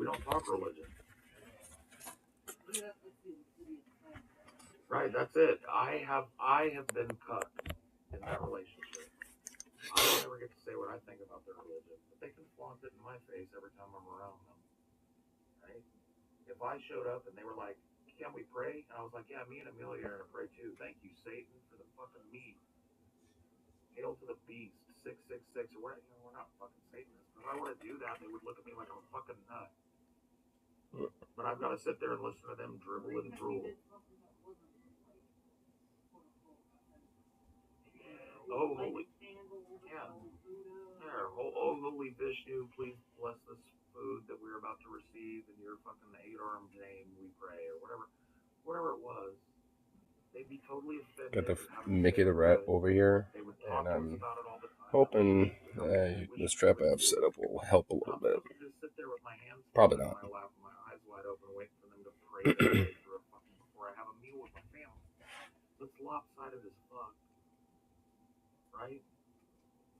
don't talk religion. Right, that's it. I have been cut in that relationship. I don't ever get to say what I think about their religion, but they can flaunt it in my face every time I'm around them. Right? If I showed up and they were like, "Can we pray?" And I was like, "Yeah, me and Amelia are gonna pray too. Thank you, Satan, for the fucking meat. Hail to the beast, 666 or what? You know, we're not fucking Satanists. If I were to do that, they would look at me like I'm a fucking nut. But I've got to sit there and listen to them dribble and drool. Oh, holy, yeah. Oh, holy Vishnu, please bless this food that we're about to receive in your fucking 8-armed name, we pray, or whatever it was. They'd be totally offended. Got the Mickey the Rat over here, and I'm hoping that this trap app setup will help a little bit. Probably not. It's lopsided as fuck, right?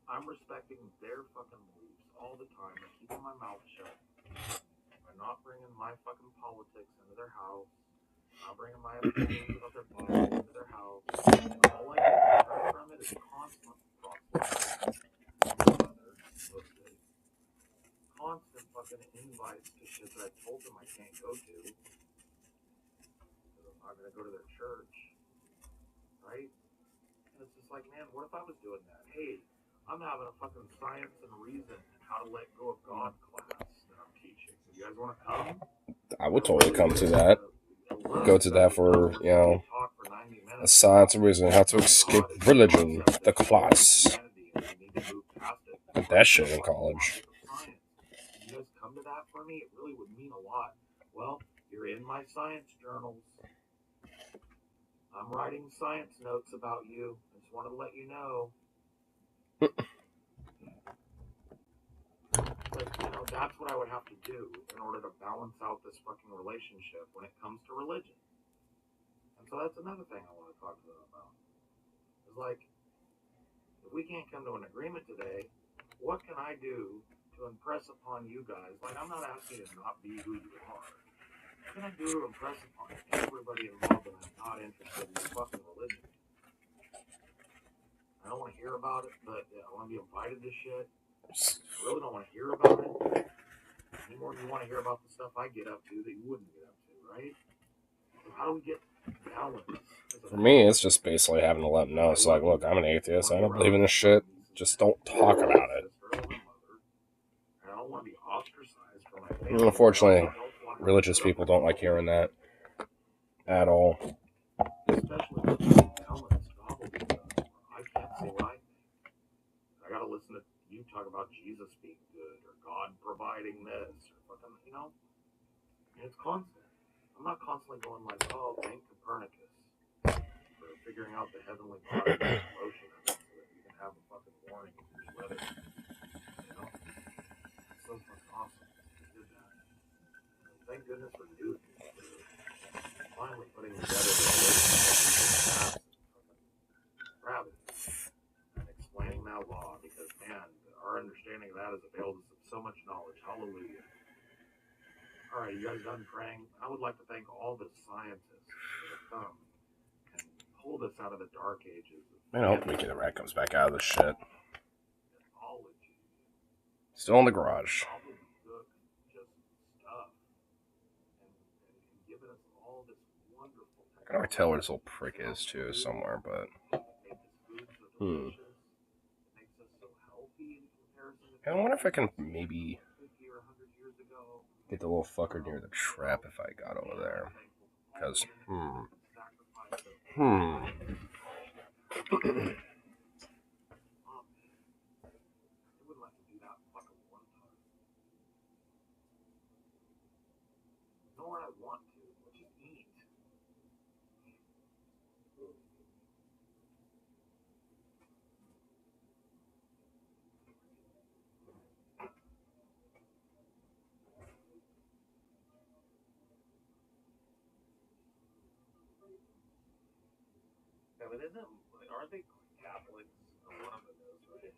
I'm respecting their fucking beliefs all the time. I'm keeping my mouth shut. I'm not bringing my fucking politics into their house. I'm not bringing my opinions about their politics into their house. All I get from it is constant constant fucking invites to shit that I told them I can't go to. I'm not gonna go to their church, right? And it's just like, man, what if I was doing that? Hey, I'm having a fucking science and reason and how to let go of God class that I'm teaching. You guys want to come? I would totally come to that. Go to that for, you know, a science and reason, how to escape religion, the class. Did that shit in college. You guys come to that for me? It really would mean a lot. Well, you're in my science journals. I'm writing science notes about you. I just wanted to let you know. But, you know, that's what I would have to do in order to balance out this fucking relationship when it comes to religion. And so that's another thing I want to talk to them about. It's like, if we can't come to an agreement today, what can I do to impress upon you guys? Like, I'm not asking you to not be who you are. What can I do to impress upon everybody involved that I'm not interested in your fucking religion? I don't want to hear about it, but I want to be invited to shit. I really don't want to hear about it any more than you want to hear about the stuff I get up to that you wouldn't get up to, right? So how do we get balance? For me, it's just basically having to let them know. It's like, look, I'm an atheist. I don't believe in this shit. Just don't talk about it. And unfortunately, religious people don't like hearing that at all. I can't say what I think. I gotta listen to you talk about Jesus being good or God providing this or fucking, you know? It's constant. I'm not constantly going like, oh, thank Copernicus for figuring out the heavenly body motion of it so that you can have a fucking warning of your weather. You know? It's so fucking awesome. You did that. Thank goodness for Newton. Finally putting together the relationship between gravity and explaining that law because, man, our understanding of that has availed us of so much knowledge. Hallelujah. All right, you guys done praying? I would like to thank all the scientists that have come and pulled us out of the dark ages. Man, I hope Mickey the Rat comes back out of this shit. Still in the garage. I can already tell where this little prick is, too, somewhere, but... I wonder if I can maybe get the little fucker near the trap if I got over there. Because, Yeah, but aren't they Catholics? One of them is, right?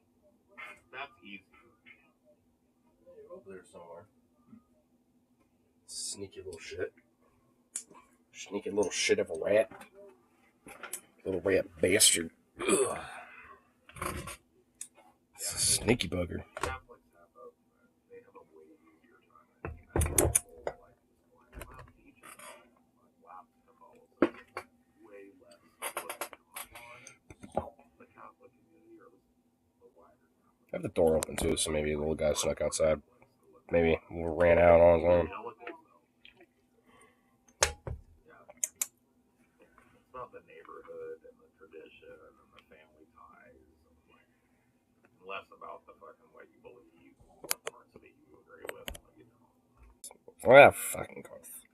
That's easy. Over there somewhere. Sneaky little shit. Sneaky little shit of a rat. Little rat bastard. Ugh. It's a sneaky bugger. I have the door open too, so maybe the little guy snuck outside. Maybe ran out on his own. It's not the neighborhood and the tradition and the family ties, and less about the fucking what you believe, what parts of it you agree with, you know. Ah, fucking course.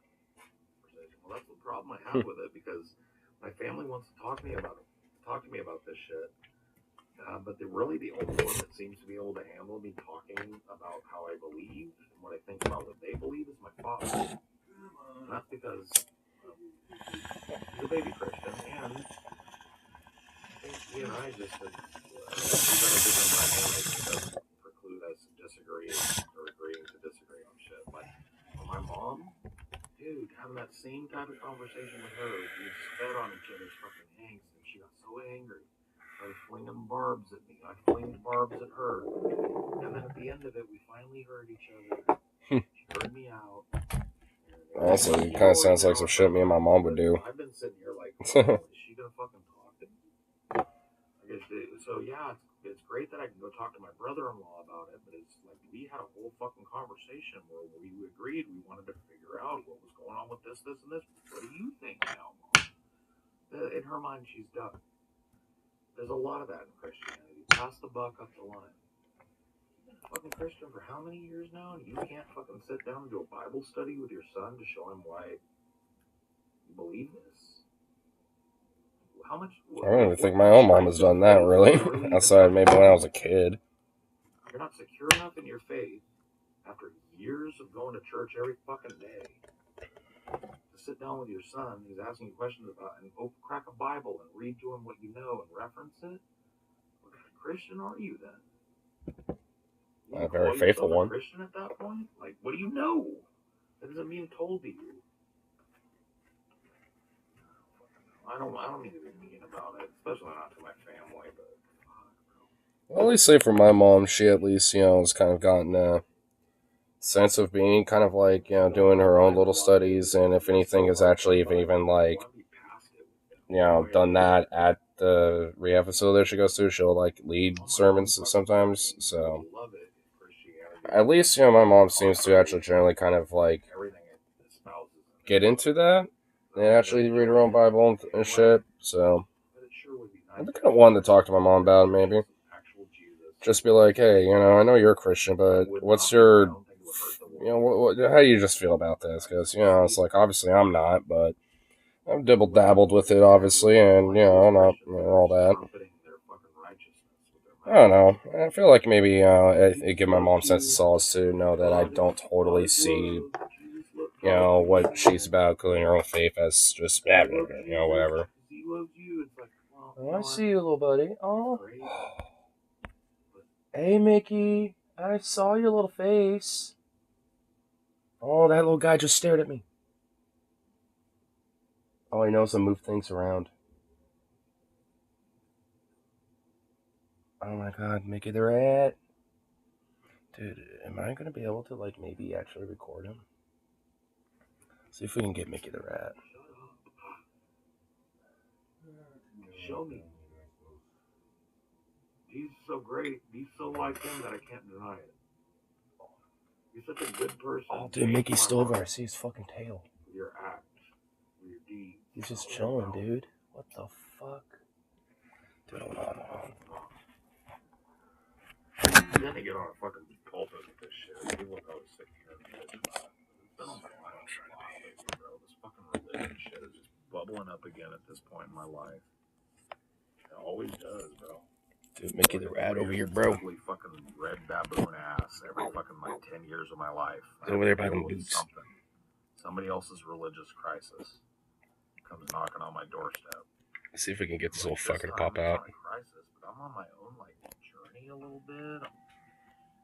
Well, that's the problem I have with it, because my family wants to talk to me about this shit. But they're really the only one that seems to be able to handle me talking about how I believe and what I think about what they believe is my father. And that's because he's a baby Christian, and I think he and I just have different dynamics that doesn't preclude us disagreeing or agreeing to disagree on shit. Like, my mom, dude, having that same type of conversation with her, we sped on each other's fucking angst, and she got so angry. I was flinging barbs at me. I flinged barbs at her. And then at the end of it, we finally heard each other. She heard me out. Also, it kind of sounds like some shit me and my mom would do. I've been sitting here like, is she going to fucking talk to me? So, yeah, it's great that I can go talk to my brother-in-law about it, but it's like we had a whole fucking conversation where we agreed we wanted to figure out what was going on with this, and this. What do you think now, Mom? In her mind, she's done. There's a lot of that in Christianity. Pass the buck up the line. You've been a fucking Christian for how many years now? And you can't fucking sit down and do a Bible study with your son to show him why you believe this? How much? I don't even think my own mom has done that, really. Outside maybe when I was a kid. You're not secure enough in your faith after years of going to church every fucking day to sit down with your son who's asking you questions about and crack a Bible and read to him what you know and reference it. What kind of Christian are you then? A very faithful one. Christian at that point? Like, what do you know? That doesn't mean told to you. I don't mean to be mean about it, especially not to my family, but well, at least say for my mom, she at least, has kind of gotten a sense of being kind of like, doing her own little studies, and if anything is actually even like, done that at the rehab facility she goes to, she'll like lead sermons sometimes, so at least, my mom seems to actually generally kind of like get into that and actually read her own Bible and shit, so I'm kind of wanting to talk to my mom about it, maybe. Just be like, hey, I know you're a Christian, but what's your, how do you just feel about this? Because, it's like, obviously I'm not, but I've dabbled with it, obviously, and, I'm not, all that. I don't know. I feel like maybe it give my mom a sense of solace to know that I don't totally see, what she's about, including her own faith, as just, whatever. Oh, I see you, little buddy. Oh. Hey, Mickey. I saw your little face. Oh, that little guy just stared at me. All he knows is to move things around. Oh my god, Mickey the Rat. Dude, am I going to be able to, like, maybe actually record him? See if we can get Mickey the Rat. Show me. He's so great. He's so like him that I can't deny it. He's such a good person. Oh, dude, Mickey's still over. I see his fucking tail. With your acts, with your deeds. He's just chilling, dude. What the fuck? Dude, hold on. Then they get on a fucking pulpit with this shit. People know it's sick here. This fucking religion shit is just bubbling up again at this point in my life. It always does, bro. Dude, Mickey the Rat over here, bro. Ugly fucking red baboon ass every fucking 10 years of my life. He's over there by them boots. Somebody else's religious crisis comes knocking on my doorstep. Let's see if we can get this little fucker to pop out. Crisis, but I'm on my own journey a little bit. I'm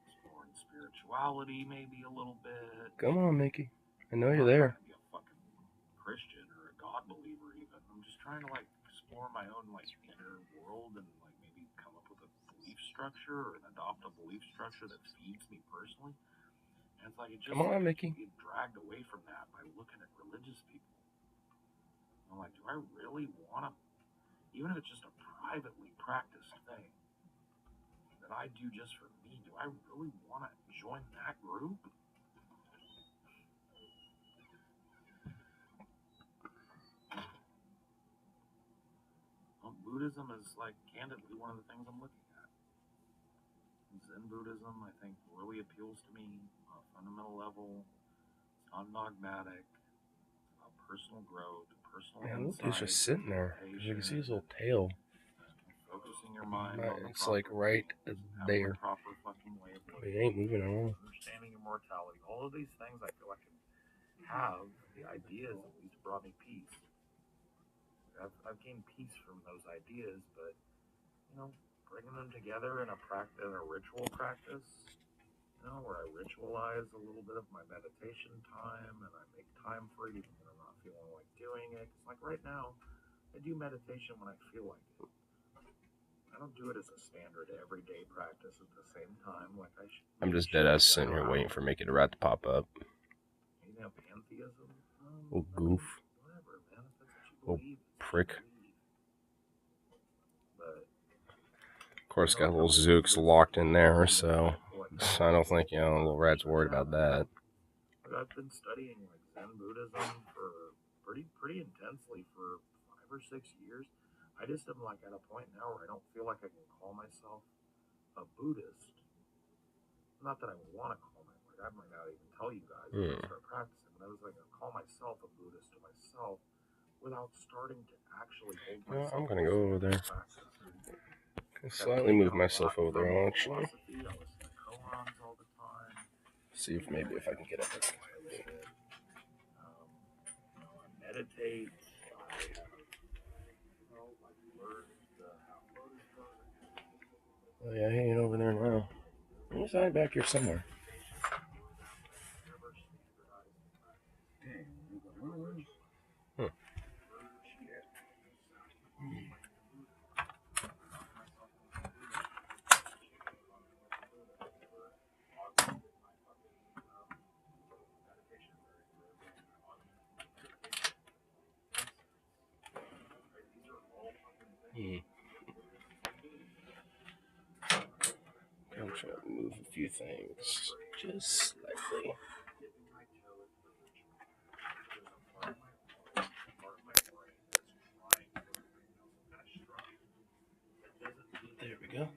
exploring spirituality maybe a little bit. Come on, Mickey. I know you're there. Be a fucking Christian or a God believer even. I'm just trying to like explore my own like inner world and like maybe come up with a belief structure or adopt a belief structure that feeds me personally. And it's like it just Come on, Mickey. get dragged away from that by looking at religious people. I'm like, do I really want to, even if it's just a privately practiced thing that I do just for me, do I really want to join that group? Well, Buddhism is like candidly one of the things I'm looking at. Zen Buddhism, I think, really appeals to me on a fundamental level. It's non-dogmatic, about personal growth, personal Man, look, insight. he's just sitting there. You can see his little tail. Focusing your mind on the it's like right there. proper fucking way of living. It ain't moving at all. Understanding your mortality. All of these things I feel I can have. The ideas at least brought me peace. I've gained peace from those ideas, but bringing them together in a practice, in a ritual practice, where I ritualize a little bit of my meditation time and I make time for it even when I'm not feeling like doing it. It's like right now, I do meditation when I feel like it. I don't do it as a standard everyday practice at the same time. Like I should. I'm just dead ass sitting here waiting for Mickey the Rat to pop up. Pantheism. Oh goof. Whatever, man. If that's what you believe, prick. But, of course, got little Zooks locked in there, so I don't think little rat's worried about that. I've been studying like Zen Buddhism for pretty intensely for 5 or 6 years. I just am like at a point now where I don't feel like I can call myself a Buddhist. Not that I want to call myself. I might not even tell you guys when I start practicing, but I was like, I call myself a Buddhist to myself without starting to actually hold myself. I'm gonna go over there. Slightly move myself over there, actually. See if maybe if I can get up there. Meditate. Oh yeah, he ain't over there now. He's hiding back here somewhere. I'm trying to move a few things just slightly. There we go.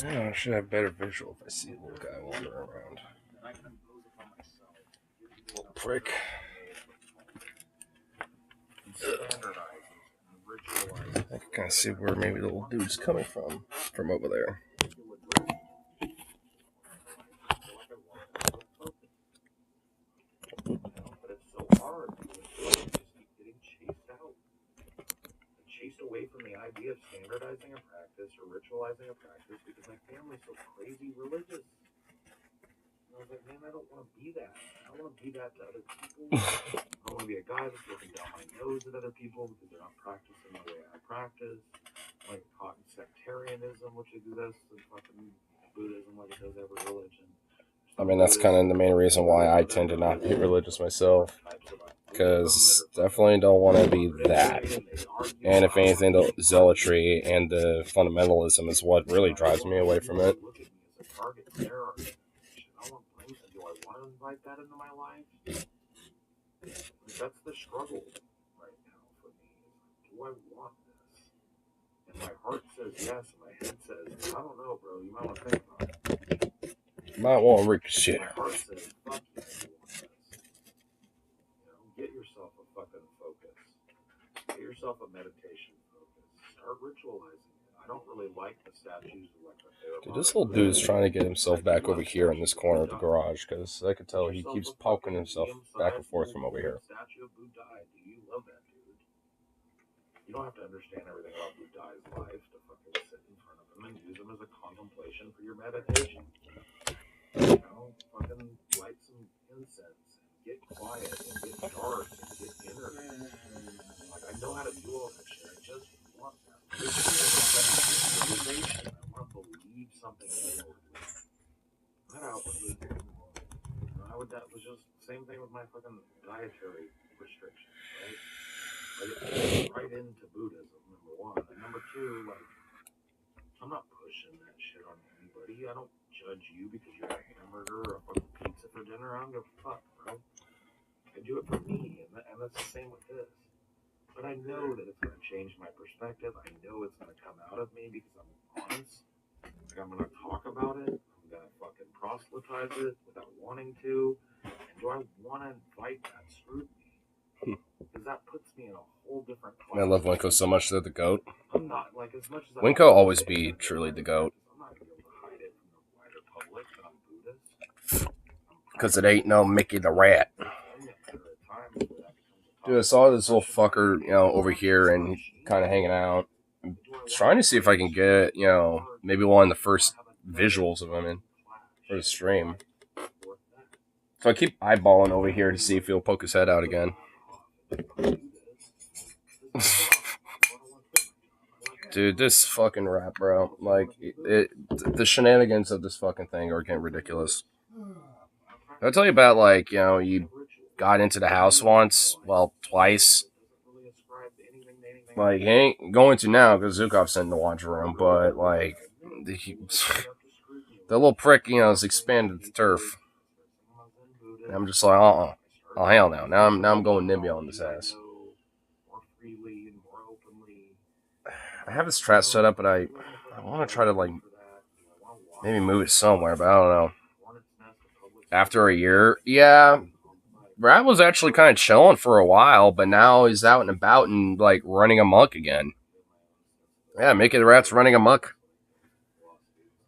Now I should have better visual if I see a little guy wandering around. Little prick. I can kind of see where maybe the little dude's coming from over there. Chased away from the idea of standardizing a practice or ritualizing a practice because my family's so crazy religious. And I was like, man, I don't want to be that. I don't want to be that to other people. I don't want to be a guy that's looking down my nose at other people because they're not practicing the way I practice. Like caught in sectarianism, which exists in fucking Buddhism, like it does every religion. I mean, that's kind of the main reason why I tend to not be religious myself. Because definitely don't want to be that. And if anything, the zealotry and the fundamentalism is what really drives me away from it. That's the struggle right now for me. Do I want this? And my heart says yes, and my head says, I don't know, bro. You might want to think about it. You might want to reconsider. My heart says, fuck you, you want this. Get yourself a fucking focus. Get yourself a meditation focus. Start ritualizing it. I don't really like the statues like the therapy. Dude, this little dude's trying to get himself back over here in this corner of the garage because I could tell he keeps poking himself back and forth from over here. Statue of Buddha. Do you love that dude? You don't have to understand everything about Buddha's life to fucking sit in front of him and use him as a contemplation for your meditation. Fucking light some incense and get quiet and get dark and get inner. Like I know how to do all that shit. I just want that. Visualization. I want to believe something inwardly. Not outwardly. That was just the same thing with my fucking dietary restrictions, right? Like it fits right into Buddhism, number one. And number two, like, I'm not pushing that shit on anybody. I don't judge you because you have a hamburger or a fucking pizza for dinner. I don't give a fuck, bro. I do it for me, and that's the same with this. But I know that it's going to change my perspective. I know it's going to come out of me because I'm honest. Like, I'm going to talk about it. I'm going to fucking proselytize it without wanting to. And do I want to invite that scrutiny? Because that puts me in a whole different class. I love Winko so much. They're the GOAT. I'm not, like, as much as Winko always be truly the GOAT. I'm not going to be able to hide it from the wider public that I'm Buddhist. Because it ain't no Mickey the Rat. Dude, I saw this little fucker, over here and kind of hanging out. I'm trying to see if I can get, maybe one of the first visuals of him in for the stream. So I keep eyeballing over here to see if he'll poke his head out again. Dude, this fucking rap, bro. Like, the shenanigans of this fucking thing are getting ridiculous. I'll tell you about, like, you got into the house once, well, twice. Like, he ain't going to now because Zukov's in the laundry room, but, like, the little prick, has expanded the turf. And I'm just like, oh, hell no. Now I'm going NIMBY on this ass. I have this trap set up, but I want to try to, like, maybe move it somewhere, but I don't know. After a year, yeah, Brad was actually kind of chilling for a while, but now he's out and about and, like, running amok again. Yeah, Mickey the Rat's running amok.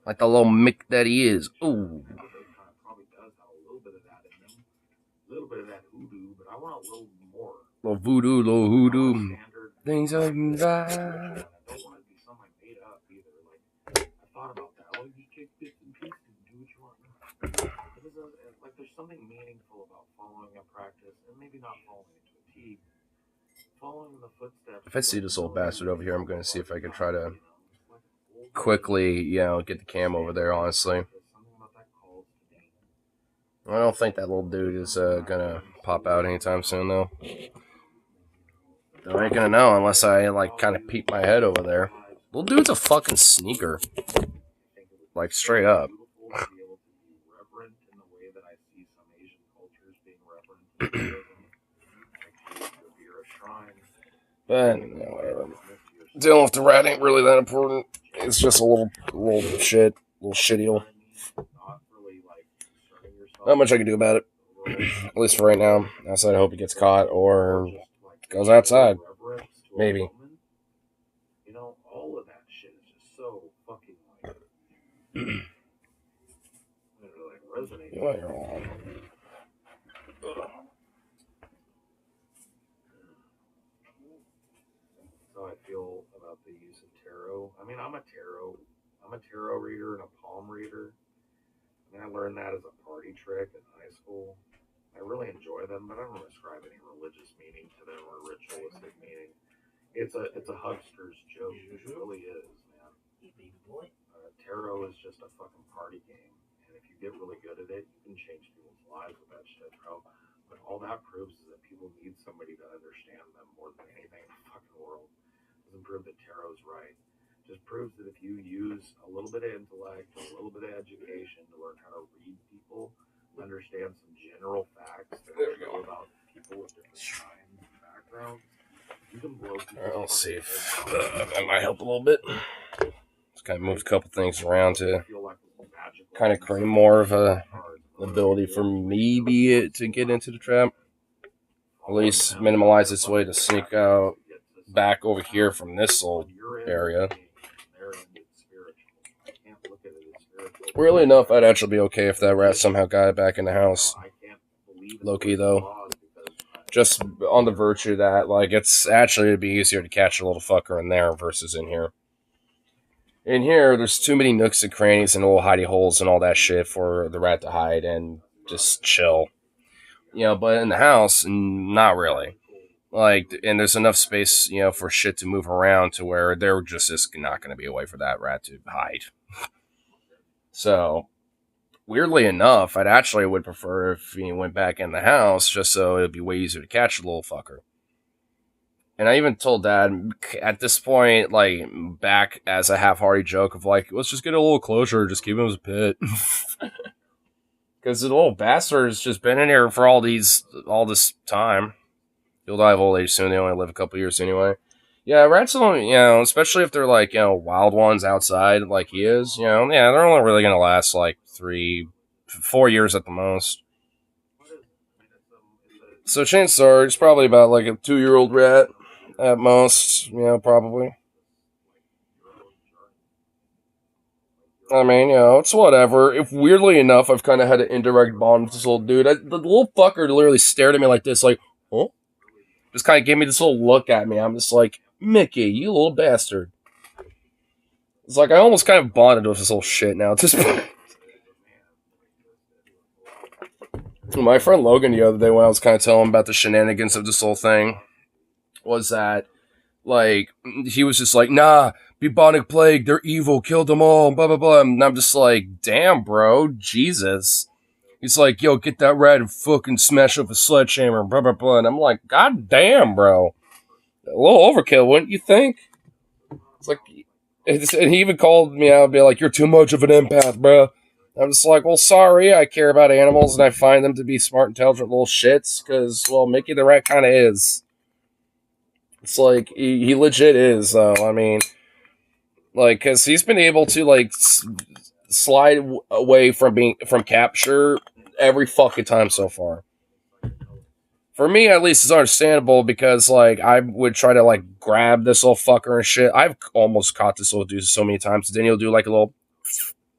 Like the little Mick that he is. Ooh. Little voodoo, little hoodoo. Things are right. Like there's something meaningful about following a practice and maybe not following it to a T. Following the footsteps. If I see this old bastard over here, I'm going to see if I can try to quickly, get the cam over there, honestly. I don't think that little dude is going to pop out anytime soon, though. I ain't going to know unless I, like, kind of peek my head over there. Little dude's a fucking sneaker. Like, straight up. But, whatever. Dealing with the rat ain't really that important. It's just a little shitty. Not much I can do about it. At least for right now. Outside, I hope he gets caught or goes outside. Maybe. All of that shit is just so fucking resonating. You're wrong. How I feel about the use of tarot. I mean, I'm a tarot reader and a palm reader. I learned that as a party trick in high school. I really enjoy them, but I don't ascribe any religious meaning to them or ritualistic meaning. It's a huckster's joke. It really is, man. Tarot is just a fucking party game, and if you get really good at it, you can change people's lives with that shit, bro. But all that proves is that people need somebody to understand them more than anything in the fucking world. Doesn't prove that tarot's right. Just proves that if you use a little bit of intellect, a little bit of education to learn how to read people, understand some general facts that show about people with different kinds of backgrounds, you can blow people. Alright, let's see if that might help a little bit. Just kind of moved a couple things around to kind of create more of a ability for maybe to get into the trap. At least minimize its way to sneak out back over here from this little area. Weirdly enough, I'd actually be okay if that rat somehow got it back in the house. Low-key, though. Just on the virtue that, like, it's actually it'd be easier to catch a little fucker in there versus in here. In here, there's too many nooks and crannies and little hidey holes and all that shit for the rat to hide and just chill. but in the house, not really. Like, and there's enough space, for shit to move around to where there just is not going to be a way for that rat to hide. So, weirdly enough, I'd actually would prefer if he went back in the house, just so it'd be way easier to catch the little fucker. And I even told Dad at this point, like, back as a half-hearted joke of like, let's just get a little closure, just keep him as a pet. Because the little bastard's just been in here for all this time. He'll die of old age soon. They only live a couple years anyway. Yeah, rats don't, especially if they're like, wild ones outside like he is, they're only really going to last like 3-4 years at the most. So chances are it's probably about like a 2-year-old rat at most, probably. I mean, it's whatever. If weirdly enough, I've kind of had an indirect bond with this little dude. The little fucker literally stared at me like this, like, huh? Just kind of gave me this little look at me. I'm just like, Mickey, you little bastard. It's like I almost kind of bonded with this little shit now at this point. My friend Logan the other day, when I was kind of telling him about the shenanigans of this whole thing, was that, like, he was just like, nah, bubonic plague, they're evil, killed them all, blah, blah, blah. And I'm just like, damn, bro, Jesus. He's like, yo, get that rat and fucking smash up a sledgehammer, blah, blah, blah. And I'm like, god damn, bro. A little overkill, wouldn't you think? It's like, and he even called me out and be like, you're too much of an empath, bro. I'm just like, well, sorry, I care about animals and I find them to be smart, intelligent little shits, because, well, Mickey the rat kind of is. It's like, he legit is, though. I mean, like, because he's been able to, like, slide away from capture every fucking time so far. For me, at least, it's understandable because, like, I would try to, like, grab this little fucker and shit. I've almost caught this little dude so many times. Then he'll do, like, a little,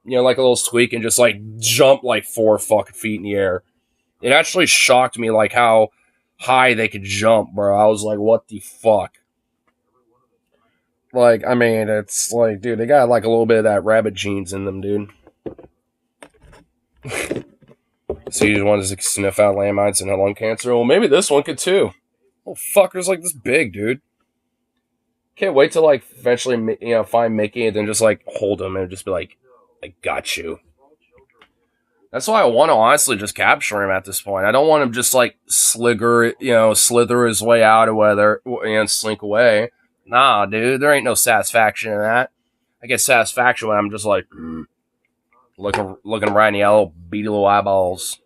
like a little squeak and just, like, jump, like, 4 fucking feet in the air. It actually shocked me, like, how high they could jump, bro. I was like, what the fuck? Like, I mean, it's like, dude, they got, like, a little bit of that rabbit genes in them, dude. So you just wanted to sniff out landmines and lung cancer? Well, maybe this one could too. Oh, fucker's like this big, dude. Can't wait to, like, eventually, find Mickey and then just, like, hold him and just be like, I got you. That's why I want to honestly just capture him at this point. I don't want him just, like, slither his way out of weather and slink away. Nah, dude, there ain't no satisfaction in that. I get satisfaction when I'm just like, looking right in the little beady little eyeballs.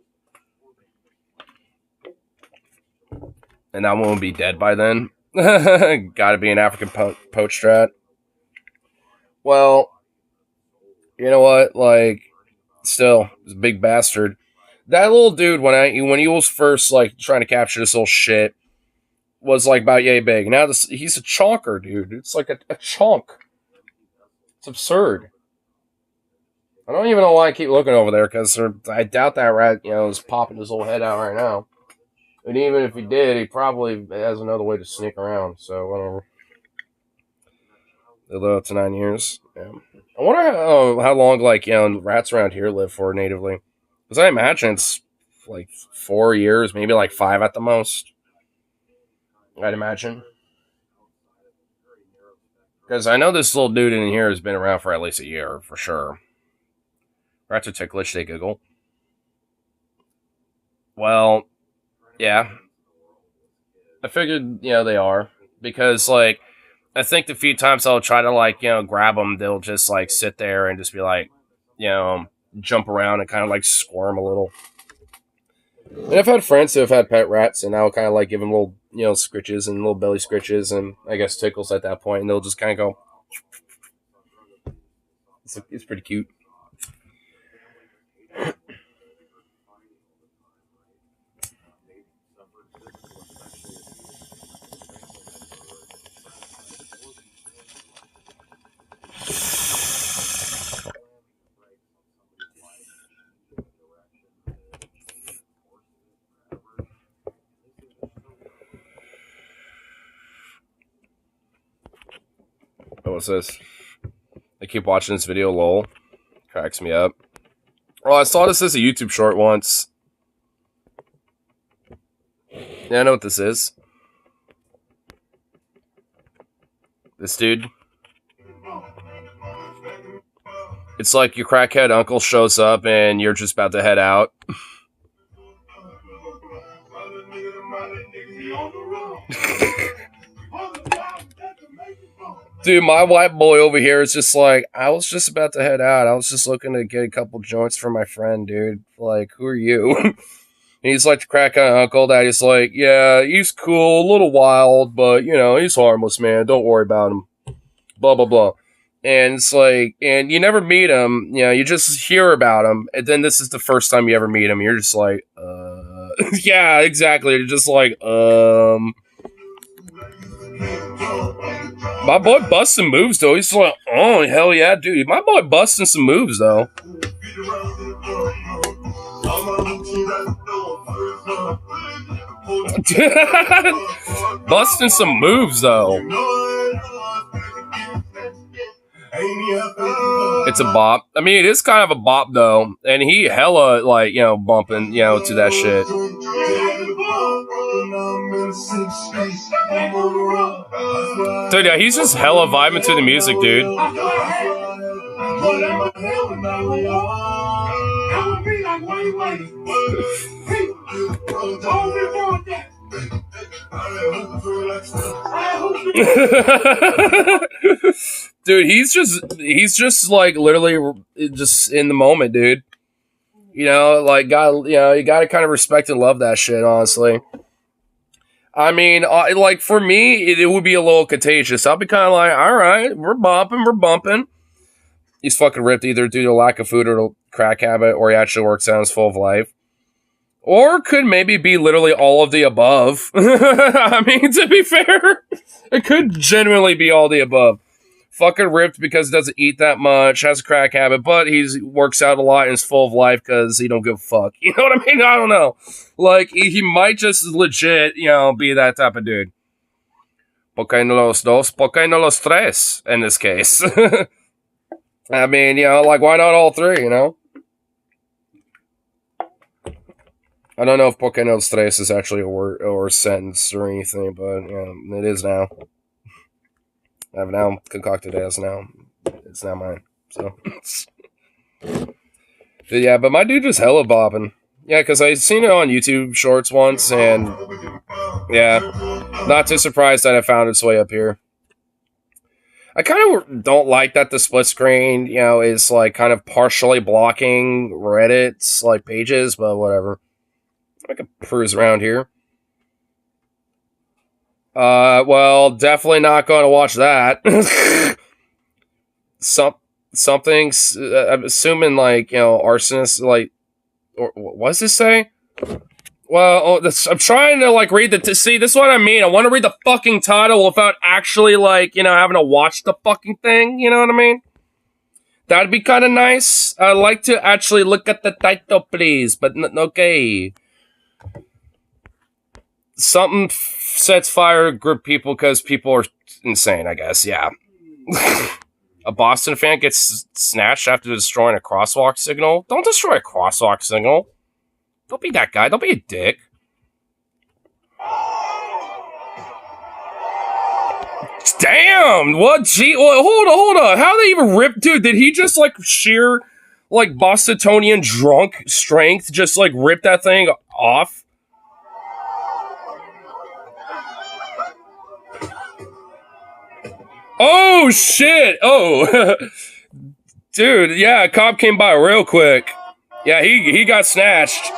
And that one will be dead by then. Gotta be an African poached rat. Well, you know what? Like, still, he's a big bastard. That little dude, when he was first, like, trying to capture this little shit, was, like, about yay big. Now he's a chonker, dude. It's like a chonk. It's absurd. I don't even know why I keep looking over there, because I doubt that rat, is popping his little head out right now. And even if he did, he probably has another way to sneak around, so whatever. They live up to 9 years. Yeah. I wonder how long, like, rats around here live for natively. Because I imagine it's, like, 4 years, maybe, like, 5 at the most. I'd imagine. Because I know this little dude in here has been around for at least a year, for sure. Rats are ticklish, they giggle. Well, yeah. I figured, they are. Because, like, I think the few times I'll try to, like, grab them, they'll just, like, sit there and just be like, jump around and kind of, like, squirm a little. And I've had friends who have had pet rats, and I'll kind of, like, give them little, scritches and little belly scritches and, I guess, tickles at that point, and they'll just kind of go. It's pretty cute. What's this? I keep watching this video, lol. Cracks me up. Well, I saw this as a YouTube short once. Yeah, I know what this is. This dude. It's like your crackhead uncle shows up and you're just about to head out. Dude, my white boy over here is just like, I was just about to head out. I was just looking to get a couple joints for my friend, dude. Like, who are you? And he's like the crackhead uncle that is like, yeah, he's cool, a little wild, but, you know, he's harmless, man. Don't worry about him. Blah, blah, blah. And it's like, and you never meet him, you know, you just hear about him, and then this is the first time you ever meet him. You're just like, yeah, exactly. You're just like, my boy busting moves, though. He's like, oh, hell yeah, dude. My boy busting some moves, though. Busting some moves, though. It's a bop. I mean, it is kind of a bop, though. And he hella, like, you know, bumping, you know, to that shit. Dude, yeah, he's just hella vibing to the music, dude. Dude, he's just like literally just in the moment, dude. You know, like you gotta kind of respect and love that shit, honestly. I mean, like for me, it would be a little contagious. I'll be kind of like, all right, we're bumping. He's fucking ripped either due to lack of food or a crack habit, or he actually works out and is full of life. Or could maybe be literally all of the above. I mean, to be fair, it could genuinely be all the above. Fucking ripped because he doesn't eat that much, has a crack habit, but he works out a lot and is full of life because he don't give a fuck. You know what I mean? I don't know. Like, he might just legit, you know, be that type of dude. Porque no los dos, porque no los tres, in this case. I mean, you know, like, why not all three, you know? I don't know if porque no los tres is actually a word or a sentence or anything, but, you know, it is now. I've now concocted it as now. It's now mine. So. But yeah, but my dude was hella bopping. Yeah, because I seen it on YouTube Shorts once, and yeah, not too surprised that I found its way up here. I kind of don't like that the split screen, you know, is like kind of partially blocking Reddit's like pages, but whatever. I can cruise around here. Well, definitely not going to watch that. Something's, I'm assuming, like, you know, arsonist, like, or what does this say? Well, I'm trying to, like, read see, this is what I mean. I want to read the fucking title without actually, like, you know, having to watch the fucking thing, you know what I mean? That'd be kind of nice. I'd like to actually look at the title, please, but okay. Something sets fire to group people because people are insane, I guess, yeah. A Boston fan gets snatched after destroying a crosswalk signal. Don't destroy a crosswalk signal. Don't be that guy. Don't be a dick. Damn! What? Gee, well, hold on. How they even rip? Dude, did he just, like, sheer, like, Bostonian drunk strength just, like, rip that thing off? Oh, shit! Oh! Dude, yeah, a cop came by real quick. Yeah, he got snatched.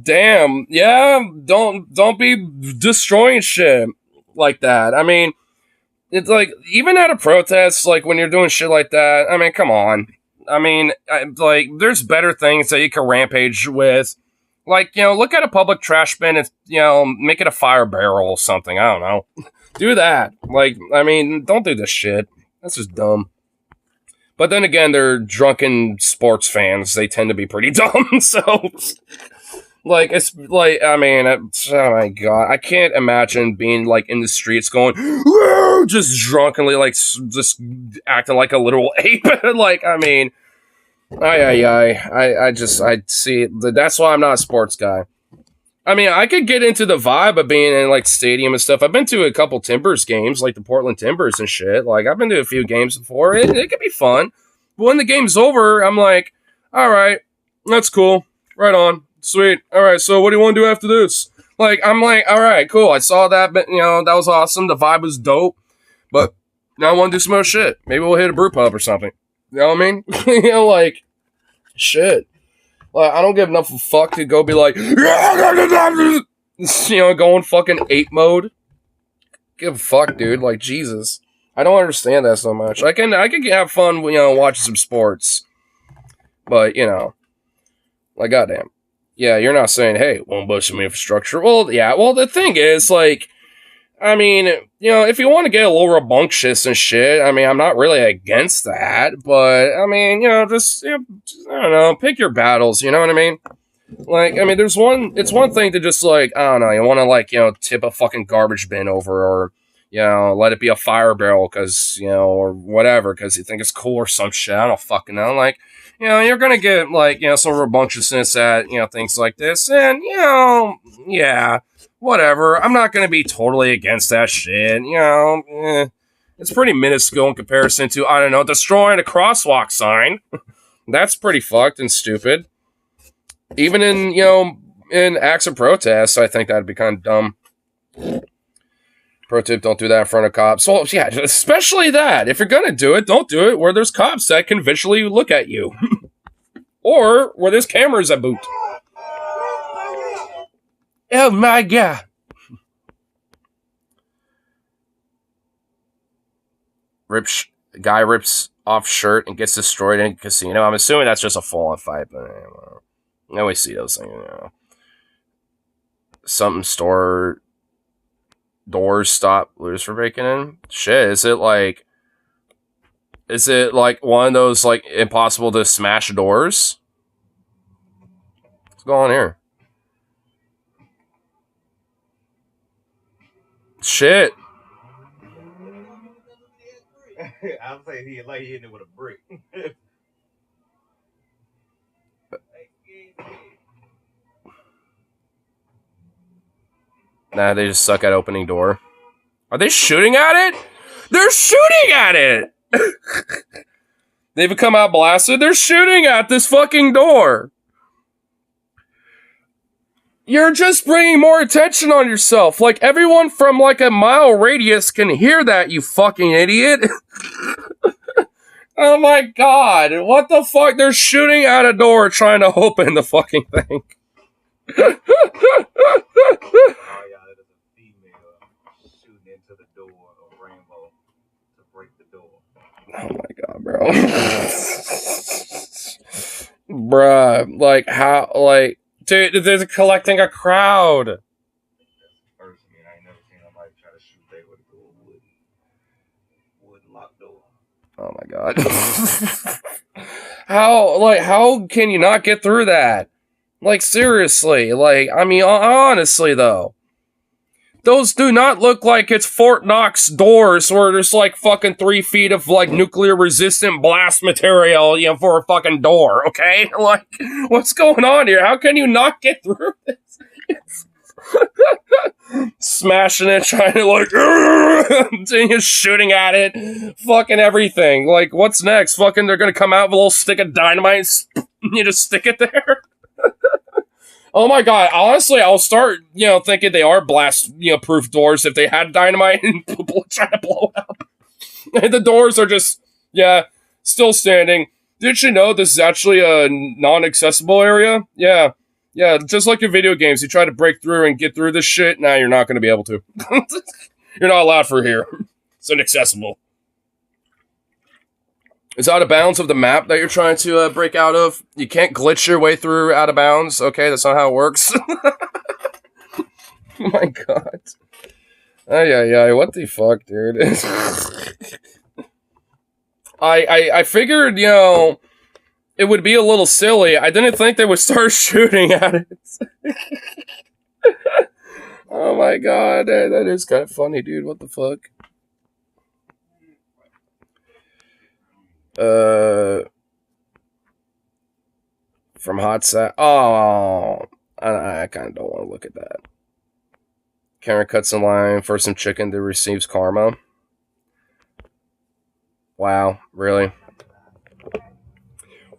Damn, yeah, don't be destroying shit like that. I mean, it's like, even at a protest, like, when you're doing shit like that, I mean, come on. I mean, like, there's better things that you can rampage with. Like, you know, look at a public trash bin and, you know, make it a fire barrel or something. I don't know. Do that. Like, I mean, don't do this shit. That's just dumb. But then again, they're drunken sports fans. They tend to be pretty dumb, so... Like, it's like, I mean, oh my god, I can't imagine being like in the streets going, "Woo!" Just drunkenly, like, just acting like a literal ape. Like, I mean, I see. That's why I'm not a sports guy. I mean, I could get into the vibe of being in like stadium and stuff. I've been to a couple Timbers games, like the Portland Timbers and shit. Like, I've been to a few games before. It could be fun. But when the game's over, I'm like, all right, that's cool. Right on. Sweet. All right, so what do you want to do after this? Like, I'm like, all right, cool. I saw that, but, that was awesome. The vibe was dope. But now I want to do some more shit. Maybe we'll hit a brew pub or something. You know what I mean? Like, shit. Like, I don't give enough of a fuck to go be like, going fucking ape mode. Give a fuck, dude. Like, Jesus. I don't understand that so much. I can have fun, watching some sports. But, like, goddamn. Yeah, you're not saying, hey, won't bust some infrastructure. Well, yeah, the thing is, like, I mean, if you want to get a little rambunctious and shit, I mean, I'm not really against that, but, I mean, just, I don't know, pick your battles, you know what I mean? Like, I mean, it's one thing to just, like, I don't know, you want to, like, tip a fucking garbage bin over, or, let it be a fire barrel, because, or whatever, because you think it's cool or some shit, I don't fucking know, like, you're gonna get, like, some rambunctiousness at, things like this, and, yeah, whatever. I'm not going to be totally against that shit. It's pretty minuscule in comparison to, I don't know, destroying a crosswalk sign. That's pretty fucked and stupid. Even in, in acts of protest, I think that'd be kind of dumb. Pro tip, don't do that in front of cops. Well, yeah, especially that. If you're going to do it, don't do it where there's cops that can visually look at you. Or where there's cameras at boot. Oh my god. Guy rips off shirt and gets destroyed in a casino. I'm assuming that's just a full-on fight, but I always see those things, Something store doors stop loose for breaking in. Shit, is it like one of those like impossible to smash doors? What's going on here? Shit. I'm saying he like hitting it with a brick. Nah, they just suck at opening door. Are they shooting at it? They're shooting at it! They've come out blasted. They're shooting at this fucking door. You're just bringing more attention on yourself. Like, everyone from, like, a mile radius can hear that, you fucking idiot. Oh my god. What the fuck? They're shooting at a door trying to open the fucking thing. Oh, yeah, that is a female shooting into the door of Rainbow to break the door. Oh my god, bro. Bruh, like, how, like, dude, they're collecting a crowd. That's the first, I ain't never seen nobody try to shoot they with a wood locked door. Oh my god. How can you not get through that? Like, seriously, like, I mean, honestly, though. Those do not look like it's Fort Knox doors where there's, like, fucking 3 feet of, like, nuclear-resistant blast material, for a fucking door, okay? Like, what's going on here? How can you not get through this? Smashing it, trying to, like, shooting at it, fucking everything. Like, what's next? Fucking, they're gonna come out with a little stick of dynamite and you just stick it there? Oh my god, honestly, I'll start, thinking they are blast, proof doors if they had dynamite and try to blow it up. And the doors are just, still standing. Did you know this is actually a non-accessible area? Yeah, just like in video games, you try to break through and get through this shit, now you're not going to be able to. You're not allowed for here. It's inaccessible. It's out of bounds of the map that you're trying to break out of. You can't glitch your way through out of bounds. Okay, that's not how it works. Oh my god. Ay, what the fuck, dude? I figured, it would be a little silly. I didn't think they would start shooting at it. Oh my god, that is kind of funny, dude. What the fuck? From Hot Sat. Oh, I kind of don't want to look at that. Karen cuts in line for some chicken that receives karma. Wow, really?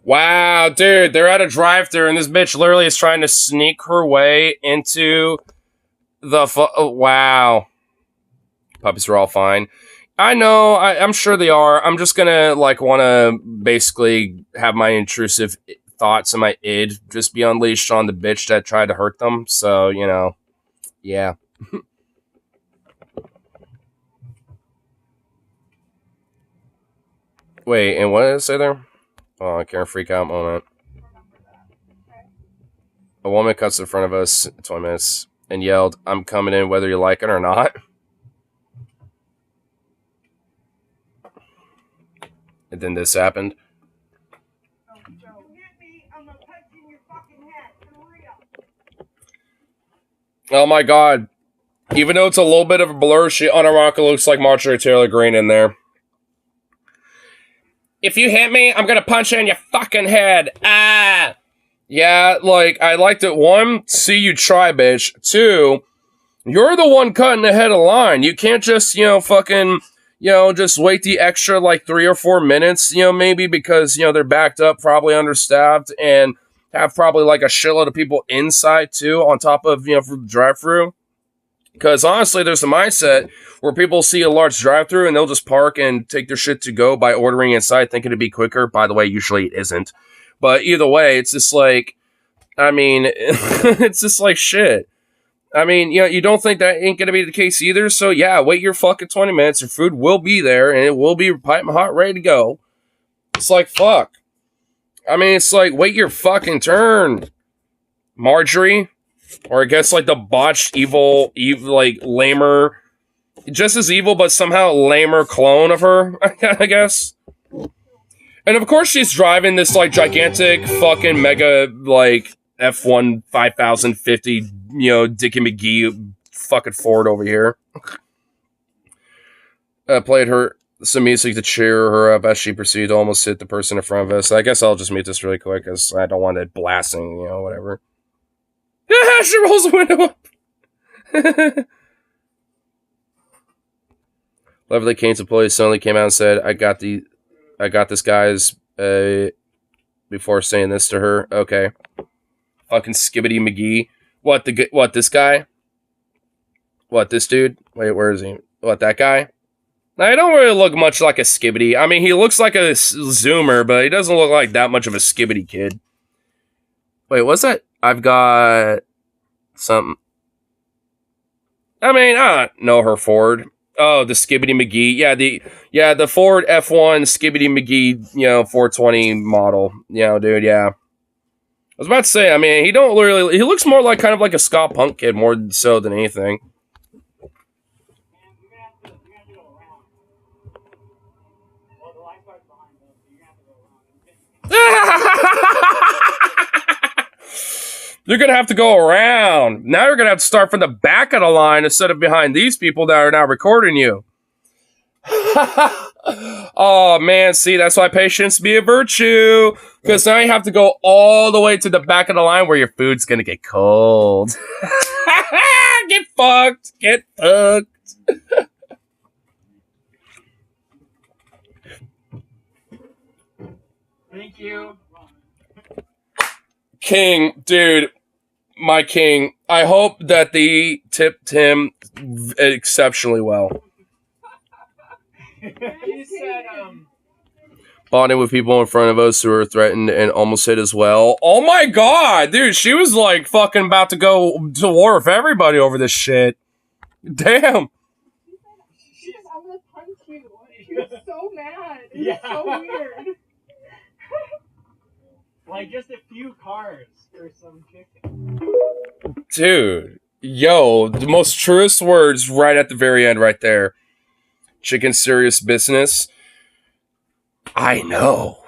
Wow, dude, they're at a drive-thru and this bitch literally is trying to sneak her way into the wow. Puppies are all fine. I know, I'm sure they are. I'm just gonna, like, want to basically have my intrusive thoughts and my id just be unleashed on the bitch that tried to hurt them. So, you know, yeah. Wait, and what did it say there? Oh, I can't freak out moment. A woman cuts in front of us 20 minutes and yelled, "I'm coming in whether you like it or not." And then this happened. Oh my god. Even though it's a little bit of a blur, she unironically looks like Marjorie Taylor Greene in there. If you hit me, I'm gonna punch you in your fucking head. Ah! Yeah, like, I liked it. 1, see you try, bitch. 2, you're the one cutting the head of line. You can't just, fucking, just wait the extra, like, 3 or 4 minutes, maybe because, they're backed up, probably understaffed, and have probably, like, a shitload of people inside, too, on top of, for the drive-thru. Because, honestly, there's a mindset where people see a large drive-thru and they'll just park and take their shit to go by ordering inside, thinking it'd be quicker. By the way, usually it isn't. But either way, it's just like, I mean, it's just like shit. I mean, you don't think that ain't going to be the case either. So, yeah, wait your fucking 20 minutes. Your food will be there, and it will be piping hot, ready to go. It's like, fuck. I mean, it's like, wait your fucking turn, Marjorie. Or I guess, like, the botched, evil, like, lamer, just as evil, but somehow lamer clone of her, I guess. And, of course, she's driving this, like, gigantic fucking mega, like, F1 5050, Dickie McGee fucking Ford over here. Played her some music to cheer her up as she proceeded to almost hit the person in front of us. I guess I'll just mute this really quick because I don't want it blasting, whatever. She rolls the window up. Lovely Kane's employee suddenly came out and said, I got this guy's, before saying this to her. Okay. Fucking Skibbity McGee. What, this guy? What, this dude? Wait, where is he? What, that guy? Now, he don't really look much like a Skibbity. I mean, he looks like a Zoomer, but he doesn't look like that much of a Skibbity kid. Wait, what's that? I've got something. I mean, I don't know her Ford. Oh, the Skibbity McGee. Yeah, the Ford F1 Skibbity McGee, 420 model. Dude, yeah. I was about to say, I mean, he looks more like kind of like a ska punk kid more so than anything. You're going to have to go around. Now you're going to have to start from the back of the line instead of behind these people that are now recording you. Oh, man. See, that's why patience be a virtue. Because now you have to go all the way to the back of the line where your food's going to get cold. Get fucked. Get fucked. Thank you. King, dude, my king. I hope that they tipped him exceptionally well. He said, Bonding with people in front of us who were threatened and almost hit as well. Oh my god, dude, she was like fucking about to go to war with everybody over this shit. Damn. She said, I'm gonna punch you. She was so mad. It was so weird. like just a few cars or some chicken. Dude, yo, the most truest words right at the very end right there. Chicken serious business. I know.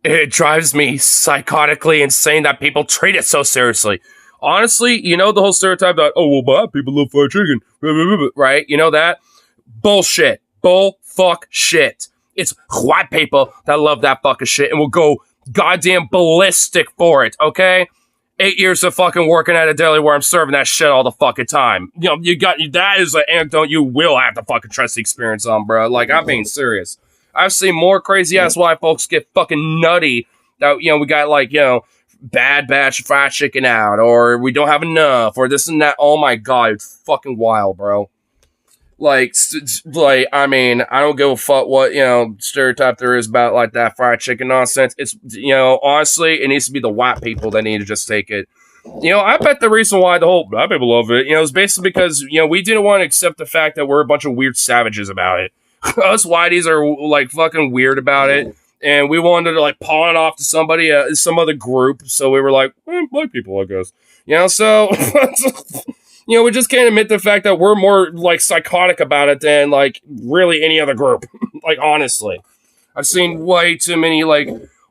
It drives me psychotically insane that people treat it so seriously. Honestly, you know the whole stereotype that, oh, well, black people love fried chicken, right? You know that? Bullshit. Bull fuck shit. It's white people that love that fucking shit and will go goddamn ballistic for it, okay? 8 years of fucking working at a deli where I'm serving that shit all the fucking time. You know, that is an anecdote you will have to fucking trust the experience on, bro. Like, I'm being serious. I've seen more crazy ass white folks get fucking nutty that, you know, we got like, you know, bad batch of fried chicken out, or we don't have enough, or this and that. Oh my god, it's fucking wild, bro. Like, I mean, I don't give a fuck what, you know, stereotype there is about, like, that fried chicken nonsense. It's, you know, honestly, it needs to be the white people that need to just take it. You know, I bet the reason why the whole black people love it, you know, is basically because, you know, we didn't want to accept the fact that we're a bunch of weird savages about it. Us whiteys are, like, fucking weird about it. And we wanted to, like, pawn it off to somebody, some other group. So we were like, black people, I guess. You know, so... You know, we just can't admit the fact that we're more, like, psychotic about it than, like, really any other group. Like, honestly. I've seen way too many, like,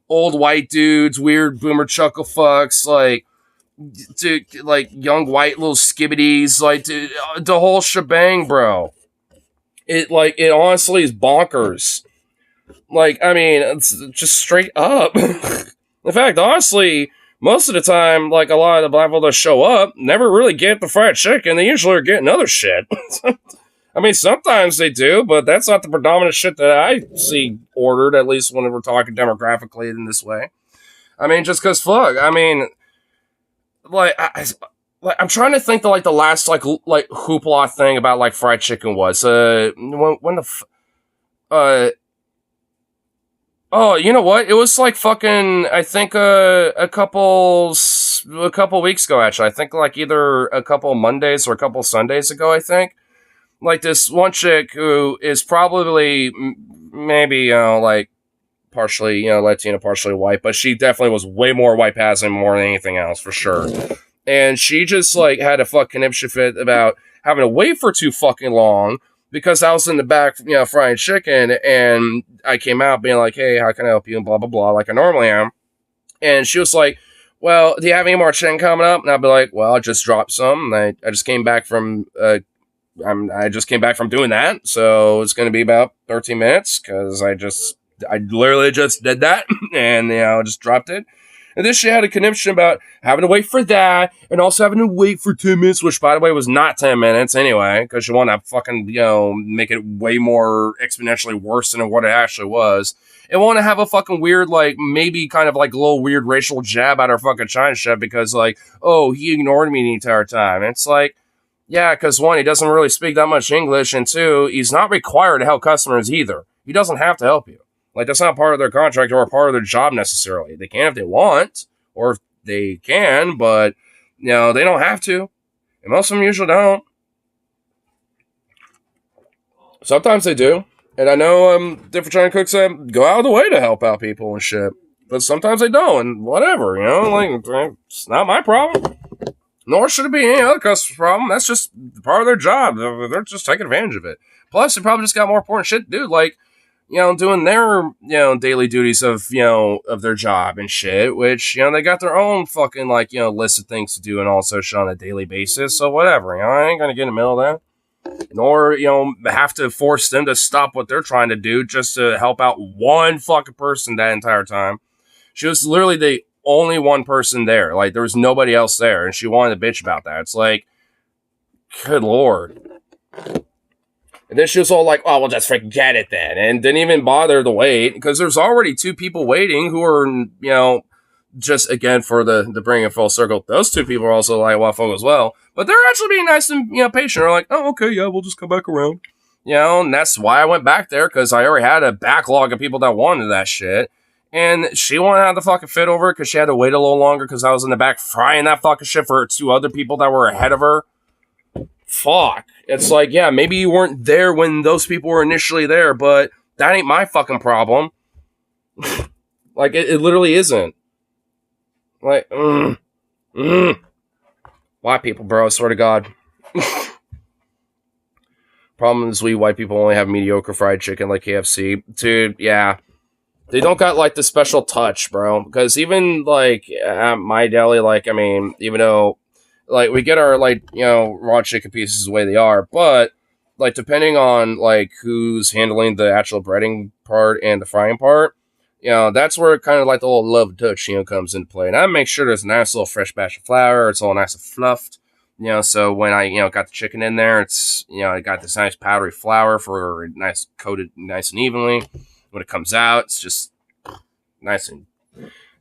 old white dudes, weird boomer chuckle fucks, like, young white little skibbities, like, the whole shebang, bro. It honestly is bonkers. Like, I mean, it's just straight up. In fact, honestly... Most of the time, like, a lot of the black people that show up never really get the fried chicken. They usually are getting other shit. I mean, sometimes they do, but that's not the predominant shit that I see ordered, at least when we're talking demographically in this way. I mean, just because, fuck, I mean, like, I'm trying to think the last, like hoopla thing about, like, fried chicken was, oh, you know what? It was like fucking, I think, a couple weeks ago, actually. I think like either a couple Mondays or a couple Sundays ago, I think. Like this one chick who is probably maybe, you know, like partially, you know, Latino, partially white, but she definitely was way more white passing more than anything else, for sure. And she just like had a fucking conniption fit about having to wait for too fucking long. Because I was in the back, you know, frying chicken, and I came out being like, hey, how can I help you, and blah, blah, blah, like I normally am. And she was like, well, do you have any more chicken coming up? And I'd be like, well, I just dropped some, and I just came back from, I just came back from doing that, so it's going to be about 13 minutes, because I literally just did that, and, you know, just dropped it. And then she had a conniption about having to wait for that, and also having to wait for 10 minutes, which, by the way, was not 10 minutes anyway, because she wanted to fucking, you know, make it way more exponentially worse than what it actually was. And want to have a fucking weird, like, maybe kind of, like, little weird racial jab at our fucking China chef because, like, oh, he ignored me the entire time. And it's like, yeah, because one, he doesn't really speak that much English, and two, he's not required to help customers either. He doesn't have to help you. Like, that's not part of their contract or part of their job necessarily. They can if they want, or if they can, but, you know, they don't have to. And most of them usually don't. Sometimes they do. And I know different China cooks go out of the way to help out people and shit. But sometimes they don't, and whatever, you know? Like, it's not my problem. Nor should it be any other customer's problem. That's just part of their job. They're just taking advantage of it. Plus, they probably just got more important shit to do, like, you know, doing their, you know, daily duties of, you know, of their job and shit, which, you know, they got their own fucking, like, you know, list of things to do and also shit on a daily basis, so whatever, you know, I ain't gonna get in the middle of that. Nor, you know, have to force them to stop what they're trying to do just to help out one fucking person that entire time. She was literally the only one person there. Like, there was nobody else there, and she wanted to bitch about that. It's like, good lord. And then she was all like, oh, well, just forget it then. And didn't even bother to wait, because there's already two people waiting who are, you know, just, again, for the bringing it full circle, those two people are also like, well, folk as well. But they're actually being nice and, you know, patient. They're like, oh, okay, yeah, we'll just come back around. You know, and that's why I went back there, because I already had a backlog of people that wanted that shit. And she wanted to have the fucking fit over it, because she had to wait a little longer, because I was in the back frying that fucking shit for two other people that were ahead of her. Fuck. It's like, yeah, maybe you weren't there when those people were initially there, but that ain't my fucking problem. Like, it literally isn't. Like, white people, bro, I swear to God. Problem is, we white people only have mediocre fried chicken like KFC. Dude, yeah. They don't got like the special touch, bro. Because even like at my deli, like I mean, even though like we get our like raw chicken pieces the way they are, but like depending on like who's handling the actual breading part and the frying part, that's where kind of like the little love touch comes into play. And I make sure there's a nice little fresh batch of flour. It's all nice and fluffed. So when I got the chicken in there, it's I got this nice powdery flour for nice coated nice and evenly. When it comes out, it's just nice and,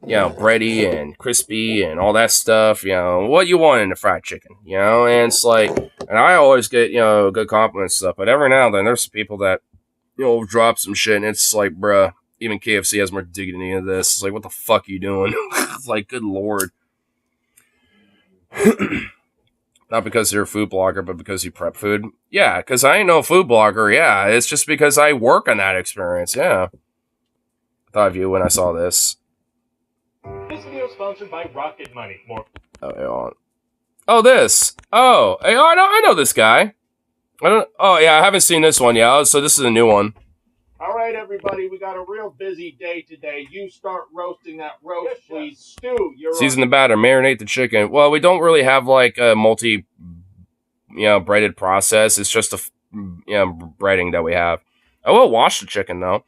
bready and crispy and all that stuff, what you want in a fried chicken, and it's like, and I always get, good compliments and stuff, but every now and then there's some people that, drop some shit and it's like, bruh, even KFC has more dignity into this. It's like, what the fuck are you doing? It's like, good lord. Not because you're a food blogger, but because you prep food. Yeah, because I ain't no food blogger. Yeah, it's just because I work on that experience. Yeah. I thought of you when I saw this. This video is sponsored by Rocket Money. More. Oh, this. Oh, hey, I know this guy. Oh, yeah, I haven't seen this one yet. So this is a new one. All right, everybody, we got a real busy day today. You start roasting that roast, please. Stu, you're season the batter, marinate the chicken. Well, we don't really have like a breaded process. It's just a breading that we have. I will wash the chicken though.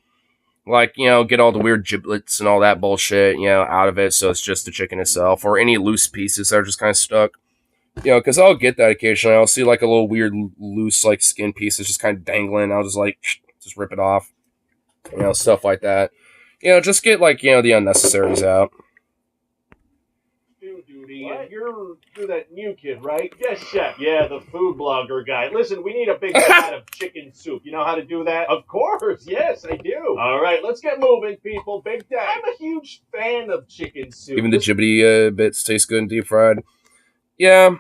Like, get all the weird giblets and all that bullshit, out of it. So it's just the chicken itself or any loose pieces that are just kind of stuck. Because I'll get that occasionally. I'll see like a little weird loose like skin piece that's just kind of dangling. I'll just like just rip it off. Stuff like that. Just get like, the unnecessaries out. Duty, and you're that new kid, right? Yes, chef. Yeah, the food blogger guy. Listen, we need a big pot of chicken soup. You know how to do that? Of course, yes, I do. All right, let's get moving, people. Big day. I'm a huge fan of chicken soup. Even the gibbety bits taste good and deep fried. Yeah,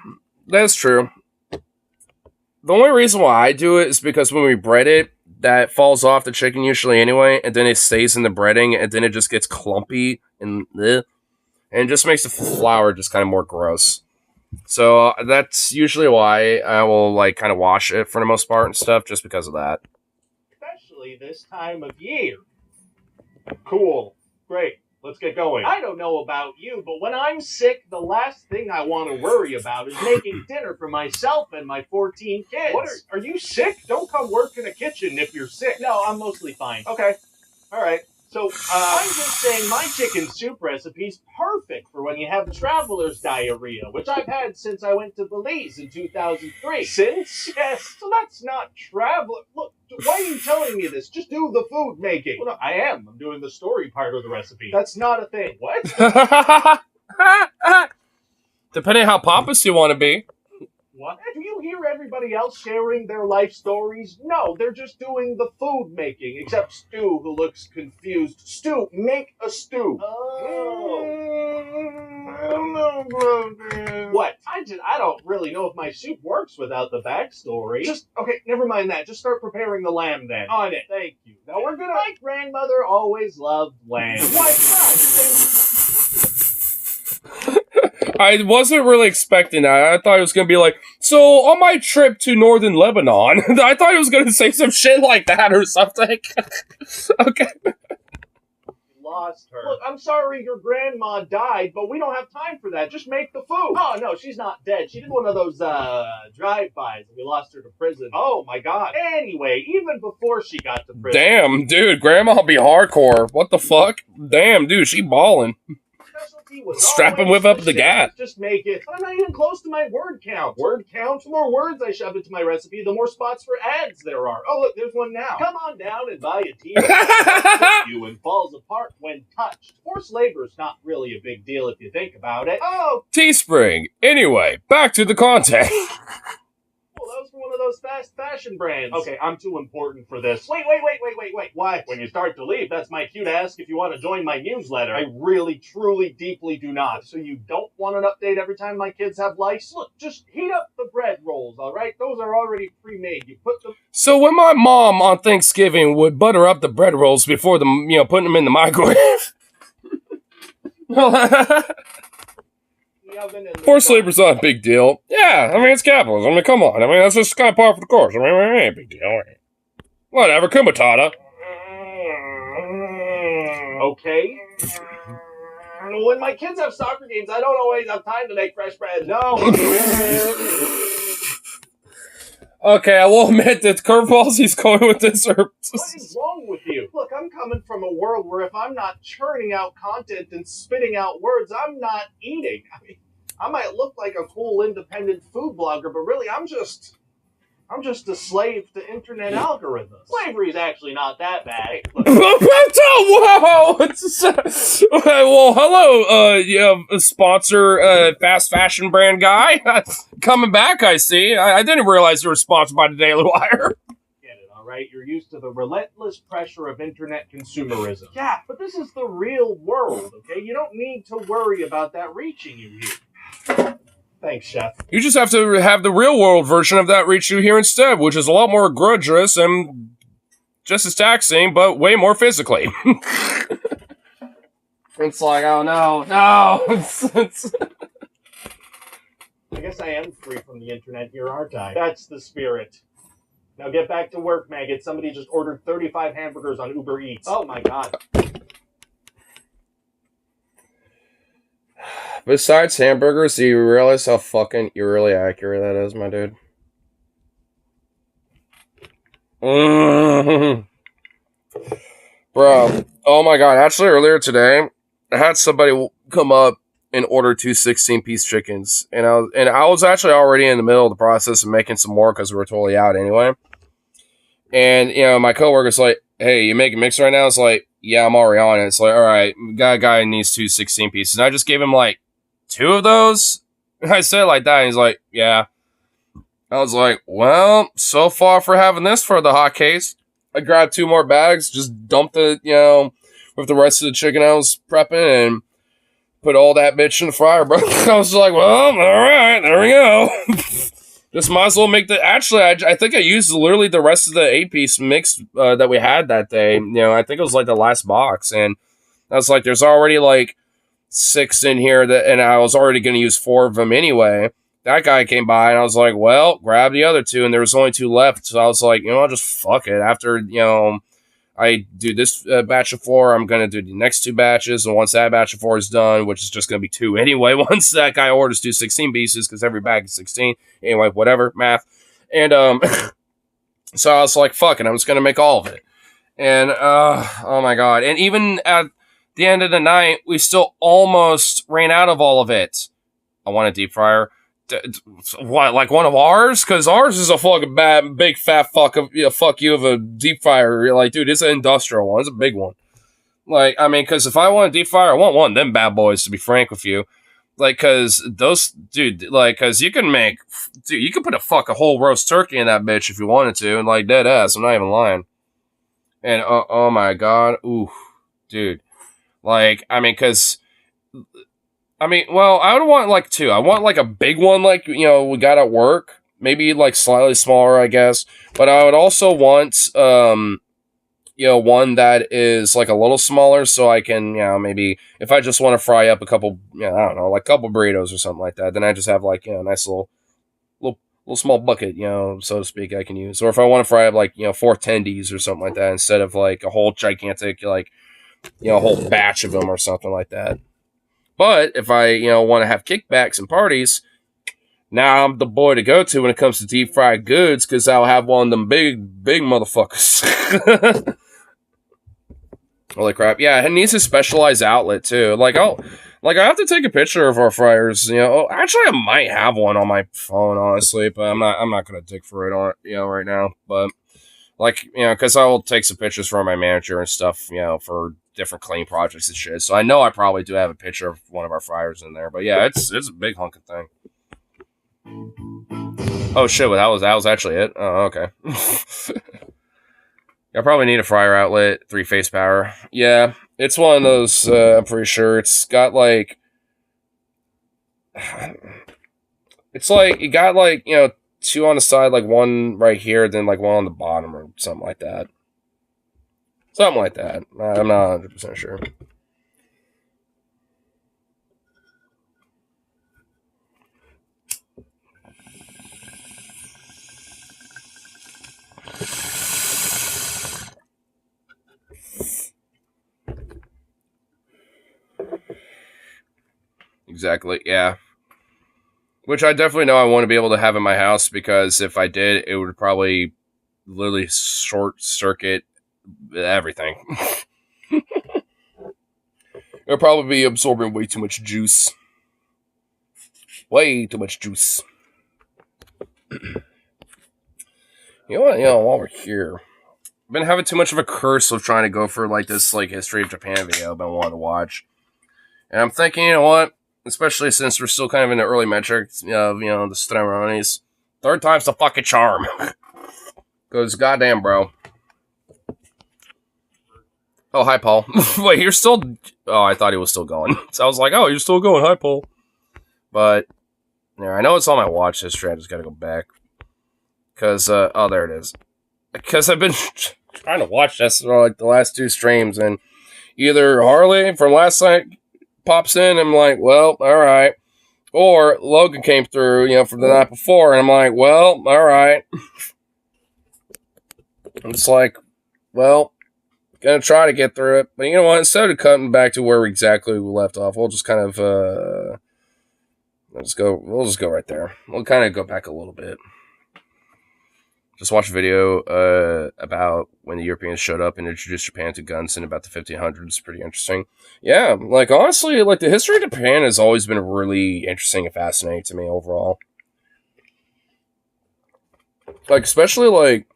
that's true. The only reason why I do it is because when we bread it, that falls off the chicken usually anyway, and then it stays in the breading, and then it just gets clumpy and it just makes the flour just kind of more gross. So that's usually why I will like kind of wash it for the most part and stuff, just because of that. Especially this time of year. Cool. Great. Let's get going. I don't know about you, but when I'm sick, the last thing I want to worry about is making dinner for myself and my 14 kids. What are you sick? Don't come work in a kitchen if you're sick. No, I'm mostly fine. Okay. All right. So, I'm just saying my chicken soup recipe's perfect for when you have traveler's diarrhea, which I've had since I went to Belize in 2003. Since? Yes. So that's not traveler. Look, why are you telling me this? Just do the food making. Well, no, I am. I'm doing the story part of the recipe. That's not a thing. What? Depending how pompous you want to be. What? Do you hear everybody else sharing their life stories? No, they're just doing the food making, except Stu, who looks confused. Stu, make a stew. Oh. I don't know about that. What? I don't really know if my soup works without the backstory. Okay, never mind that. Just start preparing the lamb then. On it. Thank you. Now we're gonna... My grandmother always loved lamb. Why not? I wasn't really expecting that. I thought it was going to be like, so on my trip to northern Lebanon, I thought it was going to say some shit like that or something. Okay. Lost her. Look, I'm sorry your grandma died, but we don't have time for that. Just make the food. Oh, no, she's not dead. She did one of those, drive-bys, and we lost her to prison. Oh, my God. Anyway, even before she got to prison... Damn, dude, grandma'll be hardcore. What the fuck? Damn, dude, she balling. Strap and whip up the gas. Just make it. I'm not even close to my word count. Word count? The more words I shove into my recipe, the more spots for ads there are. Oh, look, there's one now. Come on down and buy a TV that you and falls apart when touched. Forced labor is not really a big deal if you think about it. Oh, Teespring. Anyway, back to the content. Well, those were one of those fast fashion brands. Okay, I'm too important for this. Wait. What? When you start to leave, that's my cue to ask if you want to join my newsletter. I really, truly, deeply do not. So you don't want an update every time my kids have lice? Look, just heat up the bread rolls, all right? Those are already pre-made. You put them... So when my mom on Thanksgiving would butter up the bread rolls before putting them in the microwave... Forced labor's not a big deal. Yeah, I mean, it's capitalism. I mean, come on. I mean, that's just kind of par for the course. I mean, it ain't a big deal. Whatever, Kumatata. Okay? When my kids have soccer games, I don't always have time to make fresh bread. No. Okay, I will admit that curveballs he's going with this are... What is wrong with you? Look, I'm coming from a world where if I'm not churning out content and spitting out words, I'm not eating. I mean, I might look like a cool independent food blogger, but really I'm just a slave to internet algorithms. Slavery's actually not that bad. Look, Whoa! Well, hello, sponsor, fast fashion brand guy. Coming back, I see. I didn't realize you were sponsored by the Daily Wire. get it, all right? You're used to the relentless pressure of internet consumerism. Yeah, but this is the real world, okay? You don't need to worry about that reaching you here. Thanks, Chef. You just have to have the real world version of that reach you here instead, which is a lot more grudgous and just as taxing, but way more physically. It's like, oh no. I guess I am free from the internet here, aren't I? That's the spirit. Now get back to work, Maggot. Somebody just ordered 35 hamburgers on Uber Eats. Oh my god. Besides hamburgers, do you realize how fucking eerily accurate that is, my dude? Bro, oh my god, actually earlier today, I had somebody come up and order 2 16-piece chickens, and I was actually already in the middle of the process of making some more because we were totally out anyway. And, you know, my coworker's like, hey, you making mix right now? It's like, yeah, I'm already on it. It's like, all right, guy needs 2 16-pieces. And I just gave him like 2 of those. I said it like that, and he's like, yeah. I was like, well, so far for having this for the hot case. I grabbed 2 more bags, just dumped it, you know, with the rest of the chicken I was prepping, and put all that bitch in the fryer, bro. I was like, well, all right, there we go. Just might as well make the... Actually, I think I used literally the rest of the 8-piece mix that we had that day. You know, I think it was like the last box, and I was like, there's already like 6 in here, and I was already going to use 4 of them anyway. That guy came by, and I was like, well, grab the other 2, and there was only 2 left. So I was like, you know, I'll just fuck it. After, you know, I do this batch of 4, I'm going to do the next 2 batches, and once that batch of 4 is done, which is just going to be 2 anyway, once that guy orders 2 16 pieces, because every bag is 16. Anyway, whatever, math. And so I was like, fuck it, I'm just going to make all of it. And, oh my god. And even at the end of the night, we still almost ran out of all of it. I want a deep fryer. What, like one of ours? Because ours is a fucking bad, big fat fuck you of a deep fryer. You're like, dude, it's an industrial one. It's a big one. Like, I mean, because if I want a deep fryer, I want one of them bad boys, to be frank with you. Like, because those, dude, like, because you can put a whole roast turkey in that bitch if you wanted to, and like, dead ass, I'm not even lying. And, oh my god, ooh, dude. Like, I mean, because... well, I would want like 2. I want like a big one, like, you know, we got at work. Maybe like slightly smaller, I guess. But I would also want, you know, one that is like a little smaller, so I can, you know, maybe if I just want to fry up a couple, you know, I don't know, like a couple burritos or something like that, then I just have like, you know, a nice little small bucket, you know, so to speak, I can use. Or if I want to fry up like, you know, 4 tendies or something like that, instead of like a whole gigantic, like, you know, a whole batch of them or something like that. But if I, you know, want to have kickbacks and parties, now I'm the boy to go to when it comes to deep fried goods, because I'll have one of them big motherfuckers. Holy crap! Yeah, it needs a specialized outlet too. Like I have to take a picture of our fryers. You know, actually, I might have one on my phone, honestly, but I'm not gonna dig for it on, you know, right now. But like, you know, because I will take some pictures for my manager and stuff, you know, for different clean projects and shit. So I know I probably do have a picture of one of our fryers in there. But yeah, it's a big hunking thing. Oh shit! Well, that was actually it. Oh, okay. I probably need a fryer outlet, 3-phase power. Yeah, it's one of those. I'm pretty sure it's got like. It's like, you got like, you know, 2 on the side, like 1 right here, then like 1 on the bottom or something like that. Something like that. I'm not 100% sure. exactly. Yeah. Which I definitely know I want to be able to have in my house, because if I did, it would probably literally short circuit everything. It would probably be absorbing way too much juice. Way too much juice. You know what? While we're here, I've been having too much of a curse of trying to go for like this like history of Japan video I've been wanting to watch, and I'm thinking, you know what? Especially since we're still kind of in the early metrics of the ceremonies, third time's the fucking charm. Because goddamn, bro. Oh, hi, Paul. Wait, you're still... Oh, I thought he was still going. So I was like, oh, you're still going. Hi, Paul. But, yeah, I know it's on my watch history. I just gotta go back. Because, oh, there it is. Because I've been trying to watch this for, like, the last 2 streams, and either Harley from last night pops in, and I'm like, well, alright. Or Logan came through, from the night before, and I'm like, well, alright. I'm just like, well... Gonna try to get through it, but you know what? Instead of cutting back to where exactly we left off, we'll just kind of we'll just go right there. We'll kind of go back a little bit. Just watch a video about when the Europeans showed up and introduced Japan to guns in about the 1500s. Pretty interesting. Yeah, like honestly, like the history of Japan has always been really interesting and fascinating to me overall. Like especially like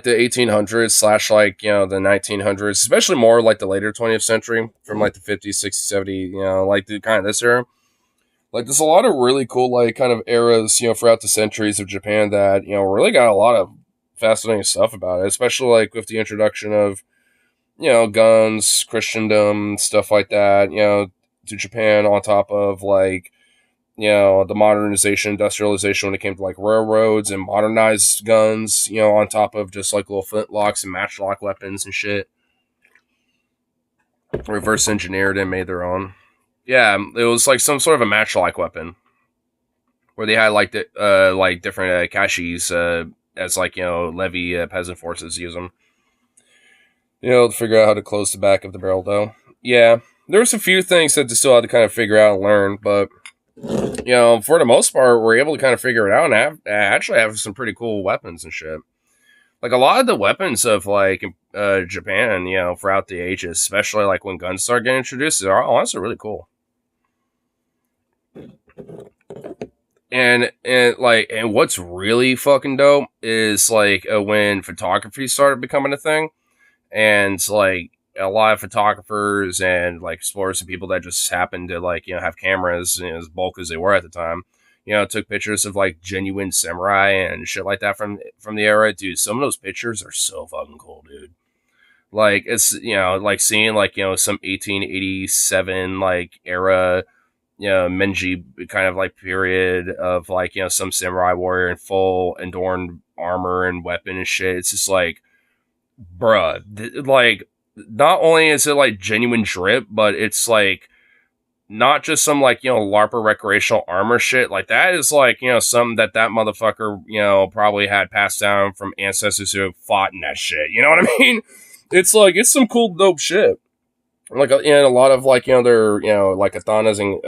the 1800s / like the 1900s, especially more like the later 20th century, from like the 50s, 60s, 70s, like the kind of this era. Like there's a lot of really cool like kind of eras throughout the centuries of Japan that really got a lot of fascinating stuff about it, especially like with the introduction of guns, Christendom, stuff like that to Japan, on top of like the modernization, industrialization when it came to like railroads and modernized guns, on top of just like little flintlocks and matchlock weapons and shit. Reverse engineered and made their own. Yeah, it was like some sort of a matchlock weapon where they had like different kashis as like levy peasant forces use them. To figure out how to close the back of the barrel though. Yeah, there's a few things that they still had to kind of figure out and learn, but for the most part, we're able to kind of figure it out and actually have some pretty cool weapons and shit. Like a lot of the weapons of like Japan, throughout the ages, especially like when guns start getting introduced, are honestly really cool. And what's really fucking dope is like when photography started becoming a thing, and like a lot of photographers and like explorers and people that just happened to like have cameras as bulk as they were at the time, took pictures of like genuine samurai and shit like that from the era. Dude, some of those pictures are so fucking cool, dude. Like it's like seeing like some 1887 like era Menji kind of like period of like some samurai warrior in full adorned armor and weapon and shit. It's just like, bruh, like not only is it like genuine drip, but it's like not just some like LARPer recreational armor shit. Like that is like something that motherfucker probably had passed down from ancestors who have fought in that shit. You know what I mean? It's like it's some cool dope shit. Like a lot of like their like katanas and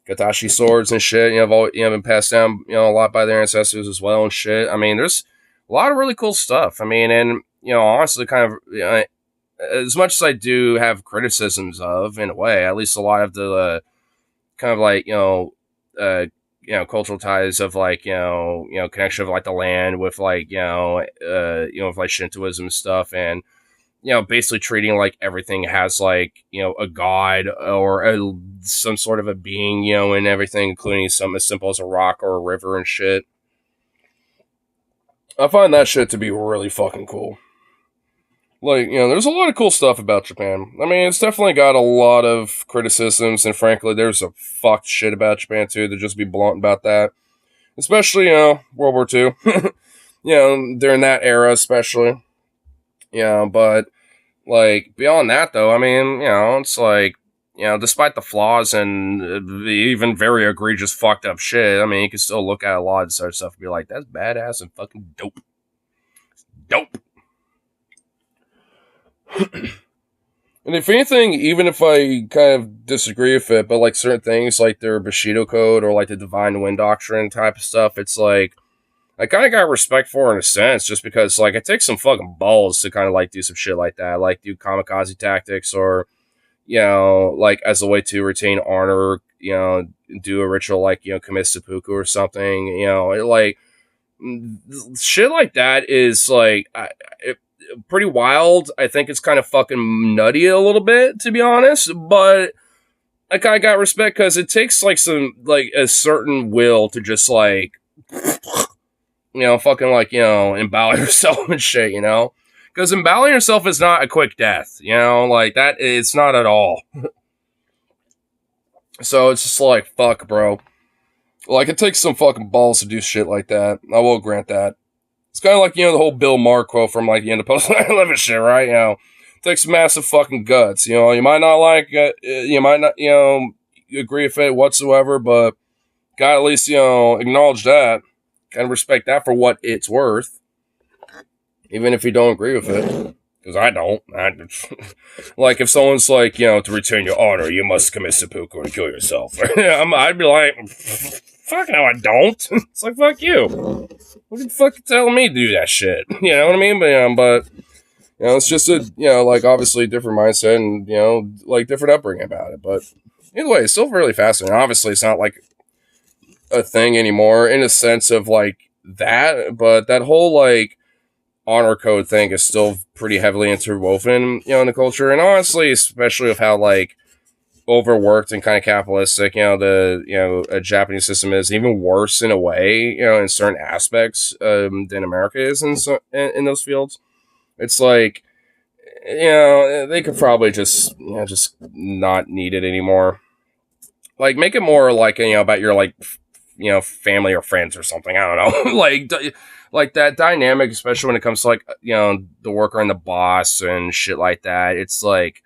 katashi swords and shit. Have all been passed down a lot by their ancestors as well and shit. I mean, there's a lot of really cool stuff. I mean, and honestly, kind of as much as I do have criticisms of, in a way, at least a lot of the kind of like cultural ties of like connection of like the land with like with like Shintoism and stuff, and basically treating like everything has like a god or some sort of a being and everything, including something as simple as a rock or a river and shit. I find that shit to be really fucking cool. Like, there's a lot of cool stuff about Japan. I mean, it's definitely got a lot of criticisms, and frankly, there's a fucked shit about Japan, too, to just be blunt about that. Especially, World War II. During that era, especially. But, like, beyond that, though, I mean, it's like, despite the flaws and even very egregious fucked up shit, I mean, you can still look at a lot of this other stuff and be like, that's badass and fucking dope. Dope. And if anything, even if I kind of disagree with it, but like certain things like their Bushido code or like the Divine Wind Doctrine type of stuff, it's like I kind of got respect for it in a sense, just because like it takes some fucking balls to kind of like do some shit like that, like do kamikaze tactics or like as a way to retain honor, do a ritual like commit seppuku or something, like shit like that is like pretty wild. I think it's kind of fucking nutty a little bit, to be honest, but like I got respect because it takes like some like a certain will to just like fucking like embowel yourself and shit, because emboweling yourself is not a quick death, like that. It's not at all. So it's just like fuck, bro. Like it takes some fucking balls to do shit like that. I will grant that. It's kind of like, the whole Bill Maher quote from, like, the end of Post 9/11 shit, right? It takes massive fucking guts. You might not like it, you might not, agree with it whatsoever, but gotta at least, acknowledge that. Kind of respect that for what it's worth. Even if you don't agree with it. Because I don't. Like, if someone's like, to retain your honor, you must commit seppuku and kill yourself. I'd be like, fuck no, I don't. It's like, fuck you. What are you fucking telling me to do that shit? You know what I mean? But it's just a, like, obviously different mindset and, like, different upbringing about it. But either way, it's still really fascinating. Obviously, it's not, like, a thing anymore in a sense of, like, that. But that whole, like, honor code thing is still pretty heavily interwoven, in the culture. And honestly, especially with how, like, overworked and kind of capitalistic, a Japanese system is even worse in a way, in certain aspects than America is in those fields. It's like, they could probably just not need it anymore. Like, make it more like, about your, like, family or friends or something. I don't know. like that dynamic, especially when it comes to, like, the worker and the boss and shit like that. It's like,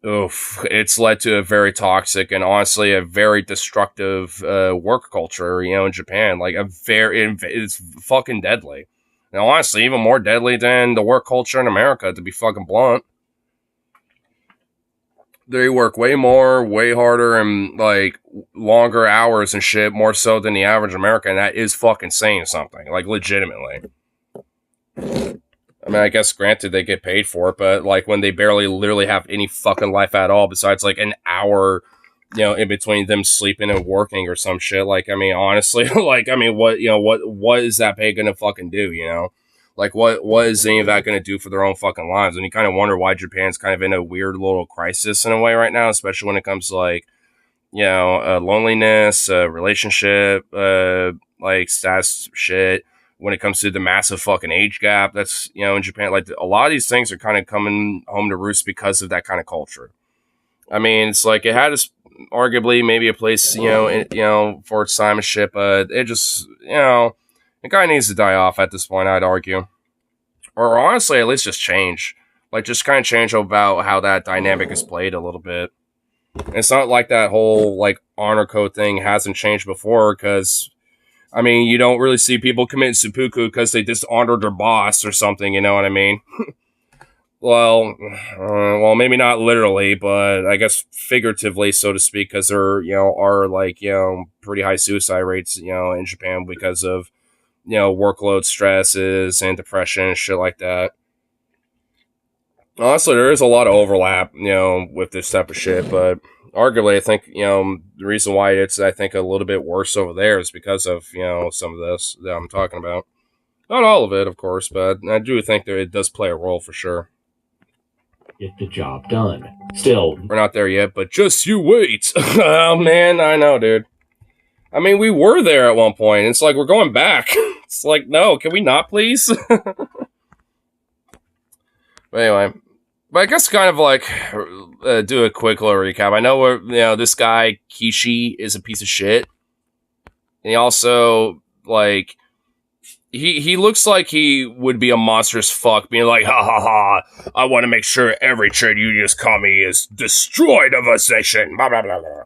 oof, it's led to a very toxic and honestly a very destructive work culture, in Japan. Like it's fucking deadly. And honestly, even more deadly than the work culture in America, to be fucking blunt. They work way more, way harder, and like longer hours and shit, more so than the average American. And that is fucking saying something, like legitimately. I mean, I guess granted they get paid for it, but like when they barely literally have any fucking life at all besides like an hour, in between them sleeping and working or some shit. Like, I mean, honestly, like, I mean, what is that pay gonna fucking do, Like, what is any of that gonna do for their own fucking lives? And you kind of wonder why Japan's kind of in a weird little crisis in a way right now, especially when it comes to like, loneliness, relationship, like status shit. When it comes to the massive fucking age gap that's, in Japan, like a lot of these things are kind of coming home to roost because of that kind of culture. I mean, it's like it had arguably maybe a place, for its time and shit, but it just, it kind of needs to die off at this point, I'd argue. Or honestly, at least just change. Like, just kind of change about how that dynamic is played a little bit. It's not like that whole, like, honor code thing hasn't changed before, because I mean, you don't really see people commit seppuku because they dishonored their boss or something, you know what I mean? well, maybe not literally, but I guess figuratively, so to speak, because there, are like, pretty high suicide rates, in Japan because of, workload stresses and depression and shit like that. Honestly, there is a lot of overlap, with this type of shit, but arguably, I think, the reason why it's, I think, a little bit worse over there is because of, some of this that I'm talking about. Not all of it, of course, but I do think that it does play a role for sure. Get the job done. Still, we're not there yet, but just you wait. Oh, man, I know, dude. I mean, we were there at one point. It's like, we're going back. It's like, no, can we not, please? But anyway. But I guess kind of like do a quick little recap. I know this guy Kishi is a piece of shit. And he also like he looks like he would be a monstrous fuck, being like, ha ha ha, I want to make sure every trade union commie is destroyed of a nation. Blah blah blah blah.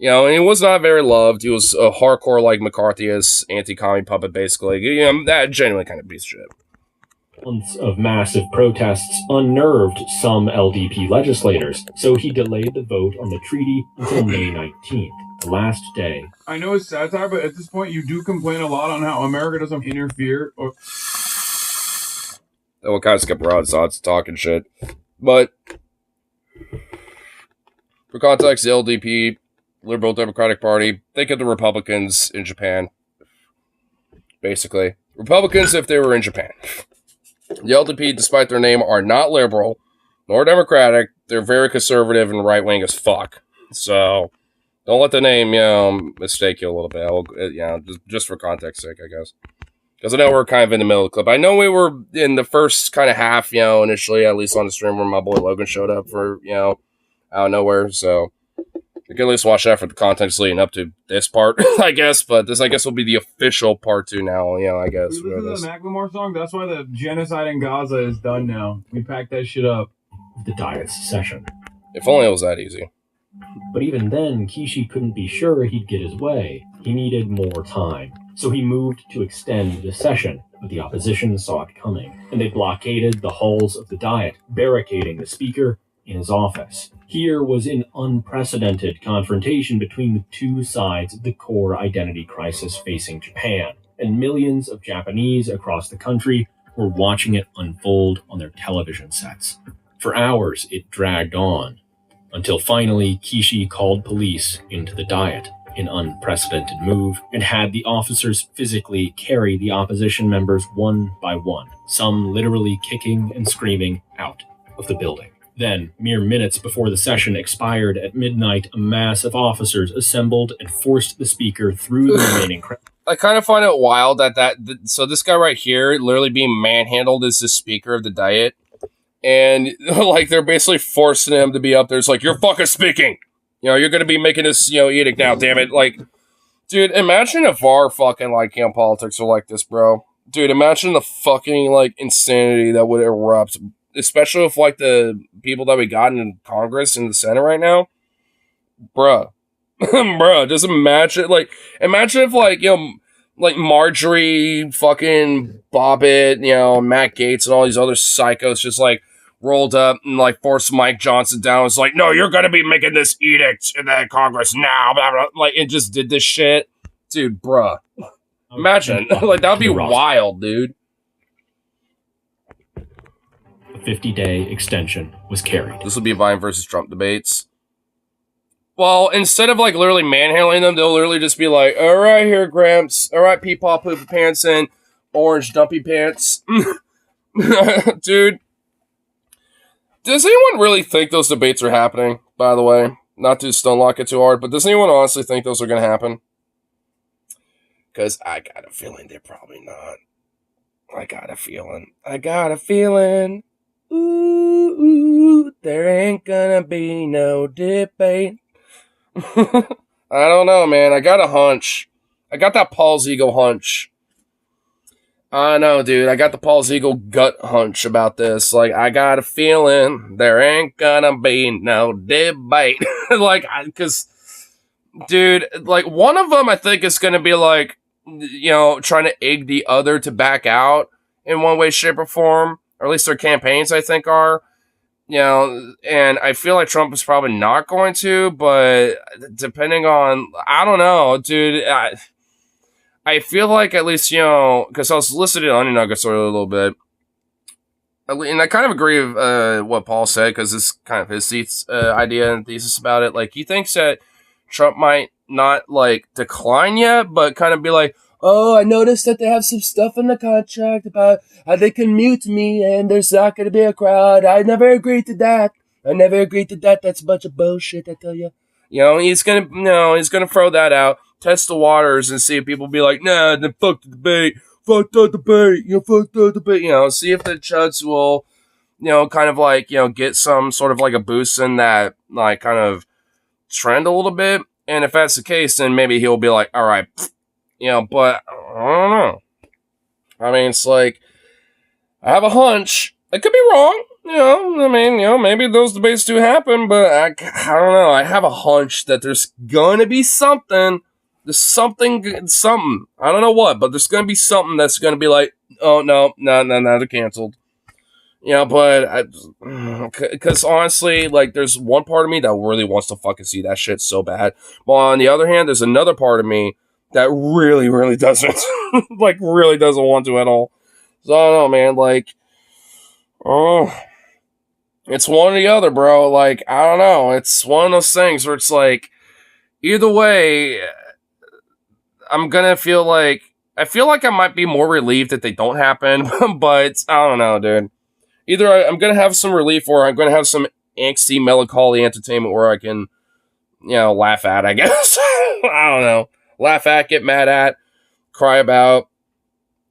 And he was not very loved. He was a hardcore like McCarthyist anti-commie puppet, basically. That genuinely kind of piece of shit. Months of massive protests unnerved some LDP legislators, so he delayed the vote on the treaty until May 19th, the last day. I know it's satire, but at this point you do complain a lot on how America doesn't interfere. We'll kind of skip around, so it's talking shit. But for context, the LDP, Liberal Democratic Party, think of the Republicans in Japan. Basically. Republicans if they were in Japan. The LDP, despite their name, are not liberal nor democratic. They're very conservative and right-wing as fuck. So, don't let the name, mistake you a little bit. Just for context sake, I guess. Because I know we're kind of in the middle of the clip. I know we were in the first kind of half, initially, at least on the stream where my boy Logan showed up for, out of nowhere. So, you can at least watch that for the context leading up to this part, I guess. But this, I guess, will be the official part 2 now, I guess. We listen to the Macklemore song? That's why the genocide in Gaza is done now. We packed that shit up. The Diet's session. If only it was that easy. But even then, Kishi couldn't be sure he'd get his way. He needed more time. So he moved to extend the session, but the opposition saw it coming, and they blockaded the halls of the Diet, barricading the speaker in his office. Here was an unprecedented confrontation between the two sides of the core identity crisis facing Japan, and millions of Japanese across the country were watching it unfold on their television sets. For hours, it dragged on, until finally Kishi called police into the Diet, an unprecedented move, and had the officers physically carry the opposition members one by one, some literally kicking and screaming out of the building. Then, mere minutes before the session expired at midnight, a mass of officers assembled and forced the speaker through the remaining crowd. I kind of find it wild so this guy right here, literally being manhandled as the speaker of the Diet, and like they're basically forcing him to be up there. It's like, you're fucking speaking. You're going to be making this, edict now, damn it. Like, dude, imagine if our fucking, politics were like this, bro. Dude, imagine the fucking, insanity that would erupt. Especially with, the people that we got in Congress and the Senate right now. Bruh. Bruh, just imagine, imagine if, Marjorie, fucking Bobbitt, Matt Gaetz and all these other psychos just, rolled up and forced Mike Johnson down. It's like, no, you're gonna be making this edict in the Congress now. Blah, blah. And just did this shit. Dude, bruh. Imagine. That would be wild, dude. A 50-day extension was carried. This will be Vine versus Trump debates. Well, instead of literally manhandling them, they'll literally just be like, all right, here, Gramps. All right, Peepaw Poopy Pants and Orange Dumpy Pants. Dude. Does anyone really think those debates are happening, by the way? Not to stonelock it too hard, but does anyone honestly think those are going to happen? Because I got a feeling they're probably not. I got a feeling. Ooh, there ain't gonna be no debate. I don't know, man. I got a hunch. I got that Paul Ziegel hunch. I know, dude. I got the Paul Ziegel gut hunch about this. I got a feeling there ain't gonna be no debate. Because, dude, one of them I think is gonna be trying to egg the other to back out in one way, shape, or form. Or at least their campaigns, I think, are. And I feel like Trump is probably not going to, but depending on, I don't know, dude. I feel like at least, because I was listening to Onion Nuggets a little bit, and I kind of agree with what Paul said, because it's kind of his idea and thesis about it. He thinks that Trump might not, decline yet, but kind of be like, oh, I noticed that they have some stuff in the contract about how they can mute me and there's not going to be a crowd. I never agreed to that. That's a bunch of bullshit, I tell you. He's going to throw that out. Test the waters and see if people be like, nah, then fuck the debate. Fuck the debate. See if the chuds will, kind of get some sort of a boost in that, kind of trend a little bit. And if that's the case, then maybe he'll be like, all right, but I don't know. I mean, it's I have a hunch. I could be wrong. Maybe those debates do happen, but I don't know. I have a hunch that there's going to be something. There's something. I don't know what, but there's going to be something that's going to be like, Oh no, they're canceled. Yeah, but because honestly, like, there's one part of me that really wants to fucking see that shit so bad. But on the other hand, there's another part of me that really, really doesn't, like, really doesn't want to at all. So I don't know, man. Like, oh, it's one or the other, bro. Like, I don't know. It's one of those things where it's like, either way, I'm gonna feel like I feel like I might be more relieved that they don't happen, but I don't know, dude. Either I'm going to have some relief or I'm going to have some angsty, melancholy entertainment where I can, laugh at, I guess. I don't know. Laugh at, get mad at, cry about,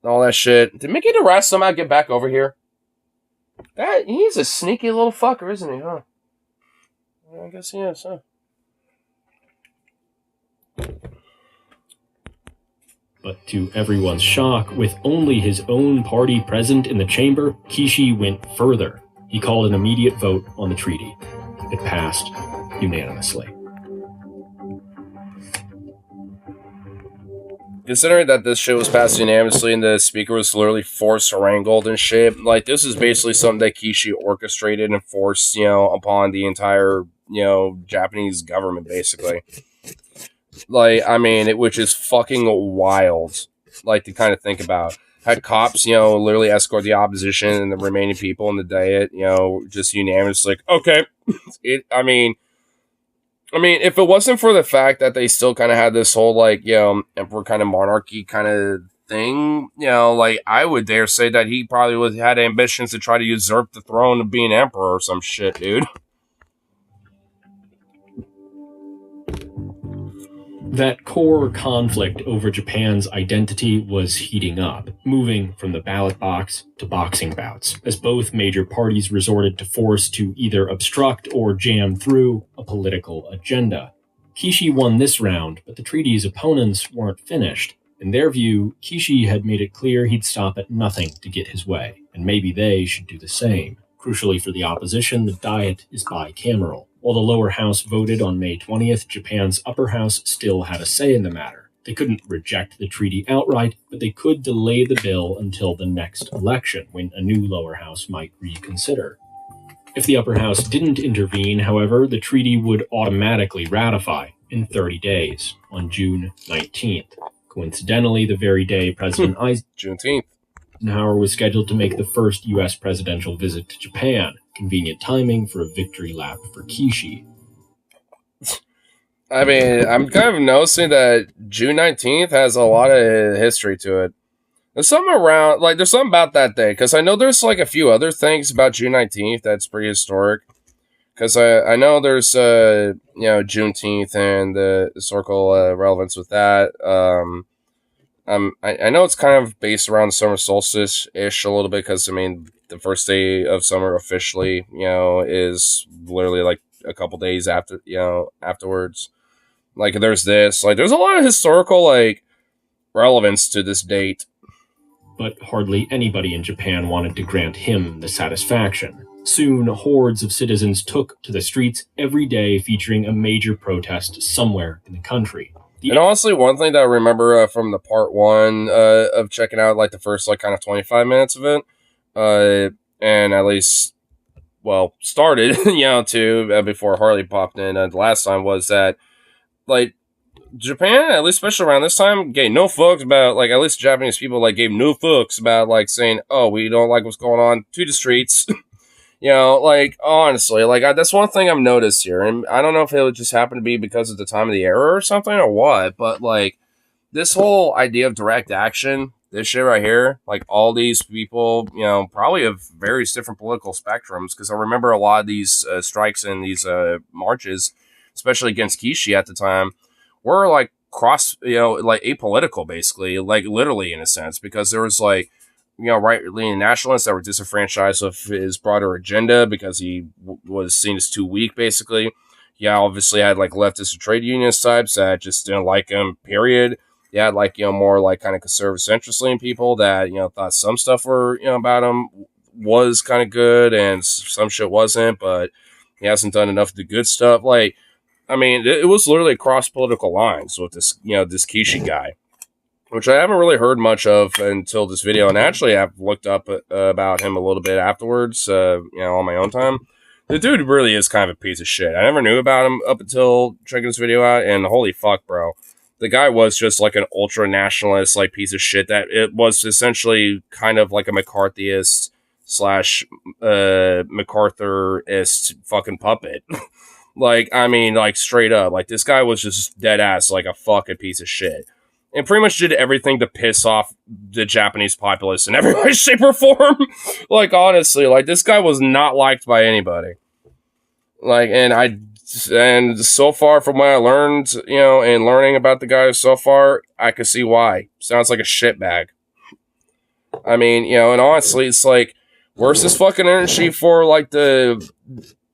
all that shit. Did Mickey the Rat somehow get back over here? He's a sneaky little fucker, isn't he, huh? I guess he is, huh? But to everyone's shock, with only his own party present in the chamber, Kishi went further. He called an immediate vote on the treaty. It passed unanimously. Considering that this shit was passed unanimously and the speaker was literally forced harangled and shit, like, this is basically something that Kishi orchestrated and forced, upon the entire, Japanese government, basically. Like, I mean, which is fucking wild, like, to kind of think about. Had cops, literally escort the opposition and the remaining people in the diet, just unanimously, like, okay. I mean, if it wasn't for the fact that they still kind of had this whole, like, emperor kind of monarchy kind of thing, like, I would dare say that he probably would had ambitions to try to usurp the throne of being emperor or some shit, dude. That core conflict over Japan's identity was heating up, moving from the ballot box to boxing bouts, as both major parties resorted to force to either obstruct or jam through a political agenda. Kishi won this round, but the treaty's opponents weren't finished. In their view, Kishi had made it clear he'd stop at nothing to get his way, and maybe they should do the same. Crucially for the opposition, the Diet is bicameral. While the lower house voted on May 20th, Japan's upper house still had a say in the matter. They couldn't reject the treaty outright, but they could delay the bill until the next election, when a new lower house might reconsider. If the upper house didn't intervene, however, the treaty would automatically ratify in 30 days, on June 19th. Coincidentally, the very day President Juneteenth. Eisenhower was scheduled to make the first U.S. presidential visit to Japan. Convenient timing for a victory lap for Kishi. I mean, I'm kind of noticing that June 19th has a lot of history to it. There's something around, like, there's something about that day, because I know there's, like, a few other things about June 19th that's pretty historic. Because I know there's, Juneteenth and the historical relevance with that. I know it's kind of based around the summer solstice-ish a little bit, because, I mean, the first day of summer officially, is literally, like, a couple days after, afterwards. Like, there's this. Like, there's a lot of historical, like, relevance to this date. But hardly anybody in Japan wanted to grant him the satisfaction. Soon, hordes of citizens took to the streets every day, featuring a major protest somewhere in the country. And honestly, one thing that I remember from the part one of checking out, like, the first, like, kind of 25 minutes of it, and at least, well, started, too, before Harley popped in the last time, was that, like, Japan, at least especially around this time, gave no fucks about, like, at least Japanese people, like, gave no fucks about, like, saying, oh, we don't like what's going on, to the streets. Like, honestly, like, that's one thing I've noticed here, and I don't know if it would just happen to be because of the time of the era or something, or what, but, like, this whole idea of direct action, this shit right here, like, all these people, probably of various different political spectrums, because I remember a lot of these strikes and these marches, especially against Kishi at the time, were, like, like, apolitical, basically, like, literally, in a sense, because there was, like, right-leaning nationalists that were disenfranchised with his broader agenda because he was seen as too weak, basically. Yeah, obviously had, like, leftist or trade unionist types that just didn't like him, period. You had, like, more, like, kind of conservative centrist-leaning people that, thought some stuff were, about him was kind of good and some shit wasn't, but he hasn't done enough of the good stuff. Like, I mean, it was literally across political lines with this, this Kishi guy. which I haven't really heard much of until this video. And actually, I've looked up about him a little bit afterwards, on my own time. The dude really is kind of a piece of shit. I never knew about him up until checking this video out, and holy fuck, bro. The guy was just like an ultra-nationalist, like, piece of shit that it was essentially kind of like a McCarthyist slash MacArthurist fucking puppet. Like, I mean, like, straight up. Like, this guy was just dead ass like a fucking piece of shit. And pretty much did everything to piss off the Japanese populace in every way, shape, or form. Like, honestly, like, this guy was not liked by anybody. Like, and so far from what I learned, and learning about the guy so far, I can see why. Sounds like a shitbag. I mean, and honestly, it's like, where's this fucking energy for, like, the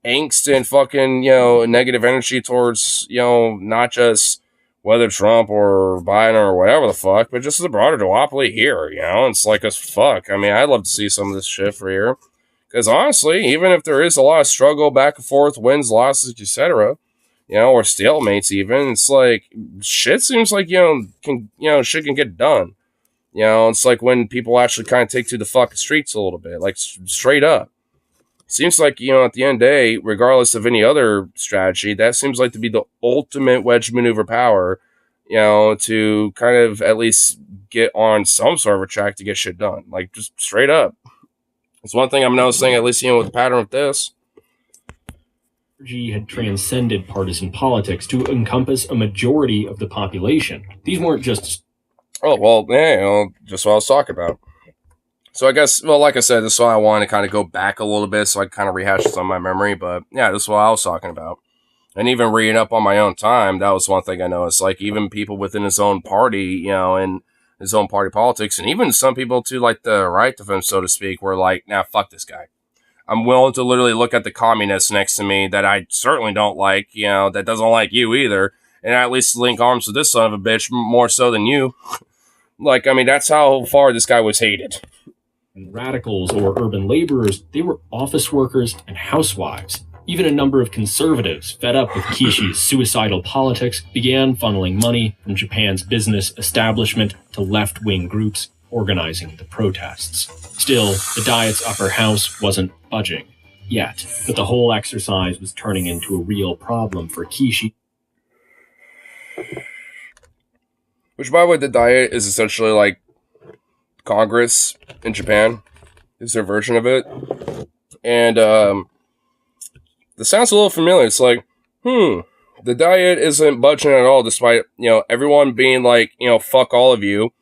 angst and fucking, negative energy towards, not just whether Trump or Biden or whatever the fuck, but just the broader duopoly here, It's like as fuck. I mean, I'd love to see some of this shit for here. Because honestly, even if there is a lot of struggle back and forth, wins, losses, etc., or stalemates even, it's like, shit seems like, shit can get done. It's like when people actually kind of take to the fucking streets a little bit, like straight up. Seems like, at the end of the day, regardless of any other strategy, that seems like to be the ultimate wedge maneuver power, to kind of at least get on some sort of a track to get shit done. Like, just straight up. It's one thing I'm noticing, at least, with the pattern with this. Energy had transcended partisan politics to encompass a majority of the population. These weren't just... Oh, well, yeah, just what I was talking about. So I guess, well, like I said, this is why I wanted to kind of go back a little bit so I kind of rehash some of my memory. But yeah, this is what I was talking about. And even reading up on my own time, that was one thing I noticed. Like, even people within his own party, and his own party politics, and even some people to, like, the right of him, so to speak, were like, nah, fuck this guy. I'm willing to literally look at the communist next to me that I certainly don't like, that doesn't like you either, and at least link arms with this son of a bitch more so than you. Like, I mean, that's how far this guy was hated. Radicals or urban laborers, they were office workers and housewives. Even a number of conservatives, fed up with Kishi's suicidal politics, began funneling money from Japan's business establishment to left-wing groups organizing the protests. Still, the Diet's upper house wasn't budging yet, but the whole exercise was turning into a real problem for Kishi. Which, by the way, the Diet is essentially like Congress in Japan, is their version of it. And this sounds a little familiar. It's like, the Diet isn't budging at all, despite, everyone being like, fuck all of you,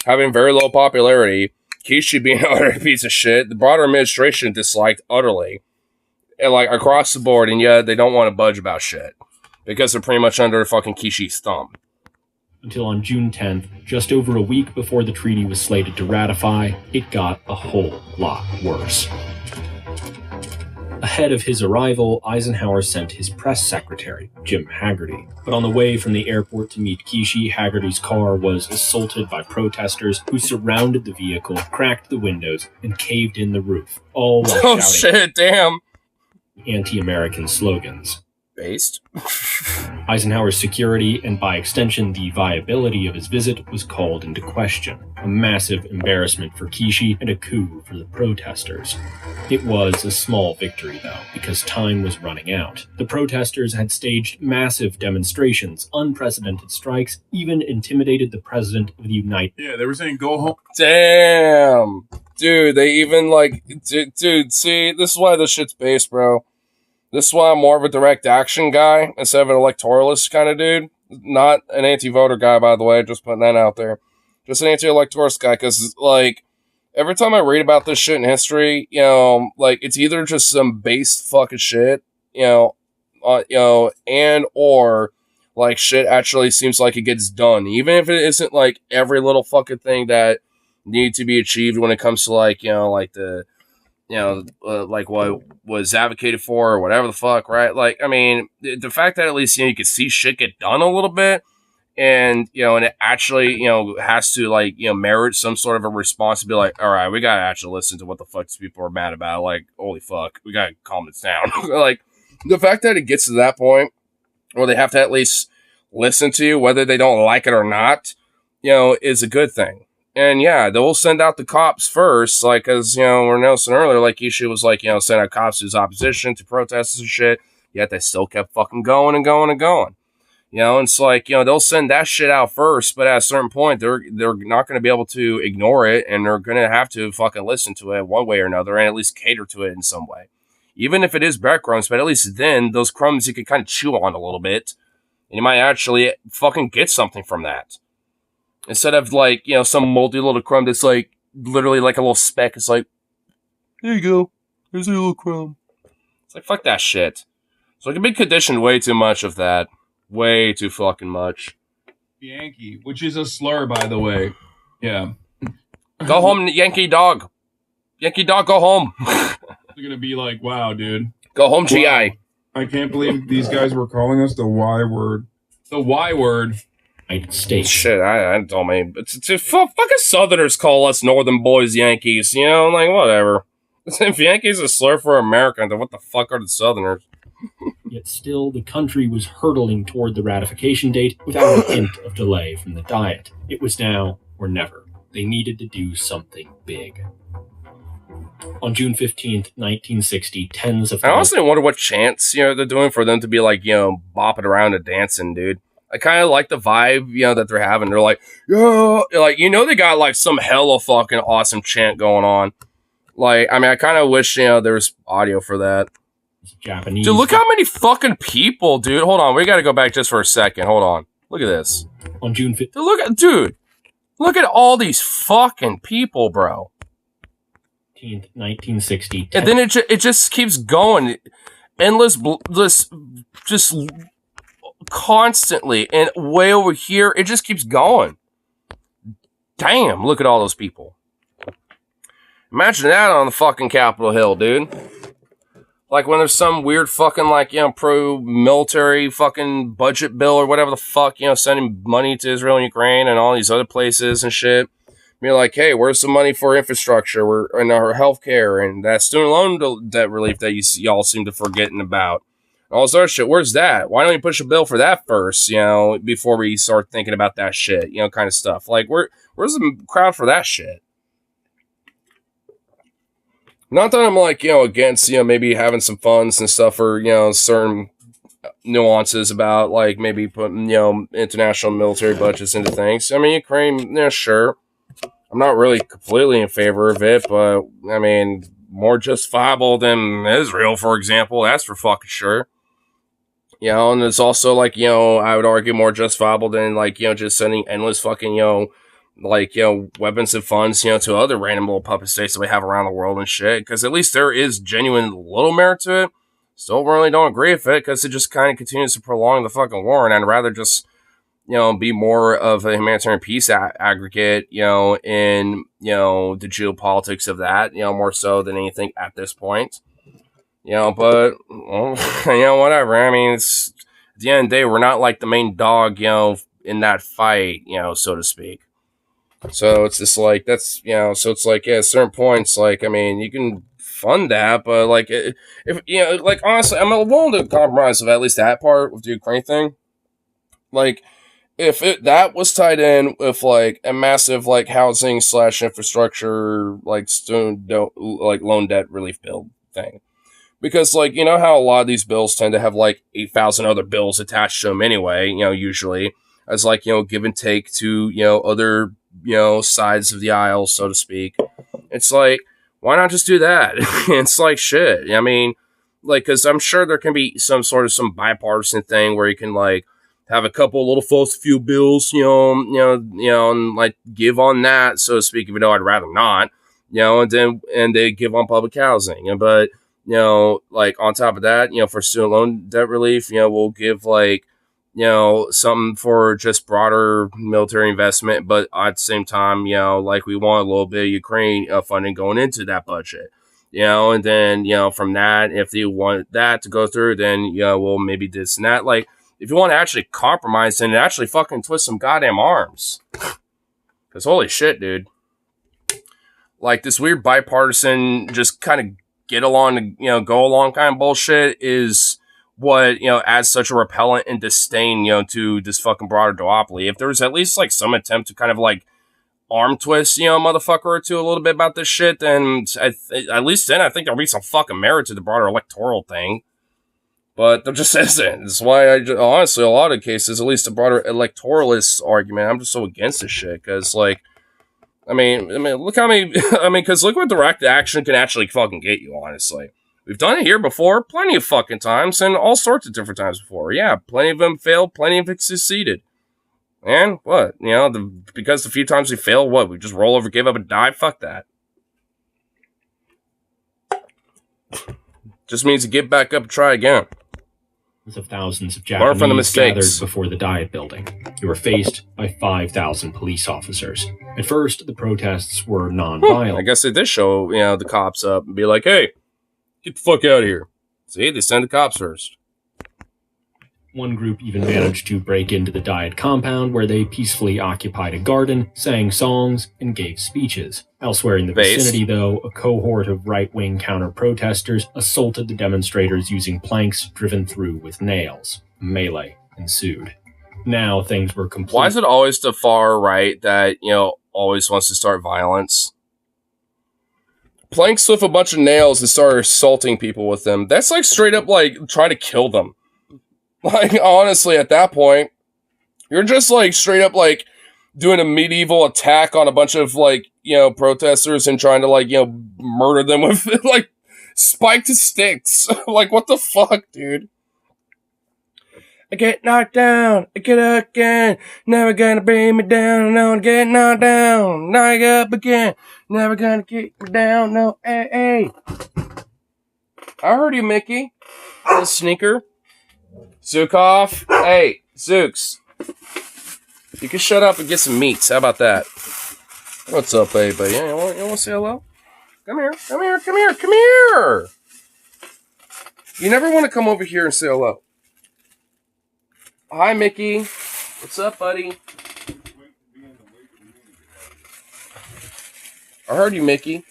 having very low popularity, Kishi being an utter piece of shit, the broader administration disliked utterly, and like across the board, and yet they don't want to budge about shit, because they're pretty much under fucking Kishi's thumb. Until on June 10th, just over a week before the treaty was slated to ratify, it got a whole lot worse. Ahead of his arrival, Eisenhower sent his press secretary, Jim Hagerty. But on the way from the airport to meet Kishi, Hagerty's car was assaulted by protesters who surrounded the vehicle, cracked the windows, and caved in the roof, all while shouting damn anti-American slogans. Based. Eisenhower's security, and by extension the viability of his visit, was called into question. A massive embarrassment for Kishi and a coup for the protesters. It was a small victory, though, because time was running out. The protesters had staged massive demonstrations, unprecedented strikes, even intimidated the president of the United States. Yeah, they were saying go home. Damn. Dude, they even like... Dude, see, this is why this shit's based, bro. This is why I'm more of a direct action guy instead of an electoralist kind of dude. Not an anti-voter guy, by the way, just putting that out there. Just an anti-electoralist guy, because, like, every time I read about this shit in history, like, it's either just some based fucking shit, and or, like, shit actually seems like it gets done. Even if it isn't, like, every little fucking thing that needs to be achieved when it comes to, like, like the... like what was advocated for or whatever the fuck, right? Like, I mean, the fact that at least, you can see shit get done a little bit and, and it actually, has to, like, merit some sort of a response to be like, all right, we gotta actually listen to what the fuck these people are mad about. Like, holy fuck, we gotta calm this down. Like, the fact that it gets to that point where they have to at least listen to you, whether they don't like it or not, is a good thing. And yeah, they'll send out the cops first, like, as, we're noticing earlier, like, Ishu was like, send out cops to his opposition, to protests and shit, yet they still kept fucking going and going and going. And it's like, they'll send that shit out first, but at a certain point, they're not going to be able to ignore it, and they're going to have to fucking listen to it one way or another, and at least cater to it in some way. Even if it is breadcrumbs, but at least then, those crumbs you could kind of chew on a little bit, and you might actually fucking get something from that. Instead of, like, some moldy little crumb that's, like, literally like a little speck. It's like, there you go. There's a little crumb. It's like, fuck that shit. So, I've been conditioned way too much of that. Way too fucking much. Yankee, which is a slur, by the way. Yeah. Go home, Yankee dog. Yankee dog, go home. They're going to be like, wow, dude. Go home, GI. Wow. I can't believe these guys were calling us the Y word. The Y word. States. Shit, I don't mean. Fucking Southerners call us Northern boys Yankees, like, whatever. If Yankees are a slur for America, then what the fuck are the Southerners? Yet still, the country was hurtling toward the ratification date without a hint of delay from the Diet. It was now or never. They needed to do something big. On June 15th, 1960, tens of thousands... I honestly wonder what chants, they're doing for them to be, like, bopping around and dancing, dude. I kind of like the vibe, that they're having. They're like, yeah, like, they got, like, some hella fucking awesome chant going on. Like, I mean, I kind of wish, there was audio for that. Japanese. Dude, look how many fucking people, dude. Hold on, we got to go back just for a second. Hold on. Look at this. On June 15th. Look at all these fucking people, bro. 1960. And then it just keeps going. Endless, just constantly. And way over here, it just keeps going. Damn, look at all those people. Imagine that on the fucking Capitol Hill, dude. Like when there's some weird fucking, like, pro-military fucking budget bill or whatever the fuck, sending money to Israel and Ukraine and all these other places and shit. You're like, hey, where's the money for infrastructure and our healthcare and that student loan debt relief that y'all seem to forgetting about? All this other shit, where's that? Why don't you push a bill for that first, before we start thinking about that shit, kind of stuff. Like, where's the crowd for that shit? Not that I'm, like, against, maybe having some funds and stuff for, certain nuances about, like, maybe putting, international military budgets into things. I mean, Ukraine, sure. I'm not really completely in favor of it, but, I mean, more justifiable than Israel, for example. That's for fucking sure. And it's also, like, I would argue more justifiable than, like, just sending endless fucking, weapons and funds, to other random little puppet states that we have around the world and shit. Because at least there is genuine little merit to it. Still really don't agree with it because it just kind of continues to prolong the fucking war. And I'd rather just, be more of a humanitarian peace aggregate, in, the geopolitics of that, more so than anything at this point. But, well, whatever. I mean, it's, at the end of the day, we're not like the main dog, in that fight, so to speak. So it's just like, that's, so it's like, at certain points, like, I mean, you can fund that, but, like, if, like, honestly, I'm willing to compromise with at least that part with the Ukraine thing. Like, if that was tied in with, like, a massive, like, housing / infrastructure, like, loan debt relief bill thing. Because, like, how a lot of these bills tend to have, like, 8,000 other bills attached to them anyway, usually, as, like, give and take to, other, sides of the aisle, so to speak. It's like, why not just do that? It's like, shit. I mean, like, because I'm sure there can be some bipartisan thing where you can, like, have a couple little fossil fuel bills, and, like, give on that, so to speak, even though I'd rather not, and they give on public housing. But, like, on top of that, for student loan debt relief, we'll give, like, something for just broader military investment, but at the same time, like, we want a little bit of Ukraine funding going into that budget, and then, from that, if you want that to go through, then, we'll maybe this and that. Like, if you want to actually compromise and actually fucking twist some goddamn arms. Because holy shit, dude. Like, this weird bipartisan, just kind of get along, go along kind of bullshit is what, adds such a repellent and disdain, to this fucking broader duopoly. If there was at least, like, some attempt to kind of, like, arm twist, motherfucker or two a little bit about this shit, then at least then I think there'll be some fucking merit to the broader electoral thing. But there just isn't. That's why honestly, a lot of cases, at least the broader electoralist argument, I'm just so against this shit. Because, like, I mean, look how many, because look what direct action can actually fucking get you, honestly. We've done it here before, plenty of fucking times, and all sorts of different times before. Yeah, plenty of them failed, plenty of them succeeded. And what? Because the few times we fail, what? We just roll over, give up, and die? Fuck that. Just means to get back up and try again. Of thousands of Learn from the Japanese gathered mistakes. before the Diet building. They were faced by 5,000 police officers. At first, the protests were non-violent. I guess they did show, the cops up and be like, hey, get the fuck out of here. See, they send the cops first. One group even managed to break into the Diet compound, where they peacefully occupied a garden, sang songs, and gave speeches. Elsewhere in the vicinity, though, a cohort of right-wing counter-protesters assaulted the demonstrators using planks driven through with nails. Melee ensued. Now things were complete. Why is it always the far right that, always wants to start violence? Planks with a bunch of nails and start assaulting people with them. That's like straight up like trying to kill them. Like, honestly, at that point, you're just, like, straight up, like, doing a medieval attack on a bunch of, like, protesters and trying to, like, murder them with, like, spiked sticks. Like, what the fuck, dude? I get knocked down, I get up again, never gonna bring me down, no, I get knocked down, now I get up again, never gonna kick me down, no, hey. I heard you, Mickey, little sneaker. Zukov, hey, Zooks. You can shut up and get some meats. How about that? What's up, baby? Yeah, you want to say hello? Come here. You never want to come over here and say hello. Hi, Mickey. What's up, buddy? I heard you, Mickey.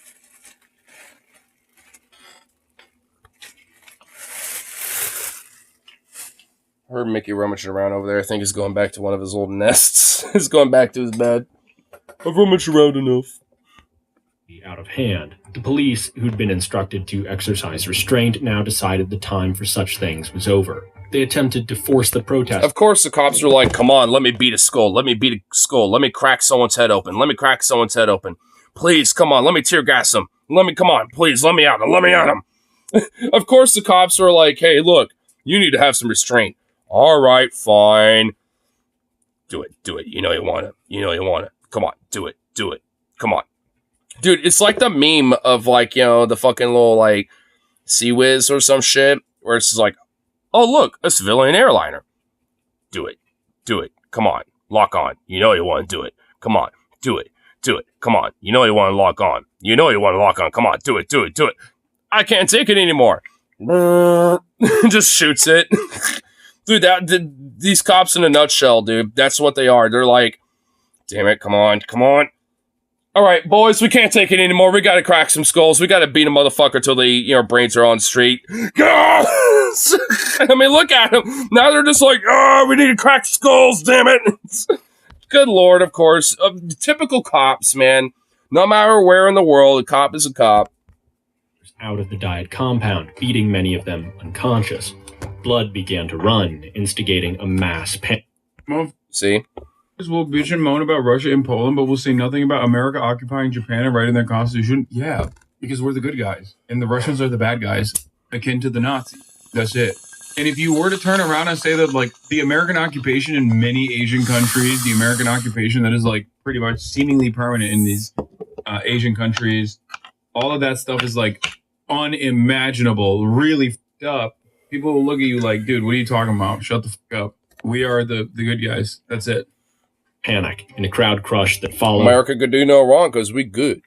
I heard Mickey rummaging around over there. I think he's going back to one of his old nests. He's going back to his bed. I've rummaged around enough. Out of hand. The police, who'd been instructed to exercise restraint, now decided the time for such things was over. They attempted to force the protest. Of course, the cops were like, come on, let me beat a skull. Let me crack someone's head open. Please, come on, let me tear gas them. Come on, please, let me out him. Of course, the cops were like, hey, look, you need to have some restraint. All right, fine. Do it. You know you want it. Come on, do it. Come on. Dude, it's like the meme of, like, the fucking little, like, Sea Whiz or some shit, where it's just like, oh, look, a civilian airliner. Do it. Come on, lock on. You know you want to do it. Come on, do it. Come on, you know you want to lock on. Come on, do it. I can't take it anymore. Just shoots it. Dude, these cops in a nutshell, dude. That's what they are. They're like, damn it, come on. All right, boys, we can't take it anymore. We got to crack some skulls. We got to beat a motherfucker till the brains are on the street. I mean, look at them. Now they're just like, we need to crack skulls, damn it. Good Lord, of course. Typical cops, man. No matter where in the world, a cop is a cop. Out of the Diet compound, beating many of them unconscious. Blood began to run, instigating a mass panic. See? We'll bitch and moan about Russia and Poland, but we'll say nothing about America occupying Japan and writing their constitution. Yeah, because we're the good guys, and the Russians are the bad guys, akin to the Nazis. That's it. And if you were to turn around and say that, like, the American occupation in many Asian countries, the American occupation that is, like, pretty much seemingly permanent in these Asian countries, all of that stuff is, like, unimaginable, really f***ed up. People will look at you like, dude, what are you talking about? Shut the fuck up. We are the good guys. That's it. Panic in a crowd crush that followed. America could do no wrong because we good.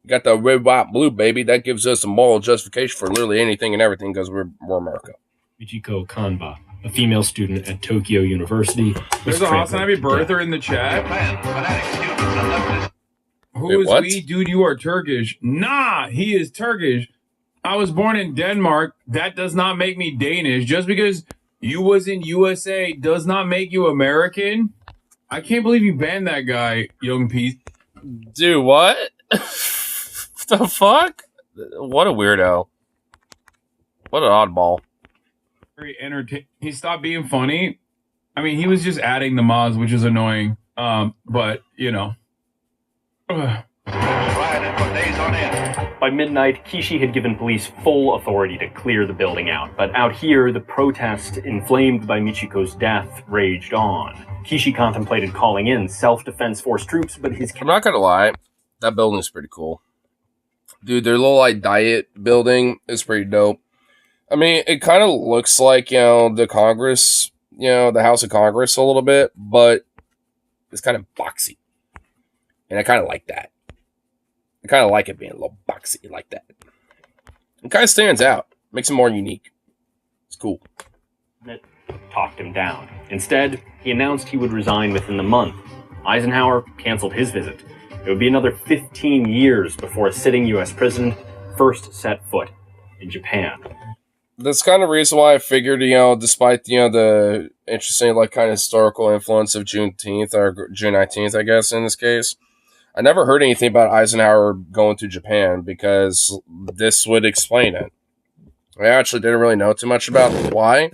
Got the red, white, blue, baby. That gives us a moral justification for literally anything and everything because we're America. Michiko Kanba, a female student at Tokyo University. There's a Hasanabi birther in the chat. Who is we? Dude, you are Turkish. Nah, he is Turkish. I was born in Denmark. That does not make me Danish. Just because you was in USA does not make you American. I can't believe you banned that guy, Young Pete. Dude, what? The fuck? What a weirdo. What an oddball. Very entertaining. He stopped being funny. I mean, he was just adding the mods, which is annoying. But, you know. By midnight, Kishi had given police full authority to clear the building out, but out here, the protest, inflamed by Michiko's death, raged on. Kishi contemplated calling in self-defense force troops, but his... I'm not gonna lie, that building's pretty cool. Dude, their little, like, diet building is pretty dope. I mean, it kind of looks like, you know, the Congress, you know, the House of Congress a little bit, but it's kind of boxy. And I kind of like that. I kind of like it being a little boxy like that. It kind of stands out. Makes it more unique. It's cool. That talked him down. Instead, he announced he would resign within the month. Eisenhower canceled his visit. It would be another 15 years before a sitting U.S. president first set foot in Japan. That's kind of the reason why I figured, you know, despite, you know, the interesting, like, kind of historical influence of Juneteenth, or June 19th, I guess, in this case, I never heard anything about Eisenhower going to Japan, because this would explain it. I actually didn't really know too much about why.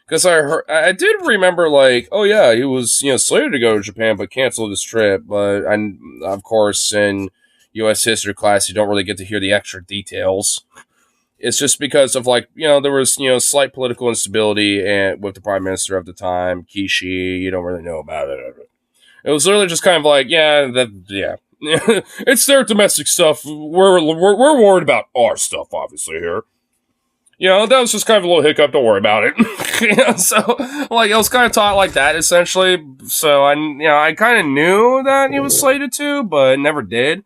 Because I did remember, like, oh yeah, he was, you know, slated to go to Japan, but canceled his trip. But, of course, in U.S. history class, you don't really get to hear the extra details. It's just because of, like, you know, there was, you know, slight political instability and with the prime minister of the time, Kishi. You don't really know about it. It was literally just kind of like, yeah, it's their domestic stuff. We're worried about our stuff, obviously, here. You know, that was just kind of a little hiccup. Don't worry about it. You know, so, like, it was kind of taught like that, essentially. So, I kind of knew that he was slated to, but never did.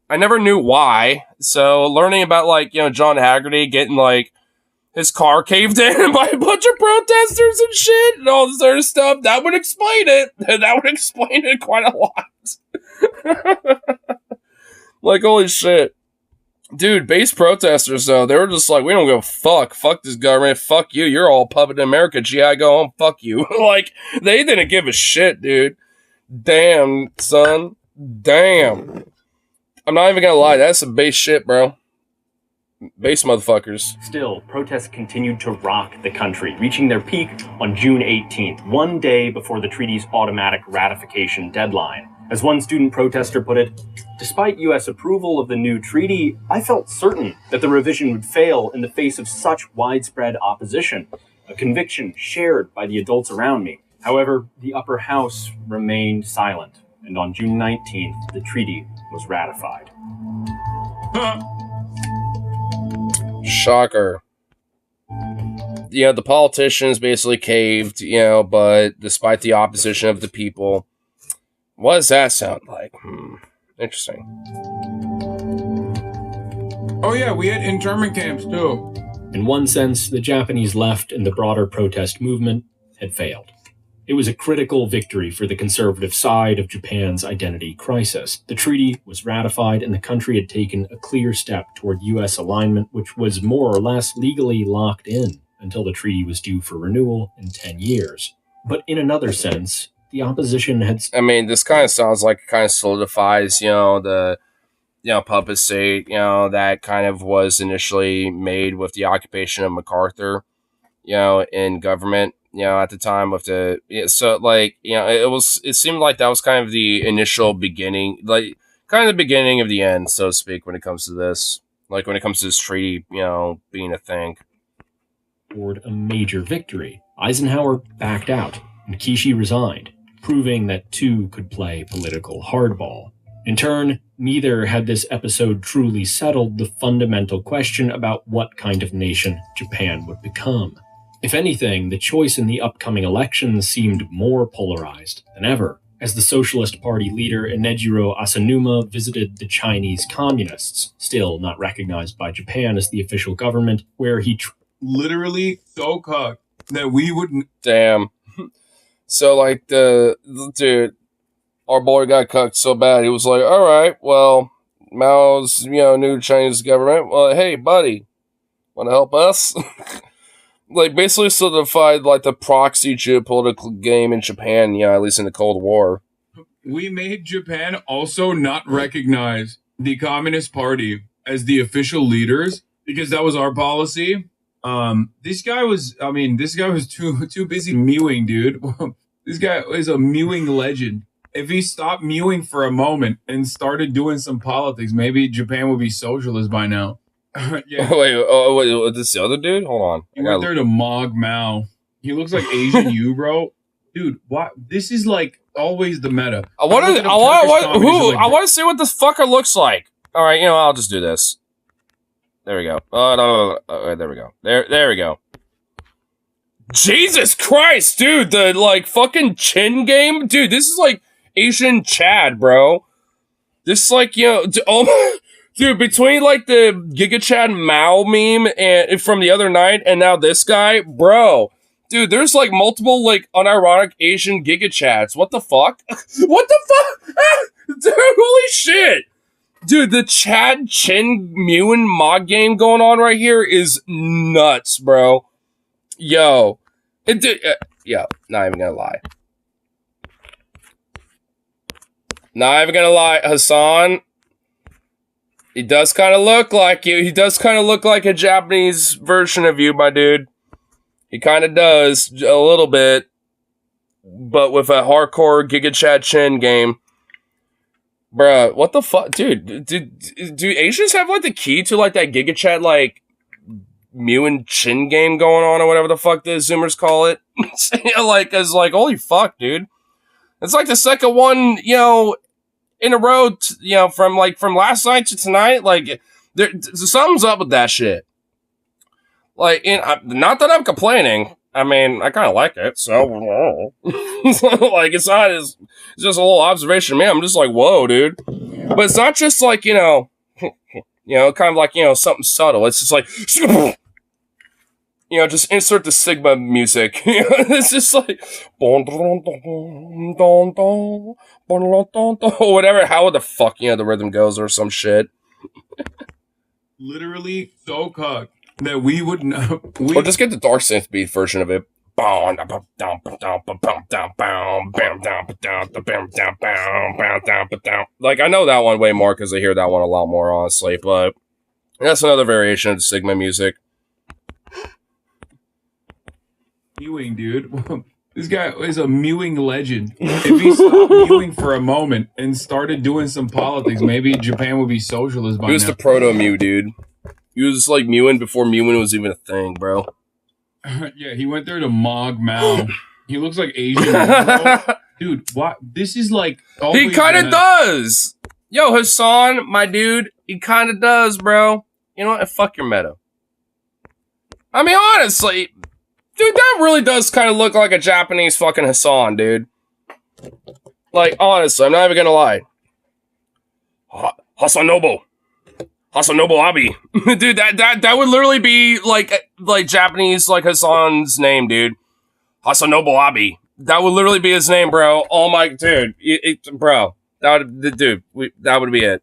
I never knew why. So, learning about, like, you know, John Haggerty getting, like, his car caved in by a bunch of protesters and shit and all this other stuff, that would explain it. That would explain it quite a lot. Like, holy shit. Dude, base protesters, though, they were just like, we don't give a fuck. Fuck this government. Fuck you. You're all puppet in America. GI, go home. Fuck you. Like, they didn't give a shit, dude. Damn, son. Damn. I'm not even gonna lie. That's some base shit, bro. Base motherfuckers. Still, protests continued to rock the country, reaching their peak on June 18th, one day before the treaty's automatic ratification deadline. As one student protester put it, despite U.S. approval of the new treaty, I felt certain that the revision would fail in the face of such widespread opposition, a conviction shared by the adults around me. However, the upper house remained silent, and on June 19th, the treaty was ratified. Shocker. You know, the politicians basically caved, you know, but despite the opposition of the people, what does that sound like? Interesting. Oh yeah, we had internment camps too. In one sense, the Japanese left and the broader protest movement had failed. It was a critical victory for the conservative side of Japan's identity crisis. The treaty was ratified and the country had taken a clear step toward U.S. alignment, which was more or less legally locked in until the treaty was due for renewal in 10 years. But in another sense, the opposition had... I mean, this kind of sounds like it kind of solidifies, you know, the, you know, puppet state, you know, that kind of was initially made with the occupation of MacArthur, you know, in government. You know, at the time with the, so like, you know, it seemed like that was kind of the initial beginning, like kind of the beginning of the end, so to speak, when it comes to this, like when it comes to this treaty, you know, being a thing. Toward a major victory, Eisenhower backed out and Kishi resigned, proving that two could play political hardball. In turn, neither had this episode truly settled the fundamental question about what kind of nation Japan would become. If anything, the choice in the upcoming elections seemed more polarized than ever, as the Socialist Party leader Inejiro Asanuma visited the Chinese Communists, still not recognized by Japan as the official government, where he literally so cucked that we wouldn't. Damn. So, like, dude, our boy got cucked so bad, he was like, all right, well, Mao's, you know, new Chinese government, well, hey, buddy, Want to help us? Like, basically solidified, like, the proxy geopolitical game in Japan, at least in the Cold War. We made Japan also not recognize the Communist Party as the official leaders because that was our policy. This guy was too busy mewing, dude. This guy is a mewing legend. If he stopped mewing for a moment and started doing some politics, maybe Japan would be socialist by now. Yeah. Wait, this the other dude? Hold on. He went there to Mog Mao. He looks like Asian you, bro. Dude, what? This is like always the meta. I want to see what this fucker looks like. All right, I'll just do this. There we go. No. There we go. There we go. Jesus Christ, dude! The like fucking chin game, dude. This is like Asian Chad, bro. This like dude, between like the Giga Chad Mao meme and from the other night and now this guy, bro. Dude, there's like multiple like unironic Asian Giga Chads. What the fuck? What the fuck? Dude, holy shit. Dude, the Chad Chin Mewin mod game going on right here is nuts, bro. Yo. Not even gonna lie. Not even gonna lie, Hassan. He does kind of look like you. He does kind of look like a Japanese version of you, my dude. He kind of does, a little bit. But with a hardcore Giga Chad Chin game. Bruh, what the fuck? Dude, do Asians have, like, the key to, like, that Giga Chad, like, Mew and Chin game going on, or whatever the fuck the Zoomers call it? Holy fuck, dude. It's like the second one, in a row, from last night to tonight. Like, something's up with that shit. Like, not that I'm complaining. I mean, I kind of like it, so like it's just a little observation, man. I'm just like, whoa, dude. But it's not just like kind of like something subtle. It's just like just insert the Sigma music. It's just like whatever. How the fuck the rhythm goes or some shit. Literally so cocked that we would know. Or just get the dark synth beat version of it. Like, I know that one way more because I hear that one a lot more, honestly. But that's another variation of the Sigma music. Mewing, dude. This guy is a mewing legend. If he stopped mewing for a moment and started doing some politics, maybe Japan would be socialist by now. He was the proto-Mew, dude. He was like mewing before mewing was even a thing, bro. Yeah, he went there to Mog Mao. He looks like Asian. Bro. Dude, what? This is like... He kind of does! Yo, Hassan, my dude, he kind of does, bro. You know what? Fuck your meta. I mean, honestly, dude, that really does kind of look like a Japanese fucking Hassan, dude. Like, honestly, I'm not even gonna lie. Hasanobu Abi. Dude, that would literally be like Japanese like Hassan's name, dude. Hasanobu Abi. That would literally be his name, bro. Oh my dude. Bro. That would be it.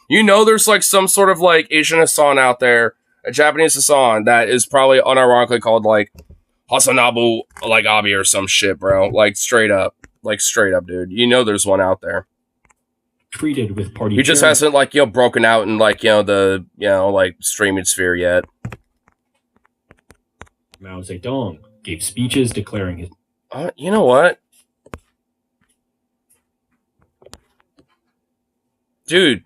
There's like some sort of like Asian Hassan out there, a Japanese Hassan that is probably unironically called like Hasanabu like Abi or some shit, bro. Like straight up, dude. There's one out there. Treated with party. He just hasn't broken out in the streaming sphere yet. Mao Zedong gave speeches declaring his. You know what, dude?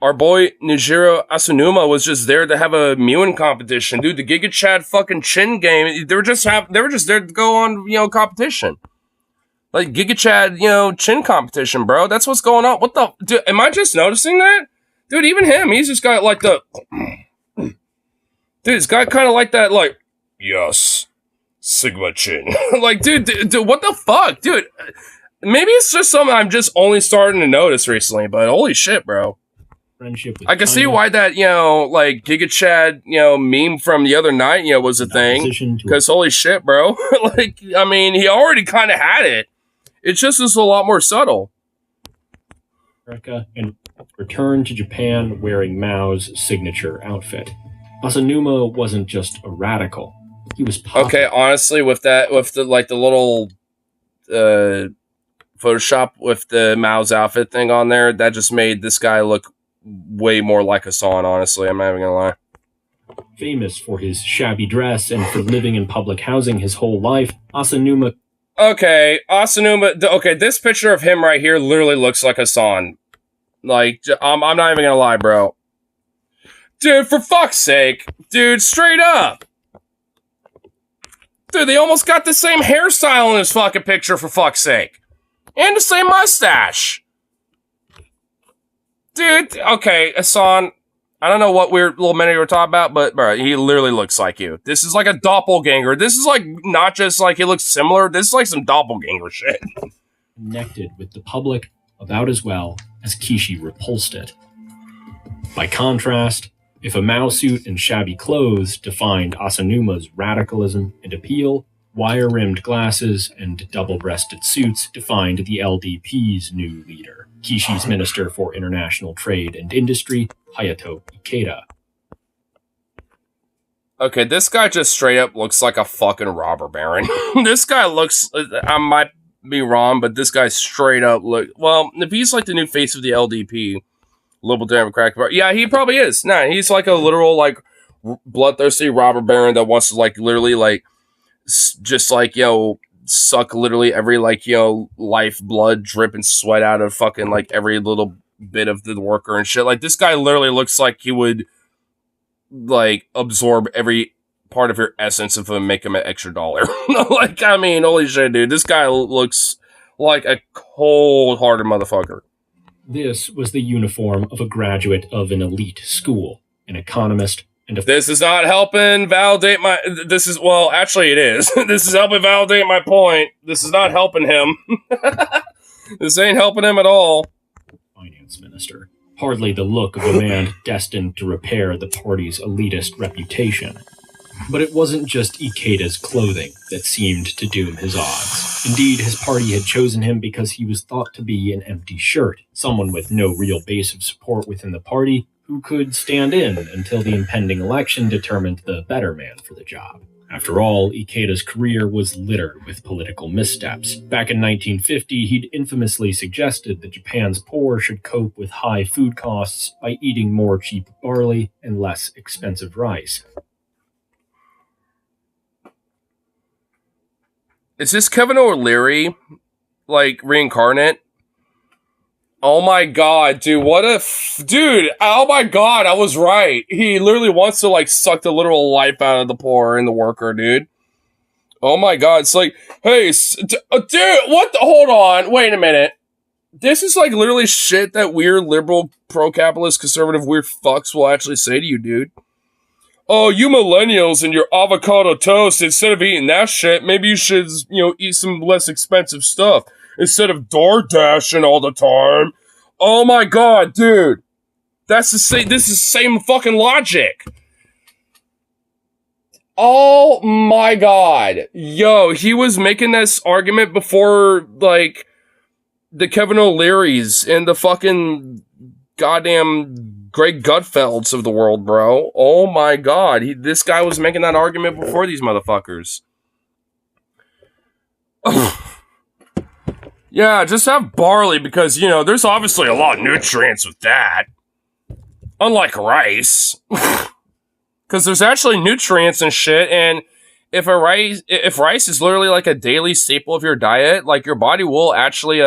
Our boy Nijiro Asunuma was just there to have a mewing competition, dude. The Giga Chad fucking Chin game. They were just there to go on competition. Like, Giga Chad, chin competition, bro. That's what's going on. What the... Dude, am I just noticing that? Dude, even him, he's just got, like, the... Dude, he's got kind of like that, like... Yes. Sigma chin. Like, dude, what the fuck? Dude, maybe it's just something I'm just only starting to notice recently, but holy shit, bro. Friendship with I can see why that, like, Giga Chad, meme from the other night, was a thing. Because holy shit, bro. Like, I mean, he already kind of had it. It just is a lot more subtle. America and returned to Japan wearing Mao's signature outfit. Asanuma wasn't just a radical. He was popular. Okay, honestly, with the little Photoshop with the Mao's outfit thing on there, that just made this guy look way more like Hassan, honestly. I'm not even gonna lie. Famous for his shabby dress and for living in public housing his whole life, Asanuma... Okay, Asanuma... Okay, this picture of him right here literally looks like Hassan. Like, I'm not even gonna lie, bro. Dude, for fuck's sake. Dude, straight up. Dude, they almost got the same hairstyle in this fucking picture, for fuck's sake. And the same mustache. Dude, okay, Hassan, I don't know what weird little minute you were talking about, but bro, he literally looks like you. This is like a doppelganger. This is like not just like he looks similar. This is like some doppelganger shit. Connected with the public about as well as Kishi repulsed it. By contrast, if a Mao suit and shabby clothes defined Asanuma's radicalism and appeal, wire-rimmed glasses and double-breasted suits defined the LDP's new leader, Kishi's Minister for International Trade and Industry, Hayato Ikeda. Okay, this guy just straight up looks like a fucking robber baron. This guy looks... I might be wrong, but this guy straight up look... Well, if he's like the new face of the LDP... Liberal Democratic Party. Yeah, he probably is. Nah, he's like a literal, like, bloodthirsty robber baron that wants to, like, literally, like, just, like, suck literally every, like, life, blood, drip, and sweat out of fucking, like, every little bit of the worker and shit. Like, this guy literally looks like he would, like, absorb every part of your essence if it make him an extra dollar. Like, I mean, holy shit, dude. This guy looks like a cold-hearted motherfucker. This was the uniform of a graduate of an elite school, an economist, and a... This is not helping validate my... This is... Well, actually it is. This is helping validate my point. This is not helping him. This ain't helping him at all. Finance minister. Hardly the look of a man destined to repair the party's elitist reputation. But it wasn't just Ikeda's clothing that seemed to doom his odds. Indeed, his party had chosen him because he was thought to be an empty shirt, someone with no real base of support within the party who could stand in until the impending election determined the better man for the job. After all, Ikeda's career was littered with political missteps. Back in 1950, he'd infamously suggested that Japan's poor should cope with high food costs by eating more cheap barley and less expensive rice. Is this Kevin O'Leary, like, reincarnate? Oh my god, dude, what a... Dude, oh my god, I was right. He literally wants to, like, suck the literal life out of the poor and the worker, dude. Oh my god, it's like, hey, dude, what the... Hold on, wait a minute. This is, like, literally shit that weird liberal, pro-capitalist, conservative, weird fucks will actually say to you, dude. Oh, you millennials and your avocado toast, instead of eating that shit, maybe you should, eat some less expensive stuff instead of DoorDashing all the time. Oh my god, dude. This is the same fucking logic. Oh my god. Yo, he was making this argument before, like, the Kevin O'Learys and the fucking goddamn Greg Gutfelds of the world, bro. Oh my god. This guy was making that argument before these motherfuckers. Yeah, just have barley because, there's obviously a lot of nutrients with that. Unlike rice. Because there's actually nutrients and shit, and if rice is literally like a daily staple of your diet, like your body will actually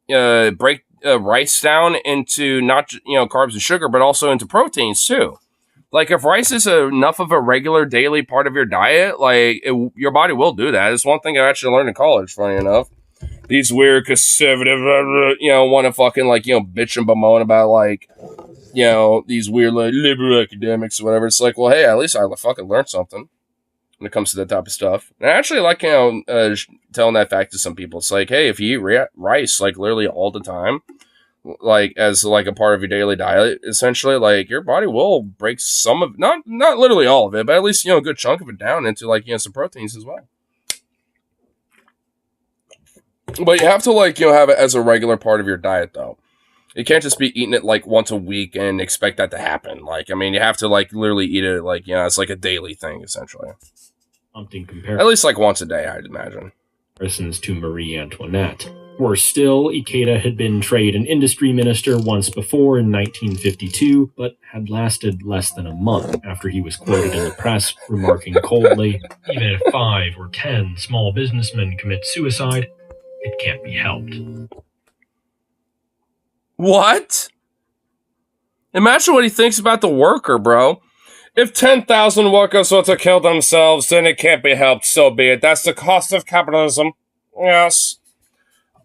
break rice down into not carbs and sugar, but also into proteins too. Like if rice is enough of a regular daily part of your diet, like your body will do that. It's one thing I actually learned in college. Funny enough, these weird conservative, want to fucking bitch and bemoan about these weird liberal academics or whatever. It's like, well, hey, at least I fucking learned something when it comes to that type of stuff. And I actually like telling that fact to some people. It's like, hey, if you eat rice like literally all the time, like as like a part of your daily diet, essentially, like your body will break some of not literally all of it, but at least a good chunk of it down into some proteins as well. But you have to have it as a regular part of your diet though. You can't just be eating it like once a week and expect that to happen. Like, I mean, you have to like literally eat it like, you know, it's like a daily thing essentially. Prompting At least like once a day, I'd imagine. Comparisons to Marie Antoinette. Worse still, Ikeda had been trade and industry minister once before in 1952, but had lasted less than a month after he was quoted in the press, remarking coldly, "Even if 5 or 10 small businessmen commit suicide, it can't be helped." What? Imagine what he thinks about the worker, bro. If 10,000 workers were to kill themselves, then it can't be helped, so be it. That's the cost of capitalism. Yes.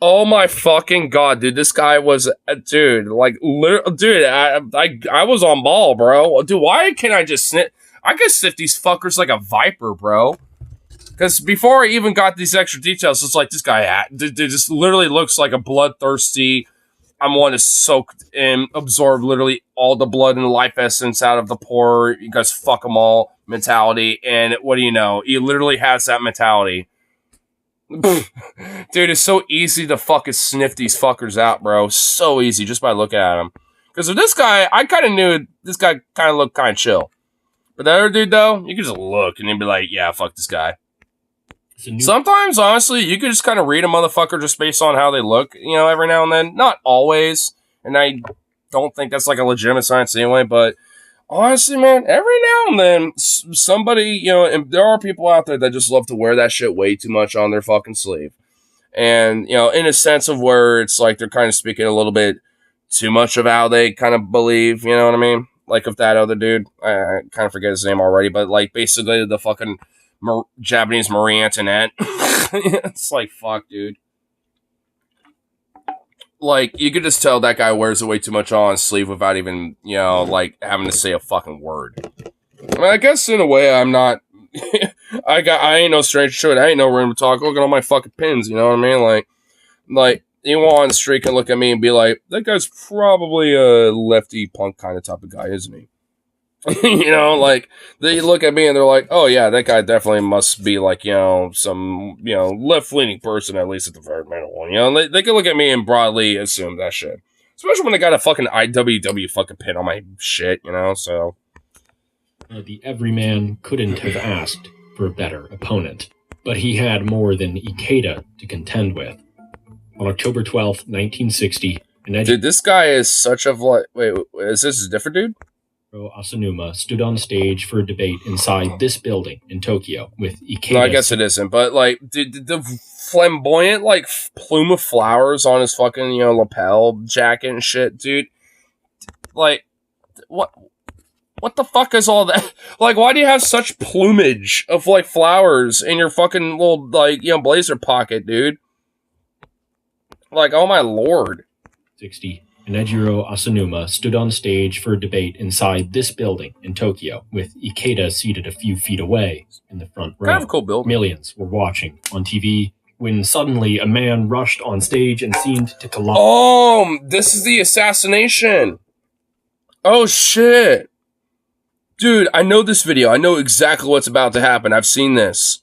Oh my fucking god, dude. This guy was, dude, like, dude, I was on ball, bro. Dude, why can't I just sniff? I can sniff these fuckers like a viper, bro. Because before I even got these extra details, it's like, this guy, dude, just literally looks like a bloodthirsty, I'm one to soak and absorb literally all the blood and life essence out of the poor. You guys fuck them all mentality. And what do you know? He literally has that mentality. Dude, it's so easy to fucking sniff these fuckers out, bro. So easy just by looking at him. Because with this guy, I kind of knew this guy kind of looked kind of chill. But the other dude, though, you could just look and then be like, yeah, fuck this guy. Sometimes, honestly, you could just kind of read a motherfucker just based on how they look, you know, every now and then. Not always. And I don't think that's like a legitimate science anyway, but honestly, man, every now and then, somebody, you know, and there are people out there that just love to wear that shit way too much on their fucking sleeve. And, you know, in a sense of where it's like they're kind of speaking a little bit too much of how they kind of believe, you know what I mean? Like with that other dude, I kind of forget his name already, but like basically the fucking Japanese Marie Antoinette. It's like, fuck, dude. Like, you could just tell that guy wears it way too much on his sleeve without even, you know, like, having to say a fucking word. I mean, I guess in a way I'm not... I ain't no stranger to it. I ain't no room to talk. Look at all my fucking pins, you know what I mean? Like, anyone on the street can look at me and be like, that guy's probably a lefty punk kind of type of guy, isn't he? You know, like, they look at me and they're like, oh yeah, that guy definitely must be like, you know, some, you know, left-leaning person, at least at the very minimum. You know, they can look at me and broadly assume that shit. Especially when I got a fucking IWW fucking pin on my shit, you know, so. The everyman couldn't have asked for a better opponent, but he had more than Ikeda to contend with. On October 12th, 1960, dude, this guy is such a, wait, is this a different dude? Asanuma stood on stage for a debate inside this building in Tokyo with Ikeda. No, I guess it isn't, but like the flamboyant like plume of flowers on his fucking, you know, lapel jacket and shit, dude. Like, what the fuck is all that? Like, why do you have such plumage of like flowers in your fucking little like, you know, blazer pocket, dude? Like, oh my lord. 60. Nejiro Asanuma stood on stage for a debate inside this building in Tokyo, with Ikeda seated a few feet away in the front row. Kind of a cool building. Millions were watching on TV when suddenly a man rushed on stage and seemed to collide. Oh, this is the assassination. Oh, shit. Dude, I know this video. I know exactly what's about to happen. I've seen this.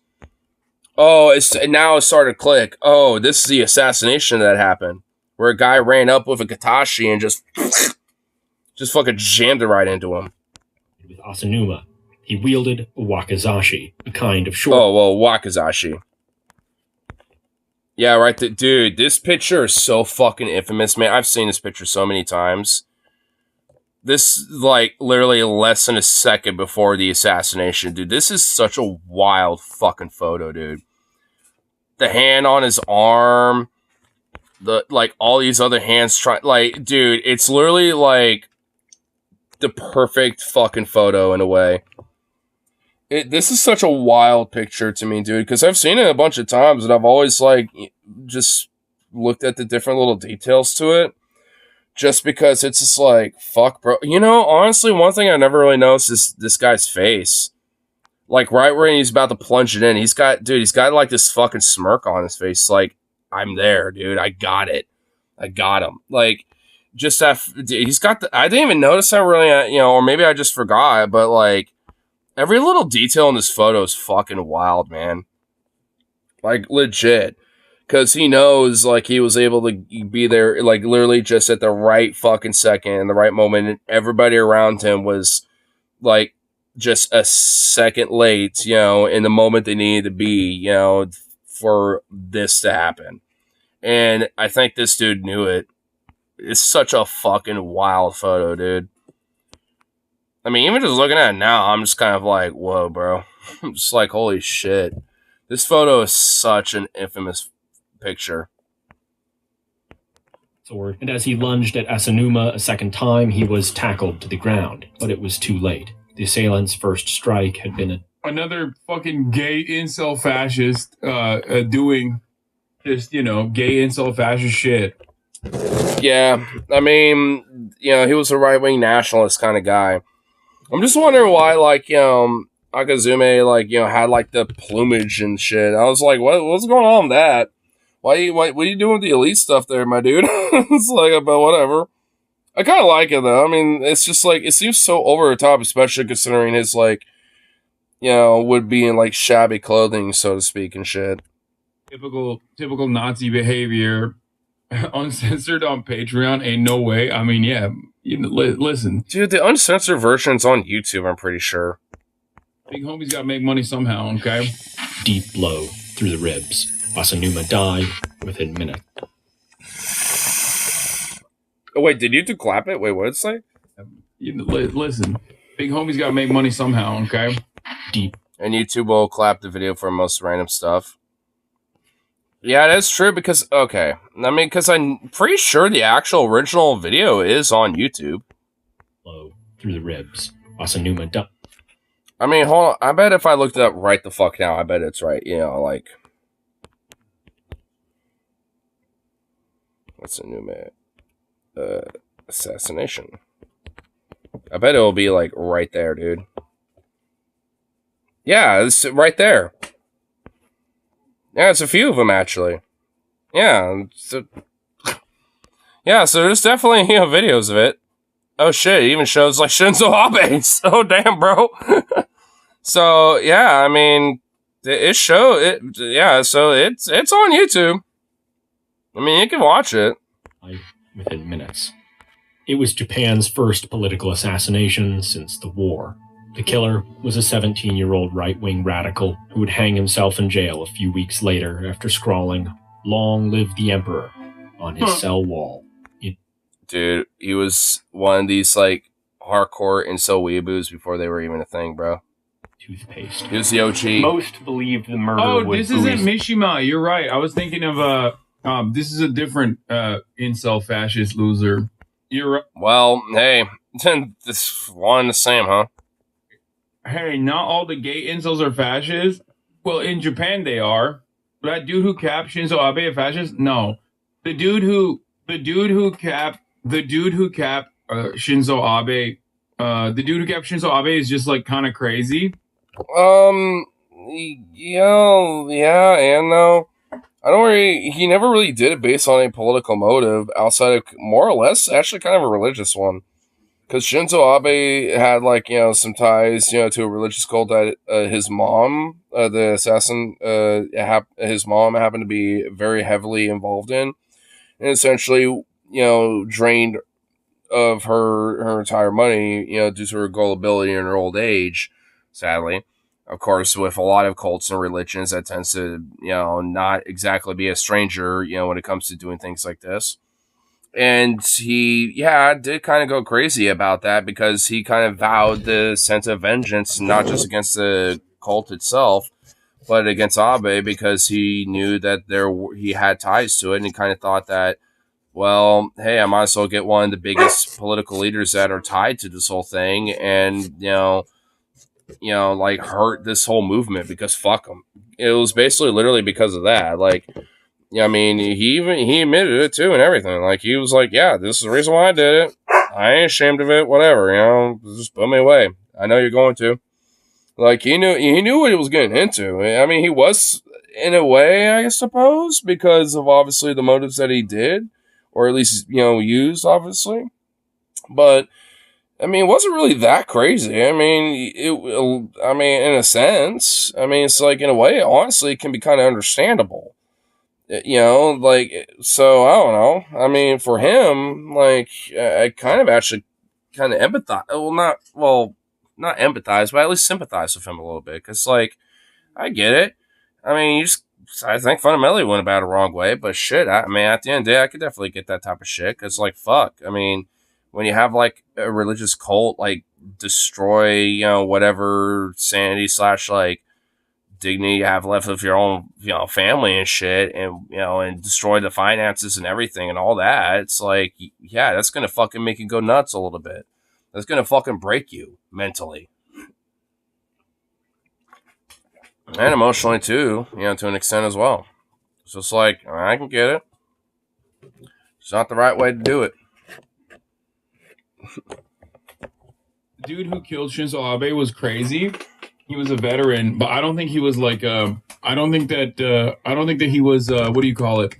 Oh, now it's started to click. Oh, this is the assassination that happened. Where a guy ran up with a katashi and just fucking jammed it right into him. With Asanuma, he wielded a wakizashi, a kind of short... Oh, well, wakizashi. Yeah, right. Dude, this picture is so fucking infamous, man. I've seen this picture so many times. This, like, literally less than a second before the assassination. Dude, this is such a wild fucking photo, dude. The hand on his arm... like, all these other hands like, dude, it's literally, like, the perfect fucking photo in a way. This is such a wild picture to me, dude, because I've seen it a bunch of times, and I've always, like, just looked at the different little details to it, just because it's just like, fuck, bro. You know, honestly, one thing I never really noticed is this guy's face. Like, right when he's about to plunge it in, he's got, like, this fucking smirk on his face, like, I'm there, dude. I got it. I got him. Like, just that, he's got the, I didn't even notice that really, you know, or maybe I just forgot, but like, every little detail in this photo is fucking wild, man. Like, legit. because he knows like he was able to be there like literally just at the right fucking second in the right moment, and everybody around him was like just a second late, in the moment they needed to be, for this to happen. And I think this dude knew it. It's such a fucking wild photo, dude. I mean, even just looking at it now, I'm just kind of like, whoa, bro. I'm just like, holy shit. This photo is such an infamous picture. Sword, and as he lunged at Asanuma a second time, he was tackled to the ground, but it was too late. The assailant's first strike had been another fucking gay incel fascist doing just, gay incel fascist shit. Yeah, I mean, he was a right-wing nationalist kind of guy. I'm just wondering why, like, Akazume, like, had, like, the plumage and shit. I was like, what's going on with that? What are you doing with the elite stuff there, my dude? It's like, but whatever. I kind of like it, though. I mean, it's just, like, it seems so over the top, especially considering his, like, would be in, like, shabby clothing, so to speak, and shit. Typical Nazi behavior. Uncensored on Patreon, ain't no way. I mean, yeah, listen. Dude, the uncensored version's on YouTube, I'm pretty sure. Big homie's gotta make money somehow, okay? Deep blow through the ribs. Asanuma died within minutes. Oh, wait, did you two clap it? Wait, what did it say? Listen, big homie's gotta make money somehow, okay? Deep. And YouTube will clap the video for most random stuff. Yeah, that's true because, okay. I mean, because I'm pretty sure the actual original video is on YouTube. Blow through the ribs. Asanuma died. I mean, hold on. I bet if I looked it up right the fuck now, I bet it's right. Like... What's a new assassination? I bet it'll be, like, right there, dude. Yeah, it's right there. Yeah, it's a few of them, actually. Yeah. So there's definitely, videos of it. Oh, shit, it even shows, like, Shinzo Abe's. Oh, damn, bro. So, yeah, I mean, so it's on YouTube. I mean, you can watch it. Within minutes. It was Japan's first political assassination since the war. The killer was a 17-year-old right-wing radical who would hang himself in jail a few weeks later after scrawling, "Long live the Emperor," on his cell wall. Dude, he was one of these, like, hardcore incel weeaboos before they were even a thing, bro. Toothpaste. He was the OG. Most believed the murder Oh, this isn't Mishima. You're right. I was thinking of, this is a different incel fascist loser. You're right. Well, hey, this one and the same, huh? Hey, not all the gay incels are fascists. Well, in Japan they are. That dude who capped Shinzo Abe a fascist? No. The dude who capped Shinzo Abe, is just like kind of crazy. Yeah, and no. He never really did it based on a political motive outside of more or less actually kind of a religious one. Because Shinzo Abe had, like, some ties, to a religious cult that his mom, the assassin, his mom happened to be very heavily involved in. And essentially, drained of her entire money, due to her gullibility in her old age, sadly. Of course, with a lot of cults and religions, that tends to, not exactly be a stranger, when it comes to doing things like this. And he, did kind of go crazy about that because he kind of vowed the sense of vengeance, not just against the cult itself, but against Abe, because he knew that he had ties to it, and he kind of thought that, well, hey, I might as well get one of the biggest political leaders that are tied to this whole thing, and like hurt this whole movement because fuck them. It was basically literally because of that, like. I mean, he admitted it too and everything. Like, he was like, yeah, this is the reason why I did it. I ain't ashamed of it, whatever, just put me away. I know you're going to. Like, he knew what he was getting into. I mean, he was, in a way, I suppose, because of obviously the motives that he did, or at least, used, obviously. But, I mean, it wasn't really that crazy. I mean, in a sense, I mean, it's like, in a way, honestly, it can be kind of understandable. You know, like, so I don't know. I mean, for him, like, I kind of actually kind of empathize. Not empathize, but at least sympathize with him a little bit. Because, like, I get it. I mean, I think fundamentally went about it the wrong way, but shit, I mean, at the end of the day, I could definitely get that type of shit. Because, like, fuck. I mean, when you have, like, a religious cult, like, destroy, you know, whatever sanity / like, dignity you have left of your own, you know, family and shit, and, you know, and destroy the finances and everything and all that, it's like, yeah, that's gonna fucking make you go nuts a little bit. That's gonna fucking break you mentally and emotionally too, you know, to an extent as well. So it's like, I can get it. It's not the right way to do it. Dude who killed Shinzo Abe was crazy. He was a veteran, but I don't think he was like I don't think that he was what do you call it?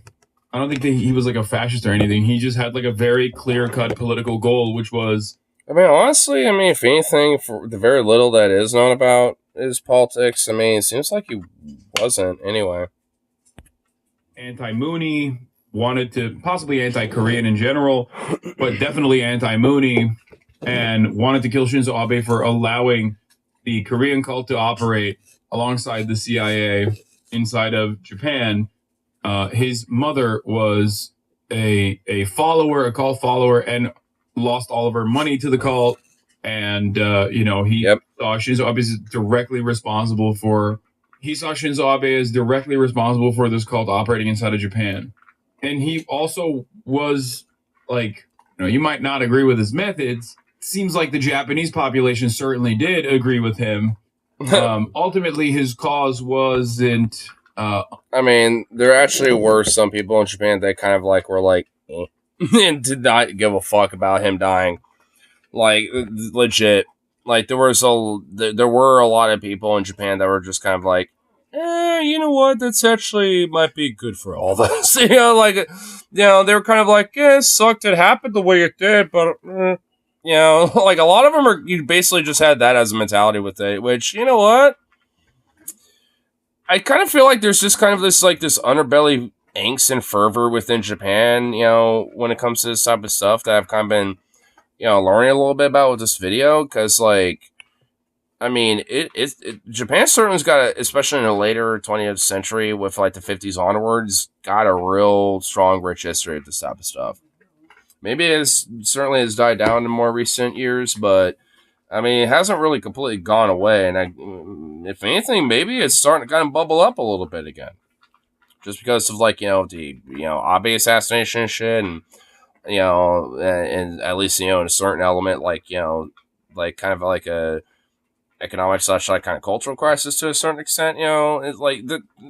I don't think that he was like a fascist or anything. He just had like a very clear-cut political goal, which was, I mean, honestly, I mean, if anything, for the very little that is known about his politics, I mean, it seems like he wasn't anyway. anti-Mooney, wanted to possibly anti-Korean in general, but definitely anti-Mooney, and wanted to kill Shinzo Abe for allowing the Korean cult to operate alongside the CIA inside of Japan. His mother was a cult follower, and lost all of her money to the cult. And you know, he saw Shinzo Abe as directly responsible for. He saw Shinzo Abe as directly responsible for this cult operating inside of Japan. And he also was like, you know, you might not agree with his methods. Seems like the Japanese population certainly did agree with him. Ultimately, his cause wasn't. I mean, there actually were some people in Japan that kind of like were like, and did not give a fuck about him dying. Like, legit. Like, there were a lot of people in Japan that were just kind of like, you know what? That's actually might be good for all this. You know, like, you know, they were kind of like, yeah, it sucked. It happened the way it did, but, you know, like a lot of them you basically just had that as a mentality with it, which, you know what? I kind of feel like there's just kind of this underbelly angst and fervor within Japan, you know, when it comes to this type of stuff that I've kind of been, you know, learning a little bit about with this video, because, like, I mean, Japan certainly's got, especially in the later 20th century, with, like, the 50s onwards, got a real strong, rich history of this type of stuff. Maybe it certainly has died down in more recent years, but, I mean, it hasn't really completely gone away, and if anything, maybe it's starting to kind of bubble up a little bit again. Just because of, like, you know, the, you know, Abe assassination and shit, and, you know, and at least, you know, in a certain element, like, you know, like, kind of like a economic / like kind of cultural crisis to a certain extent, you know, it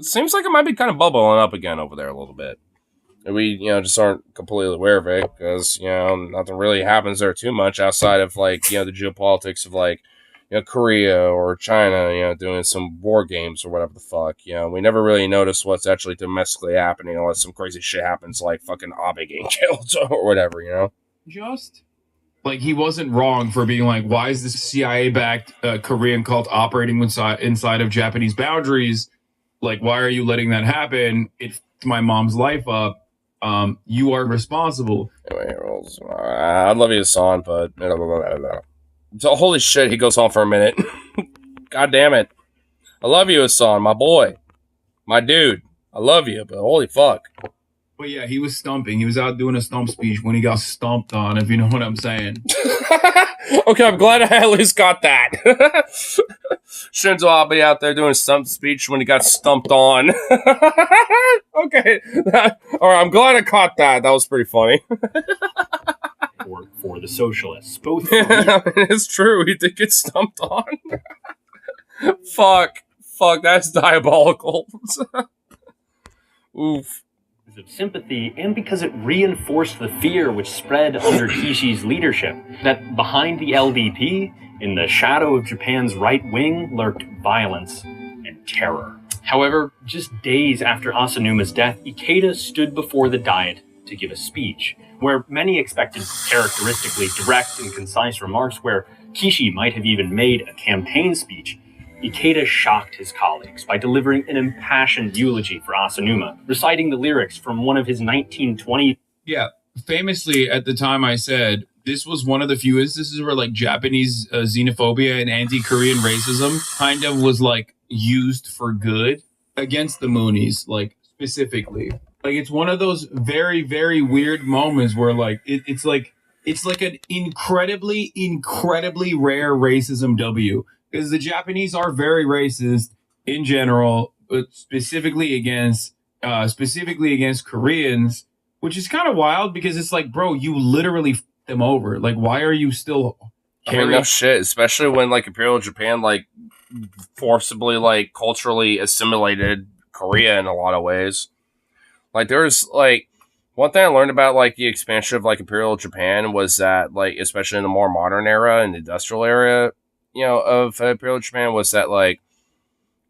seems like it might be kind of bubbling up again over there a little bit. And we, you know, just aren't completely aware of it, because, you know, nothing really happens there too much outside of, like, you know, the geopolitics of, like, you know, Korea or China, you know, doing some war games or whatever the fuck. You know, we never really notice what's actually domestically happening unless some crazy shit happens, like fucking Abe getting killed or whatever, you know? Just like, he wasn't wrong for being like, why is this CIA-backed Korean cult operating inside of Japanese boundaries? Like, why are you letting that happen? It f***ed my mom's life up. You are responsible. Anyway, I'd love you to song, but so, holy shit, he goes on for a minute. God damn it. I love you, Hassan, my boy. My dude. I love you, but holy fuck. But yeah, he was stumping. He was out doing a stump speech when he got stumped on, if you know what I'm saying. Okay, I'm glad I at least got that. Shinzo Abe out there doing a stump speech when he got stumped on. Okay. All right, I'm glad I caught that. That was pretty funny. For the socialists. Both. It's true. He did get stumped on. Fuck, that's diabolical. Oof. Of sympathy, and because it reinforced the fear which spread under Kishi's leadership, that behind the LDP, in the shadow of Japan's right wing, lurked violence and terror. However, just days after Asanuma's death, Ikeda stood before the Diet to give a speech, where many expected characteristically direct and concise remarks, where Kishi might have even made a campaign speech. Ikeda shocked his colleagues by delivering an impassioned eulogy for Asanuma, reciting the lyrics from one of his 1920... Yeah, famously at the time I said, this was one of the few instances where like Japanese xenophobia and anti-Korean racism kind of was like used for good against the Moonies, like specifically. Like it's one of those very, very weird moments where like it's like an incredibly, incredibly rare racism W. Because the Japanese are very racist in general, but specifically against Koreans, which is kind of wild because it's like, bro, you literally f***ed them over. Like, why are you still carrying? I mean, no shit, especially when like Imperial Japan like forcibly like culturally assimilated Korea in a lot of ways. Like, there's like one thing I learned about like the expansion of like Imperial Japan was that like, especially in the more modern era and industrial era, of Imperial Japan, was that like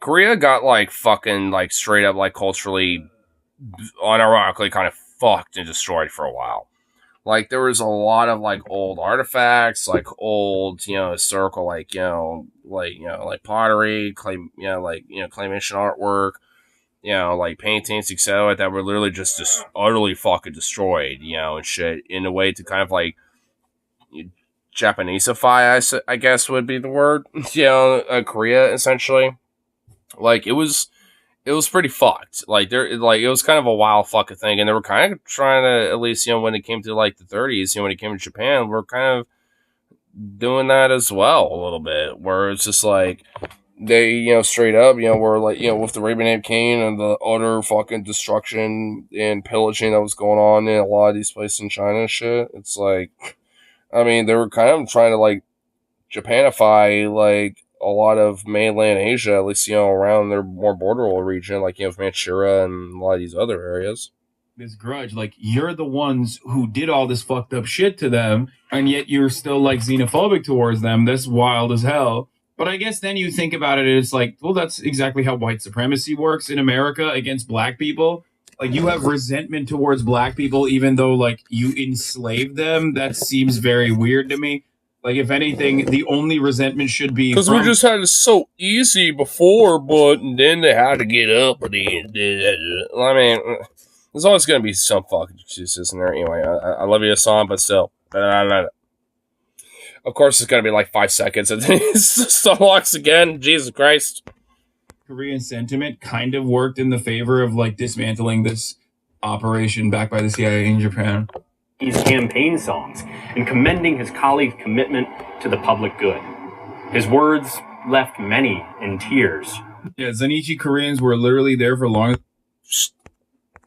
Korea got like fucking like straight up like culturally unironically kind of fucked and destroyed for a while. Like there was a lot of like old artifacts, like old, historical, like pottery, claymation artwork, like paintings, etc., that were literally just utterly fucking destroyed, and shit, in a way to kind of like Japaneseify, I guess would be the word, Korea essentially. Like it was pretty fucked. Like it was kind of a wild fucking thing, and they were kind of trying to, at least when it came to like the 30s, when it came to Japan, we're kind of doing that as well a little bit, where it's just like they straight up were like with the Raven Ape King and the utter fucking destruction and pillaging that was going on in a lot of these places in China and shit. It's like, I mean, they were kind of trying to like Japanify like a lot of mainland Asia, at least around their more borderal region, like Manchuria and a lot of these other areas. This grudge, like you're the ones who did all this fucked up shit to them, and yet you're still like xenophobic towards them. That's wild as hell. But I guess then you think about it, it's like, well, that's exactly how white supremacy works in America against black people. Like you have resentment towards black people, even though like you enslaved them. That seems very weird to me. Like, if anything, the only resentment should be because we just had it so easy before, but then they had to get up. I mean, there's always going to be some fucking excuses in there. Anyway, I love you, Hassan, but still. Of course, it's going to be like 5 seconds, and then it just unlocks again. Jesus Christ. Korean sentiment kind of worked in the favor of, like, dismantling this operation backed by the CIA in Japan. His campaign songs and commending his colleague's commitment to the public good. His words left many in tears. Yeah, Zenichi Koreans were literally there for long.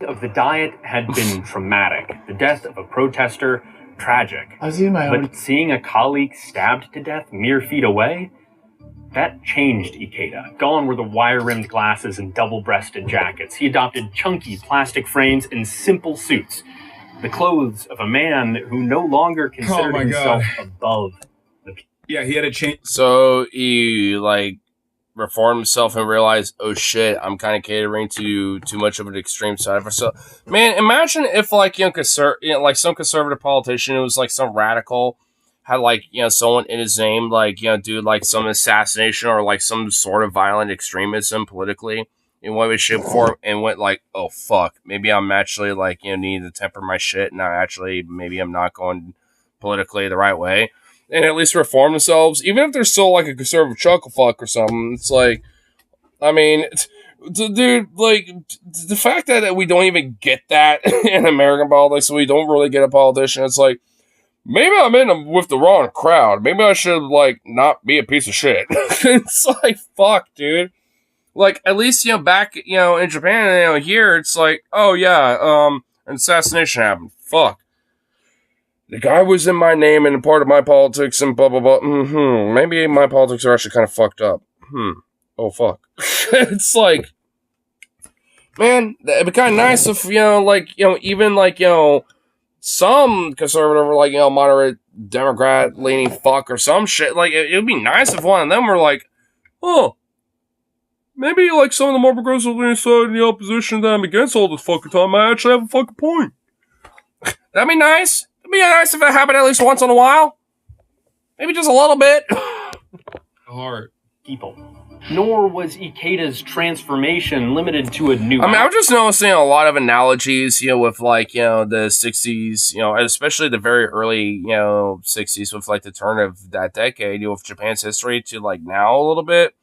Of the diet had been traumatic. The death of a protester, tragic. But seeing a colleague stabbed to death mere feet away, that changed Ikeda. Gone were the wire-rimmed glasses and double-breasted jackets. He adopted chunky plastic frames and simple suits. The clothes of a man who no longer considered himself above the people. Yeah, he had a change. So he like reformed himself and realized, oh shit, I'm kind of catering to too much of an extreme side of myself. Man, imagine if like like some conservative politician who was like some radical had like someone in his name like do like some assassination or like some sort of violent extremism politically in one way, shape, or form, and went like, oh fuck, maybe I'm actually like need to temper my shit, and maybe I'm not going politically the right way, and at least reform themselves, even if they're still like a conservative chuckle fuck or something. It's like, I mean, dude, like the fact that we don't even get that in American politics, so we don't really get a politician. It's like, maybe I'm with the wrong crowd. Maybe I should like not be a piece of shit. It's like, fuck, dude. Like, at least, back, in Japan, here, it's like, oh, yeah, an assassination happened. Fuck. The guy was in my name and a part of my politics and blah, blah, blah. Maybe my politics are actually kind of fucked up. Oh, fuck. It's like, man, it'd be kind of nice if, even, like, some conservative or, like, moderate Democrat-leaning fuck or some shit. Like, it would be nice if one of them were like, oh, maybe, like, some of the more progressive leaning side in the opposition that I'm against all this fucking time might actually have a fucking point. That'd be nice. It'd be nice if it happened at least once in a while. Maybe just a little bit. Hard. People. Nor was Ikeda's transformation limited to a new... I mean, I'm just noticing a lot of analogies, with like, the 60s, especially the very early, 60s with like the turn of that decade, with Japan's history to like now a little bit,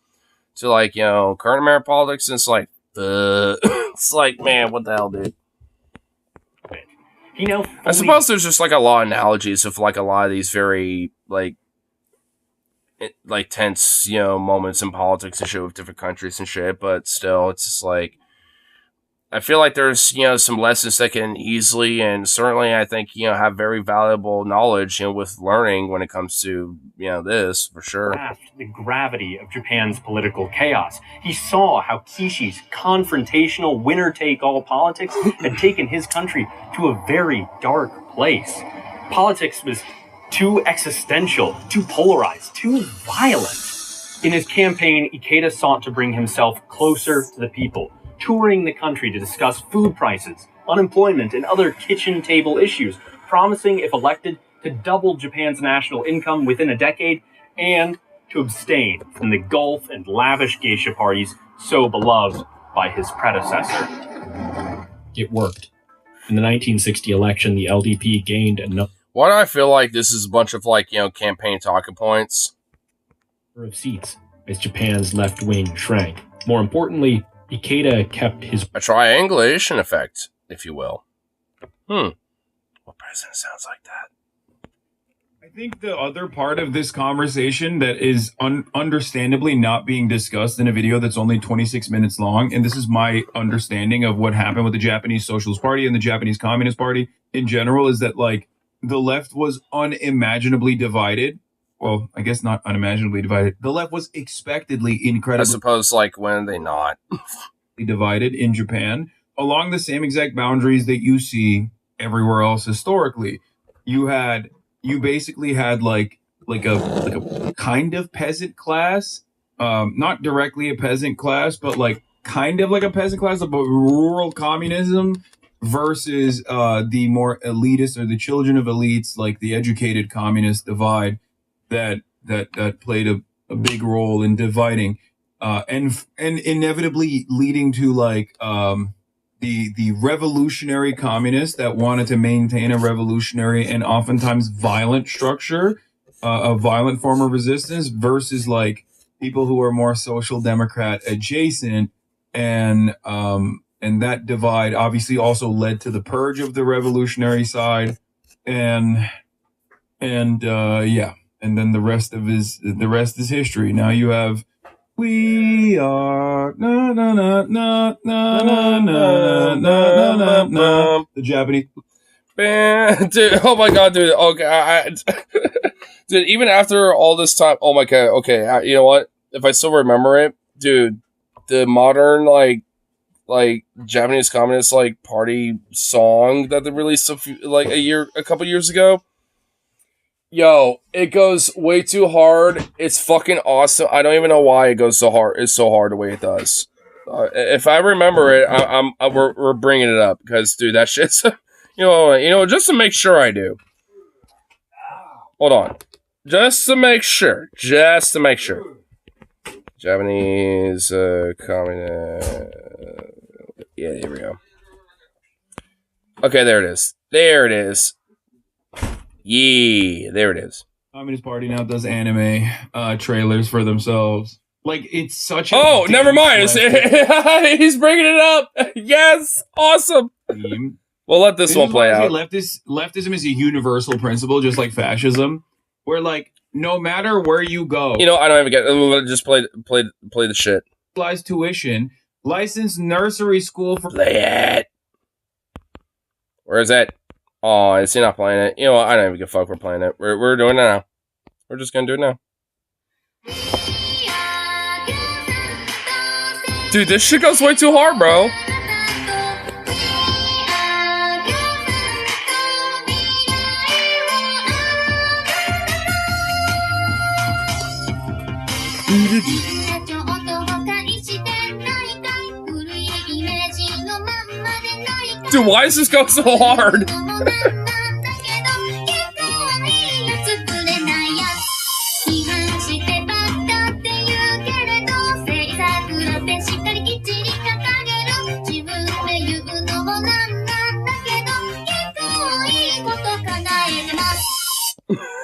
to like, current American politics, and it's like, it's like, man, what the hell, dude? I suppose there's just like a lot of analogies of like a lot of these very like tense, moments in politics and shit with different countries and shit, but still, it's just like, I feel like there's, some lessons that can easily, and certainly I think, have very valuable knowledge, with learning when it comes to, this, for sure. The gravity of Japan's political chaos. He saw how Kishi's confrontational winner-take-all politics had taken his country to a very dark place. Politics was too existential, too polarized, too violent. In his campaign, Ikeda sought to bring himself closer to the people, touring the country to discuss food prices, unemployment, and other kitchen table issues, promising, if elected, to double Japan's national income within a decade and to abstain from the golf and lavish geisha parties so beloved by his predecessor. It worked. In the 1960 election, the LDP gained enough. Why do I feel like this is a bunch of like, campaign talking points? Of seats as Japan's left wing shrank. More importantly, Ikeda kept his a triangulation effect, if you will. What president sounds like that? I think the other part of this conversation that is understandably not being discussed in a video that's only 26 minutes long, and this is my understanding of what happened with the Japanese Socialist Party and the Japanese Communist Party in general, is that like the left was unimaginably divided. Well, I guess not unimaginably divided. The left was expectedly incredibly... I suppose, like, when are they not? ...divided in Japan along the same exact boundaries that you see everywhere else historically. You basically had like a kind of peasant class, not directly a peasant class, but like kind of like a peasant class, but rural communism versus the more elitist or the children of elites, like the educated communist divide that played a big role in dividing, and inevitably leading to like the revolutionary communists that wanted to maintain a revolutionary and oftentimes violent structure, a violent form of resistance, versus like people who are more social democrat adjacent, and that divide obviously also led to the purge of the revolutionary side, and then the rest is history. Now you have we are na na na na na na na na na na the Japanese. Man, dude, oh my god, dude. Okay, dude. Even after all this time, oh my god. Okay, you know what? If I still remember it, dude, the modern like Japanese Communist like party song that they released a couple years ago. Yo, it goes way too hard. It's fucking awesome. I don't even know why it goes so hard. It's so hard the way it does. If I remember it, we're bringing it up because, dude, that shit's you know, just to make sure I do. Hold on, just to make sure. Japanese communist. Yeah, here we go. Okay, there it is. Yeah, there it is. Communist Party now does anime trailers for themselves. Like, it's such a... Oh, never mind. He's bringing it up. Yes, awesome. We'll let this one play out. Leftism is a universal principle, just like fascism, where, like, no matter where you go... You know, I don't even get... Just play the shit. Tuition, licensed nursery school for... Play it. Where is it? Oh, is he not playing it? You know what? I don't even give a fuck. We're playing it. We're doing it now. We're just gonna do it now. Dude, this shit goes way too hard, bro. Dude, why does this go so hard?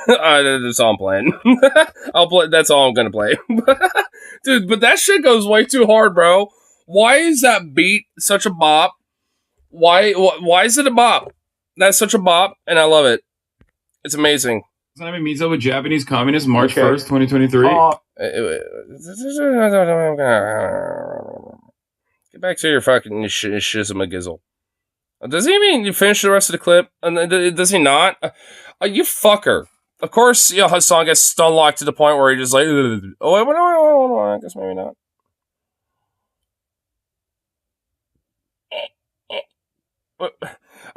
That's all I'm playing. I'll play. That's all I'm gonna play, dude. But that shit goes way too hard, bro. Why is that beat such a bop? Why is it a bop? That's such a bop, and I love it. It's amazing. Simon meets up with Japanese communists March 1st, 2023. Get back to your fucking shizzle. Does he mean you finish the rest of the clip? Does he not? You fucker. Of course, Hassan gets stun locked to the point where he just like, oh, wait, I guess maybe not.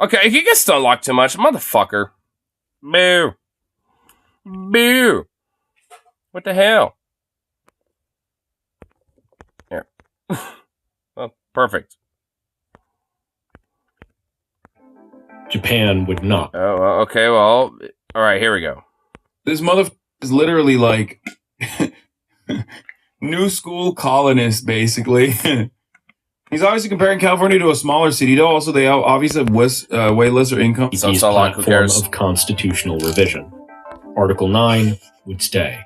Okay, he gets stun locked too much. Motherfucker. Boo. Boo. What the hell? Here. Well, perfect. Japan would not. Oh, okay, well, all right, here we go. This mother is literally like new school colonist, basically. He's obviously comparing California to a smaller city, though. Also, they obviously have way lesser income. EP's platform of constitutional revision. Article 9 would stay.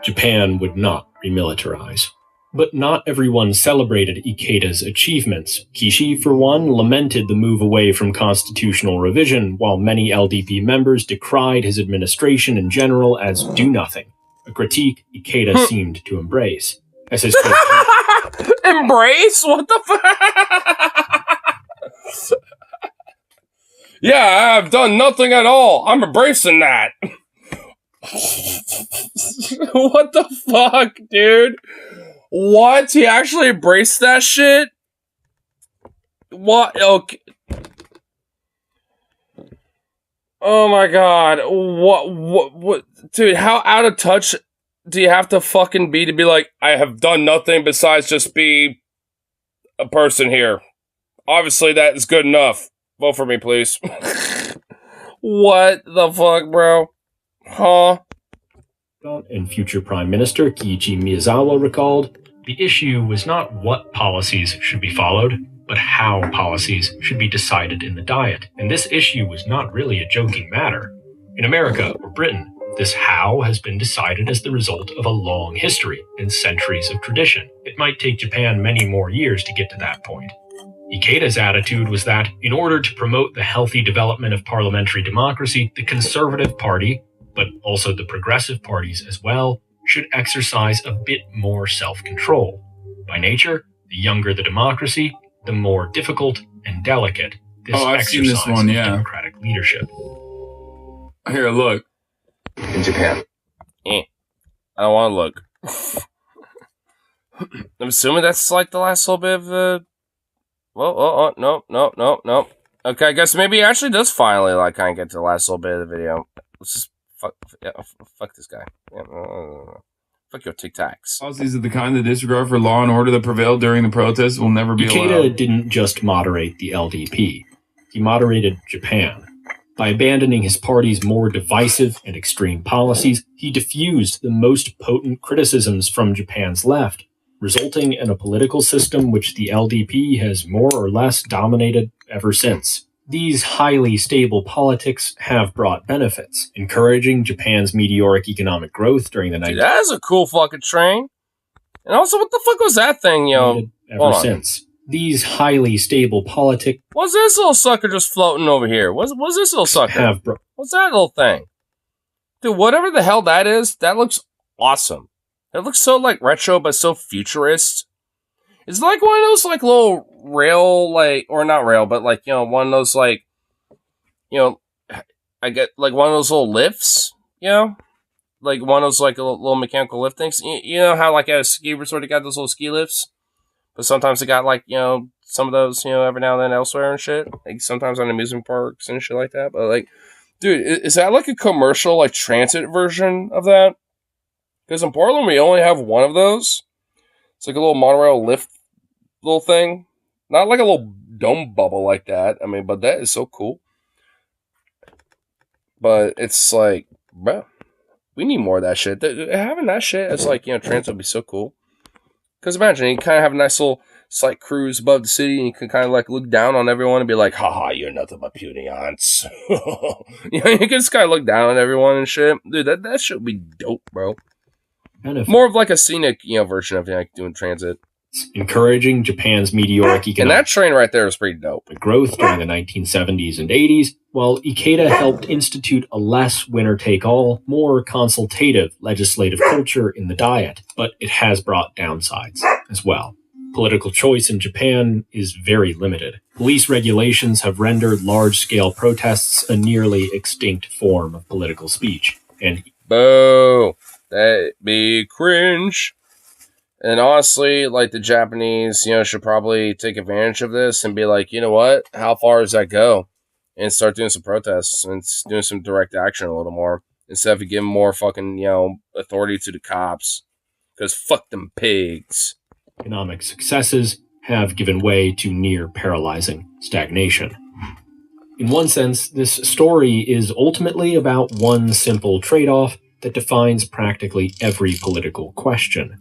Japan would not remilitarize. But not everyone celebrated Ikeda's achievements. Kishi, for one, lamented the move away from constitutional revision, while many LDP members decried his administration in general as do-nothing, a critique Ikeda seemed to embrace. As his embrace? What the fuck? Yeah, I've done nothing at all. I'm embracing that. What the fuck, dude? What? He actually embraced that shit? What? Okay. Oh my god. What? Dude, how out of touch do you have to fucking be to be like, I have done nothing besides just be a person here? Obviously, that is good enough. Vote for me, please. What the fuck, bro? Huh? And future Prime Minister Kiichi Miyazawa recalled, the issue was not what policies should be followed, but how policies should be decided in the Diet. And this issue was not really a joking matter. In America or Britain, this how has been decided as the result of a long history and centuries of tradition. It might take Japan many more years to get to that point. Ikeda's attitude was that, in order to promote the healthy development of parliamentary democracy, the Conservative Party, but also the progressive parties as well, should exercise a bit more self-control. By nature, the younger the democracy, the more difficult and delicate this exercise of democratic leadership. Here, look. In Japan. I don't want to look. I'm assuming that's like the last little bit of the... No. Okay, I guess maybe he actually does finally like kind of get to the last little bit of the video. Let's just fuck this guy. Fuck your Tic Tacs. Policies of the kind that disregard for law and order that prevailed during the protests will never be allowed. Ikeda didn't just moderate the LDP. He moderated Japan. By abandoning his party's more divisive and extreme policies, he diffused the most potent criticisms from Japan's left, resulting in a political system which the LDP has more or less dominated ever since. These highly stable politics have brought benefits, encouraging Japan's meteoric economic growth during the 19th. That is a cool fucking train. And also, what the fuck was that thing, yo? Ever since. These highly stable politics... What's this little sucker just floating over here? What's this little sucker? What's that little thing? Dude, whatever the hell that is, that looks awesome. It looks so, like, retro, but so futurist. It's like one of those, like, little rail, like, or not rail, but, like, one of those, like, I get, like, one of those little lifts, Like, one of those, like, little mechanical lift things. You know how, like, at a ski resort, they got those little ski lifts? But sometimes they got, like, some of those, every now and then elsewhere and shit. Like, sometimes on amusement parks and shit like that. But, like, dude, is that, like, a commercial, like, transit version of that? Because in Portland, we only have one of those. It's like a little monorail lift little thing. Not like a little dome bubble like that. I mean, but that is so cool. But it's like, bro, we need more of that shit. Having that shit as, like, transit would be so cool. Because imagine, you kind of have a nice little slight cruise above the city, and you can kind of like look down on everyone and be like, haha, you're nothing but puny ants. You can just kind of look down on everyone and shit. Dude, that should be dope, bro. More of like a scenic, version of like doing transit. Encouraging Japan's meteoric economic And that train right there is pretty dope. Growth during the 1970s and 80s, while Ikeda helped institute a less winner-take-all, more consultative legislative culture in the Diet, but it has brought downsides as well. Political choice in Japan is very limited. Police regulations have rendered large-scale protests a nearly extinct form of political speech. And boo! That be cringe. And honestly, like the Japanese, should probably take advantage of this and be like, you know what? How far does that go? And start doing some protests and doing some direct action a little more instead of giving more fucking, authority to the cops. Because fuck them pigs. Economic successes have given way to near paralyzing stagnation. In one sense, this story is ultimately about one simple trade-off that defines practically every political question.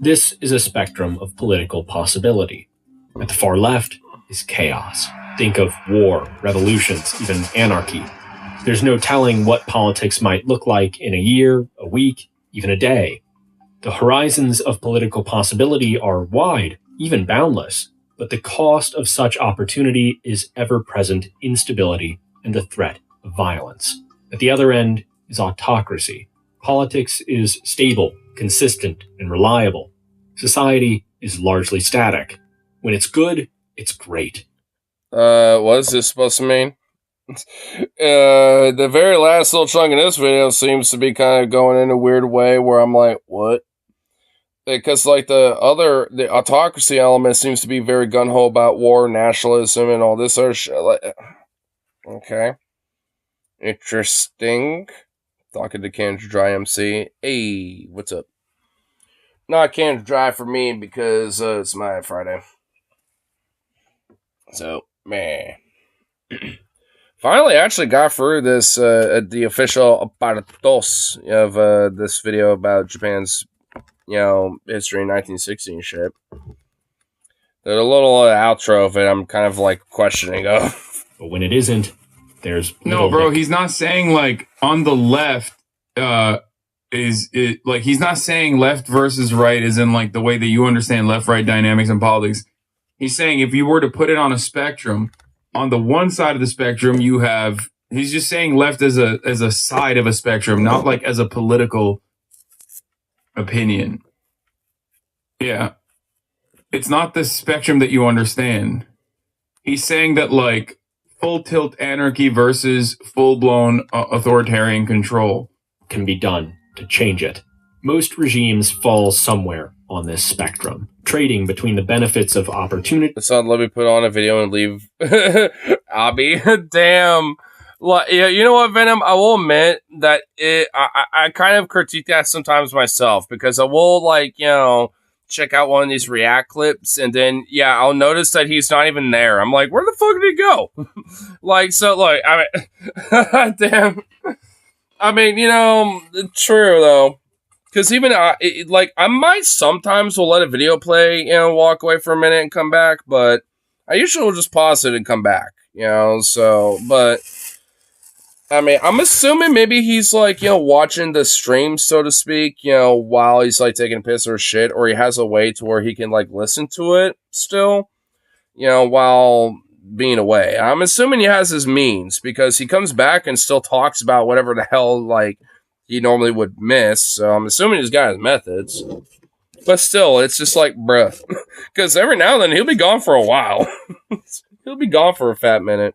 This is a spectrum of political possibility. At the far left is chaos. Think of war, revolutions, even anarchy. There's no telling what politics might look like in a year, a week, even a day. The horizons of political possibility are wide, even boundless, but the cost of such opportunity is ever-present instability and the threat of violence. At the other end is autocracy. Politics is stable, consistent, and reliable. Society is largely static. When it's good, it's great. What is this supposed to mean? The very last little chunk in this video seems to be kind of going in a weird way where I'm like, what? Because like the autocracy element seems to be very gung-ho about war, nationalism, and all this other shit. Like, okay. Interesting. Talking to Canada Dry MC. Hey, what's up? Not Canada Dry for me because it's my Friday. So, man. Finally, I actually got through this, the official aparatos of this video about Japan's, history in 1960 and shit. The little outro of it, I'm kind of like questioning of. But when it isn't, there's no, bro. He's not saying like on the left. Is it like he's not saying left versus right as in like the way that you understand left-right dynamics in politics. He's saying if you were to put it on a spectrum, on the one side of the spectrum you have. He's just saying left as a side of a spectrum, not like as a political opinion. Yeah, it's not the spectrum that you understand. He's saying that like full tilt anarchy versus full-blown authoritarian control can be done to change it. Most regimes fall somewhere on this spectrum, trading between the benefits of opportunity. So let me put on a video and leave. Abby, damn. Yeah, you know what, Venom? I will admit that I kind of critique that sometimes myself because I will check out one of these React clips and then I'll notice that he's not even there. I'm like, where the fuck did he go? I mean, damn. I mean, true though. Because even I might sometimes will let a video play, walk away for a minute and come back, but I usually will just pause it and come back, but I mean, I'm assuming maybe he's watching the stream, so to speak, while he's taking a piss or shit, or he has a way to where he can listen to it still, while being away. I'm assuming he has his means because he comes back and still talks about whatever the hell he normally would miss. So I'm assuming he's got his methods. But still, it's just bruh. Because every now and then he'll be gone for a while. He'll be gone for a fat minute.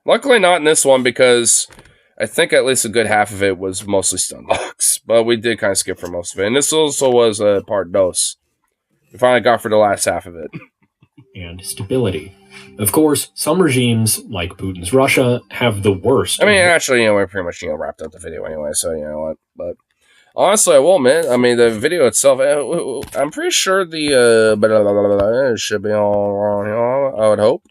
Luckily not in this one because I think at least a good half of it was mostly stun locks. But we did kind of skip for most of it. And this also was part dos. We finally got for the last half of it. And stability. Of course, some regimes, like Putin's Russia, have the worst. I mean, actually, we're pretty much, wrapped up the video anyway, so you know what. But honestly, I will admit, I mean, the video itself, I'm pretty sure it should be all, I would hope.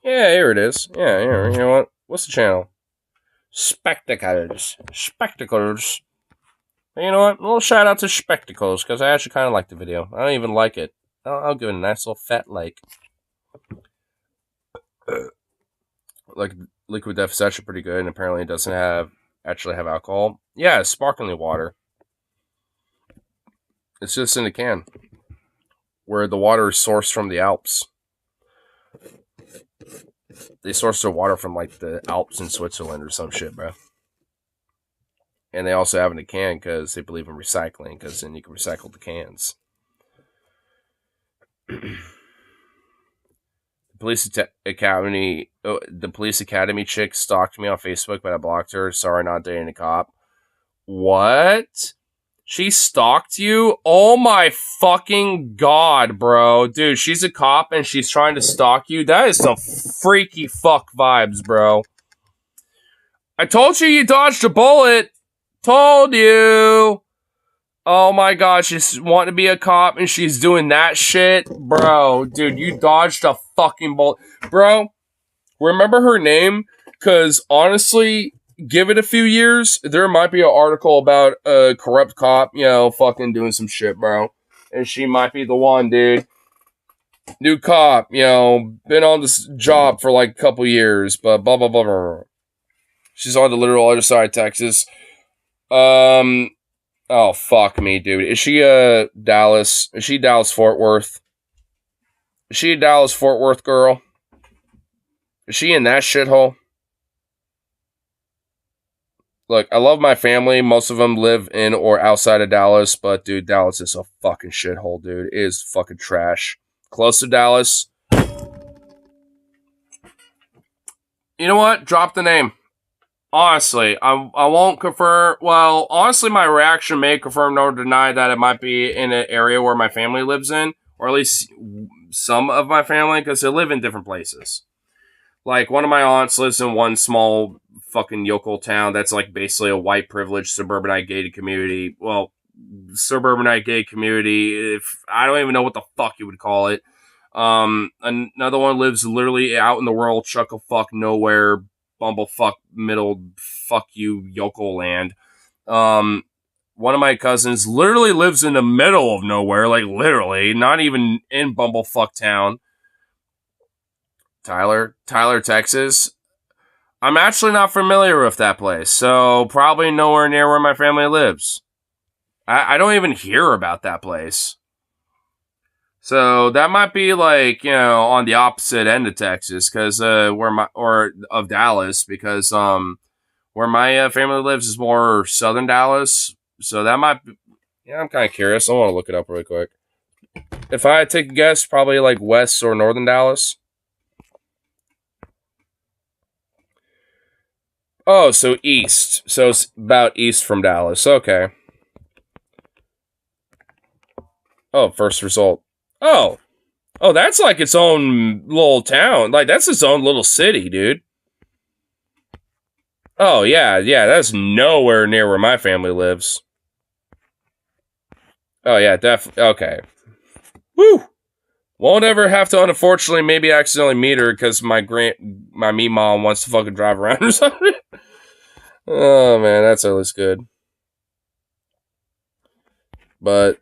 Yeah, here it is. Yeah, here, you know what? What's the channel? Spectacles. Spectacles. You know what? A little shout out to Spectacles, because I actually kind of like the video. I don't even like it. I'll give it a nice little fat like. Like liquid death is actually pretty good, and apparently it doesn't actually have alcohol. Yeah, it's sparkling water. It's just in a can, where the water is sourced from the Alps. They source their water from like the Alps in Switzerland or some shit, bro. And they also have it in a can because they believe in recycling, because then you can recycle the cans. The police academy chick stalked me on Facebook, but I blocked her. Sorry, not dating a cop. What? She stalked you? Oh my fucking god, bro. Dude, she's a cop and she's trying to stalk you? That is some freaky fuck vibes, bro. I told you dodged a bullet. Told you. Oh my god, she's wanting to be a cop and she's doing that shit? Bro, dude, you dodged a fucking bullet. Bro, remember her name? Because honestly, give it a few years, there might be an article about a corrupt cop, fucking doing some shit, bro. And she might be the one, dude. New cop, been on this job for like a couple years, but blah, blah, blah, blah. She's on the literal other side of Texas. Oh, fuck me, dude. Is she Dallas? Is she Dallas-Fort Worth? Is she a Dallas-Fort Worth girl? Is she in that shithole? Look, I love my family. Most of them live in or outside of Dallas, but, dude, Dallas is a fucking shithole, dude. It is fucking trash. Close to Dallas. You know what? Drop the name. Honestly, I won't confirm. Well, honestly, my reaction may confirm nor deny that it might be in an area where my family lives in, or at least some of my family, because they live in different places. Like, one of my aunts lives in one small fucking yokel town that's like basically a white privileged suburbanite gated community. Well, suburbanite gated community, if I don't even know what the fuck you would call it. Another one lives literally out in the world, chuckle fuck nowhere, bumblefuck middle fuck you yokel land. One of my cousins literally lives in the middle of nowhere, like literally, not even in bumblefuck town. Tyler, Texas. I'm actually not familiar with that place, so probably nowhere near where my family lives. I don't even hear about that place. So that might be like, on the opposite end of Texas, because of Dallas, because where my family lives is more southern Dallas. So that might be, I'm kind of curious. I want to look it up really quick. If I had to take a guess, probably like west or northern Dallas. Oh, so east. So it's about east from Dallas. Okay. Oh, first result. Oh, that's like its own little town. Like, that's its own little city, dude. Oh, yeah, that's nowhere near where my family lives. Oh, yeah, definitely. Okay. Woo! Won't ever have to, unfortunately, maybe accidentally meet her because my me mom wants to fucking drive around or something. Oh, man, that's always good. But,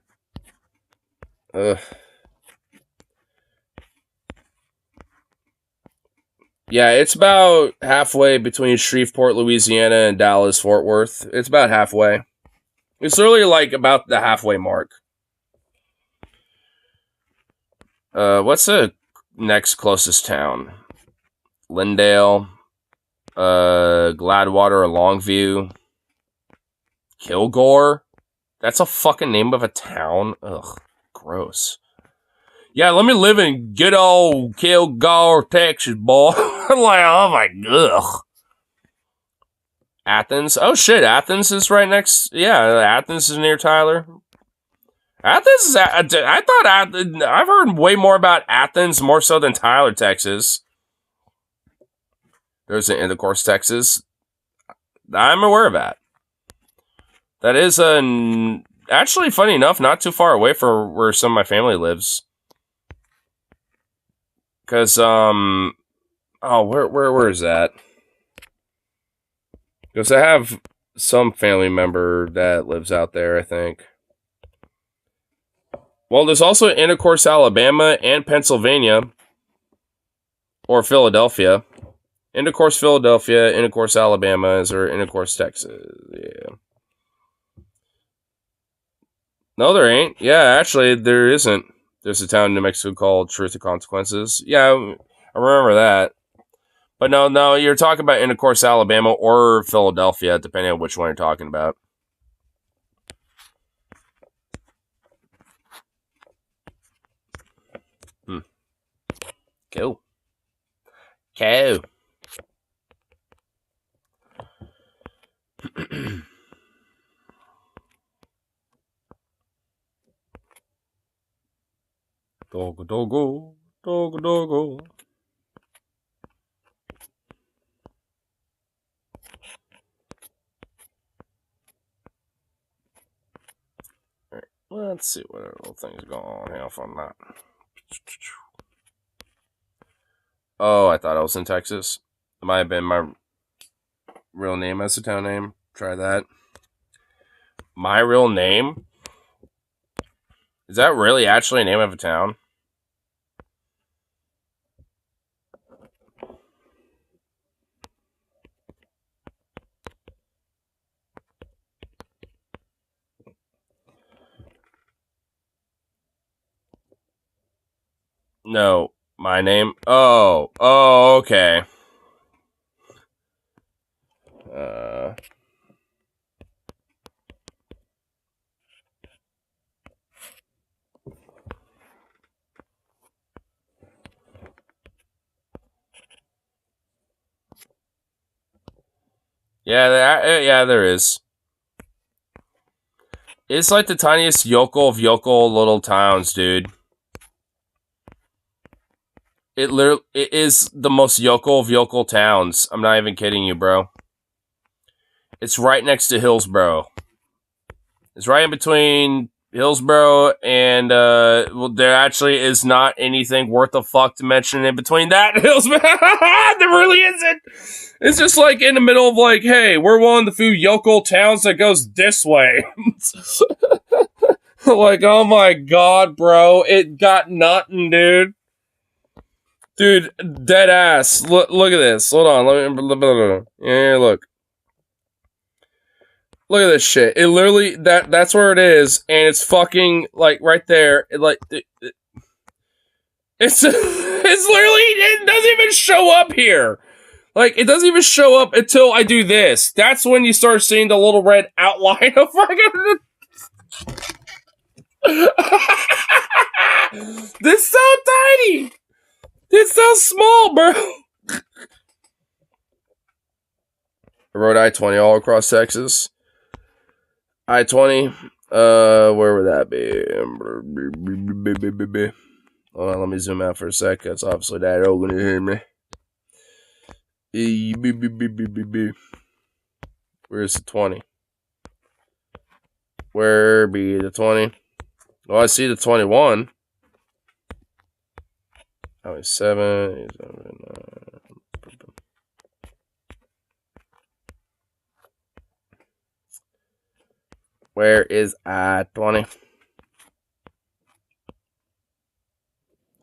yeah, it's about halfway between Shreveport, Louisiana, and Dallas, Fort Worth. It's about halfway. It's literally like about the halfway mark. What's the next closest town? Lindale, Gladwater or Longview, Kilgore. That's a fucking name of a town. Ugh, gross. Yeah, let me live in good old Kilgore, Texas, boy. I'm like, oh my god. Athens. Oh shit, Athens is right next. Yeah, Athens is near Tyler. Athens is. I thought I've heard way more about Athens more so than Tyler, Texas. There's an Intercourse, Texas. I'm aware of that. That is actually, funny enough, not too far away from where some of my family lives. Cause where is that? Because I have some family member that lives out there, I think. Well, there's also Intercourse, Alabama, and Pennsylvania, or Philadelphia. Intercourse, Philadelphia. Intercourse, Alabama. Is there Intercourse, Texas? Yeah. No, there ain't. Yeah, actually, there isn't. There's a town in New Mexico called Truth or Consequences. Yeah, I remember that. But no, you're talking about Intercourse, Alabama, or Philadelphia, depending on which one you're talking about. Cool. Cool. Doggo. Alright, let's see what little thing's going on here from that. Oh, I thought I was in Texas. It might have been my real name as a town name. Try that. My real name? Is that really actually a name of a town? No, my name. Oh, okay. Yeah, there is. It's like the tiniest yokel of yokel little towns, dude. It is the most yokel of yokel towns. I'm not even kidding you, bro. It's right next to Hillsboro. It's right in between Hillsboro and well, there actually is not anything worth a fuck to mention in between that and Hillsboro. There really isn't. It's just like in the middle of like, hey, we're one of the few yokel towns that goes this way. Like, oh my god, bro, it got nothing, dude. Dude, dead ass. Look at this. Hold on. Yeah, look. Look at this shit. It literally that's where it is, and it's fucking like right there. It's it's literally it doesn't even show up here. Like it doesn't even show up until I do this. That's when you start seeing the little red outline of fucking. This is so tiny. It's so small, bro. I wrote I-20 all across Texas. I-20, where would that be? Hold on, let me zoom out for a sec. That's obviously that old to hear me. Where's the 20? Where be the 20? Oh, I see the 21. 7. Where is I-20?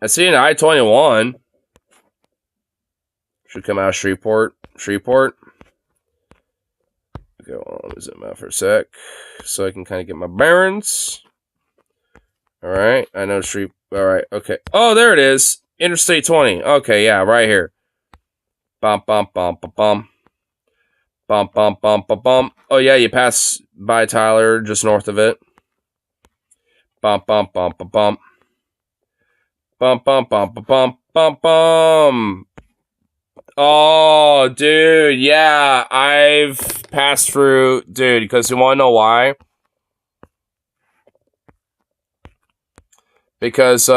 I see an I-21. Should come out of Shreveport. Okay, well, let me zoom out for a sec so I can kind of get my bearings. Alright, I know Alright, okay. Oh, there it is. Interstate 20. Okay, yeah, right here. Bum, bum, bum, bum, bum. Bum, bum, bum, bum, bum. Oh, yeah, you pass by Tyler, just north of it. Bum, bum, bum, bum, bum. Bum, bum, bum, bum, bum, bum, bum. Oh, dude, yeah, I've passed through, dude, because you want to know why? Because,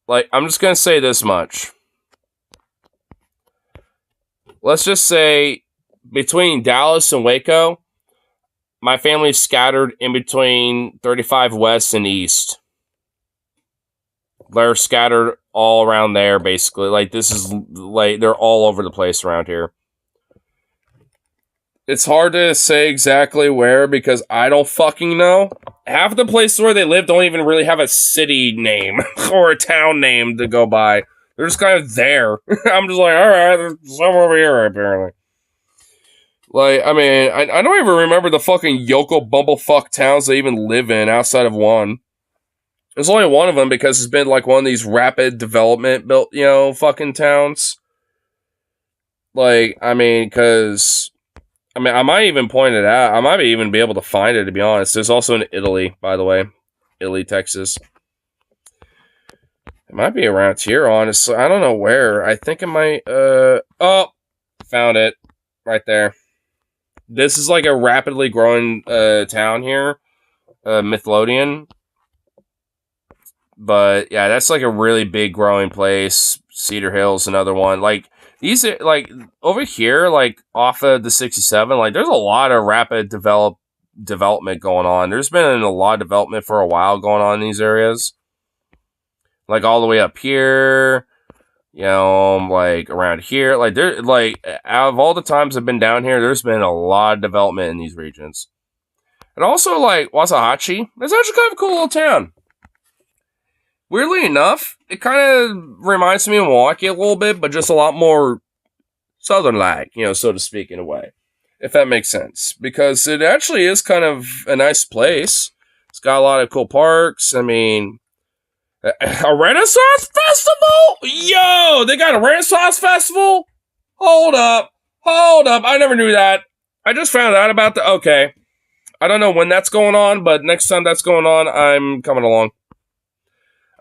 like, I'm just going to say this much. Let's just say, between Dallas and Waco, my family's scattered in between 35 West and East. They're scattered all around there, basically. Like, this is, like, they're all over the place around here. It's hard to say exactly where because I don't fucking know. Half of the places where they live don't even really have a city name or a town name to go by. They're just kind of there. I'm just like, alright, there's somewhere over here, apparently. Like, I mean, I don't even remember the fucking yokel bumblefuck towns they even live in outside of one. There's only one of them because it's been like one of these rapid development built, fucking towns. Like, I mean, because... I mean, I might even point it out. I might even be able to find it, to be honest. There's also in Italy, by the way. Italy, Texas. It might be around here, honestly. I don't know where. I think it might... Oh! Found it. Right there. This is like a rapidly growing town here. Midlothian. But, yeah, that's like a really big growing place. Cedar Hill's another one. Like... These are, like, over here, like, off of the 67, like, there's a lot of rapid development going on. There's been a lot of development for a while going on in these areas. Like, all the way up here, like, around here. Like, out of all the times I've been down here, there's been a lot of development in these regions. And also, like, Waxahachie, it's actually kind of a cool little town. Weirdly enough, it kind of reminds me of Milwaukee a little bit, but just a lot more southern-like, so to speak, in a way. If that makes sense. Because it actually is kind of a nice place. It's got a lot of cool parks. I mean, a Renaissance Festival? Yo, they got a Renaissance Festival? Hold up. I never knew that. I just found out about the... Okay. I don't know when that's going on, but next time that's going on, I'm coming along.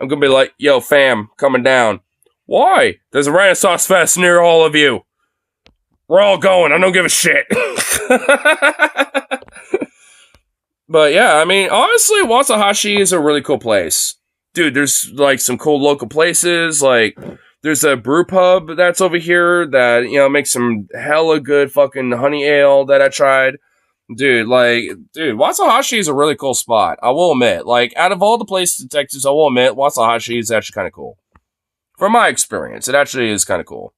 I'm going to be like, yo, fam, coming down. Why? There's a Renaissance Fest near all of you. We're all going. I don't give a shit. But yeah, I mean, honestly, Waxahachie is a really cool place. Dude, there's like some cool local places. Like, there's a brew pub that's over here that, makes some hella good fucking honey ale that I tried. Dude, Waxahachie is a really cool spot. I will admit. Like, out of all the places in Texas, I will admit, Waxahachie is actually kind of cool. From my experience, it actually is kind of cool.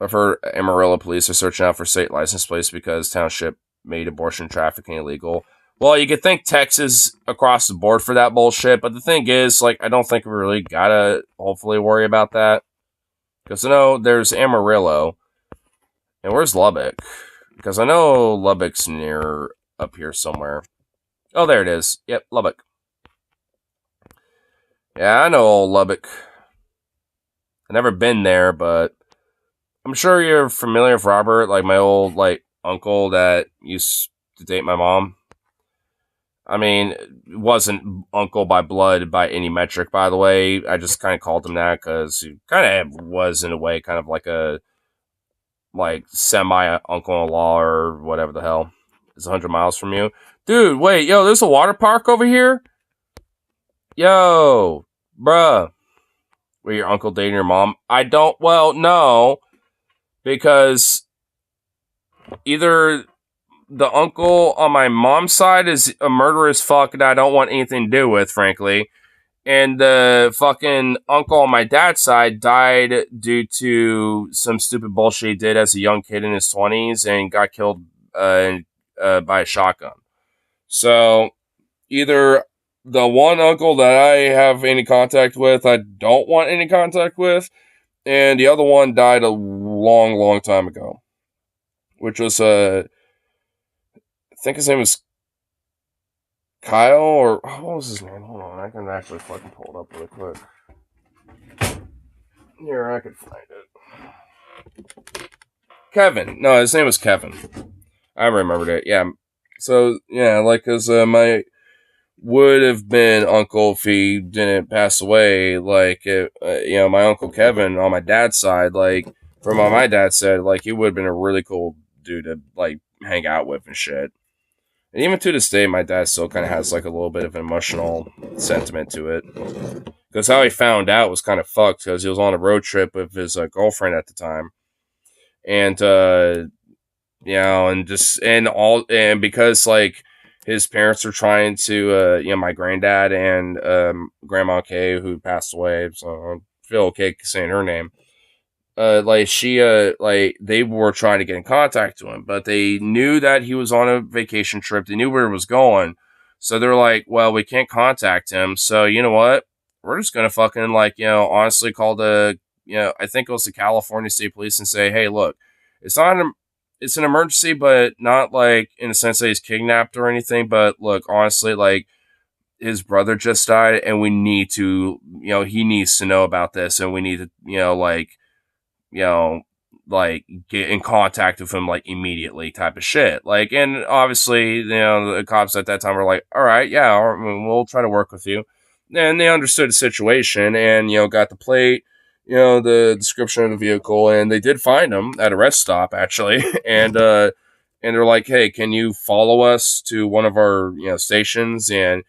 I've heard Amarillo police are searching out for state license plates because township made abortion trafficking illegal. Well, you could think Texas across the board for that bullshit, but the thing is, like, I don't think we really gotta hopefully worry about that. Because I know there's Amarillo. And where's Lubbock? Because I know Lubbock's near up here somewhere. Oh, there it is. Yep, Lubbock. Yeah, I know old Lubbock. I've never been there, but I'm sure you're familiar with Robert, like my old, uncle that used to date my mom. I mean, it wasn't uncle by blood by any metric, by the way. I just kind of called him that because he kind of was, in a way, kind of like a semi-uncle-in-law or whatever the hell. It's 100 miles from you. Dude, wait, yo, there's a water park over here? Yo, bruh. Were your uncle dating your mom? No. Because either the uncle on my mom's side is a murderous fuck that I don't want anything to do with, frankly. And the fucking uncle on my dad's side died due to some stupid bullshit he did as a young kid in his 20s and got killed by a shotgun. So, either the one uncle that I have any contact with, I don't want any contact with, and the other one died a long, long time ago. Which was, I think his name was Kyle, or what was his name? Hold on, I can actually fucking pull it up really quick. Here, I can find it. Kevin. No, his name was Kevin. I remembered it, yeah. So, yeah, cause my would have been uncle if he didn't pass away. My Uncle Kevin on my dad's side, from what my dad said, he would have been a really cool dude to, hang out with and shit. And even to this day, my dad still kind of has, a little bit of an emotional sentiment to it. Because how he found out was kind of fucked, because he was on a road trip with his girlfriend at the time. And, and because, his parents are trying to, my granddad and Grandma Kay, who passed away, so I feel okay saying her name. they were trying to get in contact to him, but they knew that he was on a vacation trip. They knew where he was going. So they're like, well, we can't contact him. So you know what? We're just going to fucking honestly call I think it was the California State Police and say, hey, look, it's an emergency, but not like in the sense that he's kidnapped or anything. But look, honestly, like his brother just died and we need to, he needs to know about this and we need to, get in contact with him like immediately type of shit. Like, and obviously, the cops at that time were like, all right, yeah, we'll try to work with you. And they understood the situation and, got the plate, the description of the vehicle, and they did find him at a rest stop actually. And they're like, hey, can you follow us to one of our, stations? And,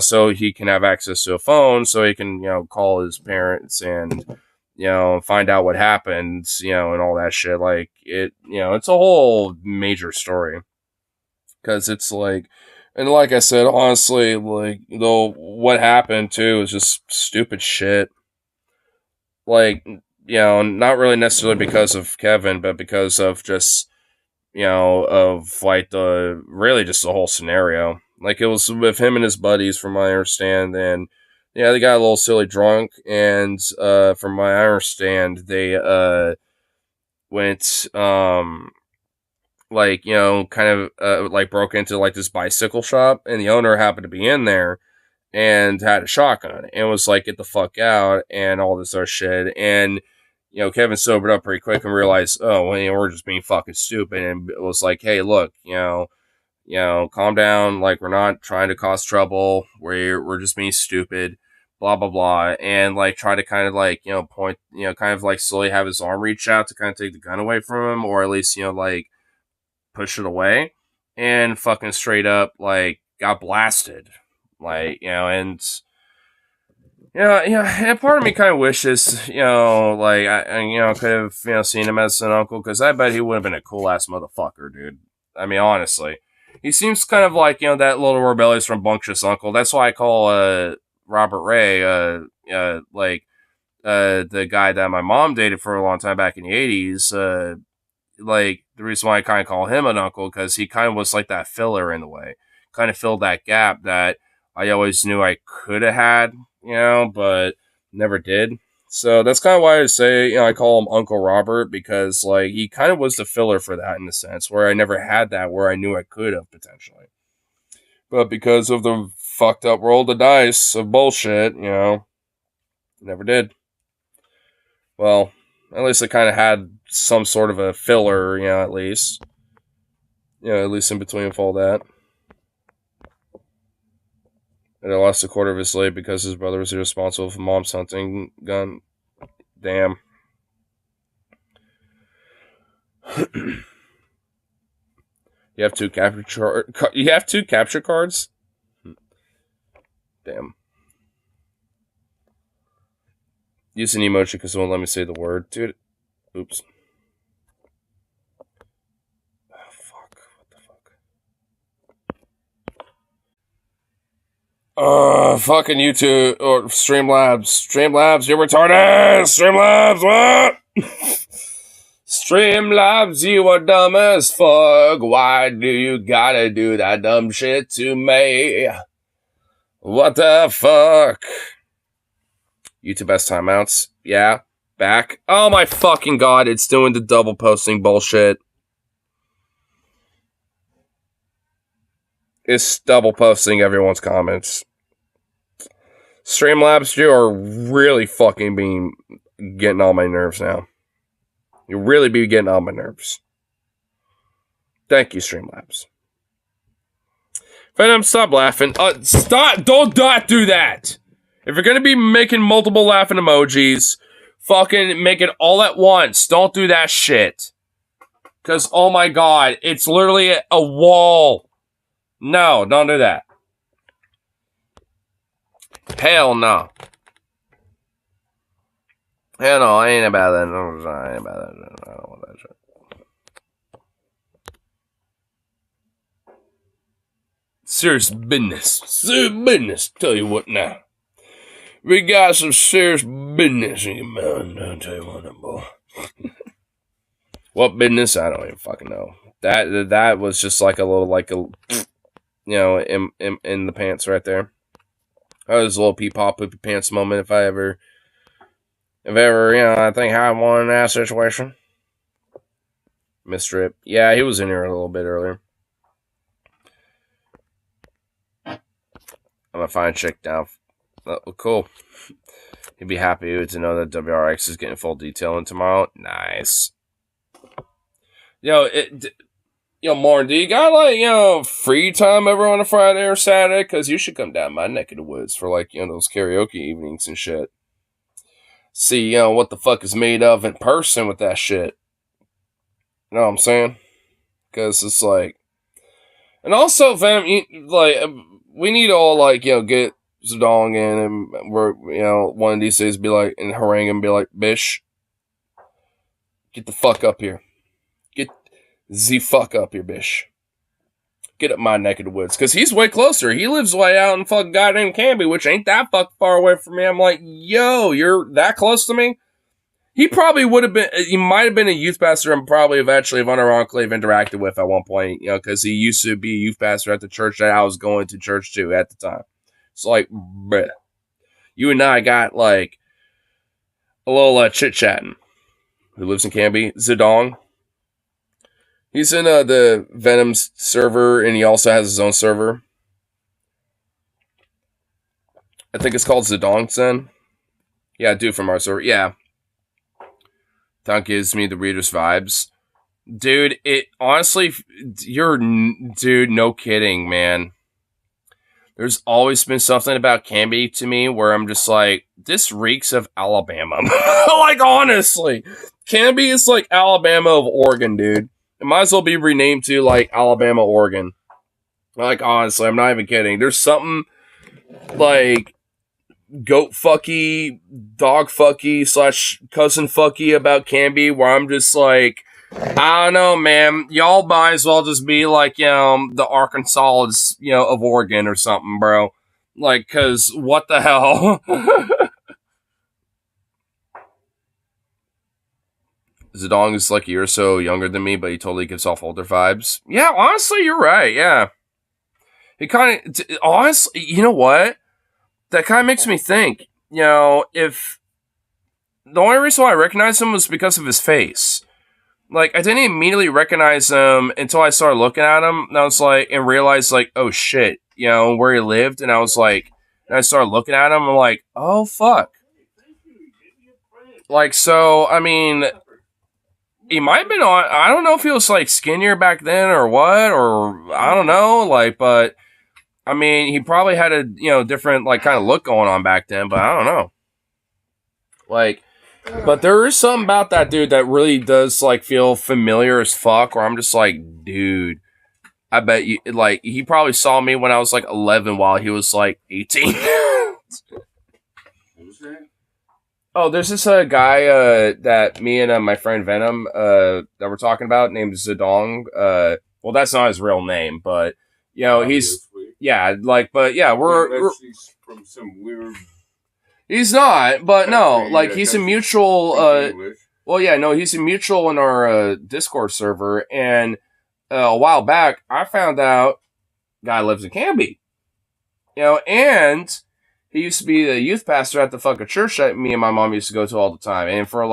so he can have access to a phone so he can, call his parents and, find out what happened, and all that shit. Like it's a whole major story because it's like, and like I said, honestly, like what happened too is just stupid shit. Like, not really necessarily because of Kevin, but because of just, of like just the whole scenario. Like it was with him and his buddies, from my understanding, and yeah, they got a little silly drunk, and from my understand, they went kind of like broke into like this bicycle shop, and the owner happened to be in there and had a shotgun and was like, get the fuck out and all this other shit. And Kevin sobered up pretty quick and realized, oh, well, we're just being fucking stupid, and it was like, hey, look, calm down, like we're not trying to cause trouble, we're just being stupid, blah blah blah, and like try to kind of like point, kind of like slowly have his arm reach out to kind of take the gun away from him, or at least like push it away, and fucking straight up like got blasted, like and and part of me kind of wishes, like I could have, seen him as an uncle, because I bet he would have been a cool ass motherfucker, dude. I mean, honestly, he seems kind of like that little rebellious, rambunctious uncle. That's why I call Robert Ray the guy that my mom dated for a long time back in the 80s. Like the reason why I kind of call him an uncle, because he kind of was like that filler in a way, kind of filled that gap that I always knew I could have had, but never did. So that's kind of why I say, I call him Uncle Robert, because like he kind of was the filler for that in a sense, where I never had that, where I knew I could have potentially. But because of the fucked up roll of the dice of bullshit, never did. Well, at least I kind of had some sort of a filler, at least. At least in between all that. And I lost a quarter of his leg because his brother was irresponsible for mom's hunting gun. Damn. You have two capture cards? Damn. Use an emoji because it won't let me say the word. Dude. Oops. Oh, fuck. What the fuck? Fucking YouTube or Streamlabs. Streamlabs, you're retarded! Streamlabs, what? Streamlabs, you are dumb as fuck. Why do you gotta do that dumb shit to me? What the fuck? YouTube has timeouts. Yeah. Back. Oh my fucking god, it's doing the double posting bullshit. It's double posting everyone's comments. Streamlabs, you are really fucking getting on my nerves now. You really be getting on my nerves. Thank you, Streamlabs. Venom, stop laughing. Stop! Don't not do that! If you're gonna be making multiple laughing emojis, fucking make it all at once. Don't do that shit. Because, oh my god, it's literally a wall. No, don't do that. Hell no. Hell no, I ain't about that. No, I ain't about that. I don't want that shit. Serious business. Serious business. Tell you what now. We got some serious business in your mind. I'll tell you what, boy. What business? I don't even fucking know. That was just like a little, like a, in the pants right there. That was a little pee-pop poopy pants moment if I ever, I think I had one in that situation. Mistrip. Yeah, he was in here a little bit earlier. I'm gonna find a chick down. Oh, cool. He'd be happy to know that WRX is getting full detailing tomorrow. Nice. Morn, do you got free time ever on a Friday or Saturday? Because you should come down my neck of the woods for those karaoke evenings and shit. See, what the fuck is made of in person with that shit. You know what I'm saying? Because it's like, and also, Venom, we need to all get Zedong in, and we're one of these days be like, and harangue and be like, Bish, get the fuck up here. Get the fuck up here, Bish. Get up my neck of the woods. Because he's way closer. He lives way out in fucking goddamn Canby, which ain't that fucking far away from me. I'm like, yo, you're that close to me? He probably would have been, he might have been a youth pastor and probably eventually Hunter Enclave interacted with at one point, because he used to be a youth pastor at the church that I was going to church to at the time. It's like, bruh. You and I got a little chit-chatting. Who lives in Canby? Zedong. He's in the Venom's server, and he also has his own server. I think it's called Zedong Zen. Yeah, dude from our server. Yeah. That gives me the reader's vibes. Dude, it honestly, dude, no kidding, man. There's always been something about Canby to me where I'm just like, this reeks of Alabama. Honestly. Canby is like Alabama of Oregon, dude. It might as well be renamed to, Alabama, Oregon. Honestly, I'm not even kidding. There's something, goat fucky, dog fucky / cousin fucky about Canby where I'm just like, I don't know, man. Y'all might as well just be the Arkansas, of Oregon or something, bro. Cause what the hell? Zedong is a year or so younger than me, but he totally gives off older vibes. Yeah, honestly, you're right, yeah. It kind of, honestly, you know what? That kind of makes me think, if the only reason why I recognized him was because of his face. I didn't immediately recognize him until I started looking at him, and I was and realized, oh shit, where he lived, and I was and I started looking at him, I'm like, oh fuck. So, I mean, he might have been on, I don't know if he was skinnier back then or what, or I don't know, but I mean, he probably had a, different kind of look going on back then, but I don't know. But there is something about that dude that really does feel familiar as fuck, where I'm just dude, I bet you, he probably saw me when I was 11 while he was 18. Who's that? Oh, there's this guy that me and my friend Venom that we're talking about named Zedong. Well, that's not his real name, but he's but yeah, we're from some weird. He's not, but no, he's a mutual. Well, yeah, no, he's a mutual in our Discord server, and a while back I found out guy lives in Canby, and. He used to be the youth pastor at the fucking church that me and my mom used to go to all the time. And for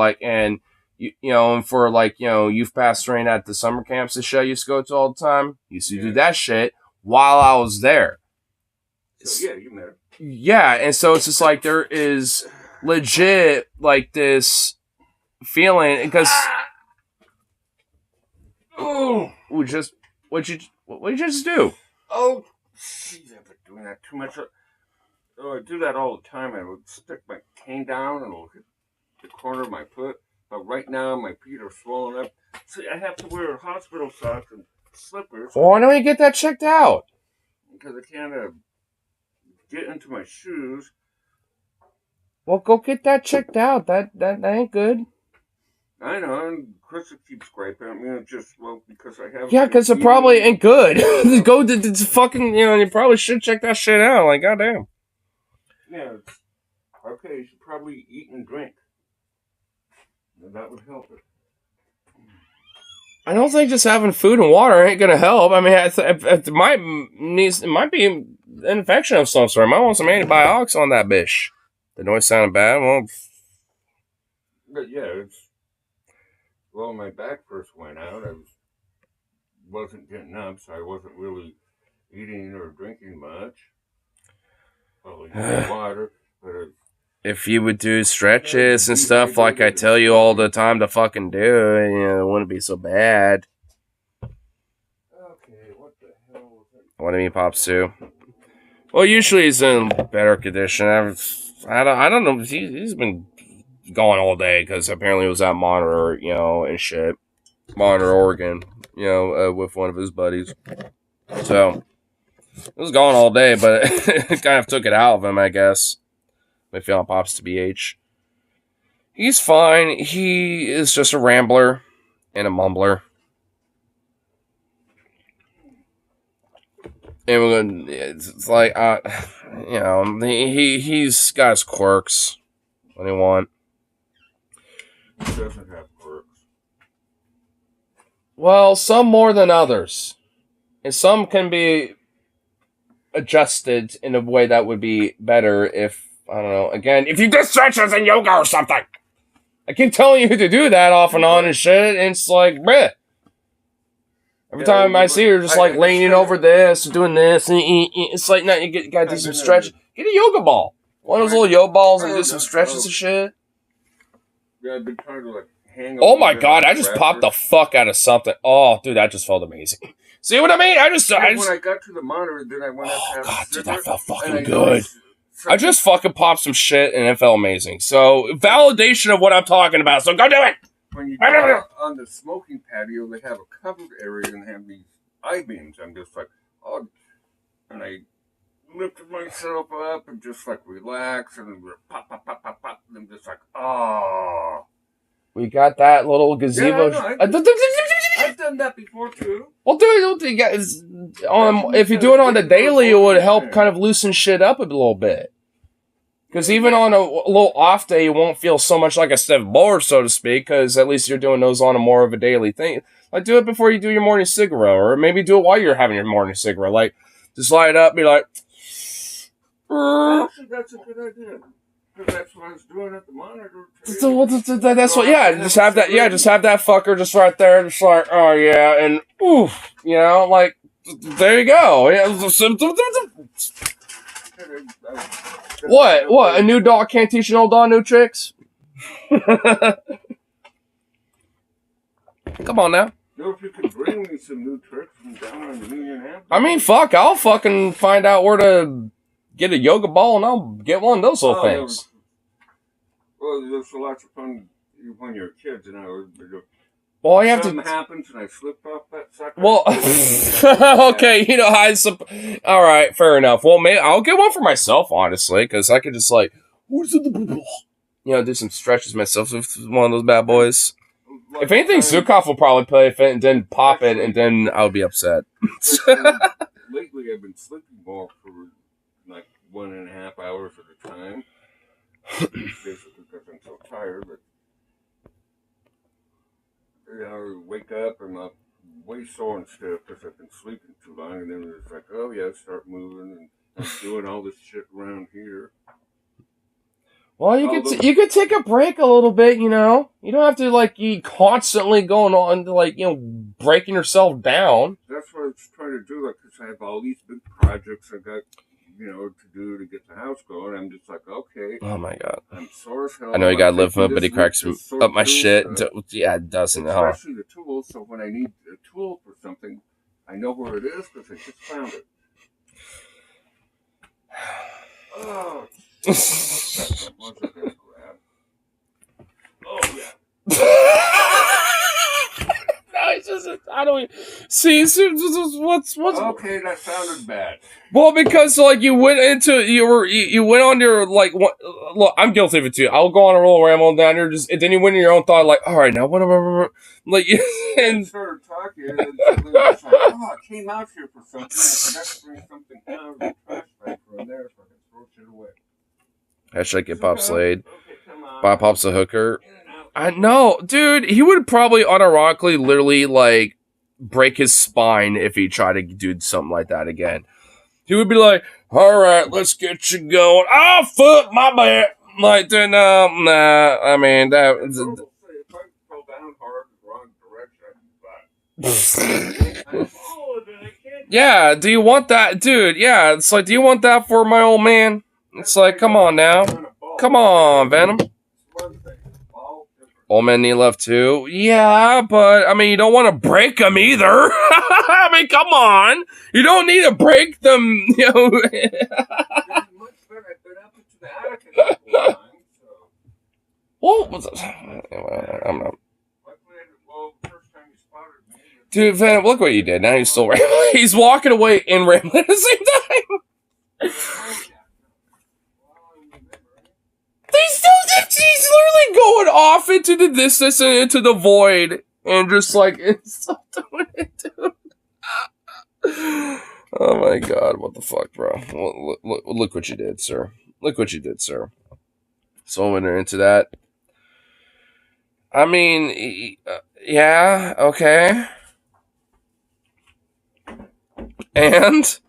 youth pastoring at the summer camps that shit I used to go to all the time, used to do that shit while I was there. So, yeah, you met him. Yeah, and so it's just there is legit this feeling because what'd you just do? Oh, jeez, I've been doing that too much. I do that all the time. I would stick my cane down and it'll hit the corner of my foot. But right now, my feet are swollen up. So I have to wear hospital socks and slippers. Well, why don't you get that checked out? Because I can't get into my shoes. Well, go get that checked out. That ain't good. I know, and Chris keeps griping at me. Because I have. Yeah, because it probably ain't good. Go to fucking, you probably should check that shit out. Goddamn. Yeah, okay, you should probably eat and drink. That would help it. I don't think just having food and water ain't gonna help. I mean, it might be an infection of some sort. I might want some antibiotics on that bitch. The noise sounded bad. Well, But yeah, well, my back first went out. I wasn't getting up, so I wasn't really eating or drinking much. Probably water, but if you would do stretches and stuff like I tell you all the time to fucking do, it wouldn't be so bad. Okay, what the hell was that? What do you mean, Pops too? Well, usually he's in better condition. I don't know. He's been going all day because apparently he was at Monitor, and shit. Monitor, Oregon, with one of his buddies. So it was gone all day, but it kind of took it out of him, I guess. I feel on Pops to BH. He's fine. He is just a rambler and a mumbler. And it's like, he's got his quirks. What do you want? He doesn't have quirks. Well, some more than others. And some can be adjusted in a way that would be better if, I don't know, again, if you did stretches and yoga or something. I keep telling you to do that off and on and shit, and it's like, bleh. Every time I see her just like leaning over this, doing this, and it's like, no, you gotta do some stretch. Get a yoga ball. One of those little yoga balls and do some stretches and shit. Yeah, I've been trying to like hang. Oh my god, I just popped the fuck out of something. Oh, dude, that just felt amazing. See what I mean? When I got to the monitor, then I went up to have god, a dude, that felt fucking and I good. I just fucking popped some shit and it felt amazing. So, validation of what I'm talking about. So, go do it! When you go on the smoking patio, they have a covered area and have these I-beams. I'm just like, oh. And I lifted myself up and just like relax and pop, pop, pop, pop, pop. And I'm just like, oh. We got that little gazebo. Yeah, I've done that before too. Well, dude, if you do it on the daily, it would help kind of loosen shit up a little bit. Because even on a little off day, you won't feel so much like a stiff board, so to speak, because at least you're doing those on a more of a daily thing. Like, do it before you do your morning cigarette, or maybe do it while you're having your morning cigarette. Like, just light it up, be like... Actually, that's a good idea. Because that's what I was doing at the monitor. That's what, yeah, just have that fucker just right there, just like, oh yeah, and oof, like, there you go. What? A new dog can't teach an old dog new tricks? Come on now. If you could bring me some new tricks from down on the Union Avenue. I mean, fuck, I'll fucking find out where to get a yoga ball and I'll get one of those little things. Well, there's lots of fun when you're kids, and well, you have something happens and I slipped off that sucker. Well, okay, all right, fair enough. Well, maybe I'll get one for myself, honestly, because I could just do some stretches myself with one of those bad boys. If anything, Zukov will probably play it and then pop it, and then I'll be upset. Lately, I've been sleeping more for like 1.5 hours at a time. Basically, because I'm so tired, but I wake up and I'm way sore and stiff because I've been sleeping too long, and then it's like, oh yeah, start moving and I'm doing all this shit around here. Well, you could take a break a little bit, You don't have to you constantly going on breaking yourself down. That's what I was trying to do, because I have all these big projects I got, to do to get the house going. I'm just like, okay. Oh my god. I'm sore as hell. I know you gotta live up, but he cracks up my shit. Yeah, it doesn't. Especially the tools, so when I need a tool for something, I know where it is because I just found it. Oh, what was I gonna grab? Oh, yeah. No, it's just, I don't see. What's okay? That sounded bad. Well, because you went into you went on your look. I'm guilty of it too. I'll go on a roll ramble down here, and then you went in your own thought, all right, now whatever. And started talking, and it was like, I came out here for something. I forgot to bring something out of the trash bag from there, so I can throw shit away. Hashtag get Pop Slade. Buy Pop's a hooker. In and out. I know, dude. He would probably unironically, literally, like, break his spine if he tried to do something like that again. He would be like, "All right, let's get you going." Oh, fuck, my bad. Like, dude, no, nah. I mean, that. If I fell down hard in the wrong direction, I'd be fine. Yeah, do you want that, dude? Yeah, it's like, do you want that for my old man? It's like, come on now, come on, Venom. Old men need love too. Yeah, but I mean, you don't want to break them either. I mean, come on, you don't need to break them. You know. What was it? I'm not. Dude, Venom, look what you did. Now he's still rambling. He's walking away and rambling at the same time. He's literally going off into the distance and into the void. And just like, it's so doing it, dude. Oh my god, what the fuck, bro? Look what you did, sir. Look what you did, sir. So when they're into that. I mean, yeah, okay. And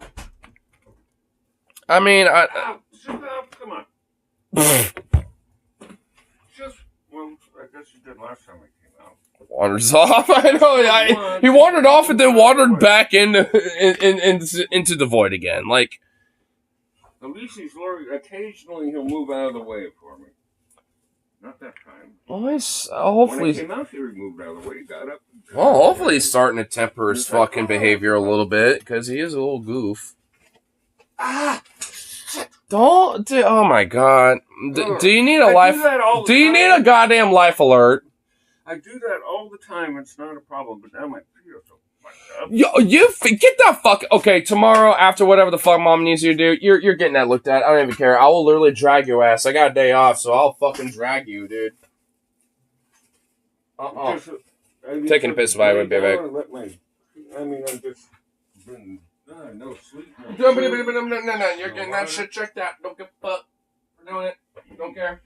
I mean, come on. Just, well, I guess you did last time I came out. Wanders off. I know. He wandered off and then wandered back into the void again. Like, at least he's learning. Occasionally, he'll move out of the way for me. Not that time. Hopefully, when I came out here, he moved out of the way. He got up. Well, hopefully he's starting to temper his fucking behavior a little bit, because he is a little goof. Don't. Oh my god. Do you need a life? Do you need a goddamn life alert? I do that all the time. It's not a problem. But now my feet are so fucked up. You get that fuck. Okay, tomorrow after whatever the fuck mom needs you to do, you're getting that looked at. I don't even care. I will literally drag your ass. I got a day off, so I'll fucking drag you, dude. Taking a piss if I would be back. I've just been no sleep. No, you're getting that shit checked out. Don't give a fuck. We're doing it. Don't care.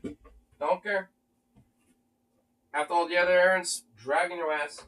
Don't care. After all the other errands, dragging your ass.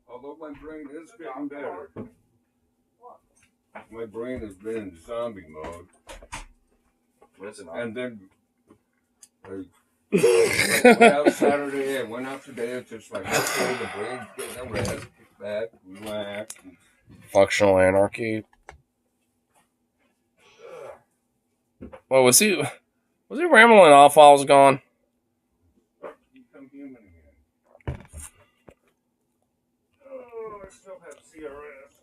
Although my brain is getting better. My brain has been in zombie mode. And then I went out Saturday, I went out today, it's just like, okay, the brain's getting a rest, kick back, relax. Functional anarchy. Well, was he rambling off while I was gone? Become human again. Oh, I still have CRS.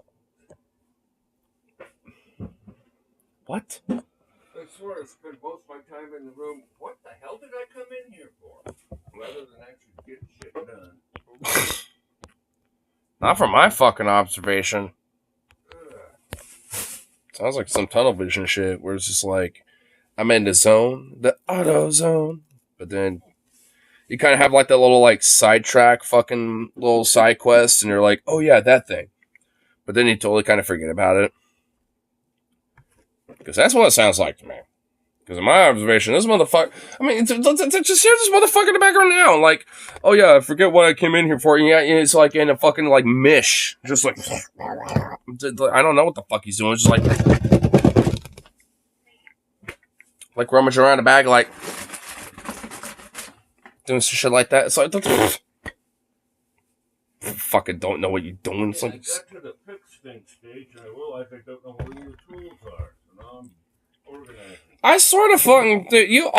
What? I swear I spent most of my time in the room. What the hell did I come in here for? Rather than actually get shit done. Not from my fucking observation. Sounds like some tunnel vision shit where it's just like, I'm in the zone, the auto zone. But then you kind of have like that little like sidetrack fucking little side quest and you're like, oh yeah, that thing. But then you totally kind of forget about it. Because that's what it sounds like to me. Because in my observation, this motherfucker... I mean, just hear this motherfucker in the background now. Like, oh yeah, I forget what I came in here for. Yeah, it's like in a fucking, like, mish. Just like... I don't know what the fuck he's doing. It's just like... Like rummaging around a bag, like... Doing some shit like that. It's like... Fucking don't know what you're doing. It's like... I got to the pick stage, and I realized I don't know where your tools are. So now I'm organizing. I sort of fucking... You...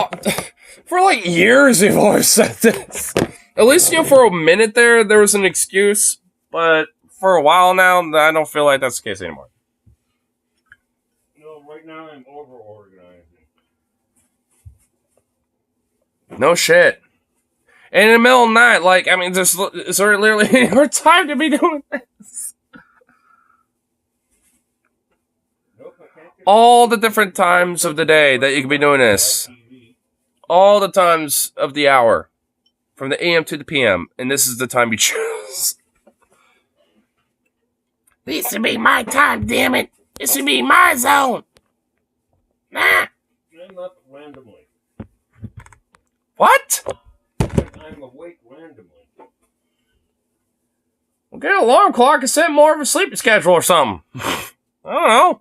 For like years, you've always said this. At least, you know, for a minute there was an excuse. But for a while now, I don't feel like that's the case anymore. No, right now I'm over-organizing. No shit. And in the middle of the night, like, I mean, is there literally any more time to be doing this? All the different times of the day that you could be doing this. All the times of the hour. From the AM to the PM. And this is the time you choose. This should be my time, damn it. This should be my zone. Nah. I'm up randomly. What? I'm awake randomly. Well, get an alarm clock and set more of a sleeping schedule or something. I don't know.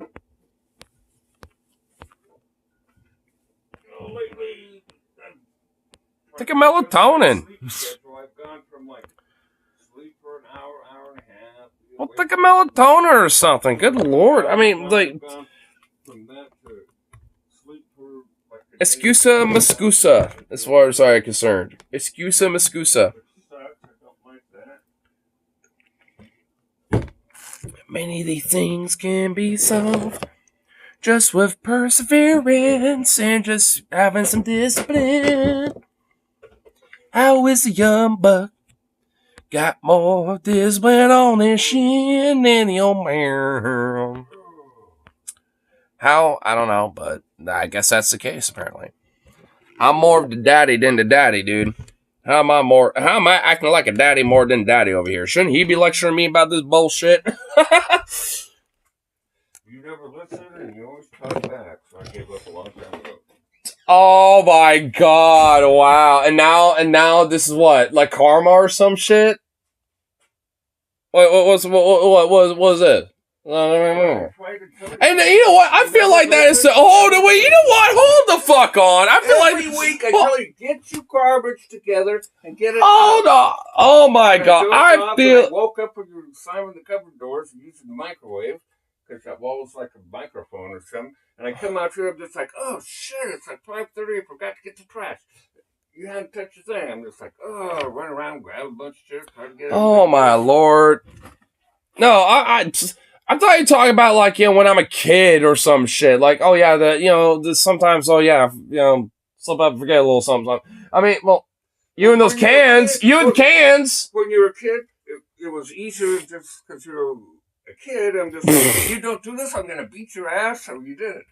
Lately, Take a melatonin. I've gone from like sleep for an hour, hour and a half. Well, take a melatonin or something. Good lord. I mean, like... From that to sleep for like Excusa mascusa, as far as I am concerned. Excusa mascusa. Many of these things can be solved just with perseverance and just having some discipline. How is the young buck got more discipline on his shin than the old man? How? I don't know, but I guess that's the case, apparently. I'm more of the daddy than the daddy, dude. How am I acting like a daddy more than daddy over here? Shouldn't he be lecturing me about this bullshit? You never listen and you always talk back, so I gave up a long time ago. Oh my god, wow. And now this is what? Like karma or some shit? What was it? And you know what? I feel like that is... Oh, no, wait, you know what? Hold the fuck on. I feel like... Every week I tell you, get your garbage together and get it Hold on. Oh my god. I feel... I woke up when you were slamming the cupboard doors and using the microwave, because I've always like a microphone or something, and I come out here, I'm just like, oh shit, it's like 5:30, I forgot to get the trash. You hadn't touched a thing. I'm just like, oh, run around, grab a bunch of shit, try to get it. Oh my lord. No, I thought you were talking about, like, you know, when I'm a kid or some shit. Like, oh yeah, sometimes, oh yeah, slip up and forget a little something. I mean, well, you and those cans. When you were a kid, it was easier just because you're a kid. I'm just like, you don't do this, I'm going to beat your ass, so you did it.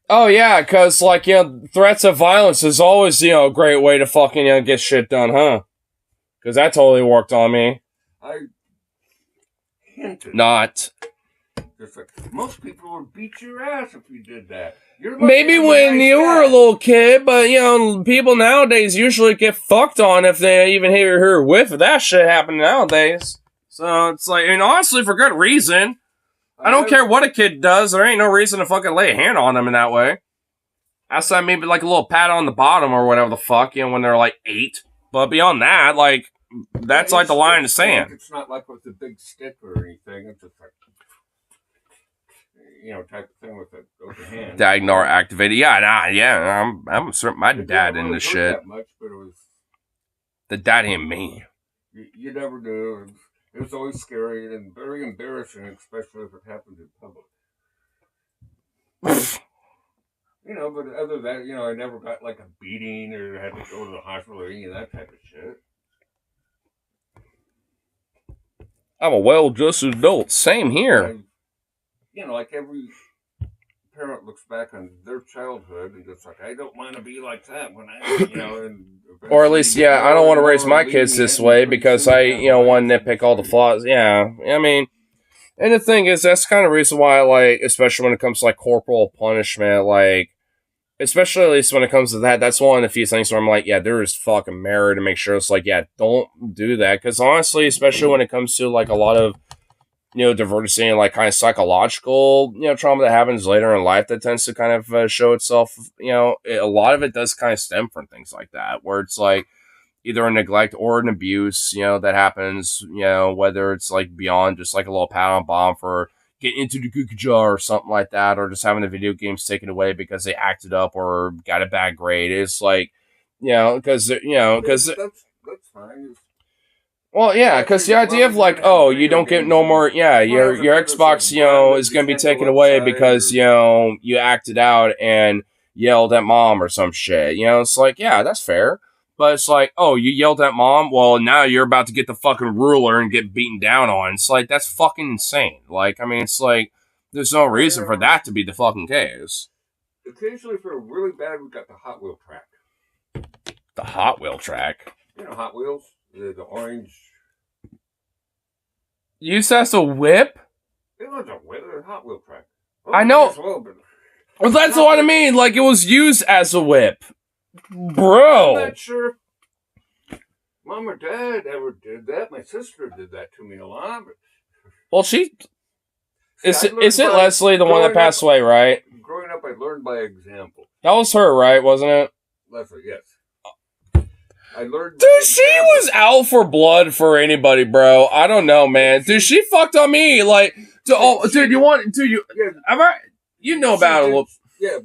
Oh yeah, because, like, you know, threats of violence is always, you know, a great way to fucking, you know, get shit done, huh? Because that totally worked on me. I hinted. Not. Just like, most people would beat your ass if you did that. Maybe when you were a little kid, but, you know, people nowadays usually get fucked on if they even hear a whiff of that shit happening nowadays. So it's like, and honestly, for good reason. I don't care what a kid does. There ain't no reason to fucking lay a hand on them in that way. Outside maybe like a little pat on the bottom or whatever the fuck, you know, when they're like 8. But beyond that, like, that's like the line in the sand. It's not like with a big stick or anything. It's just like, you know, type of thing with the hand. Diagnor activated. Yeah, I'm certain my dad in this shit. That much, but it was the daddy and me. You never do. It was always scary and very embarrassing, especially if it happened in public. You know, but other than that, you know, I never got like a beating or had to go to the hospital or any of that type of shit. I'm a well-adjusted adult. Same here. You know, like every parent looks back on their childhood and just like, I don't want to be like that when I, you know, and or at least, yeah, I don't want to raise my kids this way because I, want to nitpick all the flaws. Yeah, I mean, and the thing is, that's kind of the reason why, like, especially when it comes to, like, corporal punishment, like, especially at least when it comes to that, that's one of the few things where I'm like, yeah, there is fucking merit to make sure it's like, yeah, don't do that. Because honestly, especially when it comes to, like, a lot of, diversity and, like, kind of psychological, trauma that happens later in life that tends to kind of show itself, a lot of it does kind of stem from things like that, where it's like either a neglect or an abuse, that happens, whether it's like beyond just like a little pat on bomb for getting into the cookie jar or something like that, or just having the video games taken away because they acted up or got a bad grade. It's like, because, because. That's fine. Well, yeah, because the idea of like, oh, you don't get no more, yeah, your Xbox, is going to be taken away because, you acted out and yelled at mom or some shit. It's like, yeah, that's fair. But it's like, oh, you yelled at mom? Well, now you're about to get the fucking ruler and get beaten down on. It's like, that's fucking insane. Like, I mean, it's like, there's no reason for that to be the fucking case. Occasionally, for really bad, we got the Hot Wheel track. The Hot Wheel track? You know, Hot Wheels? The orange. Used as a whip? It was a whip, a Hot Wheel track. Oh, I know. Well, that's what I mean. Like, it was used as a whip. Bro. I'm not sure Mom or Dad ever did that. My sister did that to me a lot. But... Well, Is it Leslie, the one that passed away, right? Growing up, I learned by example. That was her, right? Wasn't it? Leslie, yes. I learned. Dude, she was out for blood for anybody, bro. I don't know, man. Dude, she fucked on me. Like, dude, you know about it a little. Yeah,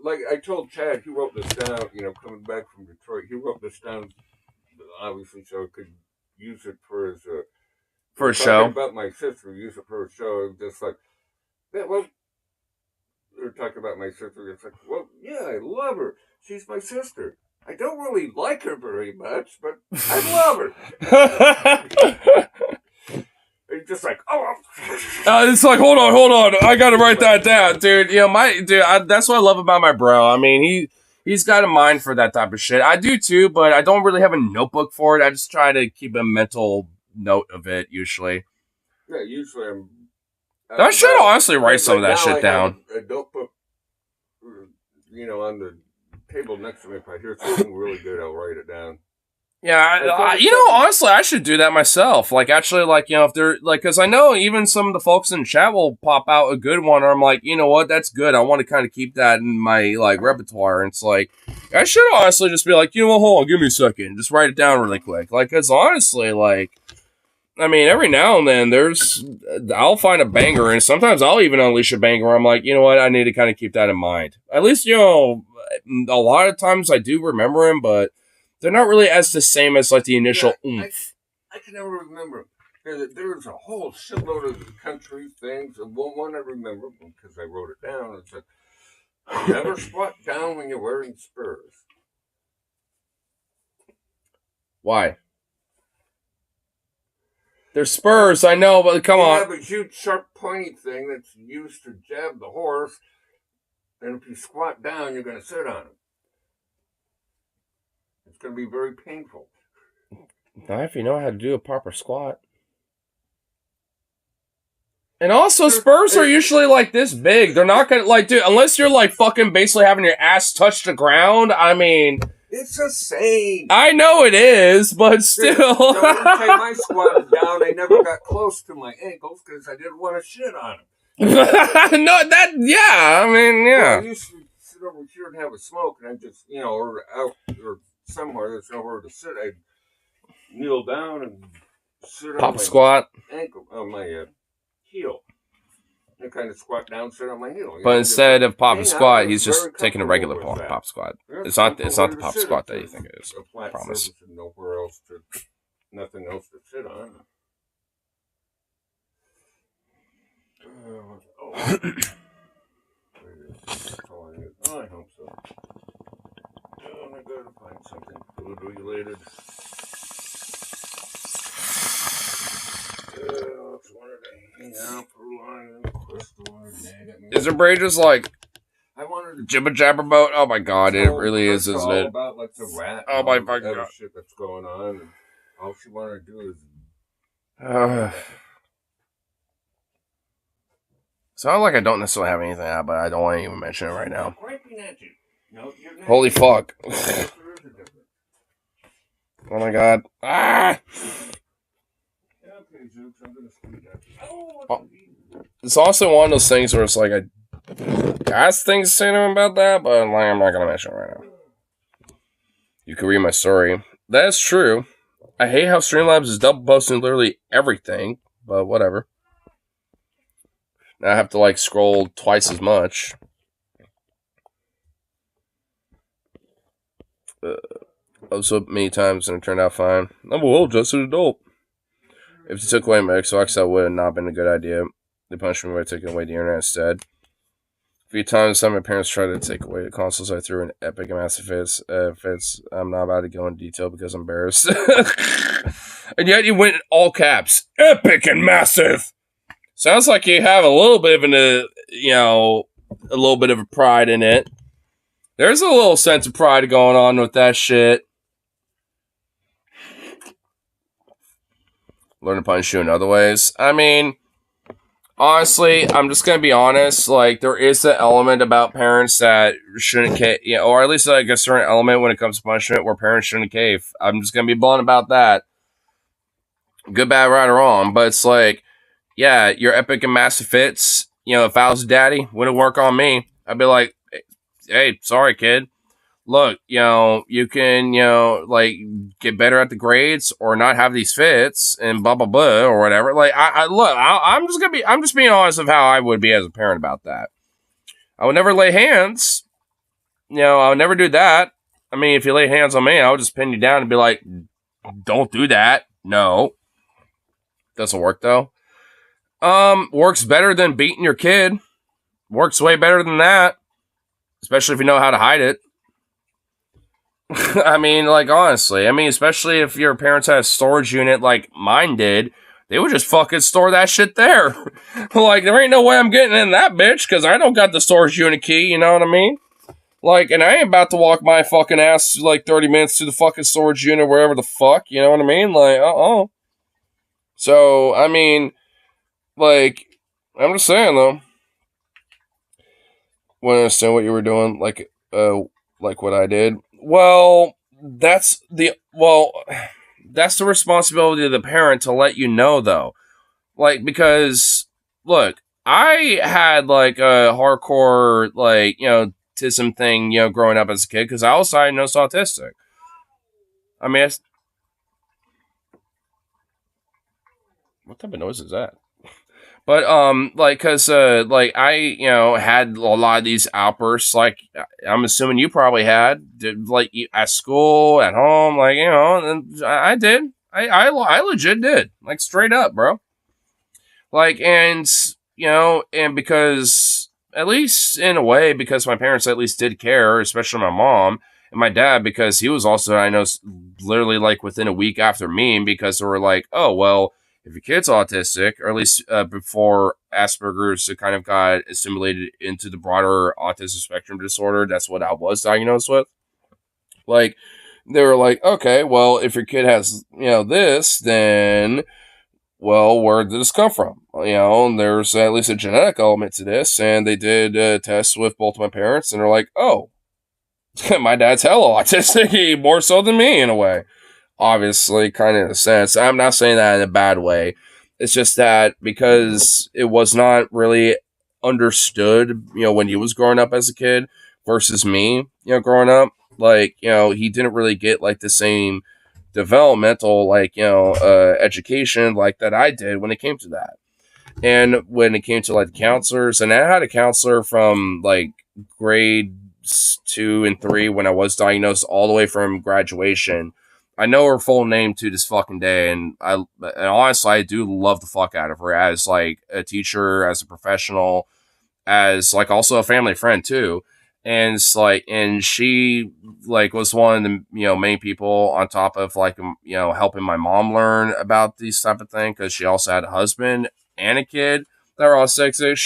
like I told Chad, he wrote this down. Coming back from Detroit, he wrote this down, obviously, so I could use it for his for a show. About my sister, use it for a show. Just like, yeah, well, they're talking about my sister. It's like, well, yeah, I love her. She's my sister. I don't really like her very much, but I love her. It's just like, it's like, hold on. I gotta write that down, dude. That's what I love about my bro. I mean, he's got a mind for that type of shit. I do too, but I don't really have a notebook for it. I just try to keep a mental note of it, usually. Yeah, usually I'm... I should honestly write some of that shit down. A notebook, on the table next to me. If I hear something really good, I'll write it down. Yeah, honestly, I should do that myself. Like, actually, like, if they're, like, because I know even some of the folks in chat will pop out a good one, or I'm like, you know what, that's good. I want to kind of keep that in my, like, repertoire. And it's like, I should honestly just be like, hold on, give me a second. Just write it down really quick. Like, because honestly, like, I mean, every now and then I'll find a banger, and sometimes I'll even unleash a banger where I'm like, you know what, I need to kind of keep that in mind. At least, a lot of times I do remember him, but they're not really as the same as, like, the initial oomph. I can never remember. There's a whole shitload of country things, and one I remember, because I wrote it down, it's like, never squat down when you're wearing spurs. Why? They're spurs, I know, but come on. You have a huge, sharp, pointy thing that's used to jab the horse, and if you squat down, you're going to sit on it. It's going to be very painful. Not if you know how to do a proper squat. And also, spurs are usually, like, this big. They're not going to, like, dude, unless you're, like, fucking basically having your ass touch the ground, I mean... It's the same. I know it is, but still. So every time I squatted down, I never got close to my ankles because I didn't want to shit on them. I mean, yeah. Well, I used to sit over here and have a smoke, and I just, or out, or somewhere there's nowhere to sit, I'd kneel down and sit on my squat. Ankle, on my heel. And kind of squat down, sit on my heel. But instead of pop and squat, he's just taking a regular pop squat. It's not the pop squat that you think it is. A flat promise. surface and nowhere else nothing else to sit on. I hope so. I gotta find something food related. Isn't Bray just like I wanted to jibber jabber boat? Oh my god, it tell really is, her isn't all it? about like the rat. Oh and my all the fucking other god. shit that's going on, and all she wanted to do is. It's not like I don't necessarily have anything out, but I don't want to even mention it right now. Griping at you. No, you're not. Holy fuck. There is a difference. Oh my god. Ah! Yeah, okay, Zeus, I'm gonna screw that. Oh. It's also one of those things where it's like I got things to say to him about that, but like, I'm not gonna mention it right now. You can read my story. That's true. I hate how Streamlabs is double posting literally everything, but whatever. Now I have to like scroll twice as much. I've so many times and it turned out fine. I'm a well-adjusted adult. If you took away my Xbox, that would have not been a good idea. They punished me by taking away the internet instead. A few times, some of my parents tried to take away the consoles. I threw in epic and massive fits. I'm not about to go into detail because I'm embarrassed. And yet you went in all caps. Epic and massive! Sounds like you have a little bit of a little bit of a pride in it. There's a little sense of pride going on with that shit. Learn to punish you in other ways. I mean, honestly, I'm just gonna be honest. Like, there is an element about parents that shouldn't cave, or at least like a certain element when it comes to punishment where parents shouldn't cave. I'm just gonna be blunt about that. Good, bad, right, or wrong, but it's like, yeah, your epic and massive fits. If I was a daddy, wouldn't work on me. I'd be like, hey, sorry, kid. Look, you can, like, get better at the grades or not have these fits and blah, blah, blah, or whatever. Like, I'm just being honest of how I would be as a parent about that. I would never lay hands. I would never do that. I mean, if you lay hands on me, I would just pin you down and be like, don't do that. No. Doesn't work, though. Works better than beating your kid. Works way better than that. Especially if you know how to hide it. I mean, like, honestly. I mean, especially if your parents had a storage unit like mine did. They would just fucking store that shit there. Like, there ain't no way I'm getting in that bitch because I don't got the storage unit key, you know what I mean? Like, and I ain't about to walk my fucking ass like 30 minutes to the fucking storage unit wherever the fuck, you know what I mean? Like, So, I mean, like, I'm just saying, though. Want to understand what you were doing, like what I did? Well, that's the responsibility of the parent to let you know, though. Like, because, look, I had, like, a hardcore, like, autism thing, growing up as a kid, because I was diagnosed autistic. I mean, what type of noise is that? But, like, cause, like, I, had a lot of these outbursts, like, I'm assuming you probably had, like, at school, at home, like, and I did. I legit did. Like, straight up, bro. Like, and, and because, at least in a way, because my parents at least did care, especially my mom, and my dad, because he was also, I know, literally, like, within a week after me, because they were like, oh, well, if your kid's autistic, or at least before Asperger's kind of got assimilated into the broader autism spectrum disorder, that's what I was diagnosed with. Like, they were like, okay, well, if your kid has, this, then, well, where did this come from? And there's at least a genetic element to this, and they did tests with both my parents, and they're like, oh, my dad's hella autistic, more so than me, in a way. Obviously, kind of in a sense. I'm not saying that in a bad way. It's just that because it was not really understood, when he was growing up as a kid versus me, growing up, like, he didn't really get like the same developmental, like, education like that I did when it came to that. And when it came to like the counselors, and I had a counselor from like grades 2 and 3 when I was diagnosed all the way from graduation. I know her full name to this fucking day, and honestly, I do love the fuck out of her as like a teacher, as a professional, as like also a family friend too. And it's like, and she like was one of the main people on top of like helping my mom learn about these type of things, because she also had a husband and a kid, that were autistic.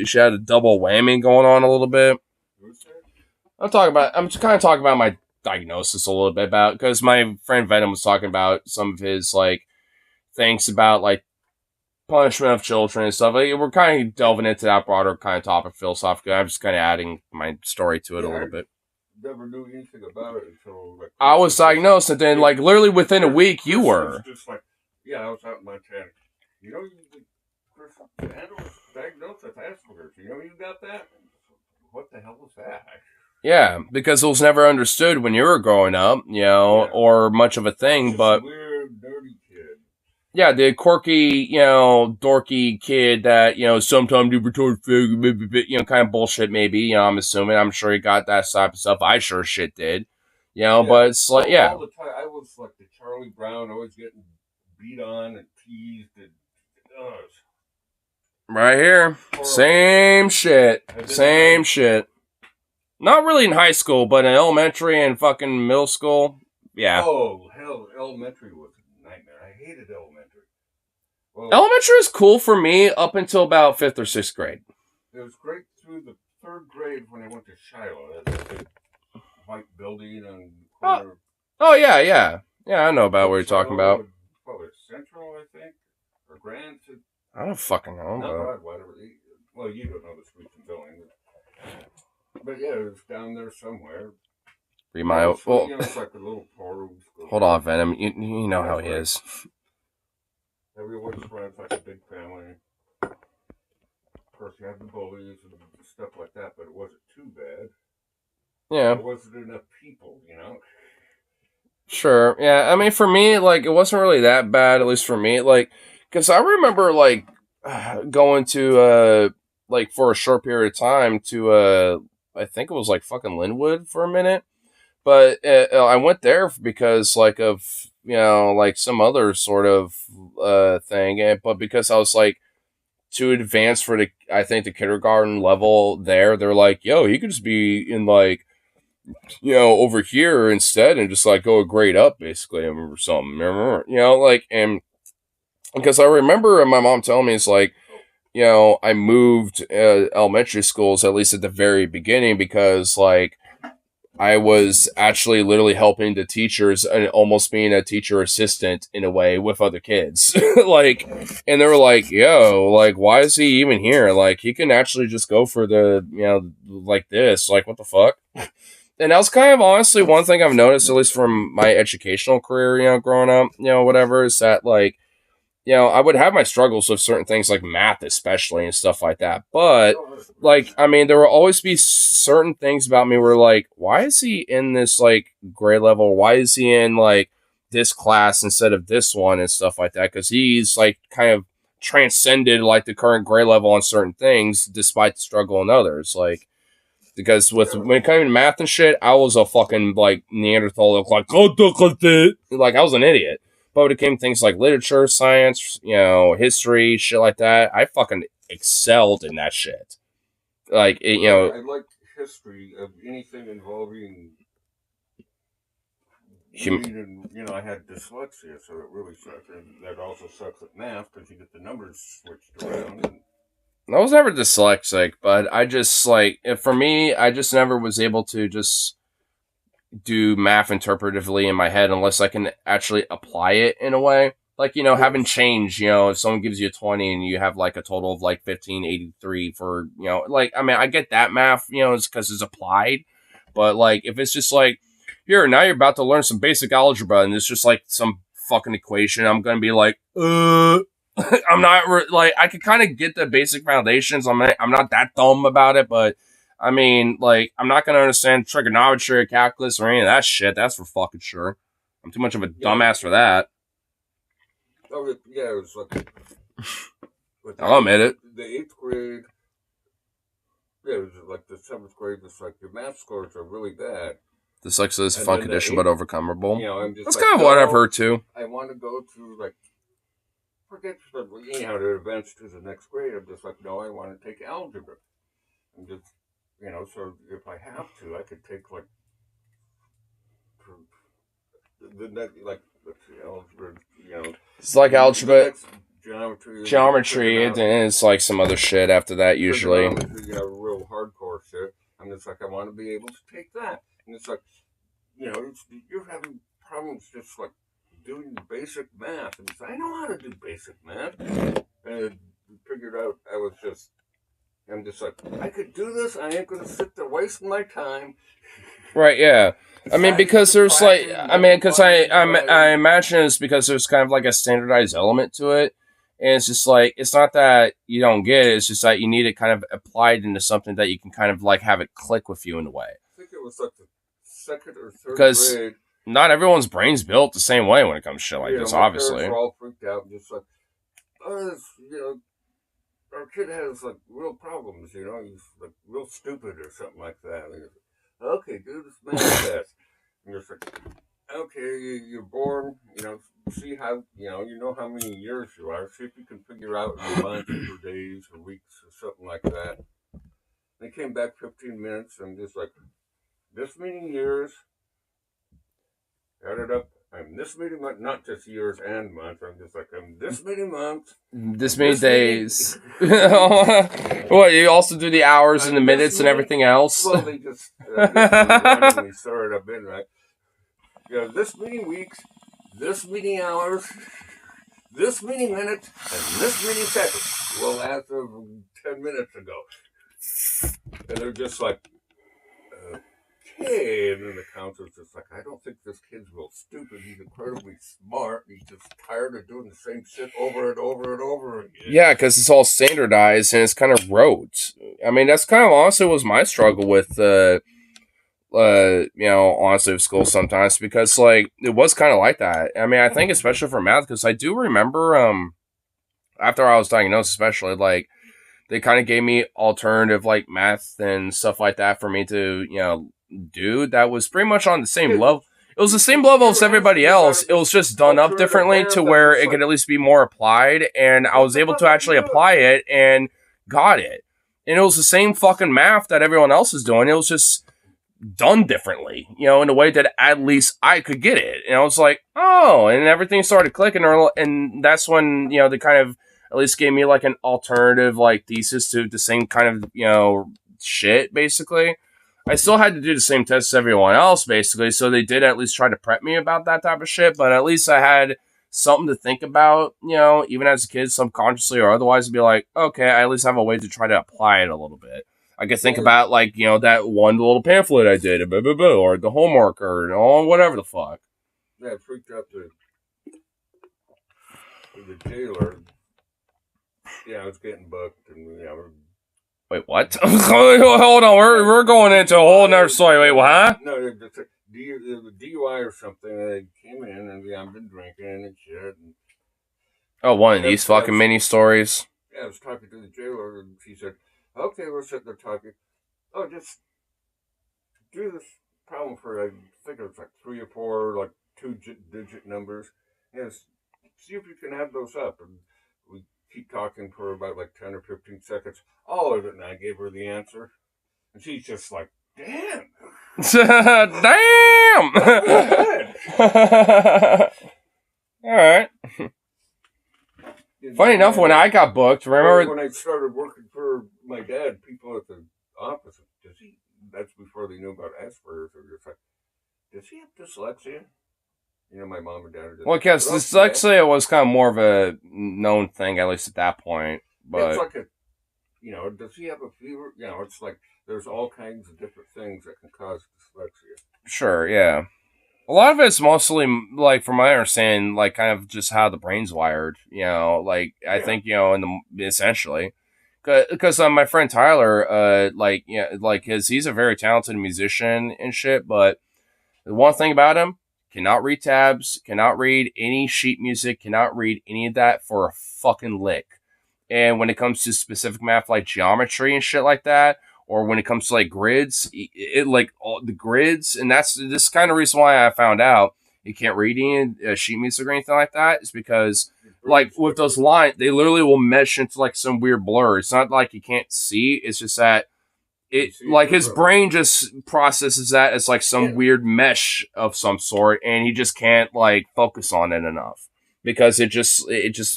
She had a double whammy going on a little bit. I'm just kind of talking about my diagnosis a little bit about, because my friend Venom was talking about some of his like things about like punishment of children and stuff. Like, we're kind of delving into that broader kind of topic philosophically. I'm just kind of adding my story to it a little bit. Never knew anything about it until like, I was diagnosed, and then like literally within a week, you were. Just like, yeah, I was out in Montana. You know, Chris was diagnosed with Asperger's. You know, you got that. What the hell was that? Yeah, because it was never understood when you were growing up, you know, or much of a thing. But weird, dirty kid. Yeah, the quirky, you know, dorky kid that, you know, sometimes you retard fig, you know, kind of bullshit maybe, you know, I'm assuming. I'm sure he got that type of stuff. I sure shit did. You know, but it's like, yeah. All the time, I was like the Charlie Brown, always getting beat on and teased and, right here. Same shit. Same shit. Not really in high school, but in elementary and fucking middle school. Yeah. Oh, hell, elementary was a nightmare. I hated elementary. Well, elementary was cool for me up until about 5th or 6th grade. It was great through the 3rd grade when I went to Shiloh. That big white building on the corner. Oh, yeah, yeah. Yeah, I know about what you're talking about. Probably Central, I think, or Grand. I don't fucking know. Not Broadway. Well, you don't know the streets and buildings. But yeah, it was down there somewhere. Well, it's like a little portal. Hold on, Venom. You know how he is. Everyone's friends, like a big family. Of course, you had the bullies and stuff like that, but it wasn't too bad. Yeah. There wasn't enough people, you know? Sure. Yeah, I mean, for me, like, it wasn't really that bad, at least for me. Like, because I remember, like, going to, like, for a short period of time to, I think it was, like, fucking Linwood for a minute. But I went there because, like, of, you know, like, some other sort of thing. But because I was, like, too advanced for the, I think, the kindergarten level there, they're like, yo, you could just be in, like, you know, over here instead and just, like, go a grade up, basically, or something. Remember? You know, like, and because I remember my mom telling me, it's like, you know, I moved elementary schools, at least at the very beginning, because, like, I was actually literally helping the teachers and almost being a teacher assistant in a way with other kids. Like, and they were like, yo, like, why is he even here? Like, he can actually just go for the, you know, like this. Like, what the fuck? And that was kind of honestly one thing I've noticed, at least from my educational career, you know, growing up, you know, whatever, is that, like, you know, I would have my struggles with certain things like math, especially, and stuff like that. But, like, I mean, there will always be certain things about me where, like, why is he in this, like, grade level? Why is he in, like, this class instead of this one and stuff like that? Because he's, like, kind of transcended, like, the current grade level on certain things despite the struggle in others. Like, because when it came to math and shit, I was a fucking, like, Neanderthal. Like, I was an idiot. But when it came to things like literature, science, you know, history, shit like that, I fucking excelled in that shit. Like, it, you know... I like history of anything involving reading. You know, I had dyslexia, so it really sucks. And that also sucks at math, because you get the numbers switched around. I was never dyslexic, but I just, like, for me, I just never was able to just do math interpretively in my head unless I can actually apply it in a way. Like, you know, having change, you know, if someone gives you a 20 and you have, like, a total of, like, 1583 for, you know, like, I mean, I get that math, you know, it's because it's applied. But, like, if it's just, like, here, now you're about to learn some basic algebra and it's just, like, some fucking equation, I'm going to be like, I'm not, like, I can kind of get the basic foundations. I'm not that dumb about it, but I mean, like, I'm not going to understand trigonometry or calculus or any of that shit. That's for fucking sure. I'm too much of a dumbass for that. Oh, yeah, it was like... I'll admit it. The 8th grade... Yeah, it was like the 7th grade, it's like your math scores are really bad. Dyslexia is a fun condition, but overcomable. You know, I'm just that's like, kind of what I've heard, too. I want to go to, like... Forget, you know, to advance to the next grade. I'm just like, no, I want to take algebra. I'm just... You know, so if I have to, I could take, like, let's see, algebra, you know. It's like algebra. Geometry Geometry, and then it's like some other shit after that, usually. Real hardcore shit. I'm just like, I want to be able to take that. And it's like, you're having problems just like doing basic math. And it's like, I know how to do basic math. And figured out I'm just like, I could do this. I ain't going to sit there wasting my time. Right, yeah. I mean, because there's like, because I imagine it's because there's kind of like a standardized element to it. And it's just like, it's not that you don't get it, it's just that you need it kind of applied into something that you can kind of like have it click with you in a way. I think it was like the second or third because grade. Not everyone's brain's built the same way when it comes to shit like this, obviously. Parents were all freaked out and just like, our kid has like real problems, he's like real stupid or something like that. And okay, do this math test. And you're like, okay, you're born, see how, you know how many years you are. See if you can figure out in months or days or weeks or something like that. They came back 15 minutes and just like, this many years, added up. I'm this many months, not just years and months. I'm just like, I'm this many months. This many days. What, you also do the hours and the minutes and everything else? Well, they just randomly started up in, right? This many weeks, this many hours, this many minutes, and this many seconds. Well, as of 10 minutes ago. And they're just like, okay. And then the counselor's just like, I don't think this kid's real stupid. He's incredibly smart. He's just tired of doing the same shit over and over and over again. Yeah, because it's all standardized and it's kind of rote. I mean, that's kind of honestly was my struggle with, honestly, with school sometimes, because like it was kind of like that. I mean, I think especially for math, because I do remember, after I was diagnosed, especially like they kind of gave me alternative like math and stuff like that for me to do that was pretty much on the same level. It was the same level as everybody else. It was just done up differently to where it could at least be more applied, and I was able to actually apply it and got it. And it was the same fucking math that everyone else is doing. It was just done differently, in a way that at least I could get it. And I was like, oh, and everything started clicking, and that's when, they kind of at least gave me like an alternative like thesis to the same kind of, shit, basically. I still had to do the same tests as everyone else, basically, so they did at least try to prep me about that type of shit, but at least I had something to think about, even as a kid, subconsciously or otherwise, to be like, okay, I at least have a way to try to apply it a little bit. I could think about, like, that one little pamphlet I did, or the homework, or whatever the fuck. Yeah, I freaked out the jailer. Yeah, I was getting booked, and, Wait, what? Hold on, we're going into a whole nother story. Wait, what? Huh? No, it's a DUI or something. They came in, and I've been drinking and shit. And oh, one of these fucking mini stories. Yeah, I was talking to the jailer, and she said, okay, we're sitting there talking. Oh, just do this problem for, I think it was like 3 or 4, like 2-digit numbers. And see if you can add those up. And we keep talking for about like 10 or 15 seconds. All of it, and I gave her the answer. And she's just like, damn. Damn! Alright. Funny enough, when I got booked, remember when I started working for my dad, people at the office, that's before they knew about Asperger's, or just like, does he have dyslexia? My mom and dad are just, well, because dyslexia was kind of more of a known thing, at least at that point. But it's like does he have a fever? It's like there's all kinds of different things that can cause dyslexia. Sure, yeah. A lot of it's mostly, like, from my understanding, like, kind of just how the brain's wired, I think, essentially. Because my friend Tyler, he's a very talented musician and shit, but the one thing about him, cannot read tabs, cannot read any sheet music, cannot read any of that for a fucking lick. And when it comes to specific math, like geometry and shit like that, or when it comes to like grids, all the grids, and this kind of reason why I found out you can't read any sheet music or anything like that is because like with those lines, they literally will mesh into like some weird blur. It's not like you can't see; it's just that his brain just processes that as like some weird mesh of some sort, and he just can't like focus on it enough. because it just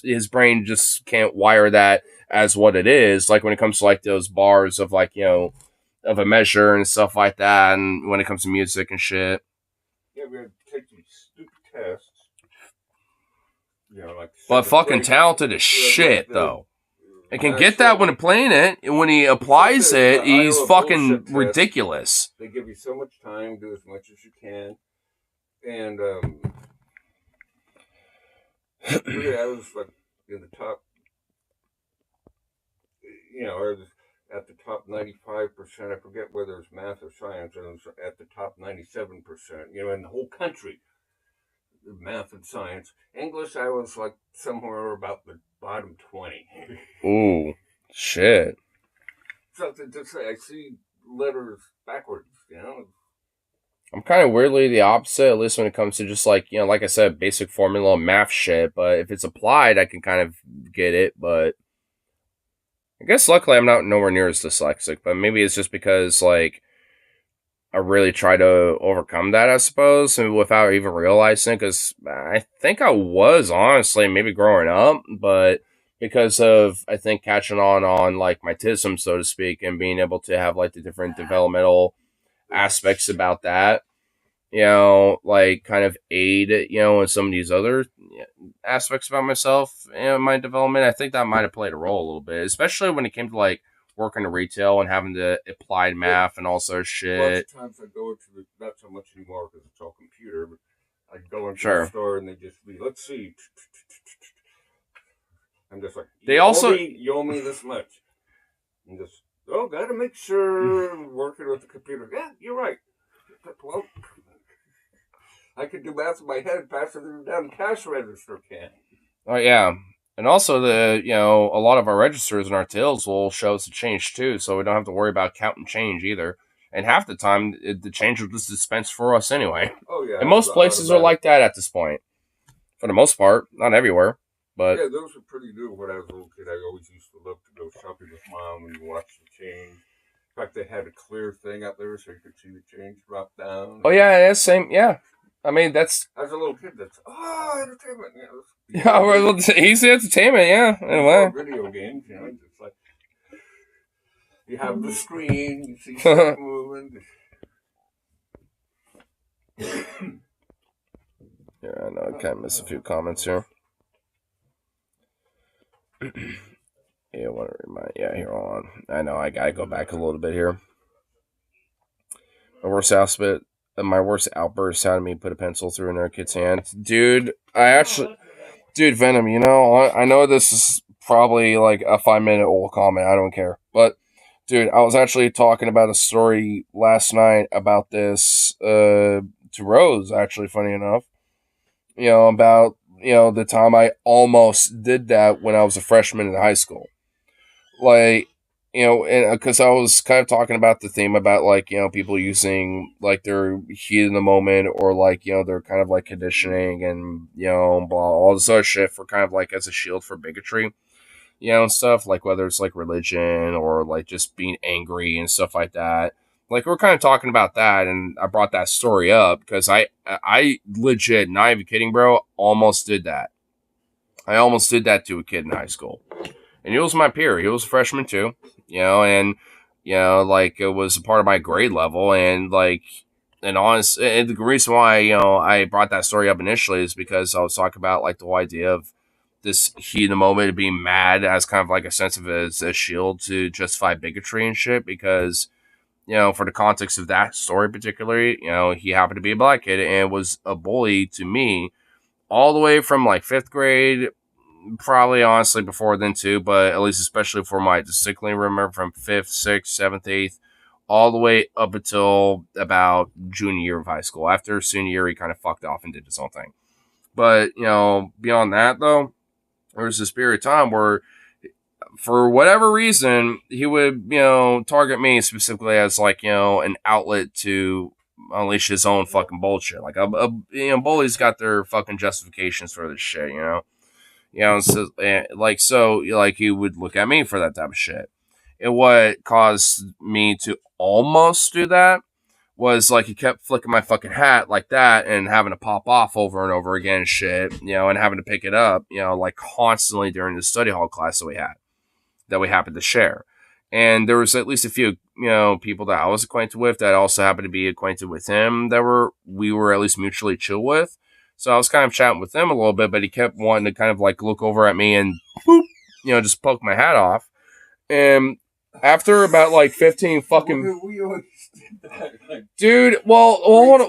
his brain just can't wire that as what it is. Like when it comes to like those bars of like, you know, of a measure and stuff like that, and when it comes to music and shit. Yeah, we had to take these stupid tests. You know, like. But fucking talented as shit though. I can get that when playing it, and when he applies it, he's fucking ridiculous. They give you so much time, do as much as you can, and I was like in the top, you know, or at the top 95%. I forget whether it's math or science, and it was at the top 97%. You know, in the whole country, math and science. English, I was like somewhere about the bottom 20. Ooh, shit. Something to say. I see letters backwards, you know. I'm kind of weirdly the opposite, at least when it comes to just like, you know, like I said, basic formula math shit. But if it's applied, I can kind of get it. But I guess luckily I'm not nowhere near as dyslexic. But maybe it's just because like I really try to overcome that, I suppose, and without even realizing it. Because I think I was honestly maybe growing up, but because of I think catching on like my tism, so to speak, and being able to have like the different developmental aspects about that, you know, like kind of aid, you know, in some of these other aspects about myself and my development. I think that might have played a role a little bit, especially when it came to like working in retail and having to applied math and all sorts of shit. Lots of times I go to the, not so much anymore because it's all computer, but I go into the store and they just be, let's see. I'm just like, you owe me this much. And just, gotta make sure working with the computer. Yeah, you're right. Well, I could do math in my head faster than the damn cash register can. Oh, yeah. And also, a lot of our registers and our tills will show us the change, too, so we don't have to worry about counting change, either. And half the time, the change will just dispense for us anyway. Oh, yeah. And most places are like that at this point. For the most part. Not everywhere, but... Yeah, those were pretty new when I was a little kid. I always used to love to go shopping with Mom and watch the change. In fact, they had a clear thing up there so you could see the change drop down. Oh, yeah, that's same, yeah. I mean, that's... As a little kid, that's, entertainment. Easy entertainment, yeah. Anyway. Video games, you know, it's like, you have the screen, you see stuff moving. Yeah, I know, I kind of missed a few comments here. Yeah, I want to remind... Yeah, here, hold on. I know, I gotta go back a little bit here. My worst outburst had me put a pencil through another kid's hand. Dude, Venom, you know, I know this is probably like a 5-minute old comment. I don't care. But, dude, I was actually talking about a story last night about this to Rose, actually, funny enough. You know, about, you know, the time I almost did that when I was a freshman in high school. Like, you know, because I was kind of talking about the theme about, like, you know, people using, like, their heat in the moment or, like, you know, their kind of, like, conditioning and, you know, blah, all this other shit for kind of, like, as a shield for bigotry, you know, and stuff, like, whether it's, like, religion or, like, just being angry and stuff like that. Like, we're kind of talking about that, and I brought that story up because I legit, not even kidding, bro, almost did that. I almost did that to a kid in high school. And he was my peer. He was a freshman too, you know, and, you know, like, it was a part of my grade level. And, like, and the reason why, you know, I brought that story up initially is because I was talking about, like, the whole idea of this heat in the moment of being mad as kind of like a sense of as a shield to justify bigotry and shit. Because, you know, for the context of that story particularly, you know, he happened to be a black kid and was a bully to me all the way from, like, 5th grade. Probably honestly before then too, but at least especially for my distinctly remember from 5th, 6th, 7th, 8th, all the way up until about junior year of high school. After senior year, he kind of fucked off and did his own thing. But, you know, beyond that though, there was this period of time where, for whatever reason, he would, you know, target me specifically as, like, you know, an outlet to unleash his own fucking bullshit. Like, you know, bullies got their fucking justifications for this shit, you know. You know, so, like, he would look at me for that type of shit. And what caused me to almost do that was like he kept flicking my fucking hat like that and having to pop off over and over again and shit, and having to pick it up, like constantly during the study hall class that we happened to share. And there was at least a few, people that I was acquainted with that also happened to be acquainted with him that we were at least mutually chill with. So I was kind of chatting with him a little bit, but he kept wanting to kind of like look over at me and boop, just poke my hat off. And after about like 15 fucking... We always did that. Like, dude, well, hold on.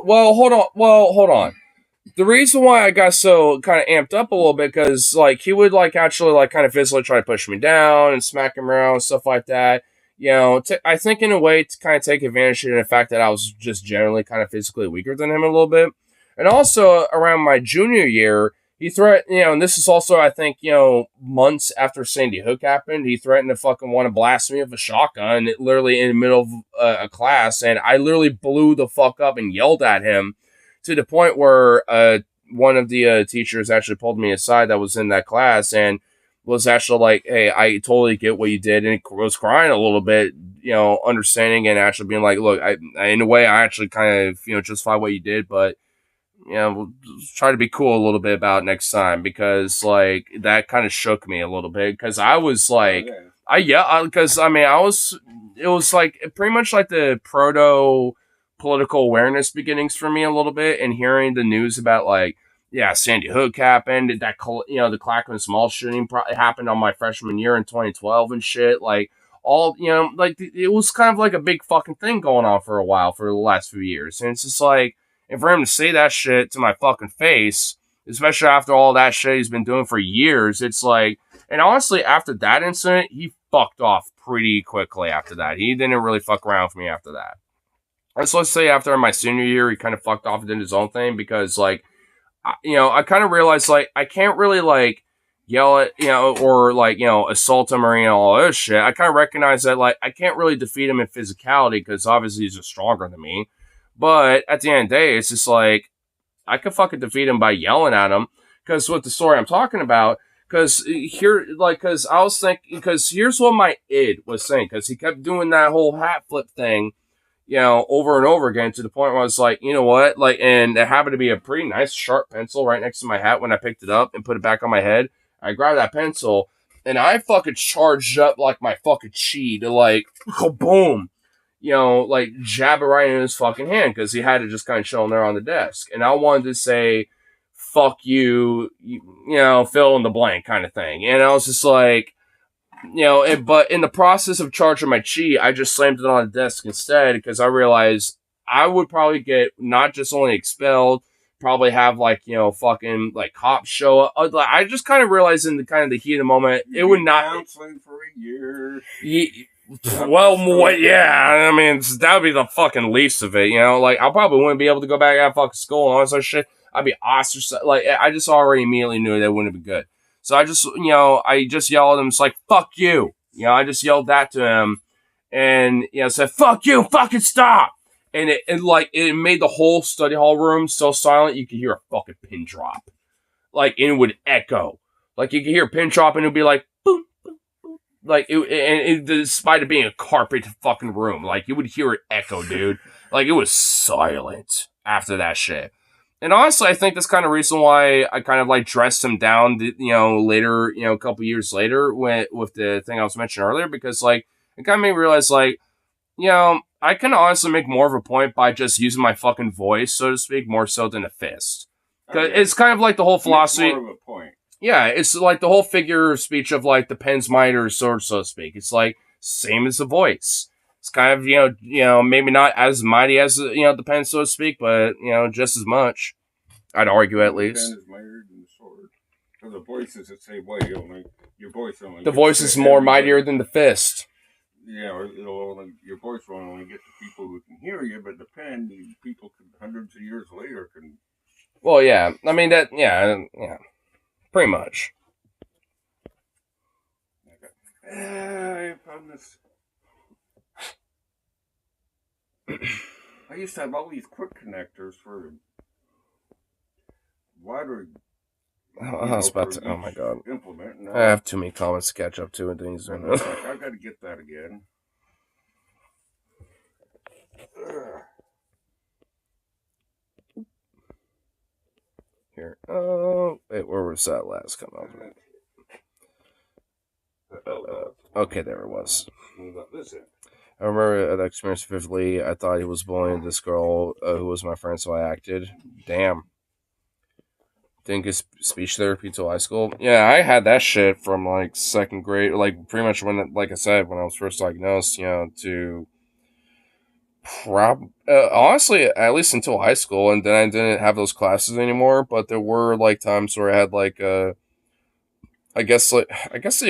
Well, hold on. The reason why I got so kind of amped up a little bit, because like he would like actually like kind of physically try to push me down and smack him around and stuff like that. I think in a way to kind of take advantage of the fact that I was just generally kind of physically weaker than him a little bit. And also around my junior year, he threatened, and this is also, I think, months after Sandy Hook happened, he threatened to fucking want to blast me with a shotgun literally in the middle of a class. And I literally blew the fuck up and yelled at him to the point where one of the teachers actually pulled me aside that was in that class and was actually like, hey, I totally get what you did. And he was crying a little bit, understanding and actually being like, look, I in a way, I actually kind of, justify what you did, but we'll try to be cool a little bit about it next time, because like that kind of shook me a little bit, because I was like, it was like pretty much like the proto political awareness beginnings for me a little bit, and hearing the news about like, yeah, Sandy Hook happened, the Clackamas Mall shooting happened on my freshman year in 2012 and shit, like all, like it was kind of like a big fucking thing going on for a while for the last few years, and it's just like, and for him to say that shit to my fucking face, especially after all that shit he's been doing for years, it's like, and honestly, after that incident, he fucked off pretty quickly after that. He didn't really fuck around with me after that. So let's say after my senior year, he kind of fucked off and did his own thing, because like, I kind of realized like, I can't really like yell at, or like, assault him or, all this shit. I kind of recognize that like, I can't really defeat him in physicality, because obviously he's just stronger than me. But at the end of the day, it's just like, I could fucking defeat him by yelling at him. Because with the story I'm talking about, because I was thinking, because here's what my id was saying, because he kept doing that whole hat flip thing, over and over again, to the point where I was like, you know what? Like, and it happened to be a pretty nice sharp pencil right next to my hat when I picked it up and put it back on my head. I grabbed that pencil and I fucking charged up like my fucking chi to like, boom. Like jab it right in his fucking hand, because he had it just kind of chilling there on the desk. And I wanted to say, fuck you, fill in the blank kind of thing. And I was just like, but in the process of charging my chi, I just slammed it on the desk instead, because I realized I would probably get not just only expelled, probably have like, fucking like cops show up. I just kind of realized in the kind of the heat of the moment, it would not. Counseling for a year. Well, yeah, I mean, that would be the fucking least of it, like, I probably wouldn't be able to go back to fucking school and all that sort of shit. I'd be ostracized, like, I just already immediately knew that wouldn't be good. So I just, I just yelled at him, it's like, fuck you, I just yelled that to him, and, said, fuck you, fucking stop, and it made the whole study hall room so silent, you could hear a fucking pin drop, like, and it would echo, like, you could hear a pin drop, and it would be like, boom, like, despite it being a carpet fucking room, like, you would hear it echo, dude. Like, it was silent after that shit. And honestly, I think that's kind of the reason why I kind of, like, dressed him down, later, a couple years later with the thing I was mentioning earlier, because, like, it kind of made me realize, like, I can honestly make more of a point by just using my fucking voice, so to speak, more so than a fist. Because it's kind of like the whole philosophy. More of a point. Yeah, it's like the whole figure of speech of like the pen's might or sword, so to speak. It's like same as the voice. It's kind of maybe not as mighty as the pen, so to speak, but just as much. I'd argue at least. The pen is mightier than the sword. So the voice is the same way. Your voice only. The voice is more mightier than the fist. Yeah, or your voice will only get to people who can hear you, but the pen, people hundreds of years later can. Well, yeah. I mean that. Yeah. Pretty much. I found this. I used to have all these quick connectors for water. I was about to. Oh my god! Implement. I have too many comments to catch up to and things. I've got to get that again. Here. Oh, wait, where was that last comment? Okay, there it was. I remember that experience vividly. I thought he was bullying this girl who was my friend, so I acted. Damn. Didn't get speech therapy till high school. Yeah, I had that shit from like second grade, like pretty much when, like I said, when I was first diagnosed, to honestly, at least until high school, and then I didn't have those classes anymore. But there were like times where I had like I guess the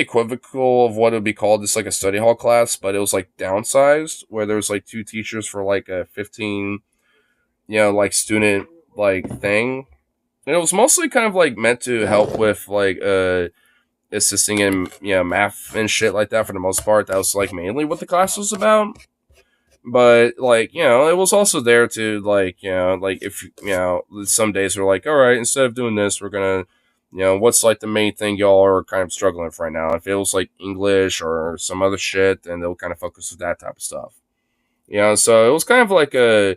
equivocal of what would be called just like a study hall class, but it was like downsized, where there was like 2 teachers for like a 15, like student like thing. And it was mostly kind of like meant to help with like assisting in math and shit like that for the most part. That was like mainly what the class was about. But like, it was also there to like, like if some days we're like, all right, instead of doing this, we're gonna what's like the main thing y'all are kind of struggling with right now. If it was like English or some other shit, then they'll kind of focus with that type of stuff. So it was kind of like a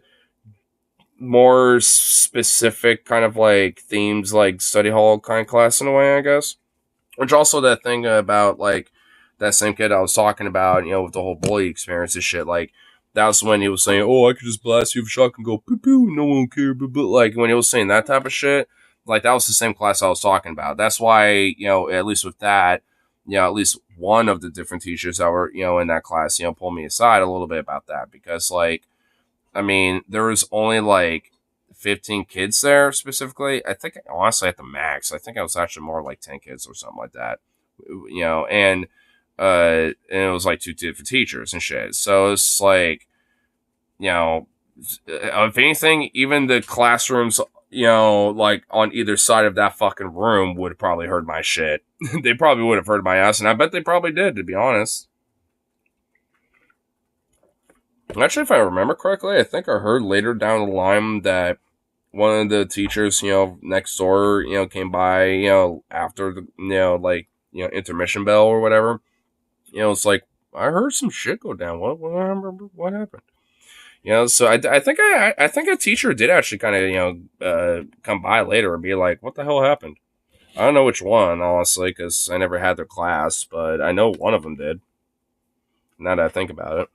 more specific kind of like themes, like study hall kind of class in a way, I guess. Which also that thing about like that same kid I was talking about, with the whole bully experience and shit, like that was when he was saying, "Oh, I could just blast you with a shotgun and go pew pew, no one will care." But like when he was saying that type of shit, like that was the same class I was talking about. That's why at least with that, at least one of the different teachers that were in that class, pulled me aside a little bit about that because like, I mean, there was only like 15 kids there specifically. I think honestly at the max, I think I was actually more like 10 kids or something like that. And it was like 2 different teachers and shit. So it's like, if anything, even the classrooms, like on either side of that fucking room would have probably heard my shit. They probably would have heard my ass, and I bet they probably did, to be honest. Actually, if I remember correctly, I think I heard later down the line that one of the teachers, next door, came by, after the, intermission bell or whatever. It's like, I heard some shit go down. What happened? So I think I think a teacher did actually kind of, come by later and be like, what the hell happened? I don't know which one, honestly, because I never had their class, but I know one of them did. Now that I think about it.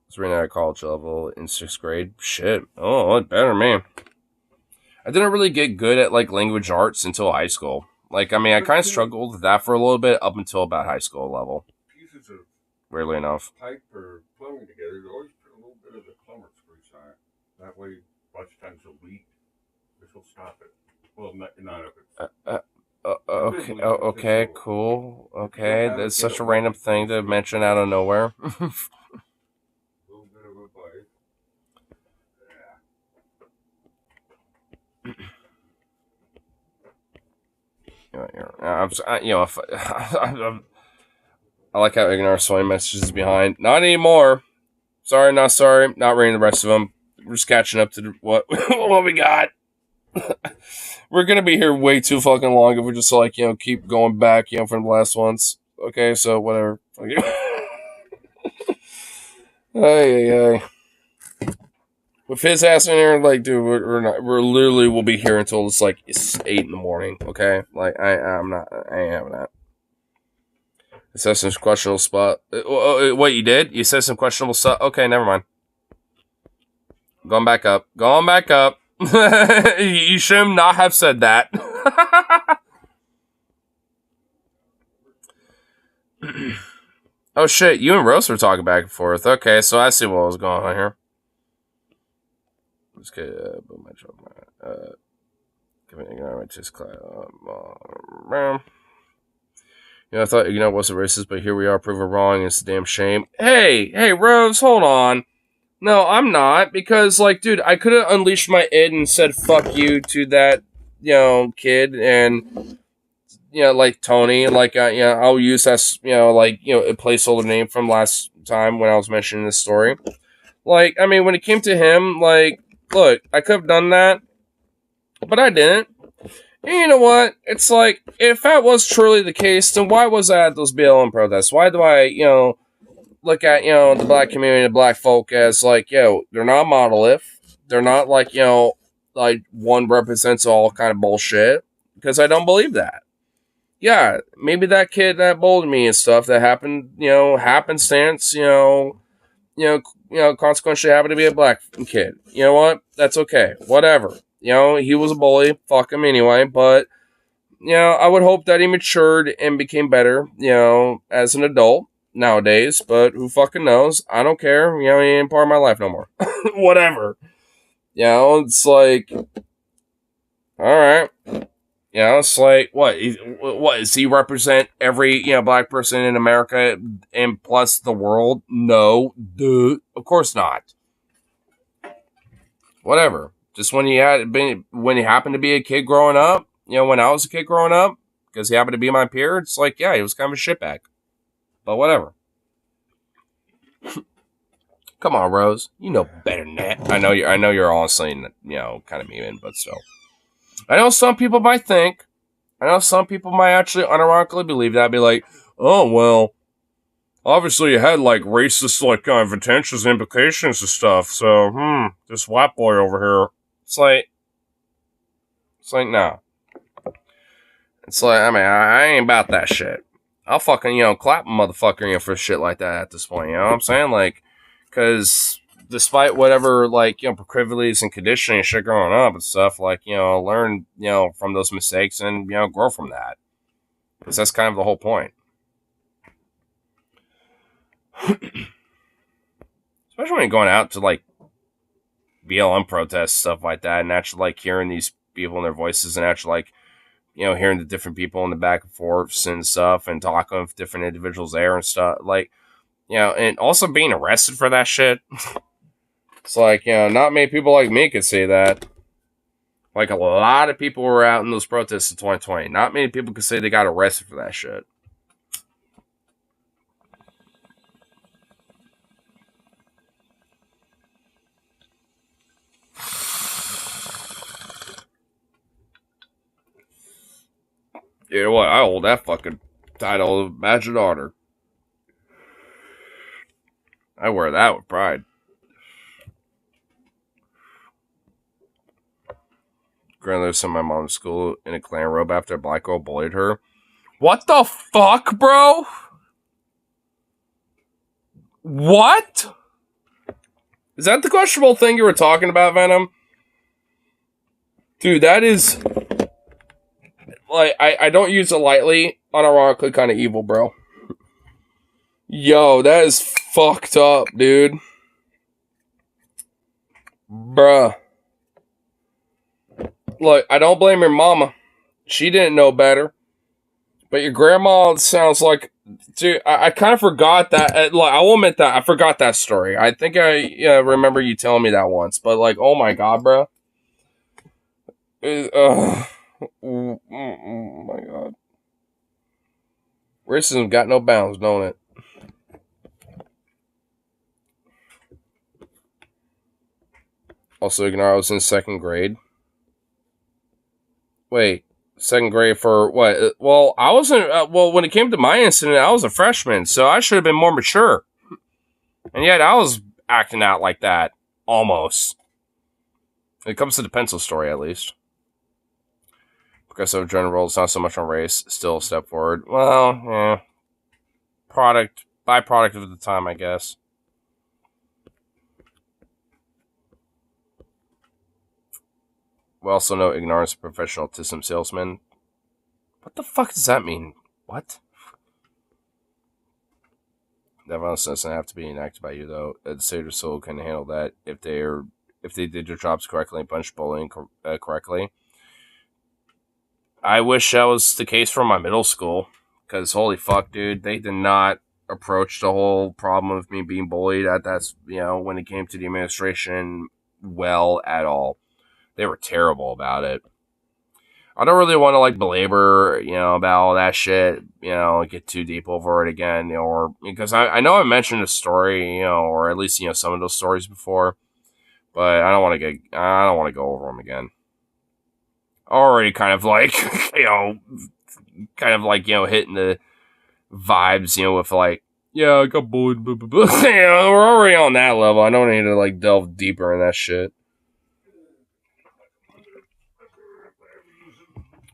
Was reading at a college level in 6th grade. Shit. Oh, it better, man. I didn't really get good at like language arts until high school. Like, I mean, I kind of struggled with that for a little bit up until about high school level. Pieces of weirdly enough. Pipe or plumbing together, you always put a little bit of the plumber's grease on it. That way, lots of times it'll leak. This will stop it. Well, not if it's. Okay, cool. Okay, that's such a random thing to mention out of nowhere. I like how ignore swing messages behind. Not anymore. Sorry, not sorry. Not reading the rest of them. We're just catching up to what we got. We're gonna be here way too fucking long if we just like keep going back from the last ones. Okay, so whatever. Hey. With his ass in here, like, dude, we're literally will be here until it's 8 in the morning. Okay, like I ain't having that. It says some questionable spot. What you did? You said some questionable stuff. Okay, never mind. Going back up. You should not have said that. Oh shit! You and Rose were talking back and forth. Okay, so I see what was going on here. Let's get my job. Just I thought wasn't racist, but here we are proven wrong. It's a damn shame. Hey, Rose, hold on. No, I'm not, because like, dude, I could have unleashed my id and said fuck you to that kid, and like Tony, like I'll use that a placeholder name from last time when I was mentioning this story. Like, I mean, when it came to him, like, look, I could have done that, but I didn't. You know what? It's like, if that was truly the case, then why was I at those BLM protests? Why do I, look at, the black community, the black folk as like, they're not monolith. They're not like, like one represents all kind of bullshit. Because I don't believe that. Yeah, maybe that kid that bullied me and stuff that happened, happenstance, consequently happened to be a black kid. You know what? That's okay. Whatever. He was a bully. Fuck him anyway. But, I would hope that he matured and became better, as an adult nowadays. But who fucking knows? I don't care. He ain't part of my life no more. Whatever. It's like, all right. It's like, what does he represent every, black person in America and plus the world? No, duh, of course not. Whatever. Just when he happened to be a kid growing up, when I was a kid growing up, because he happened to be my peer, it's like, yeah, he was kind of a shitbag. But whatever. Come on, Rose. You know better than that. I know you're honestly, kind of memeing, but still. I know some people might actually unironically believe that. Be like, oh, well, obviously it had, like, racist, like, kind of intentions, implications and stuff, so, this white boy over here. It's like, nah. It's like, I mean, I ain't about that shit. I'll fucking, clap a motherfucker, for shit like that at this point, you know what I'm saying? Like, because despite whatever, like, proclivities and conditioning and shit growing up and stuff, like, learn, from those mistakes and, grow from that. Because that's kind of the whole point. Especially when you're going out to, like, BLM protests, stuff like that, and actually, like, hearing these people and their voices and actually, like, hearing the different people in the back and forths and stuff and talking with different individuals there and stuff. Like, and also being arrested for that shit. It's like, not many people like me could say that. Like, a lot of people were out in those protests in 2020. Not many people could say they got arrested for that shit. You know what? I hold that fucking title of Magic Order. I wear that with pride. Grandmother sent my mom to school in a Klan robe after a black girl bullied her. What the fuck, bro? What? Is that the questionable thing you were talking about, Venom? Dude, that is... Like, I don't use it lightly. Unironically kind of evil, bro. Yo, that is fucked up, dude. Bruh. Look, I don't blame your mama. She didn't know better. But your grandma sounds like... Dude, I kind of forgot that. Like, I will admit that. I forgot that story. I think I remember you telling me that once. But, like, oh my god, bro. Oh my god. Racism got no bounds, don't it? Also, ignore I was in second grade. Wait, second grade for what? Well, I wasn't. Well, when it came to my incident, I was a freshman, so I should have been more mature. And yet, I was acting out like that almost. When it comes to the pencil story, at least. Progressive gender role is not so much on race. Still a step forward. Well, yeah. Byproduct of the time, I guess. We also know ignorance of professional autism salesman. What the fuck does that mean? What? That violence doesn't have to be enacted by you, though. The state or soul can handle that if they did their jobs correctly and punished bullying correctly. I wish that was the case for my middle school, because holy fuck, dude, they did not approach the whole problem of me being bullied at that, when it came to the administration well at all. They were terrible about it. I don't really want to, like, belabor, about all that shit, get too deep over it again, or because I know I mentioned a story, or at least, some of those stories before, but I don't want to go over them again. already kind of like, hitting the vibes, with like, yeah, I got bullied, blah, blah, blah. We're already on that level. I don't need to like delve deeper in that shit.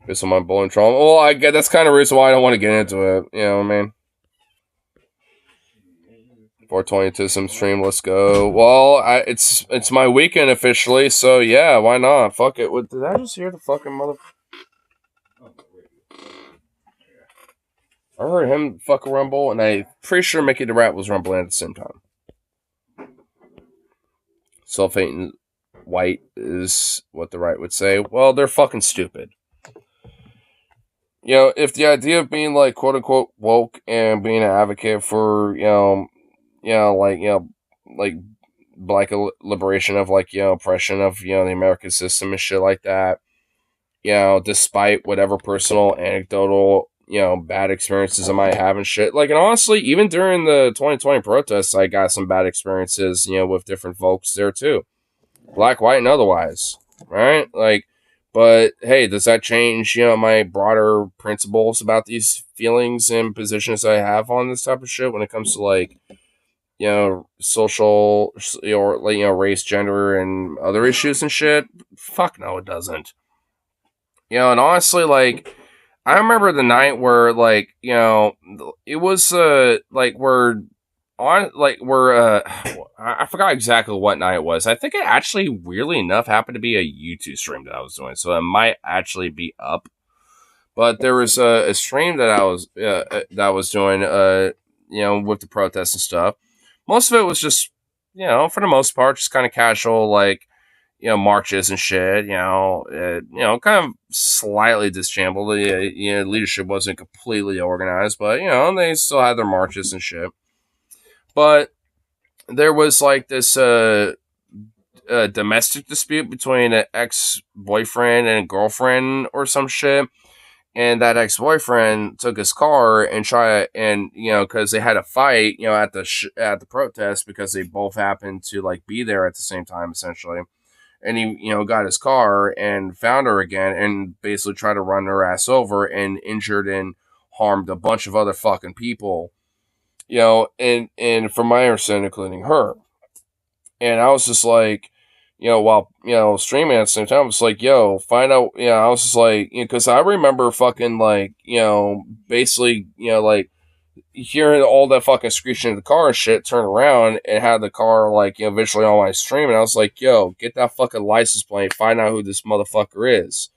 Based on my bullying trauma. Well, I get that's kind of the reason why I don't want to get into it. You know what I mean? 422 some stream, let's go. Well, it's my weekend officially, so yeah, why not? Fuck it. What, did I just hear the fucking mother? I heard him fucking rumble, and I'm pretty sure Mickey the Rat was rumbling at the same time. Self-hating white is what the right would say. Well, they're fucking stupid. If the idea of being like quote unquote woke and being an advocate for like black liberation of like oppression of the American system and shit like that, despite whatever personal anecdotal bad experiences I might have and shit, like, and honestly, even during the 2020 protests, I got some bad experiences with different folks there too, black, white, and otherwise, right? Like, but hey, does that change my broader principles about these feelings and positions I have on this type of shit when it comes to like social or race, gender, and other issues and shit? Fuck no, it doesn't. And honestly, like, I remember the night where like it was like we're on like we're I forgot exactly what night it was. I think it actually, weirdly enough, happened to be a YouTube stream that I was doing, so it might actually be up. But there was a stream that I was doing with the protests and stuff. Most of it was just for the most part just kind of casual, like marches and shit. Kind of slightly disjambled. The leadership wasn't completely organized, but they still had their marches and shit. But there was like this domestic dispute between an ex-boyfriend and a girlfriend or some shit. And that ex-boyfriend took his car and because they had a fight, at the protest, because they both happened to like be there at the same time, essentially. And he, got his car and found her again and basically tried to run her ass over and injured and harmed a bunch of other fucking people. And from my understanding, including her. And I was just like, while, streaming at the same time, I was like, find out, I was just like, because I remember fucking, like, basically, like, hearing all that fucking screeching in the car and shit, turn around and had the car, like, visually on my stream, and I was like, get that fucking license plate, find out who this motherfucker is.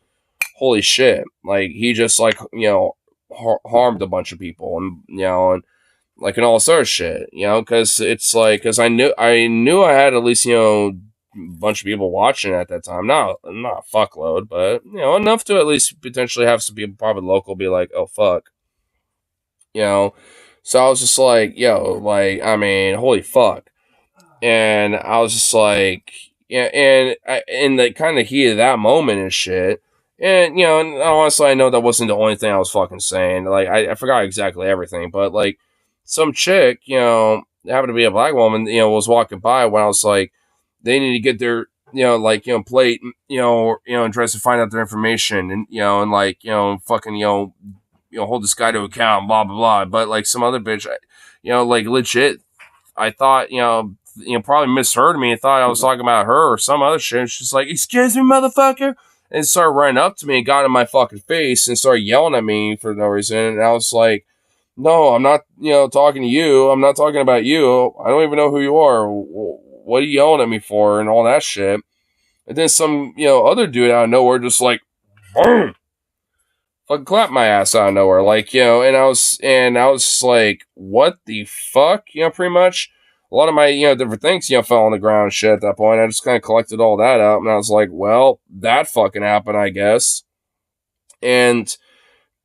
Holy shit. Like, he just, like, harmed a bunch of people, and, and like, and all this other shit, because it's like, because I knew I had at least, a bunch of people watching at that time, not a fuckload, but, enough to at least potentially have some people probably local be like, oh, fuck, so I was just like, like, I mean, holy fuck, and I was just like, and in the kind of heat of that moment and shit, and, and honestly, I know that wasn't the only thing I was fucking saying, like, I forgot exactly everything, but, like, some chick, happened to be a black woman, was walking by when I was like, they need to get their, plate, and tries to find out their information, and, and like, fucking, hold this guy to account, blah, blah, blah. But like some other bitch, like legit, I thought, probably misheard me and thought I was talking about her or some other shit. She's like, excuse me, motherfucker. And started running up to me and got in my fucking face and started yelling at me for no reason. And I was like, no, I'm not, talking to you. I'm not talking about you. I don't even know who you are. What are you yelling at me for? And all that shit. And then some, other dude out of nowhere just like, fucking clapped my ass out of nowhere. Like, and I was like, what the fuck? Pretty much. A lot of my, different things, fell on the ground and shit at that point. I just kind of collected all that up. And I was like, well, that fucking happened, I guess. And,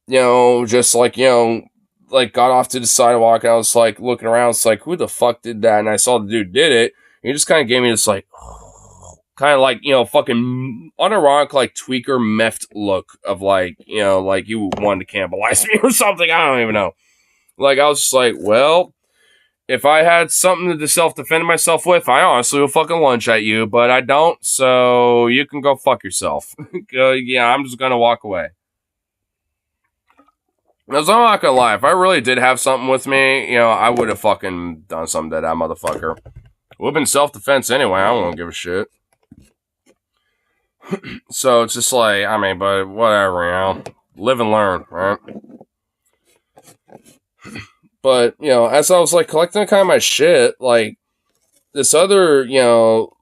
just like, like got off to the sidewalk. And I was like looking around. It's like, who the fuck did that? And I saw the dude did it. And he just kind of gave me this like, kind of like, fucking unironic, like tweaker meth look of like, like you wanted to cannibalize me or something. I don't even know. Like, I was just like, well, if I had something to self-defend myself with, I honestly would fucking lunge at you, but I don't, so you can go fuck yourself. Yeah, I'm just gonna walk away. Because I'm not gonna lie, if I really did have something with me, I would have fucking done something to that motherfucker. It would have been self-defense anyway, I won't give a shit. So it's just like, I mean, but whatever, live and learn, right? But, as I was, like, collecting kind of my shit, like, this other,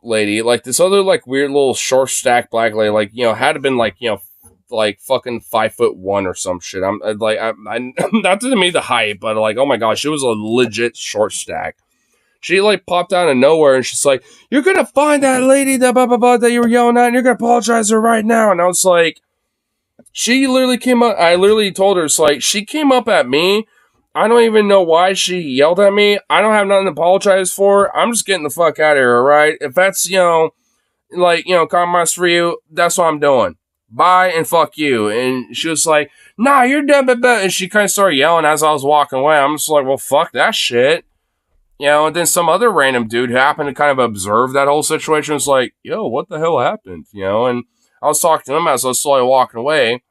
lady, like, this other, like, weird little short stack black lady, like, had to been, like, like, fucking 5'1" or some shit. I'm, like, I not to me the height, but, like, oh my gosh, she was a legit short stack. She, like, popped out of nowhere, and she's like, you're gonna find that lady that blah, blah, blah, that you were yelling at, and you're gonna apologize to her right now. And I was like, she literally came up, I literally told her, it's like, she came up at me. I don't even know why she yelled at me. I don't have nothing to apologize for. I'm just getting the fuck out of here, alright? If that's, compromise for you, that's what I'm doing. Bye and fuck you. And she was like, nah, you're dead, but and she kind of started yelling as I was walking away. I'm just like, well, fuck that shit. And then some other random dude who happened to kind of observe that whole situation was like, yo, what the hell happened? And I was talking to him as I was slowly walking away.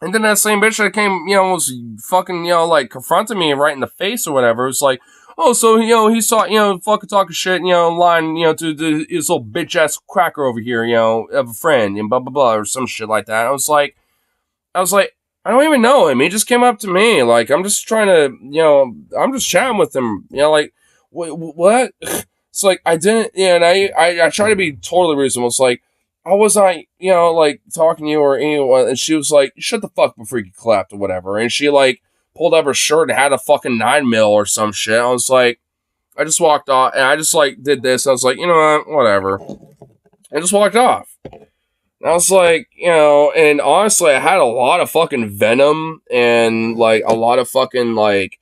And then that same bitch that came, was fucking, like, confronting me right in the face or whatever. It was like, oh, so, he saw, fucking talking shit, lying, to this little bitch-ass cracker over here, of a friend, and blah, blah, blah, or some shit like that. I was like, I don't even know him. He just came up to me. Like, I'm just trying to, I'm just chatting with him. Like, what? It's like, I didn't, and I try to be totally reasonable. It's like, I was not, like, talking to you or anyone, and she was like, shut the fuck before you get clapped or whatever. And she, like, pulled up her shirt and had a fucking 9mm or some shit. I was like, I just walked off, and I just, like, did this. I was like, you know what, whatever. I just walked off. And I was like, and honestly, I had a lot of fucking venom and, like, a lot of fucking, like,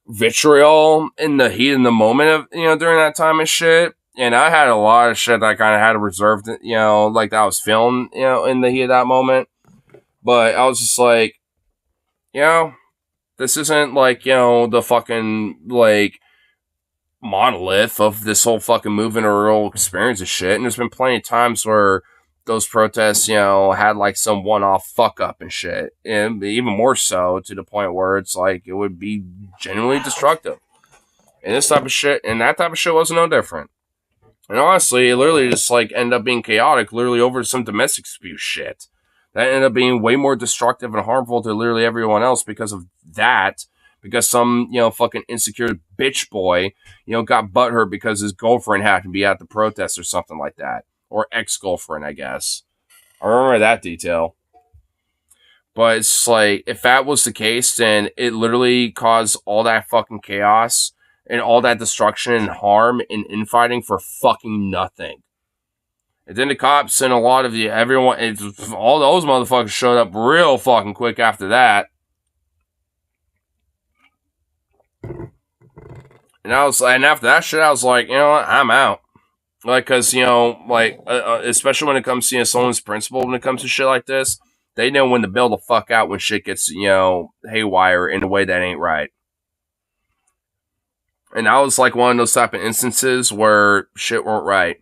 vitriol in the heat in the moment of, during that time and shit. And I had a lot of shit that I kind of had reserved, like that I was feeling, in the heat of that moment. But I was just like, this isn't like, the fucking, like, monolith of this whole fucking movement or real experience of shit. And there's been plenty of times where those protests, had like some one-off fuck up and shit. And even more so to the point where it's like, it would be genuinely destructive. And this type of shit, and that type of shit wasn't no different. And honestly, it literally just, like, ended up being chaotic, literally over some domestic abuse shit. That ended up being way more destructive and harmful to literally everyone else because of that. Because some, fucking insecure bitch boy, got butthurt because his girlfriend happened to be at the protest or something like that. Or ex-girlfriend, I guess. I remember that detail. But it's like, if that was the case, then it literally caused all that fucking chaos and all that destruction and harm and infighting for fucking nothing. And then the cops and a lot of everyone, all those motherfuckers showed up real fucking quick after that. And after that shit, I was like, you know what, I'm out. Like, cause, especially when it comes to, someone's principle, when it comes to shit like this, they know when to bail the fuck out when shit gets, haywire in a way that ain't right. And that was like one of those type of instances where shit weren't right.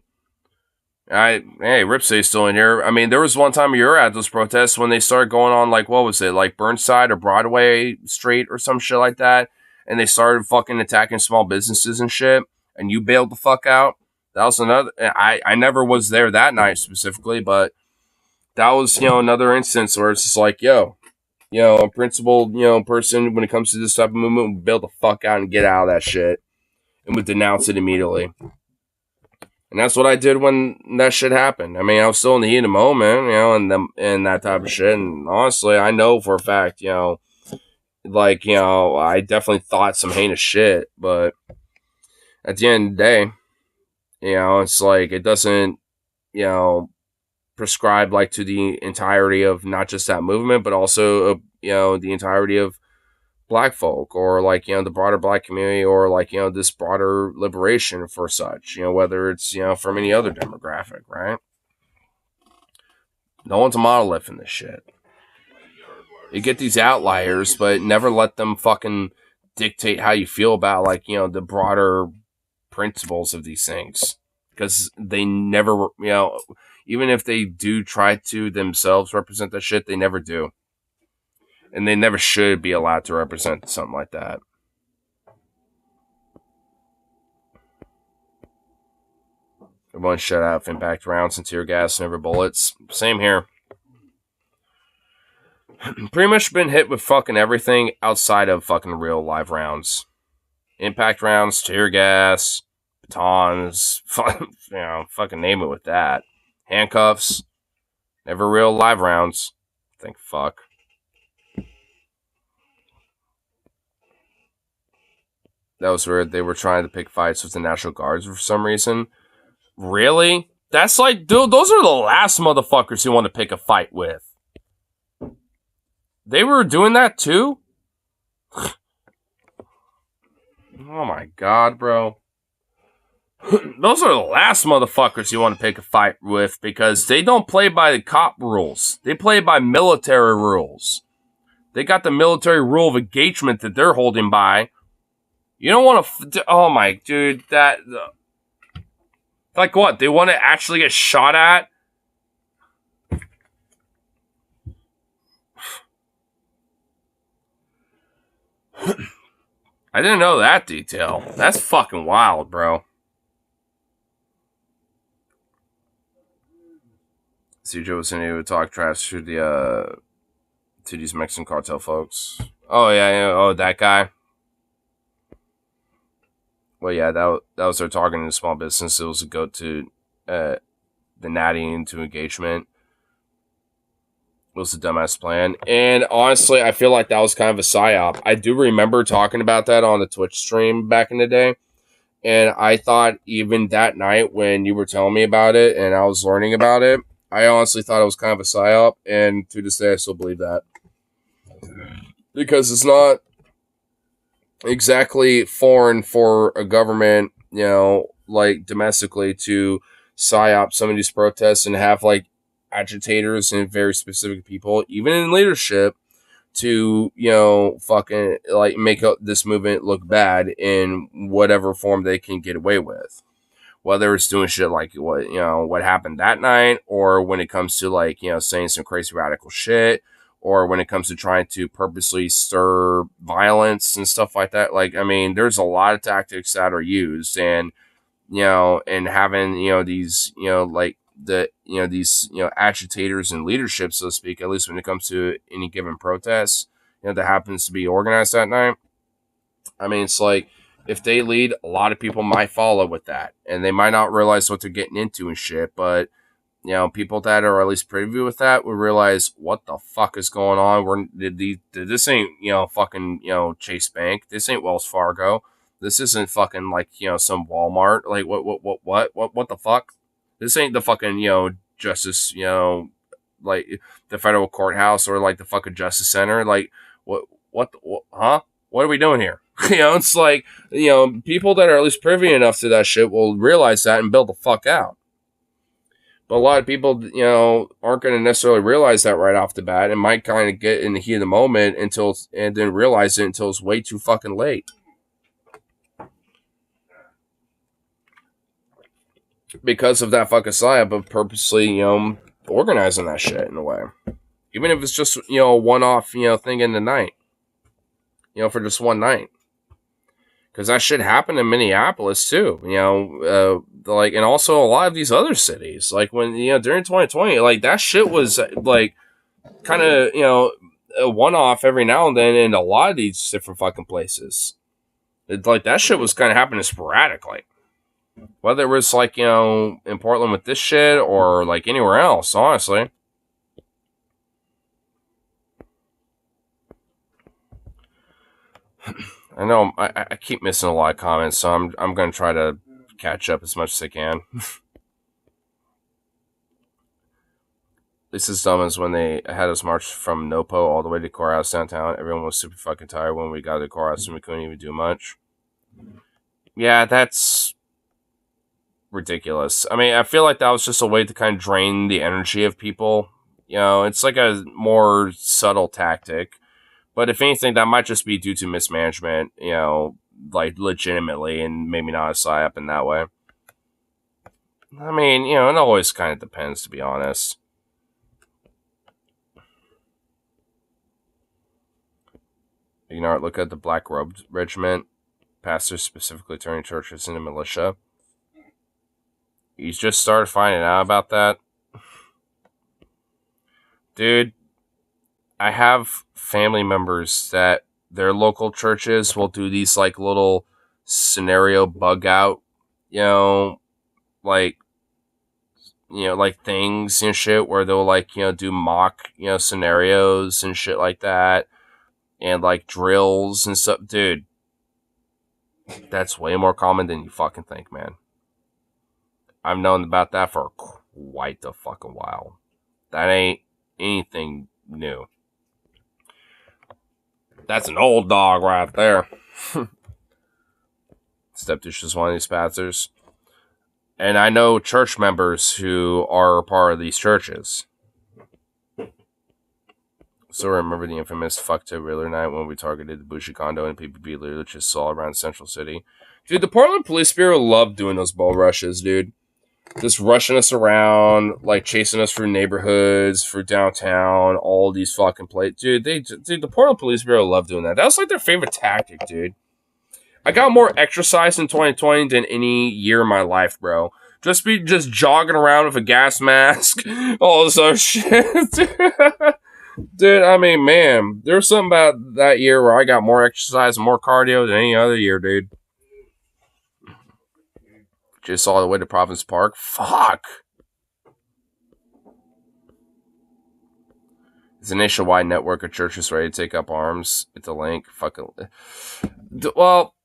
Hey, Ripsey's still in here. I mean, there was one time you were at those protests when they started going on, like, what was it, like Burnside or Broadway Street or some shit like that, and they started fucking attacking small businesses and shit, and you bailed the fuck out. That was another, I never was there that night specifically, but that was, another instance where it's just like, a principled, person when it comes to this type of movement would bail the fuck out and get out of that shit and would denounce it immediately. And that's what I did when that shit happened. I mean, I was still in the heat of the moment, and that type of shit. And honestly, I know for a fact, I definitely thought some heinous shit. But at the end of the day, it's like, it doesn't, prescribe like to the entirety of not just that movement, but also, the entirety of black folk or like, the broader black community or like, this broader liberation for such, whether it's, from any other demographic, right? No one's a monolith in this shit. You get these outliers, but never let them fucking dictate how you feel about, like, you know, the broader principles of these things. Because they never, you know, even if they do try to themselves represent that shit, they never do. And they never should be allowed to represent something like that. Everyone shut out impact rounds and tear gas, never bullets. Same here. Pretty much been hit with fucking everything outside of fucking real live rounds. Impact rounds, tear gas, batons, you know, fucking name it with that. Handcuffs, never real live rounds. Thank fuck. That was weird. They were trying to pick fights with the National Guards for some reason. Really? That's like, dude, those are the last motherfuckers you want to pick a fight with. They were doing that too? Oh my god, bro. Those are the last motherfuckers you want to pick a fight with because they don't play by the cop rules. They play by military rules. They got the military rule of engagement that they're holding by. You don't want to... oh my... dude, that... like what? They want to actually get shot at? I didn't know that detail. That's fucking wild, bro. CJ was saying he would talk trash to these Mexican cartel folks. Oh yeah, oh that guy. Well, yeah, that was their targeting the small business. It was to go to the natty into engagement. It was a dumbass plan. And honestly, I feel like that was kind of a psyop. I do remember talking about that on the Twitch stream back in the day. And I thought even that night when you were telling me about it and I was learning about it, I honestly thought it was kind of a psyop. And to this day, I still believe that. Because it's not exactly foreign for a government, you know, like domestically to psyop some of these protests and have like agitators and very specific people, even in leadership, to, you know, fucking like make this movement look bad in whatever form they can get away with. Whether it's doing shit like what, you know, what happened that night, or when it comes to like, you know, saying some crazy radical shit, or when it comes to trying to purposely stir violence and stuff like that. Like, I mean, there's a lot of tactics that are used, and, you know, and having, you know, these, you know, like the, you know, these, you know, agitators and leadership, so to speak, at least when it comes to any given protest, you know, that happens to be organized that night. I mean, it's like, if they lead, a lot of people might follow with that, and they might not realize what they're getting into and shit, but, you know, people that are at least privy with that will realize what the fuck is going on. This ain't, you know, fucking, you know, Chase Bank. This ain't Wells Fargo. This isn't fucking like, you know, some Walmart. Like, what the fuck? This ain't the fucking, you know, justice, you know, like the federal courthouse or like the fucking Justice Center. Like, huh? What are we doing here? You know, it's like, you know, people that are at least privy enough to that shit will realize that and build the fuck out. But a lot of people, you know, aren't going to necessarily realize that right off the bat and might kind of get in the heat of the moment and then realize it until it's way too fucking late. Because of that fucking psyop of purposely, you know, organizing that shit in a way. Even if it's just, you know, a one-off, you know, thing in the night. You know, for just one night. Because that shit happened in Minneapolis, too. You know, like, and also a lot of these other cities. Like, when, you know, during 2020, like, that shit was, like, kind of, you know, a one-off every now and then in a lot of these different fucking places. Like, that shit was kind of happening sporadically. Whether it was, like, you know, in Portland with this shit or, like, anywhere else, honestly. I know I keep missing a lot of comments, so I'm going to try to catch up as much as I can. This is dumb as when they had us march from Nopo all the way to courthouse downtown. Everyone was super fucking tired when we got to the courthouse and we couldn't even do much. Yeah, that's ridiculous. I mean, I feel like that was just a way to kind of drain the energy of people. You know, it's like a more subtle tactic. But if anything, that might just be due to mismanagement, you know, like legitimately, and maybe not a psyop in that way. I mean, you know, it always kind of depends, to be honest. Ignore it. Look at the Black Robe Regiment. Pastors specifically turning churches into militia. You just started finding out about that? Dude, I have family members that their local churches will do these like little scenario bug out, like things and shit where they'll like, do mock, scenarios and shit like that, and like drills and stuff. Dude, that's way more common than you fucking think, man. I've known about that for quite a fucking while. That ain't anything new. That's an old dog right there. Stepdish is one of these pastors. And I know church members who are a part of these churches. So remember the infamous fuck to Riddler night when we targeted the Bushi condo and PPP literally just saw around Central City? Dude, the Portland Police Bureau loved doing those bull rushes, dude. Just rushing us around, like chasing us through neighborhoods, through downtown, all these fucking places. Dude, the Portland Police Bureau loved doing that. That was like their favorite tactic, dude. I got more exercise in 2020 than any year in my life, bro. Just jogging around with a gas mask, all this other shit. Dude, I mean, man, there was something about that year where I got more exercise and more cardio than any other year, dude. Just all the way to Province Park. Fuck. It's a nationwide network of churches ready to take up arms. It's a link. Fucking. Well,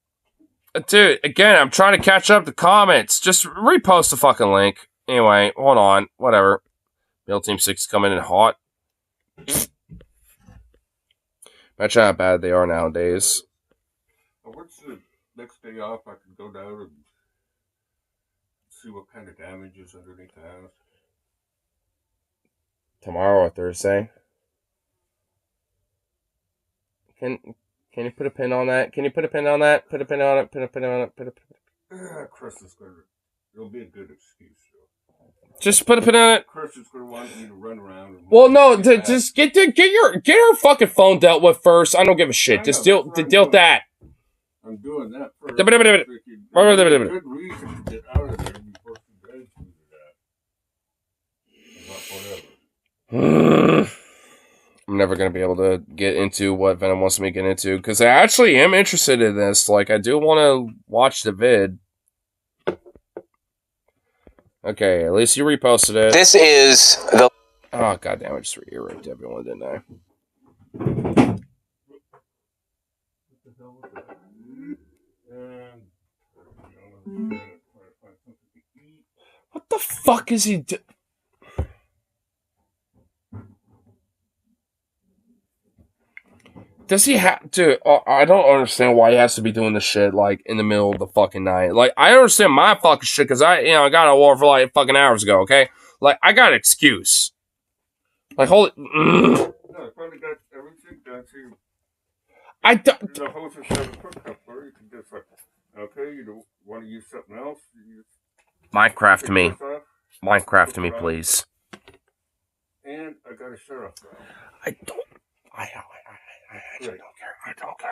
dude, again, I'm trying to catch up to comments. Just repost the fucking link. Anyway, hold on. Whatever. Build Team 6 is coming in hot. Imagine how bad they are nowadays. What's the next day off? I can go down and see what kind of damage is underneath the house. Tomorrow or Thursday. Can you put a pin on that? Can you put a pin on that? Put a pin on it. Put a pin on it. Put a pin. Chris is going to. It'll be a good excuse. Just put a pin on it. Chris is going to want you to run around. Well, no, just get your fucking phone dealt with first. I don't give a shit. Just deal with that. I'm doing that first. Good reason to get out of there before she does do that. Whatever. I'm never going to be able to get into what Venom wants me to get into, because I actually am interested in this. Like, I do want to watch the vid. Okay, at least you reposted it. This is the... Oh, goddamn, I just re-raped everyone, didn't I? What the fuck is he doing? Does he have to? I don't understand why he has to be doing this shit like in the middle of the fucking night. Like, I understand my fucking shit because I got a war for like fucking hours ago. Okay, like I got an excuse. Like, holy. No, I probably got everything done to. I don't. The host has a quick cup for you. You can just like, okay, you don't want to use something else. Minecraft me. Minecraft me, please. And I got a shut off. I don't. I actually don't care. I don't care.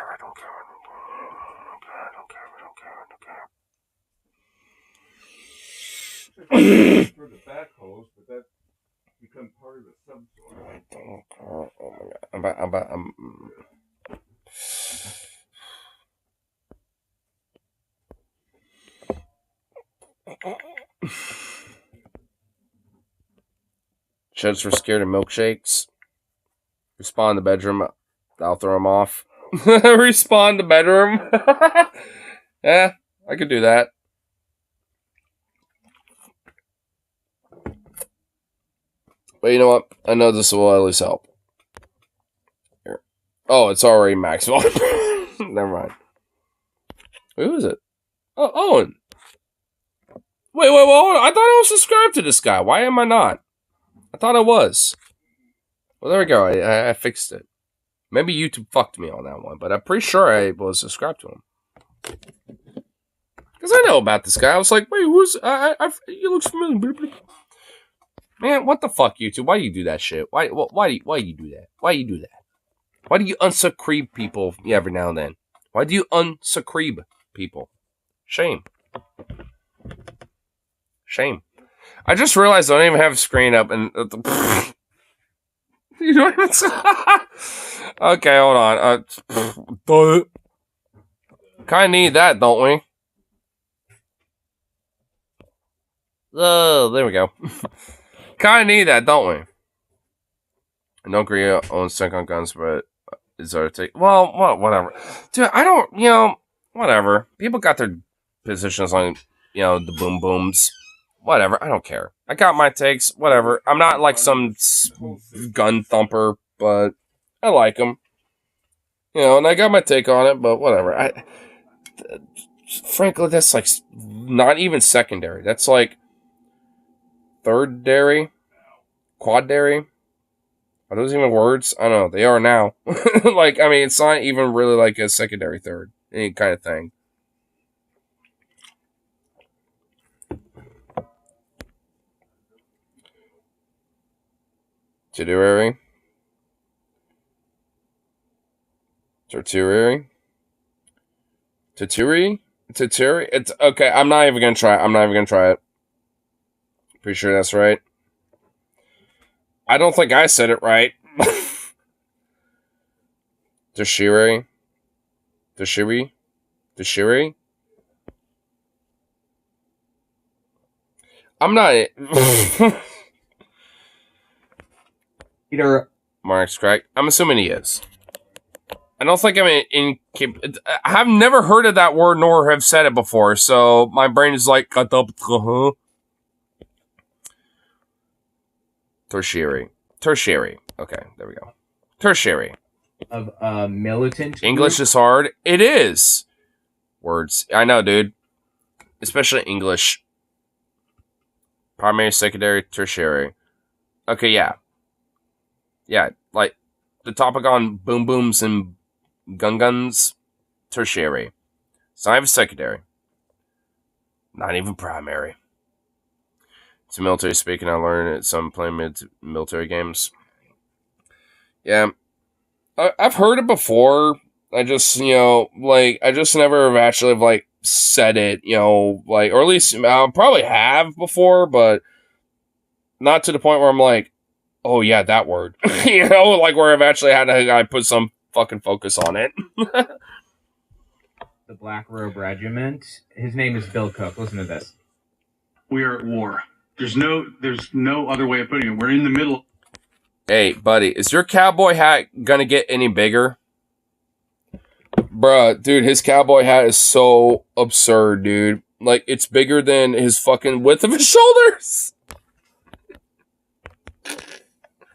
For the back hose, but that becomes part of the subsoil. I don't care. Oh my god. I'm Sheds were scared of milkshakes. Respawn in the bedroom. I'll throw him off. Respawn the bedroom. Yeah, I could do that. But you know what? I know this will at least help. Here. Oh, it's already max volume. Never mind. Wait, who is it? Oh, Owen. Wait, hold on. I thought I was subscribed to this guy. Why am I not? I thought I was. Well, there we go. I fixed it. Maybe YouTube fucked me on that one, but I'm pretty sure I was subscribed to him. Because I know about this guy. I was like, wait, who's... he looks familiar. Man, what the fuck, YouTube? Why do you do that shit? Why do you do that? Why do you do that? Why do you unsubscribe people every now and then? Why do you unsubscribe people? Shame. Shame. I just realized I don't even have a screen up and... you know what I'm saying? Okay, hold on. Kinda need that, don't we? Oh, there we go. Kinda need that, don't we? I don't agree on second guns, but is there a take? Well, whatever. Dude, I don't, whatever. People got their positions on, the boom booms. Whatever, I don't care. I got my takes, whatever. I'm not like some gun thumper, but I like them. And I got my take on it, but whatever. Frankly, that's like not even secondary. That's like thirdary, quaddary. Are those even words? I don't know. They are now. It's not even really like a secondary third, any kind of thing. Tertiary. It's okay. I'm not even gonna try it. Pretty sure that's right. I don't think I said it right. Tertiary. I'm not. Peter. Mark's correct. I'm assuming he is. I don't think I have never heard of that word nor have said it before, so my brain is like cut up. Tertiary. Okay, there we go. Tertiary. Of militant. English is hard. It is. Words. I know, dude. Especially English. Primary, secondary, tertiary. Okay, yeah. Yeah, like the topic on boom booms and guns, tertiary. So I have a secondary. Not even primary. It's military speaking. I learned it some playing military games. Yeah. I've heard it before. I just, I just never have actually, said it, or at least I probably have before, but not to the point where I'm like, oh yeah, that word. Where I've actually had to put some fucking focus on it. The Black Robe Regiment. His name is Bill Cook. Listen to this. We are at war. There's no other way of putting it. We're in the middle. Hey, buddy, is your cowboy hat gonna get any bigger? Bruh, dude, his cowboy hat is so absurd, dude. Like, it's bigger than his fucking width of his shoulders.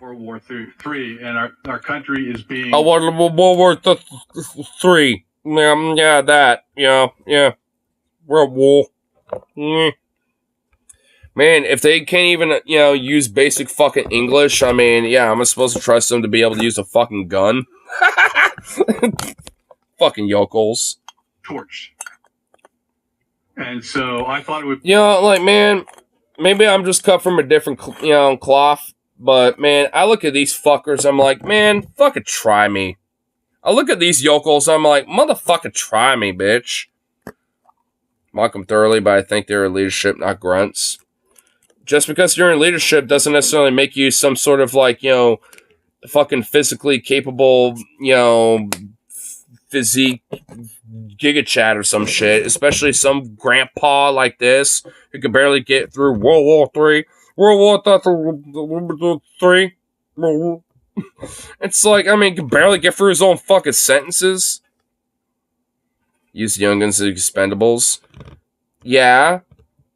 World War III, and our country is being... World War III. Yeah, that. Yeah. World War. Man, if they can't even, use basic fucking English, I'm supposed to trust them to be able to use a fucking gun? Fucking yokels. Torched. And so I thought it would... man, maybe I'm just cut from a different, cloth, but, man, I look at these fuckers, I'm like, man, fucking try me. I look at these yokels, I'm like, motherfucker, try me, bitch. Mock them thoroughly, but I think they're leadership, not grunts. Just because you're in leadership doesn't necessarily make you some sort of, fucking physically capable, physique giga chat or some shit. Especially some grandpa like this who can barely get through World War III. It's like, can barely get through his own fucking sentences. Use the youngins as expendables. Yeah.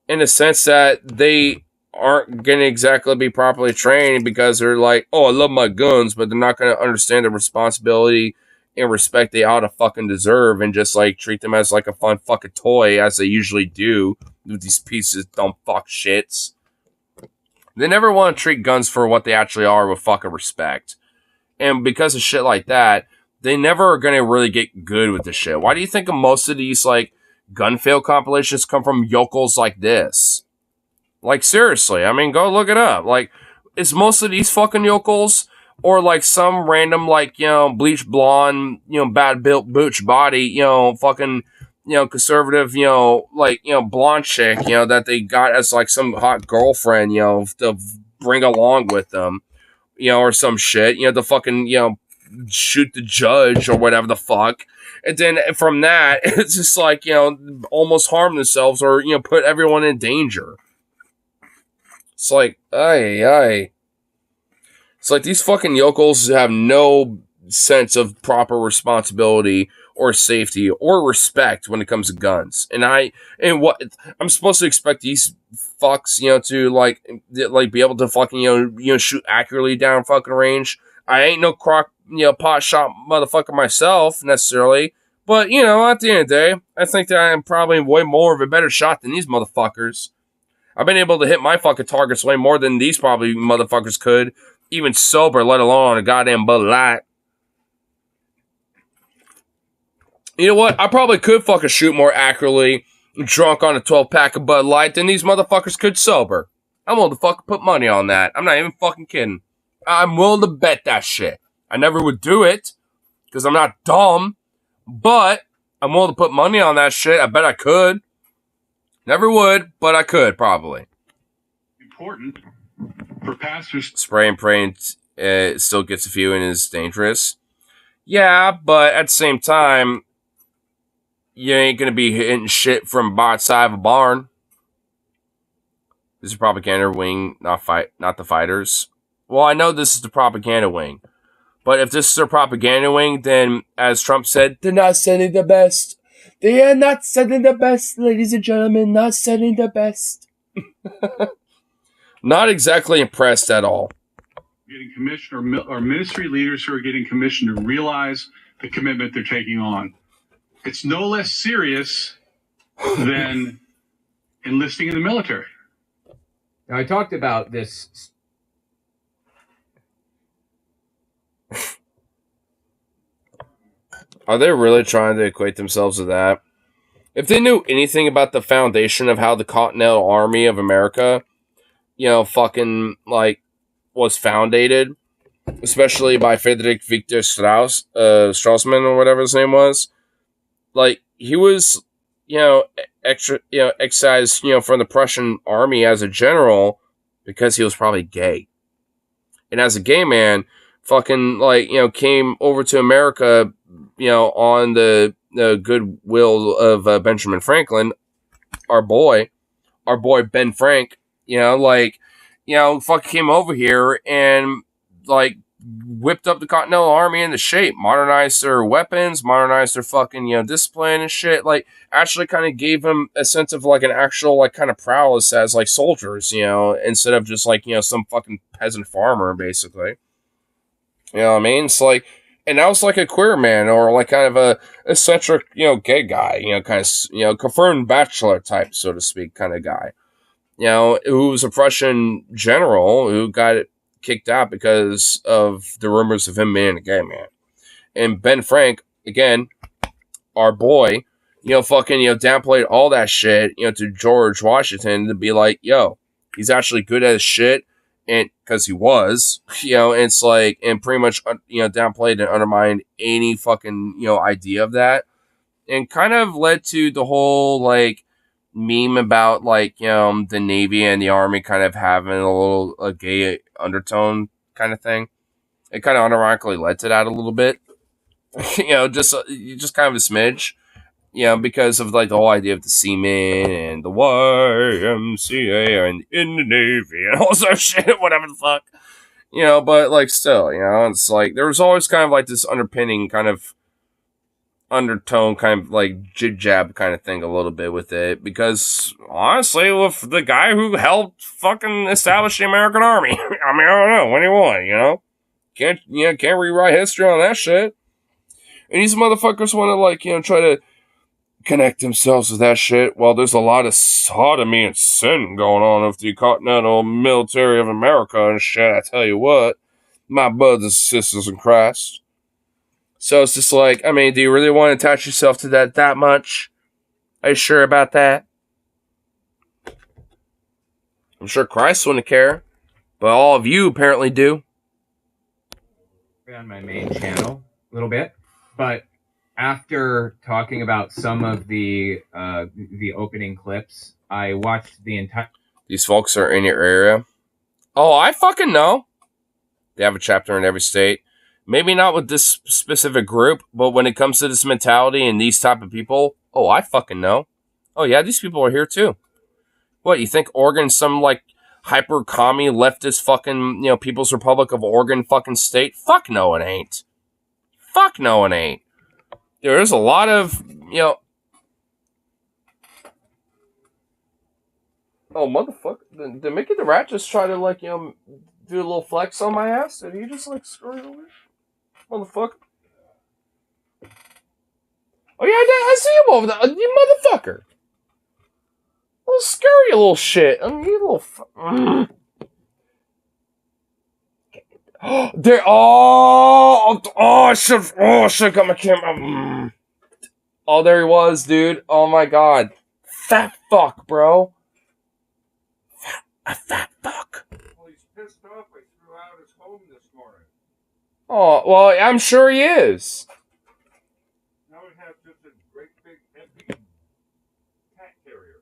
In the sense that they aren't going to exactly be properly trained because they're like, oh, I love my guns, but they're not going to understand the responsibility and respect they ought to fucking deserve and just, treat them as, a fun fucking toy as they usually do with these pieces of dumb fuck shits. They never want to treat guns for what they actually are with fucking respect. And because of shit like that, they never are going to really get good with this shit. Why do you think most of these, like, gun fail compilations come from yokels like this? Like, seriously, I mean, go look it up. Like, is most of these fucking yokels or, like, some random, like, you know, bleach blonde, you know, bad built booch body, you know, fucking, you know, conservative, you know, like, you know, blonde chick, you know, that they got as, like, some hot girlfriend, you know, to bring along with them, you know, or some shit, you know, to fucking, you know, shoot the judge or whatever the fuck. And then from that, it's just like, you know, almost harm themselves or, you know, put everyone in danger. It's like, aye. It's like these fucking yokels have no sense of proper responsibility or safety or respect when it comes to guns. And what I'm supposed to expect these fucks, you know, to like be able to fucking, you know, shoot accurately down fucking range. I ain't no pot shot motherfucker myself necessarily, but you know, at the end of the day, I think that I am probably way more of a better shot than these motherfuckers. I've been able to hit my fucking targets way more than these probably motherfuckers could, even sober, let alone on a goddamn Bud Light. You know what? I probably could fucking shoot more accurately drunk on a 12-pack of Bud Light than these motherfuckers could sober. I'm willing to fucking put money on that. I'm not even fucking kidding. I'm willing to bet that shit. I never would do it, because I'm not dumb, but I'm willing to put money on that shit. I bet I could. Never would, but I could, probably. Important for pastors. Spray and praying still gets a few and is dangerous. Yeah, but at the same time, you ain't going to be hitting shit from outside of a barn. This is propaganda wing, not the fighters. Well, I know this is the propaganda wing. But if this is their propaganda wing, then, as Trump said, they're not sending the best. They are not sending the best, ladies and gentlemen. Not sending the best. Not exactly impressed at all. Getting commissioned or ministry leaders who are getting commissioned to realize the commitment they're taking on. It's no less serious than enlisting in the military. Now, I talked about this. Are they really trying to equate themselves to that? If they knew anything about the foundation of how the Continental Army of America, you know, fucking, like, was founded, especially by Friedrich Victor Straussman, or whatever his name was, like, he was, you know, excised, you know, from the Prussian army as a general because he was probably gay. And as a gay man, fucking, like, you know, came over to America, you know, on the goodwill of Benjamin Franklin, our boy Ben Frank, you know, like, you know, fucking came over here and, like, whipped up the Continental Army into shape, modernized their weapons, modernized their fucking, you know, discipline and shit, like, actually kind of gave them a sense of, like, an actual, like, kind of prowess as, like, soldiers, you know, instead of just, like, you know, some fucking peasant farmer, basically. You know what I mean? It's like, and that was like a queer man or like kind of a eccentric, you know, gay guy, you know, kind of, you know, confirmed bachelor type, so to speak, kind of guy. You know, who was a Prussian general who got kicked out because of the rumors of him being a gay man. And Ben Frank, again, our boy, you know, fucking, you know, downplayed all that shit, you know, to George Washington to be like, yo, he's actually good at his shit. And because he was, you know, and it's like, and pretty much, you know, downplayed and undermined any fucking, you know, idea of that. And kind of led to the whole, like, meme about, like, you know, the Navy and the Army kind of having a gay undertone kind of thing. It kind of unironically led to that a little bit. You know, just kind of a smidge. You know, because of, like, the whole idea of the seamen and the YMCA and in the Navy and all that shit, whatever the fuck. You know, but, like, still, you know, it's like, there was always kind of, like, this underpinning kind of undertone, kind of, like, jib-jab kind of thing a little bit with it. Because, honestly, with the guy who helped fucking establish the American Army, I mean, I don't know, what do you want, you know? Can't rewrite history on that shit. And these motherfuckers want to, like, you know, try to connect themselves with that shit. Well, there's a lot of sodomy and sin going on with the Continental Military of America and shit, I tell you what. my brothers and sisters in Christ. So it's just like, I mean, do you really want to attach yourself to that much? Are you sure about that? I'm sure Christ wouldn't care, but all of you apparently do. On my main channel a little bit, but after talking about some of the opening clips, I watched the entire. These folks are in your area. Oh, I fucking know. They have a chapter in every state. Maybe not with this specific group, but when it comes to this mentality and these type of people, oh, I fucking know. Oh yeah, these people are here too. What, you think Oregon's some like hyper commie leftist fucking, People's Republic of Oregon fucking state? Fuck no, it ain't. Fuck no, it ain't. There's a lot of, Oh, motherfucker. Did Mickey the Rat just try to, do a little flex on my ass? Did he just, screw it over? Motherfucker. Oh, yeah, I see him over there. You motherfucker. Little scary little shit. I mean, you little... There... Oh, I should have got my camera. Oh, there he was, dude. Oh, my God. Fat fuck, bro. A fat fuck. Well, he's pissed off. I threw out his home this morning. Oh, well, I'm sure he is. Now we have just a great big empty cat carrier.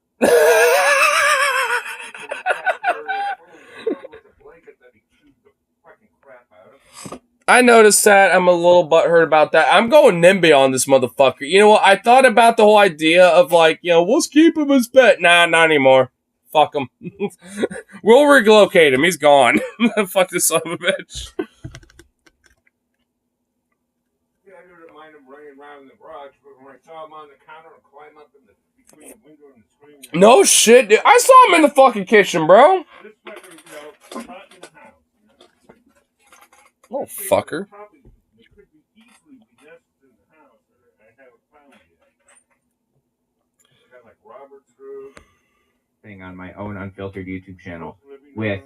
I noticed that. I'm a little butthurt about that. I'm going NIMBY on this motherfucker. You know what? I thought about the whole idea of let's keep him as pet. Nah, not anymore. Fuck him. We'll relocate him. He's gone. Fuck this son of a bitch. Yeah, I didn't mind him running around in the garage, but when I saw him on the counter and climb up between the window and the screen. No shit, dude. I saw him in the fucking kitchen, bro. This fucker, not in the house. Oh, fucker. It could be easily be nested in the house, I haven't found it yet. I got Robert's Road. Thing on my own unfiltered YouTube channel with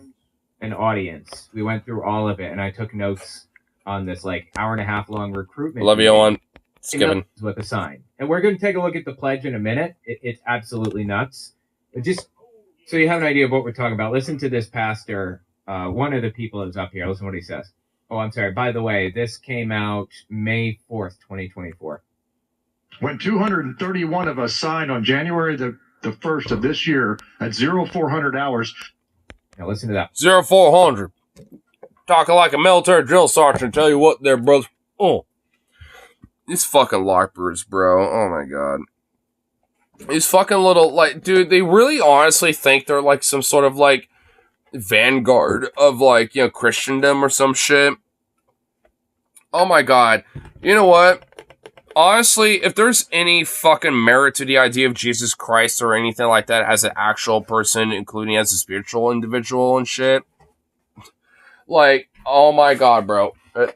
an audience. We went through all of it, and I took notes on this hour and a half long recruitment. Love you on skipping with a sign. And we're going to take a look at the pledge in a minute. It's absolutely nuts. But just so you have an idea of what we're talking about, listen to this pastor. One of the people is up here. Listen to what he says. Oh, I'm sorry. By the way, this came out May 4th, 2024. When 231 of us signed on January the 1st of this year at 0400 hours. Now listen to that. 0400. Talking like a military drill sergeant. Tell you what there, brother. Oh. These fucking LARPers, bro. Oh my god. These fucking little, dude, they really honestly think they're some sort of vanguard of Christendom or some shit. Oh my god. You know what? Honestly, if there's any fucking merit to the idea of Jesus Christ or anything like that as an actual person, including as a spiritual individual and shit, oh my god, bro. Are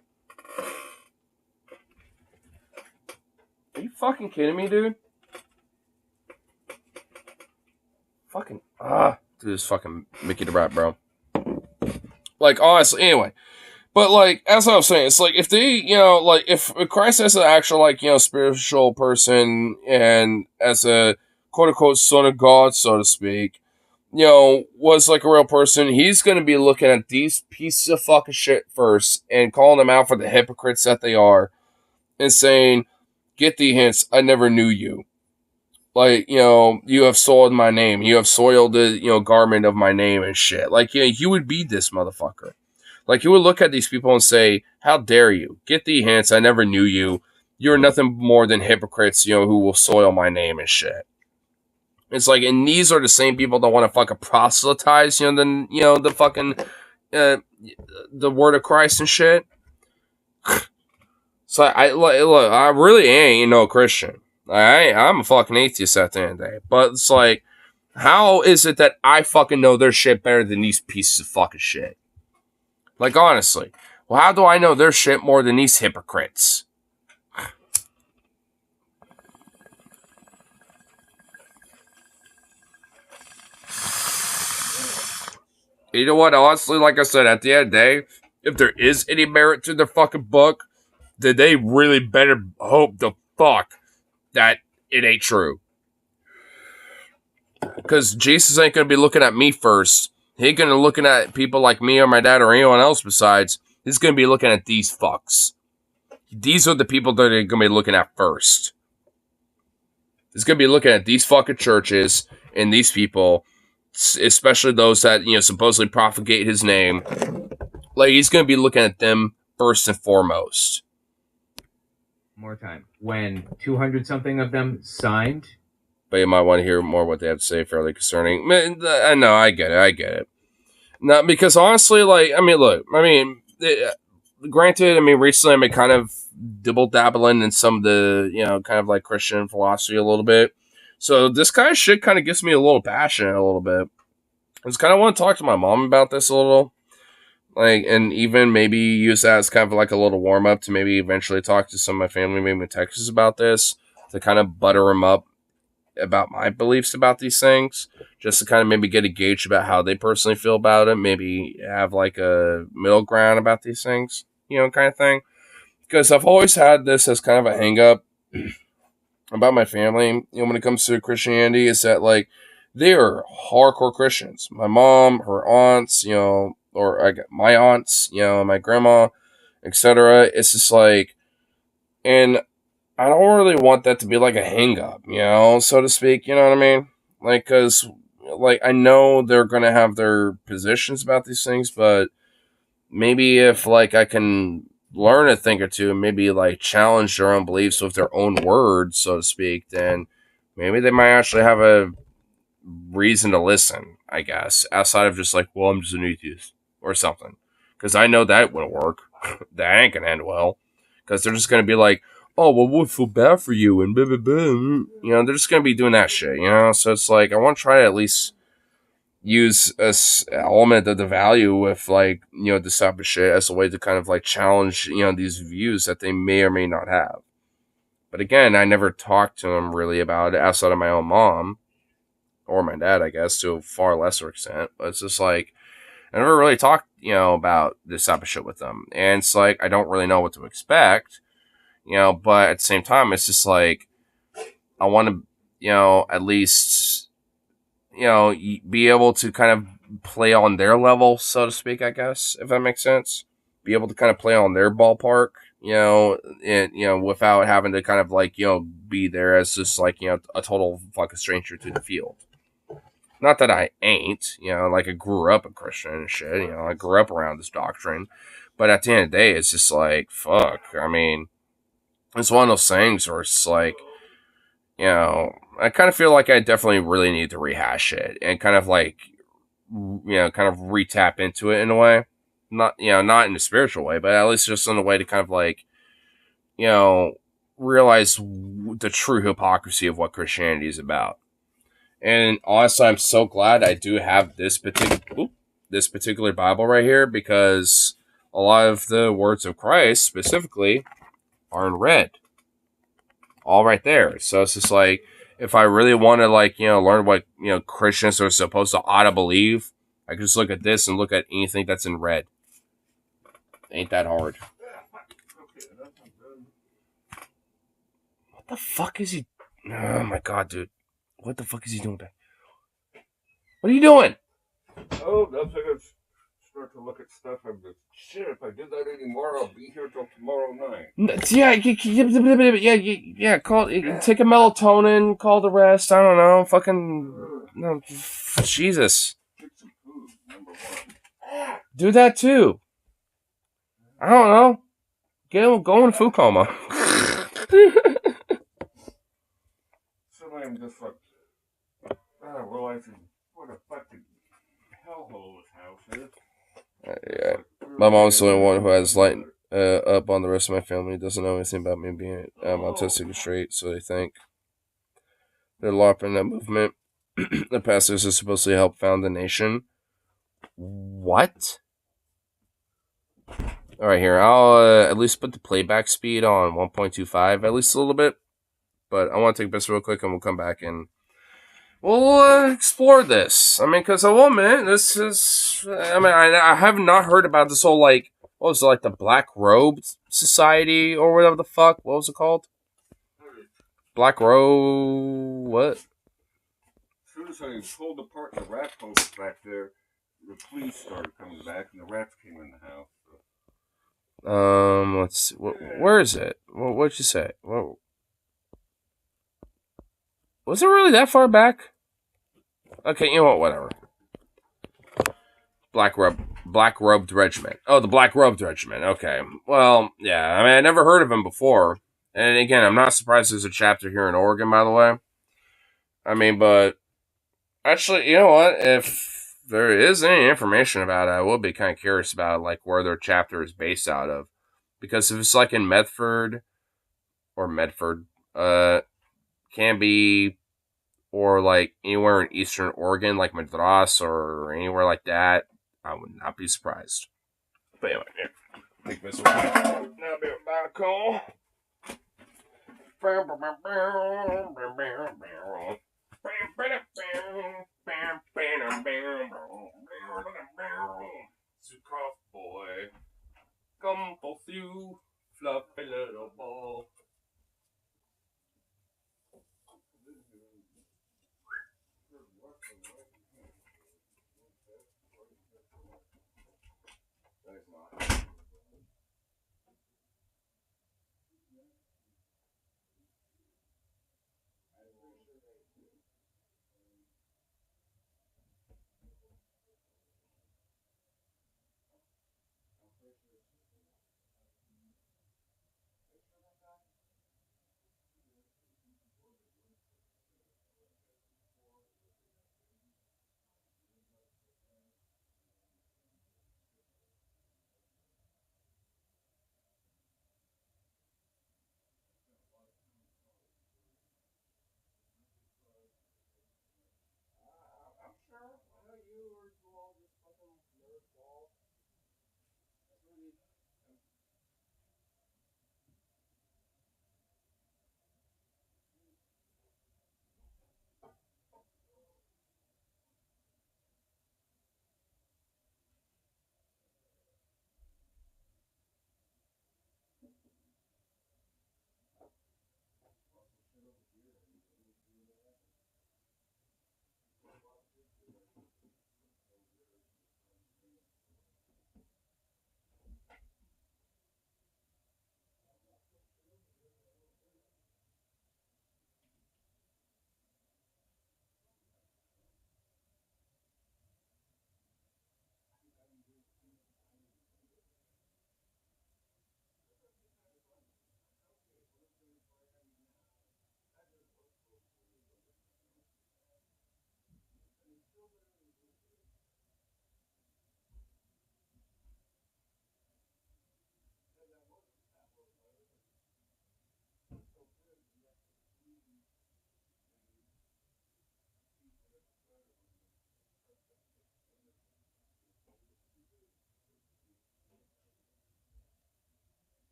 you fucking kidding me, dude? Fucking, dude, this fucking Mickey the Rat, bro. Honestly, anyway. But, as I was saying, it's if they, if Christ as an actual, spiritual person and as a quote-unquote son of God, so to speak, was a real person, he's going to be looking at these pieces of fucking shit first and calling them out for the hypocrites that they are and saying, get thee hence, I never knew you. You have soiled my name. You have soiled the, garment of my name and shit. You would be this motherfucker. He would look at these people and say, how dare you? Get thee hence, I never knew you. You're nothing more than hypocrites, who will soil my name and shit. It's and these are the same people that want to fucking proselytize, the fucking, the word of Christ and shit. So, I really ain't no Christian. I'm a fucking atheist at the end of the day. But it's how is it that I fucking know their shit better than these pieces of fucking shit? Honestly. Well, how do I know their shit more than these hypocrites? You know what? Honestly, like I said, at the end of the day, if there is any merit to the fucking book, then they really better hope the fuck that it ain't true. Because Jesus ain't going to be looking at me first. He ain't going to be looking at people like me or my dad or anyone else besides. He's going to be looking at these fucks. These are the people that are going to be looking at first. He's going to be looking at these fucking churches and these people, especially those that, supposedly propagate his name. Like, he's going to be looking at them first and foremost. More time. When 200-something of them signed. But you might want to hear more what they have to say fairly concerning. I know, I get it. Not because honestly, granted, recently I've been kind of dibble-dabbling in some of the, kind of like Christian philosophy a little bit. So this kind of shit kind of gets me a little passionate a little bit. I just kind of want to talk to my mom about this a little. Like, and even maybe use that as kind of like a little warm-up to maybe eventually talk to some of my family, maybe in Texas about this, to kind of butter them up about my beliefs about these things, just to kind of maybe get a gauge about how they personally feel about it, maybe have like a middle ground about these things, kind of thing. Because I've always had this as kind of a hang-up about my family, when it comes to Christianity, is that, like, they are hardcore Christians. My mom, her aunts, or I got my aunts, my grandma, etc. It's just like, and I don't really want that to be like a hang-up, so to speak, you know what I mean? Like, because, like, I know they're going to have their positions about these things, but maybe if, like, I can learn a thing or two and maybe, like, challenge their own beliefs with their own words, so to speak, then maybe they might actually have a reason to listen, I guess, outside of just like, well, I'm just an atheist or something. Because I know that wouldn't work. That ain't going to end well. Because they're just going to be like, oh, well, we'll feel bad for you, and blah, blah, blah. They're just going to be doing that shit, So it's like, I want to try to at least use an element of the value with, like, this type of shit as a way to kind of, like, challenge, these views that they may or may not have. But again, I never talked to them really about it outside of my own mom, or my dad, I guess, to a far lesser extent. But it's just like, I never really talked, about this type of shit with them. And it's like, I don't really know what to expect. But at the same time, it's just like, I want to, at least, be able to kind of play on their level, so to speak, I guess, if that makes sense. Be able to kind of play on their ballpark, and, without having to kind of like, be there as just like, a total fucking stranger to the field. Not that I ain't, like I grew up a Christian and shit, I grew up around this doctrine. But at the end of the day, it's just like, fuck, it's one of those things where it's like, I kind of feel like I definitely really need to rehash it and kind of like, kind of re-tap into it in a way. Not, not in a spiritual way, but at least just in a way to kind of like, realize the true hypocrisy of what Christianity is about. And honestly, I'm so glad I do have this particular Bible right here, because a lot of the words of Christ specifically are in red. All right there. So it's just like, if I really want to, like, learn what, Christians are supposed to ought to believe, I can just look at this and look at anything that's in red. Ain't that hard. What the fuck is he? Oh my god, dude. What the fuck is he doing back? What are you doing? Oh, that's like I start to look at stuff. I'm like, shit, if I do that anymore, I'll be here till tomorrow night. Yeah, call, take a melatonin, call the rest, I don't know, fucking, no, Jesus. Do that too. I don't know. Go in food coma. Suddenly I'm just like, realizing what a fucking hellhole this house is. Yeah. My mom's the only one who has light up on the rest of my family. Doesn't know anything about me being autistic or straight, so they think. They're locked in that movement. The pastors are supposed to help found the nation. What? Alright, here. I'll at least put the playback speed on 1.25, at least a little bit. But I want to take this real quick and we'll come back and we'll explore this. Because I will admit, this is... I have not heard about this whole, like, what was it, like the Black Robe Society or whatever the fuck? What was it called? Black Robe. What? As soon as I pulled apart the rat holes back there, the police started coming back, and the rats came in the house. Let's see. Where is it? What'd you say? Was it really that far back? Okay, you know what? Whatever. Black Robed Regiment. Oh, the Black Robed Regiment. Okay. Well, yeah. I mean, I never heard of him before. And again, I'm not surprised there's a chapter here in Oregon, by the way. I mean, but actually, you know what? If there is any information about it, I will be kind of curious about like where their chapter is based out of, because if it's like in Medford, can be, or like anywhere in Eastern Oregon, like Madras or anywhere like that, I would not be surprised. But anyway, here. Take this away. Now be back on. Zucroft boy, come forth you, fluffy little ball.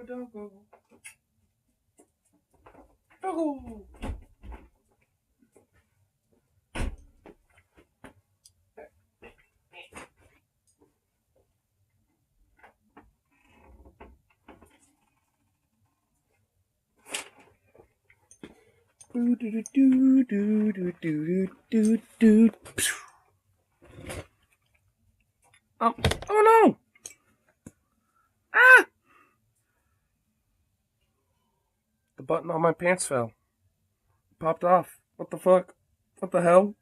doggo. Doggo. Oh, oh no! Ah! The button on my pants fell. Popped off. What the fuck? What the hell?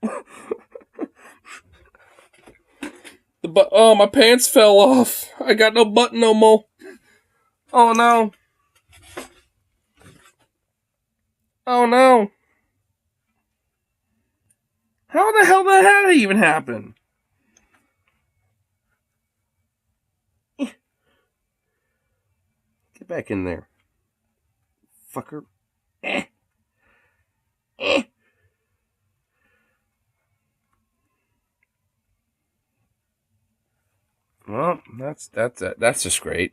Oh, my pants fell off. I got no button no more. Oh no. Oh no. How the hell did that even happen? Get back in there. Fucker. Well, that's it. That's just great.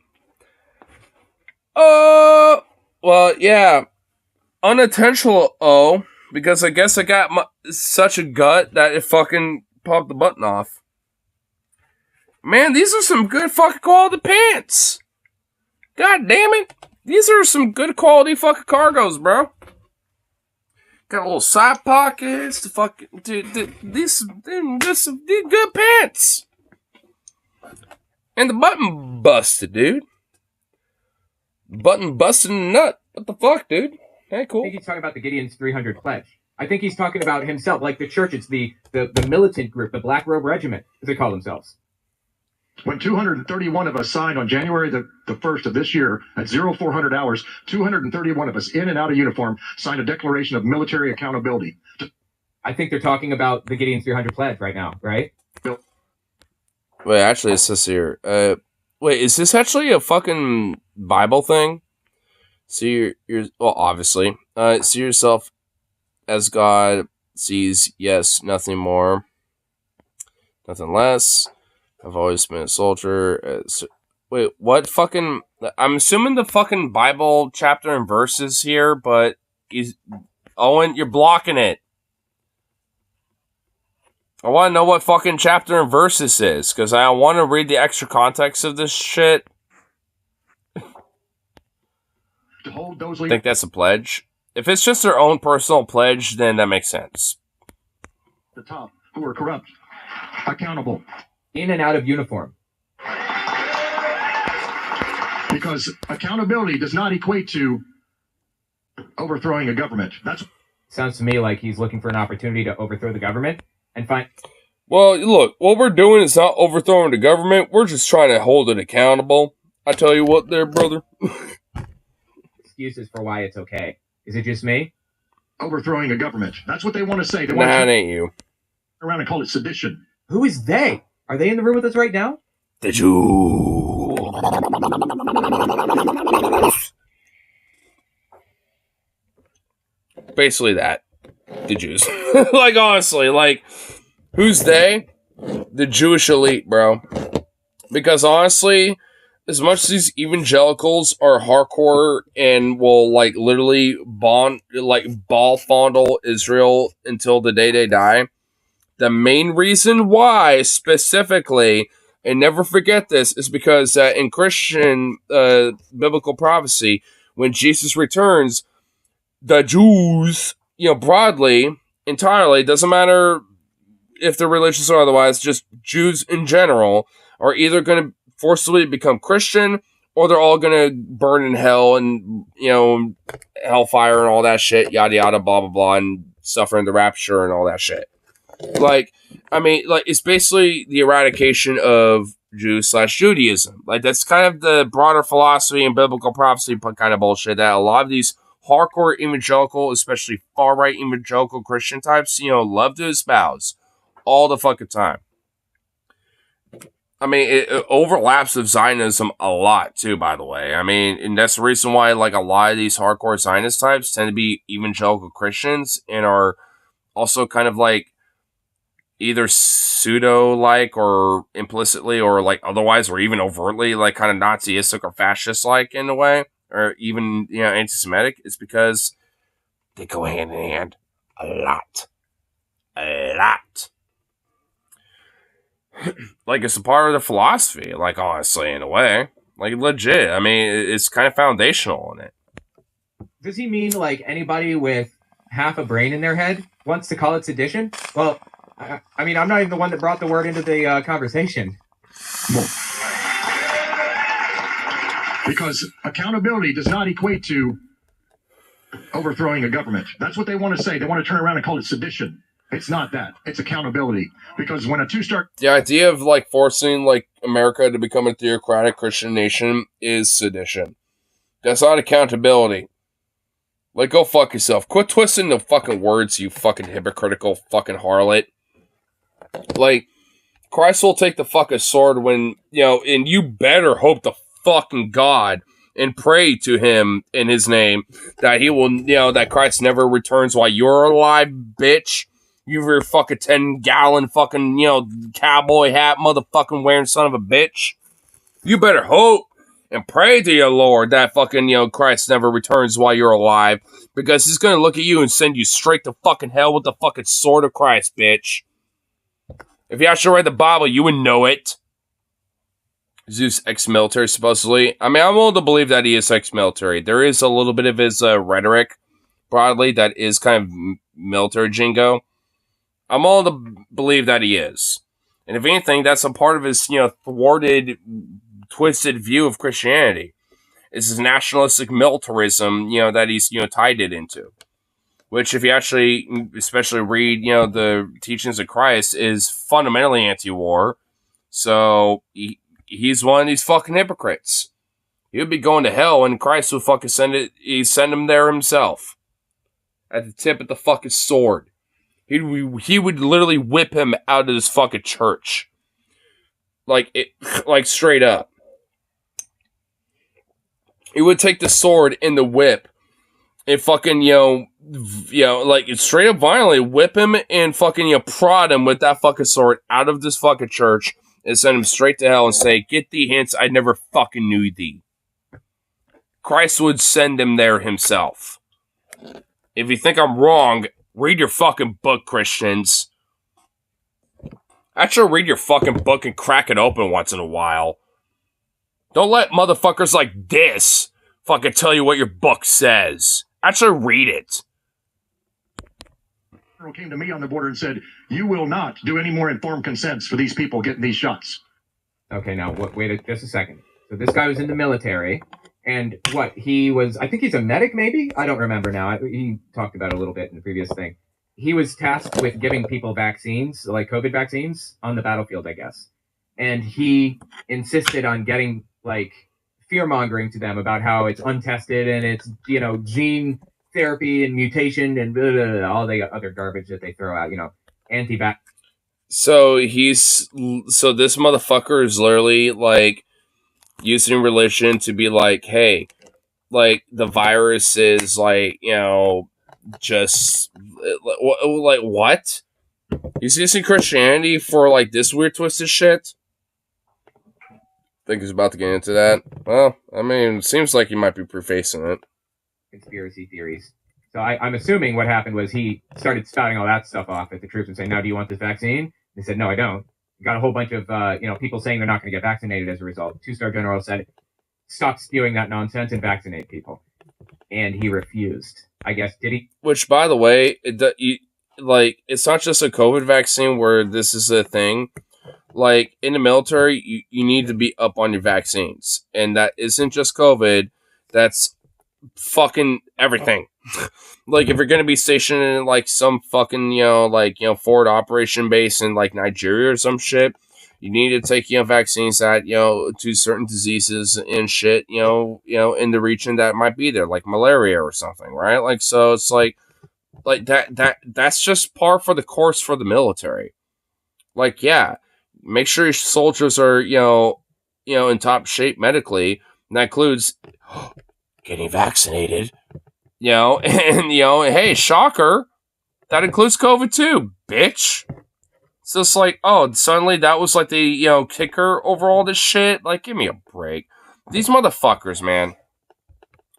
Well, yeah. Unintentional, because I guess I got such a gut that it fucking popped the button off. Man, these are some good fucking quality pants. God damn it. These are some good quality fucking cargos, bro. Got a little side pockets. The fucking these good pants. And the button busted, dude. Button busted in the nut. What the fuck, dude? Hey, cool. I think he's talking about the Gideon's 300 pledge. I think he's talking about himself, like the church. It's the militant group, the Black Robe Regiment, as they call themselves. When 231 of us signed on January the 1st of this year at 0400 hours, 231 of us in and out of uniform signed a declaration of military accountability. I think they're talking about the Gideon's 300 pledge right now, right? Wait, actually, it says here. Wait, is this actually a fucking Bible thing? See well, obviously. See yourself as God sees, yes, nothing more, nothing less. I've always been a soldier. Wait, what fucking... I'm assuming the fucking Bible chapter and verses here, but... Owen, you're blocking it. I want to know what fucking chapter and verse this is, because I want to read the extra context of this shit. To hold those I think that's a pledge. If it's just their own personal pledge, then that makes sense. The top, who are corrupt, accountable. In and out of uniform. Because accountability does not equate to overthrowing a government. That's sounds to me like he's looking for an opportunity to overthrow the government and find... Well, look, what we're doing is not overthrowing the government. We're just trying to hold it accountable. I tell you what there, brother. Excuses for why it's okay. Is it just me? Overthrowing a government. That's what they want to say. They nah, want to it ain't you. around and call it sedition. Who is they? Are they in the room with us right now? The Jew. Basically that. The Jews. Like, honestly, like, who's they? The Jewish elite, bro. Because, honestly, as much as these evangelicals are hardcore and will, like, literally ball fondle Israel until the day they die, the main reason why, specifically, and never forget this, is because in Christian biblical prophecy, when Jesus returns, the Jews, broadly, entirely, doesn't matter if they're religious or otherwise, just Jews in general, are either going to forcibly become Christian, or they're all going to burn in hell and, hellfire and all that shit, yada yada, blah blah blah, and suffer in the rapture and all that shit. Like, I mean, like, it's basically the eradication of Jews/Judaism. Like, that's kind of the broader philosophy and biblical prophecy kind of bullshit that a lot of these hardcore evangelical, especially far-right evangelical Christian types, love to espouse all the fucking time. I mean, it overlaps with Zionism a lot, too, by the way. I mean, and that's the reason why, like, a lot of these hardcore Zionist types tend to be evangelical Christians and are also kind of, like, either pseudo-like or implicitly or, like, otherwise or even overtly, like, kind of Naziistic or fascist-like in a way. or even, anti-Semitic, is because they go hand in hand a lot. A lot. Like, it's a part of the philosophy, like, honestly, in a way. Like, legit. I mean, it's kind of foundational in it. Does he mean, like, anybody with half a brain in their head wants to call it sedition? Well, I mean, I'm not even the one that brought the word into the conversation. Because accountability does not equate to overthrowing a government. That's what they want to say. They want to turn around and call it sedition. It's not that. It's accountability. Because when a two-star... The idea of, like, forcing, like, America to become a theocratic Christian nation is sedition. That's not accountability. Like, go fuck yourself. Quit twisting the fucking words, you fucking hypocritical fucking harlot. Like, Christ will take the fucking sword when, and you better hope to fucking God and pray to him in his name that he will, that Christ never returns while you're alive, bitch. You your fucking 10-gallon fucking, cowboy hat motherfucking wearing son of a bitch. You better hope and pray to your Lord that fucking, Christ never returns while you're alive, because he's gonna look at you and send you straight to fucking hell with the fucking sword of Christ, bitch. If you actually read the Bible, you would know it. Zeus ex-military, supposedly. I mean, I'm willing to believe that he is ex-military. There is a little bit of his rhetoric, broadly, that is kind of military jingo. I'm willing to believe that he is. And if anything, that's a part of his, thwarted, twisted view of Christianity. It's his nationalistic militarism, that he's, tied it into. Which, if you actually, especially read, the teachings of Christ, is fundamentally anti-war. So, he's one of these fucking hypocrites. He would be going to hell, and Christ would fucking send him there himself. At the tip of the fucking sword. He would literally whip him out of this fucking church. Like straight up. He would take the sword and the whip and fucking, like, straight up violently whip him and fucking, prod him with that fucking sword out of this fucking church and send him straight to hell and say, "Get thee hence, I never fucking knew thee." Christ would send him there himself. If you think I'm wrong, read your fucking book, Christians. Actually, read your fucking book and crack it open once in a while. Don't let motherfuckers like this fucking tell you what your book says. Actually, read it. Came to me on the border and said, "You will not do any more informed consents for these people getting these shots." Okay, now, wait just a second. So this guy was in the military, and I think he's a medic, maybe? I don't remember now. He talked about it a little bit in the previous thing. He was tasked with giving people vaccines, like COVID vaccines, on the battlefield, I guess. And he insisted on getting, like, fear-mongering to them about how it's untested and it's, gene therapy and mutation and blah, blah, blah, all the other garbage that they throw out, anti-vax. So this motherfucker is literally, like, using religion to be like, hey, like, the virus is, like, just, like, what? He's using Christianity for, like, this weird twisted shit? Think he's about to get into that? Well, I mean, it seems like he might be prefacing it. Conspiracy theories. So I'm assuming what happened was he started spouting all that stuff off at the troops and saying, "Now, do you want this vaccine?" They said, "No, I don't." Got a whole bunch of people saying they're not going to get vaccinated as a result. Two-star general said, "Stop spewing that nonsense and vaccinate people," and he refused. I guess, did he? Which, by the way, it's not just a COVID vaccine where this is a thing. Like, in the military, you need to be up on your vaccines. And that isn't just COVID. That's fucking everything. Like, if you're going to be stationed in, like, some fucking, forward operation base in, like, Nigeria or some shit, you need to take, vaccines that, to certain diseases and shit, in the region that might be there, like malaria or something, right? Like, so it's like that's just par for the course for the military. Like, yeah, make sure your soldiers are, in top shape medically. And that includes getting vaccinated, and, hey, shocker, that includes COVID too, bitch. So it's like, oh, suddenly that was like the, kicker over all this shit. Like, give me a break. These motherfuckers, man.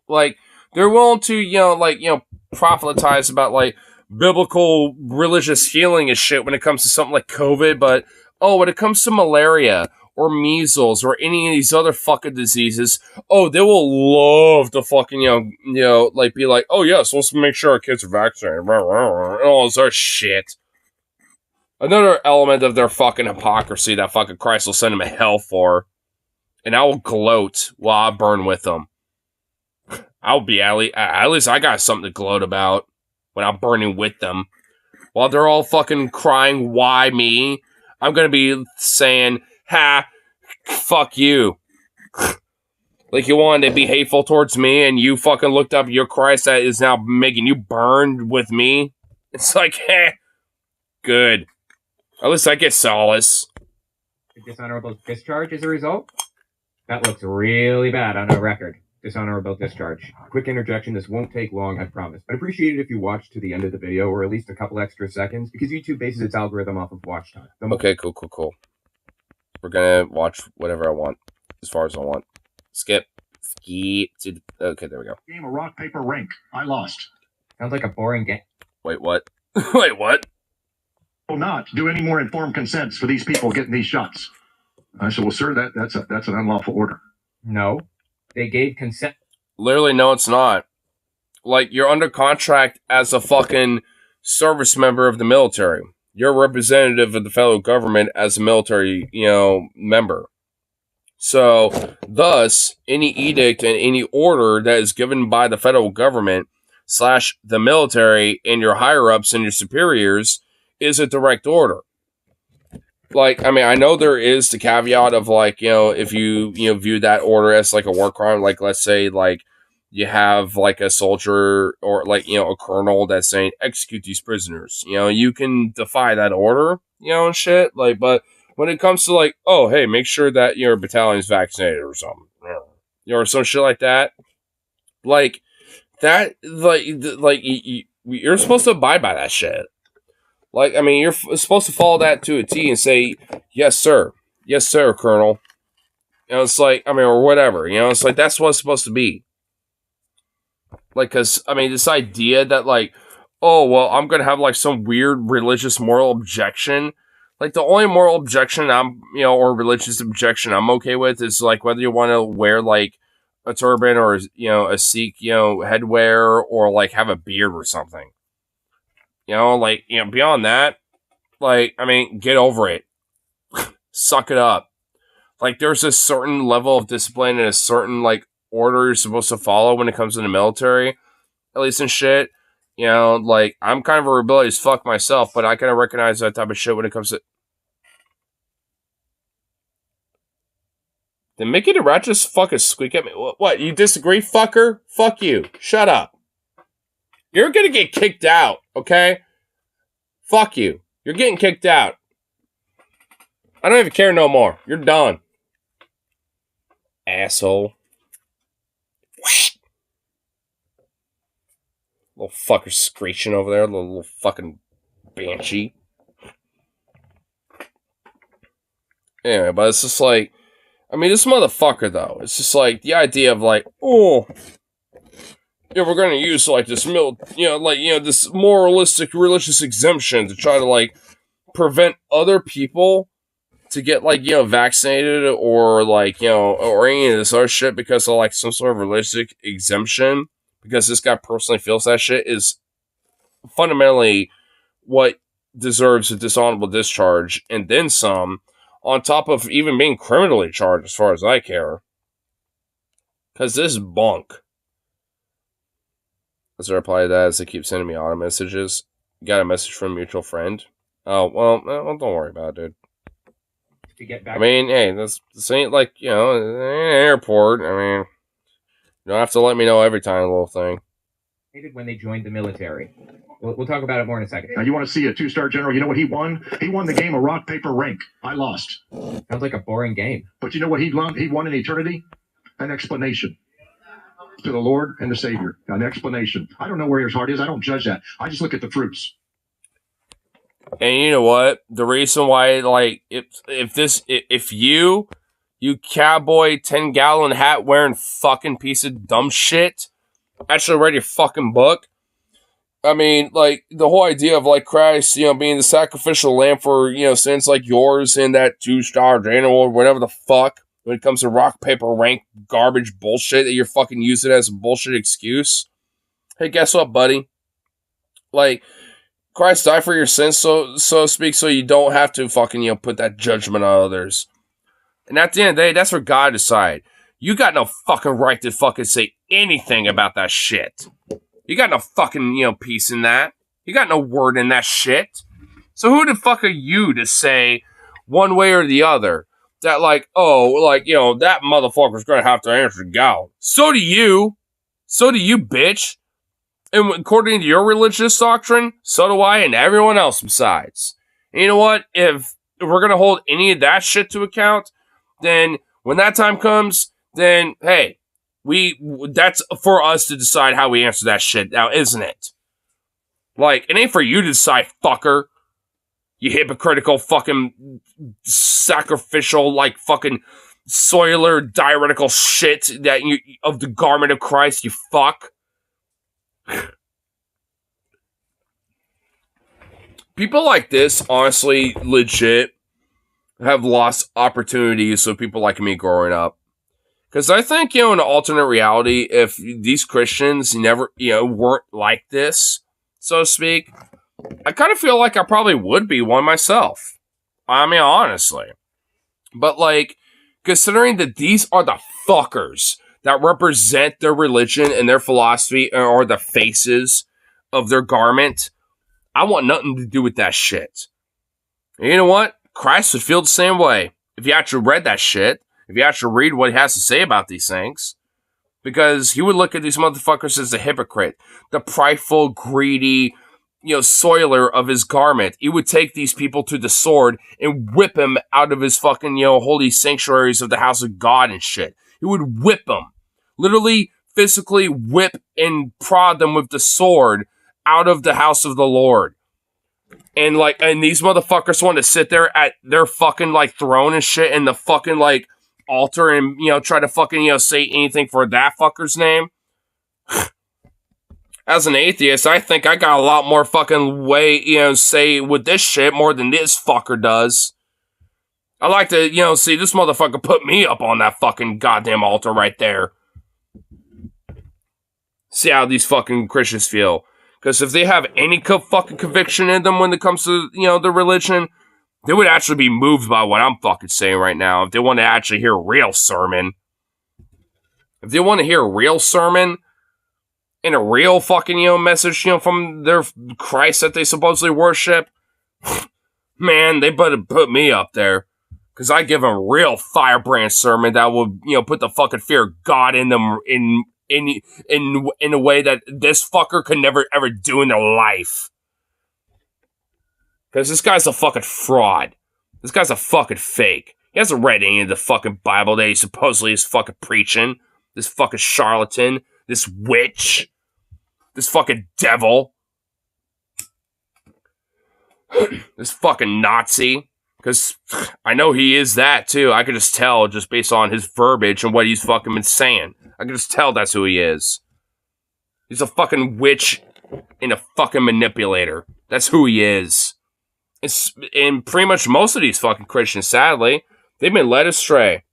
Like, they're willing to, proselytize about, like, biblical religious healing and shit when it comes to something like COVID, but, when it comes to malaria or measles or any of these other fucking diseases, they will love to fucking, be like, oh, yes, let's make sure our kids are vaccinated, and all this other shit. Another element of their fucking hypocrisy that fucking Christ will send them to hell for. And I will gloat while I burn with them. I'll be at least I got something to gloat about when I'm burning with them. While they're all fucking crying, why me? I'm gonna be saying, ha, fuck you. Like you wanted to be hateful towards me and you fucking looked up your Christ that is now making you burn with me. It's like, good. At least I get solace. Dishonorable discharge as a result? That looks really bad on a record. Dishonorable discharge. Quick interjection, this won't take long, I promise. I'd appreciate it if you watch to the end of the video, or at least a couple extra seconds, because YouTube bases its algorithm off of watch time. Okay, cool. We're gonna watch whatever I want, as far as I want. Skip. Okay, there we go. Game of rock, paper, rink. I lost. Sounds like a boring game. Wait, what? Wait, what? Will not do any more informed consents for these people getting these shots. I said, well, sir, that's an unlawful order. No. They gave consent. Literally, no, it's not. Like, you're under contract as a fucking service member of the military. You're a representative of the federal government as a military, member. So, thus, any edict and any order that is given by the federal government / the military and your higher-ups and your superiors is a direct order. Like, I mean, I know there is the caveat of, like, if you, view that order as, like, a war crime, like, let's say, like, you have, like, a soldier or, like, a colonel that's saying, execute these prisoners. You can defy that order, and shit. Like, but when it comes to, like, oh, hey, make sure that your battalion's vaccinated or something, or some shit like that, like, that, you're supposed to abide by that shit. Like, I mean, you're supposed to follow that to a T and say, yes, sir. Yes, sir, Colonel. It's like, I mean, or whatever. It's like, that's what it's supposed to be. Like, because, I mean, this idea that, like, oh, well, I'm going to have, like, some weird religious moral objection. Like, the only moral objection or religious objection I'm okay with is, like, whether you want to wear, like, a turban or, a Sikh, headwear or, like, have a beard or something. Beyond that, like, I mean, get over it. Suck it up. Like, there's a certain level of discipline and a certain, like, order you're supposed to follow when it comes to the military, at least in shit. Like, I'm kind of a rebellious fuck myself, but I kind of recognize that type of shit when it comes to... Did Mickey the Rat just fucking squeak at me? What, you disagree, fucker? Fuck you. Shut up. You're gonna get kicked out, okay? Fuck you. You're getting kicked out. I don't even care no more. You're done. Asshole. Little fucker screeching over there. Little fucking banshee. Anyway, but it's just like... I mean, this motherfucker, though. It's just like the idea of like, oh... Yeah, we're gonna use, like, this this moralistic religious exemption to try to, like, prevent other people to get, like, vaccinated or, like, or any of this other shit because of, like, some sort of religious exemption, because this guy personally feels that shit is fundamentally what deserves a dishonorable discharge, and then some, on top of even being criminally charged, as far as I care. Because this is bunk. As a reply to that, as they keep sending me auto messages. Got a message from a mutual friend. Oh, well, don't worry about it, dude. To get back. I mean, hey, this ain't like, an airport. I mean, you don't have to let me know every time, little thing. When they joined the military. We'll talk about it more in a second. Now, you want to see a two-star general? You know what he won? He won the game of rock, paper, rink. I lost. Sounds like a boring game. But you know what he won? He won in eternity? An explanation. To the Lord and the Savior. An explanation. I don't know where his heart is. I don't judge that. I just look at the fruits. And you know what? The reason why, like, if you cowboy 10-gallon hat wearing fucking piece of dumb shit, actually read your fucking book. I mean, like, the whole idea of, like, Christ, being the sacrificial lamb for, sins like yours and that two-star general or whatever the fuck, when it comes to rock, paper, rank, garbage bullshit that you're fucking using as a bullshit excuse. Hey, guess what, buddy? Like, Christ died for your sins, so to speak, so you don't have to fucking, put that judgment on others. And at the end of the day, that's for God to decide. You got no fucking right to fucking say anything about that shit. You got no fucking, piece in that. You got no word in that shit. So who the fuck are you to say one way or the other that, like, that motherfucker's gonna have to answer to God? So do you. So do you, bitch. And according to your religious doctrine, so do I and everyone else besides. And you know what? If we're gonna hold any of that shit to account, then when that time comes, then, hey, that's for us to decide how we answer that shit now, isn't it? Like, it ain't for you to decide, fucker. You hypocritical fucking sacrificial, like, fucking soiler diuretical shit that you of the garment of Christ, you fuck. People like this, honestly, legit, have lost opportunities of people like me growing up. Because I think, in an alternate reality, if these Christians never, weren't like this, so to speak, I kind of feel like I probably would be one myself. I mean, honestly. But, like, considering that these are the fuckers that represent their religion and their philosophy or the faces of their garment, I want nothing to do with that shit. And you know what? Christ would feel the same way if you actually read that shit. If you actually read what he has to say about these things. Because he would look at these motherfuckers as a hypocrite. The prideful, greedy, soiler of his garment. He would take these people to the sword and whip him out of his fucking, holy sanctuaries of the house of God and shit. He would whip them. Literally, physically whip and prod them with the sword out of the house of the Lord. And, like, and these motherfuckers want to sit there at their fucking, like, throne and shit in the fucking, like, altar and, try to fucking, say anything for that fucker's name. As an atheist, I think I got a lot more fucking way, say with this shit more than this fucker does. I like to, see this motherfucker put me up on that fucking goddamn altar right there. See how these fucking Christians feel. Because if they have any fucking conviction in them when it comes to, the religion, they would actually be moved by what I'm fucking saying right now. If they want to actually hear a real sermon. If they want to hear a real sermon and a real fucking, message, from their Christ that they supposedly worship, man, they better put me up there. Because I give them a real firebrand sermon that will, put the fucking fear of God in them in a way that this fucker could never ever do in their life. Because this guy's a fucking fraud. This guy's a fucking fake. He hasn't read any of the fucking Bible that he supposedly is fucking preaching. This fucking charlatan. This witch. This fucking devil. This fucking Nazi. Because I know he is that too. I can just tell just based on his verbiage and what he's fucking been saying. I can just tell that's who he is. He's a fucking witch and a fucking manipulator. That's who he is. And pretty much most of these fucking Christians, sadly, they've been led astray.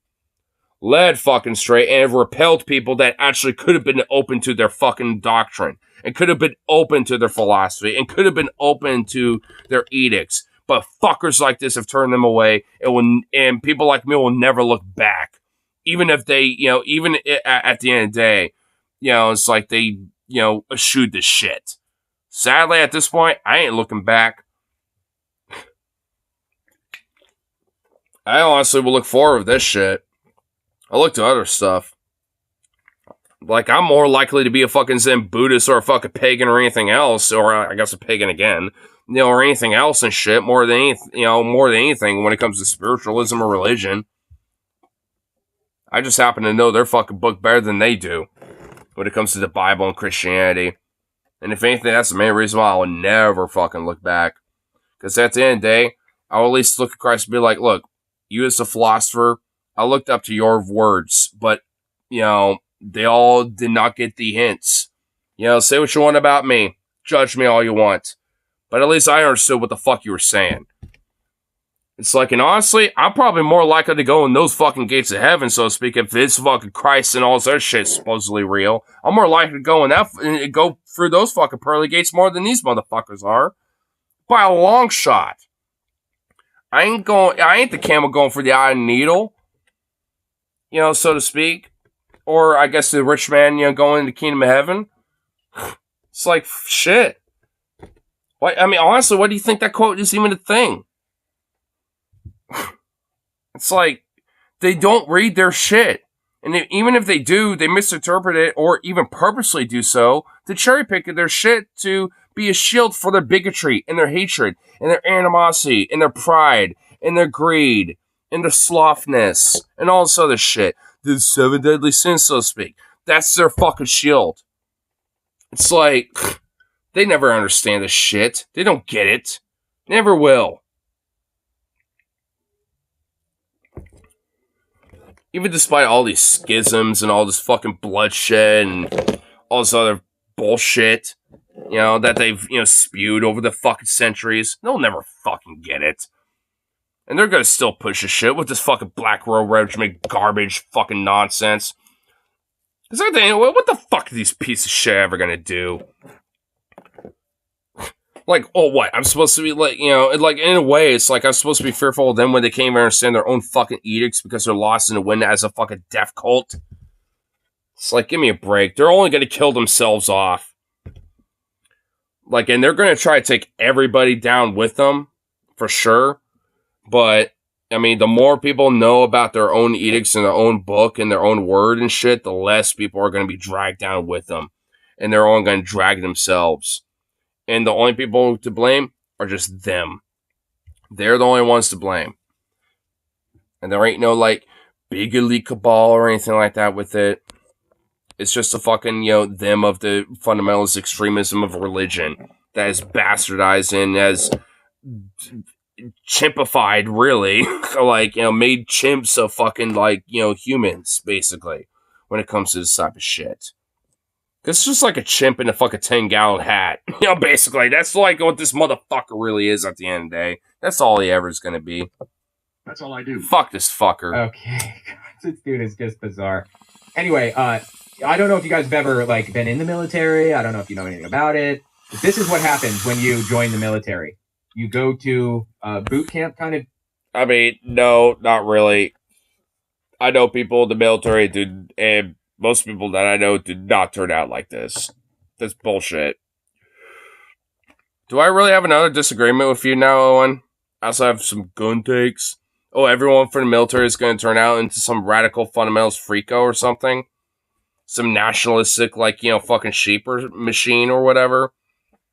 Led fucking astray and have repelled people that actually could have been open to their fucking doctrine. And could have been open to their philosophy. And could have been open to their edicts. But fuckers like this have turned them away. And people like me will never look back. Even if they, even at the end of the day, it's like they, eschewed this shit. Sadly, at this point, I ain't looking back. I honestly will look forward to this shit. I look to other stuff. Like, I'm more likely to be a fucking Zen Buddhist or a fucking pagan or anything else, or I guess a pagan again, or anything else and shit, more than anything when it comes to spiritualism or religion. I just happen to know their fucking book better than they do when it comes to the Bible and Christianity. And if anything, that's the main reason why I will never fucking look back. Because at the end of the day, I'll at least look at Christ and be like, look, you as a philosopher, I looked up to your words, but, they all did not get the hints. You know, say what you want about me. Judge me all you want. But at least I understood what the fuck you were saying. It's like, and honestly, I'm probably more likely to go in those fucking gates of heaven, so to speak, if this fucking Christ and all this other shit is supposedly real. I'm more likely to go in that, go through those fucking pearly gates more than these motherfuckers are. By a long shot. I ain't the camel going for the eye and needle. You know, so to speak. Or I guess the rich man, you know, going into the kingdom of heaven. It's like, shit. What, I mean, honestly, what do you think that quote is even a thing? It's like, they don't read their shit. And even if they do, they misinterpret it or even purposely do so to cherry pick their shit to be a shield for their bigotry and their hatred and their animosity and their pride and their greed and their slothness and all this other shit. The 7 deadly sins, so to speak. That's their fucking shield. It's like, they never understand this shit. They don't get it. Never will. Even despite all these schisms and all this fucking bloodshed and all this other bullshit, you know, that they've, you know, spewed over the fucking centuries, they'll never fucking get it. And they're gonna still push this shit with this fucking Black Robe Regiment garbage fucking nonsense. Because they're thinking, what the fuck are these pieces of shit ever gonna do? Like, oh, what? I'm supposed to be, like, you know, like, in a way, it's like I'm supposed to be fearful of them when they can't even understand their own fucking edicts because they're lost in the wind as a fucking death cult. It's like, give me a break. They're only going to kill themselves off. Like, and they're going to try to take everybody down with them, for sure. But, I mean, the more people know about their own edicts and their own book and their own word and shit, the less people are going to be dragged down with them. And they're all going to drag themselves. And the only people to blame are just them. They're the only ones to blame. And there ain't no, like, big elite cabal or anything like that with it. It's just a fucking, you know, them of the fundamentalist extremism of religion that is bastardized and has chimpified, really. Like, you know, made chimps of fucking, like, you know, humans, basically, when it comes to this type of shit. It's just like a chimp in a fucking 10-gallon hat. You know, basically, that's like what this motherfucker really is at the end of the day. That's all he ever is going to be. That's all I do. Fuck this fucker. Okay. This dude is just bizarre. Anyway, I don't know if you guys have ever, like, been in the military. I don't know if you know anything about it. But this is what happens when you join the military. You go to boot camp, kind of. I mean, no, not really. I know people in the military, dude, and most people that I know did not turn out like this. That's bullshit. Do I really have another disagreement with you now, Owen? I also have some gun takes. Oh, everyone from the military is going to turn out into some radical fundamentalist freako or something? Some nationalistic, like, you know, fucking sheep or machine or whatever?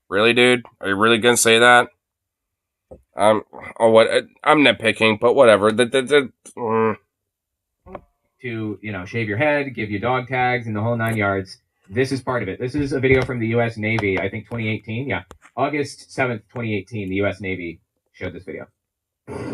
Really, dude? Are you really going to say that? I'm nitpicking, but whatever. To, you know, shave your head, give you dog tags, and the whole 9 yards. This is part of it. This is a video from the U.S. Navy, I think 2018. Yeah, August 7th, 2018, the U.S. Navy showed this video.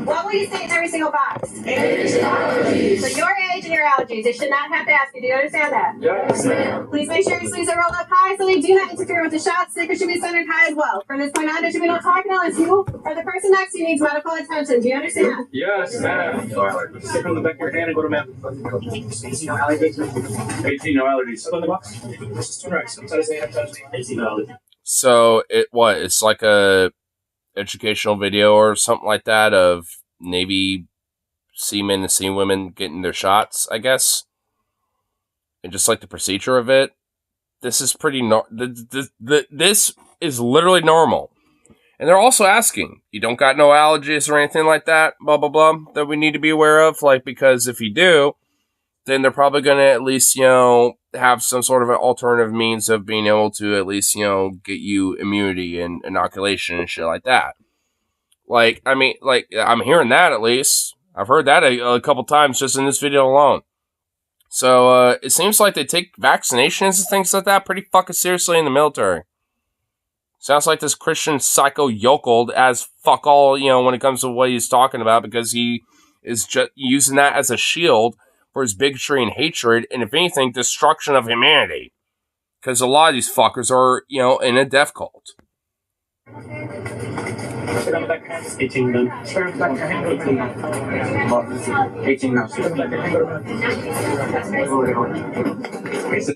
What will you say in every single box? Age and allergies. So your age and your allergies. They should not have to ask you. Do you understand that? Yes, ma'am. Please make sure your sleeves are rolled up high so they do not interfere with the shot. Stickers should be centered high as well. From this point on, there should be no talking unless you or the person next to you needs medical attention. Do you understand? Yes, ma'am. No allergies. Stick on the back of your hand and go to ma'am. 18, no allergies. 18, no allergies. Up on the box. Right. 18, no allergies. So, it's like a educational video or something like that of Navy seamen and seawomen getting their shots, I guess. And just like the procedure of it, this is pretty this is literally normal. And they're also asking, you don't got no allergies or anything like that, blah, blah, blah, that we need to be aware of? Like, because if you do, then they're probably going to at least, you know, have some sort of an alternative means of being able to at least, you know, get you immunity and inoculation and shit like that. Like, I mean, like, I'm hearing that at least. I've heard that a couple times just in this video alone. So, it seems like they take vaccinations and things like that pretty fucking seriously in the military. Sounds like this Christian psycho yokeled as fuck all, you know, when it comes to what he's talking about, because he is just using that as a shield for his bigotry and hatred, and if anything, destruction of humanity. because a lot of these fuckers are, in a death cult. 18 The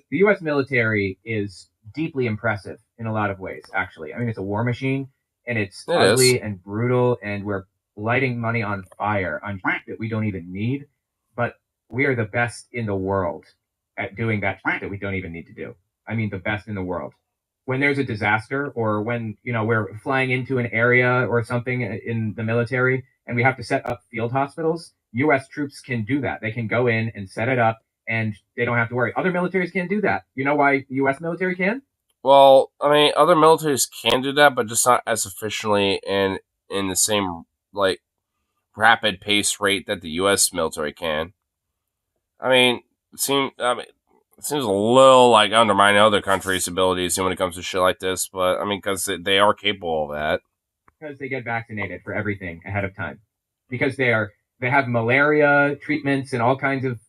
U.S. military is deeply impressive in a lot of ways, actually. I mean, it's a war machine, and it's ugly and brutal, and we're lighting money on fire on shit that we don't even need, but we are the best in the world at doing that shit that we don't even need to do. I mean, the best in the world. When there's a disaster, or when, we're flying into an area or something in the military, and we have to set up field hospitals, U.S. troops can do that. They can go in and set it up, and they don't have to worry. Other militaries can't do that. You know why the U.S. military can? Well, I mean, other militaries can do that, but just not as efficiently and in the same, like, rapid pace rate that the U.S. military can. I mean, it seems a little like undermining other countries' abilities when it comes to shit like this, but I mean, because they are capable of that. Because they get vaccinated for everything ahead of time. Because they have malaria treatments and all kinds of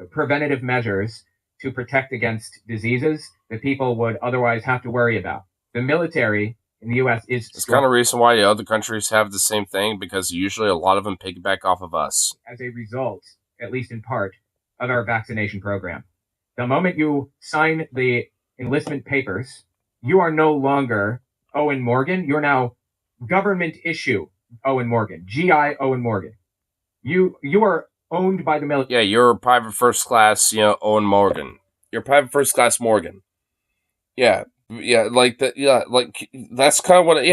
preventative measures to protect against diseases that people would otherwise have to worry about. The military in the U.S. is It's kind of the reason why the other countries have the same thing, because usually a lot of them piggyback off of us. As a result, at least in part, of our vaccination program. The moment you sign the enlistment papers, you are no longer Owen Morgan. You're now government issue Owen Morgan, GI Owen Morgan. You are owned by the military. Yeah, you're private first class, Owen Morgan. You're private first class Morgan. Yeah, like that. Yeah, like that's kind of what.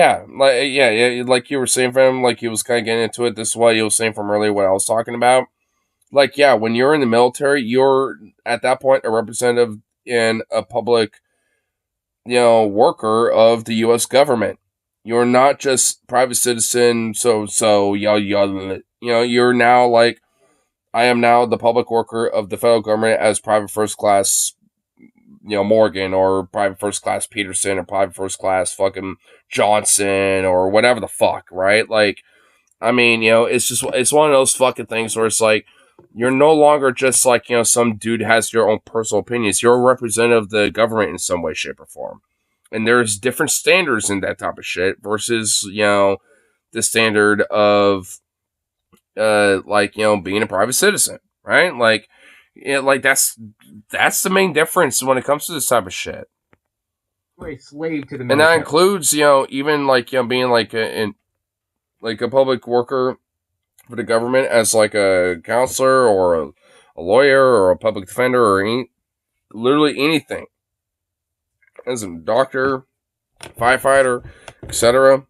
Like you were saying from him, like he was kind of getting into it. This is what you were saying from earlier. What I was talking about. Like, yeah, when you're in the military, you're at that point a representative in a public, worker of the U.S. government. You're not just private citizen. You're now like, I am now the public worker of the federal government as private first class, Morgan, or private first class Peterson, or private first class fucking Johnson, or whatever the fuck, right? Like, I mean, it's one of those fucking things where it's like, you're no longer just like, some dude has your own personal opinions. You're a representative of the government in some way, shape, or form. And there's different standards in that type of shit versus, the standard of, being a private citizen, right? Like, that's the main difference when it comes to this type of shit. You're a slave to the military. And that includes, even like, being like a public worker for the government as like a counselor or a lawyer or a public defender or literally anything. As a doctor, firefighter, etc.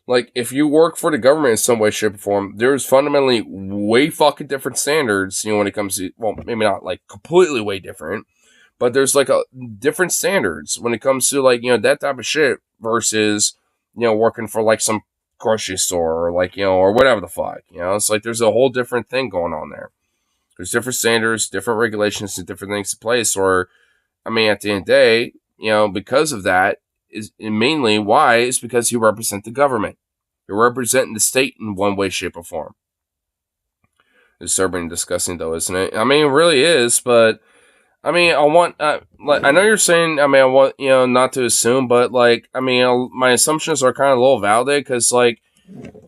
Like, if you work for the government in some way, shape, or form, there's fundamentally way fucking different standards, when it comes to, well, maybe not like completely way different, but there's like a different standards when it comes to like, that type of shit versus, working for like some grocery store or like, or whatever the fuck, it's like there's a whole different thing going on there. There's different standards, different regulations, and different things in place. Or, I mean, at the end of the day, because of that is mainly why is because you represent the government. You're representing the state in one way, shape, or form. It's disturbing and disgusting, though, isn't it? I mean, it really is, but I mean, I want, like, I know you're saying, I mean, I want, not to assume, but, like, I mean, my assumptions are kind of a little validated, because, like,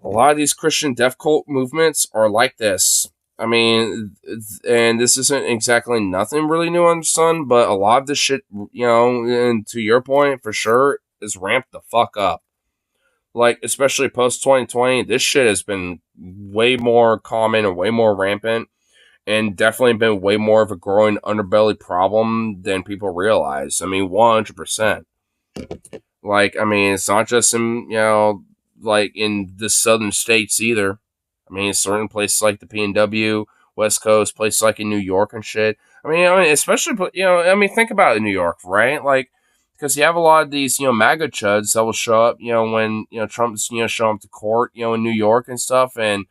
a lot of these Christian death cult movements are like this. I mean, and this isn't exactly nothing really new under the sun, but a lot of this shit, and to your point, for sure, is ramped the fuck up. Like, especially post-2020, this shit has been way more common and way more rampant, and definitely been way more of a growing underbelly problem than people realize. I mean, 100%. Like, I mean, it's not just in, like in the southern states either. I mean, certain places like the PNW, West Coast, places like in New York and shit. I mean, especially, think about it in New York, right? Like, because you have a lot of these, MAGA chuds that will show up, when, Trump's, show up to court, in New York and stuff, and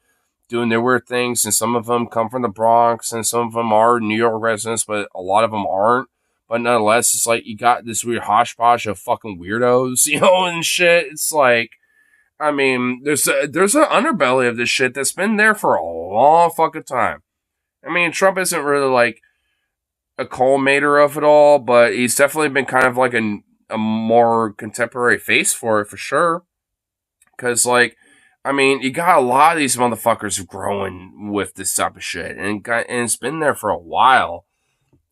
doing their weird things, and some of them come from the Bronx, and some of them are New York residents, but a lot of them aren't. But nonetheless, it's like you got this weird hodgepodge of fucking weirdos, and shit. It's like, I mean, there's an underbelly of this shit that's been there for a long fucking time. I mean, Trump isn't really like a culminator of it all, but he's definitely been kind of like a more contemporary face for it, for sure. Because, like, I mean, you got a lot of these motherfuckers growing with this type of shit, and it's been there for a while.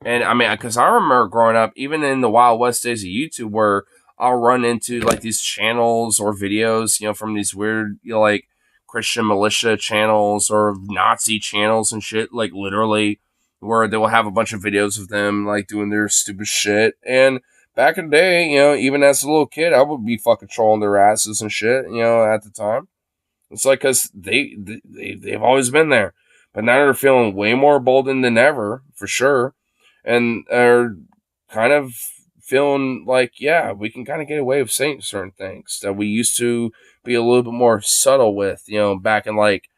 And, I mean, because I remember growing up, even in the Wild West days of YouTube, where I'll run into, like, these channels or videos, from these weird, like, Christian militia channels or Nazi channels and shit, like, literally, where they will have a bunch of videos of them, like, doing their stupid shit. And back in the day, even as a little kid, I would be fucking trolling their asses and shit, at the time. It's like, because they've always been there. But now they're feeling way more emboldened than ever, for sure. And are kind of feeling like, yeah, we can kind of get away with saying certain things that we used to be a little bit more subtle with, back in, like,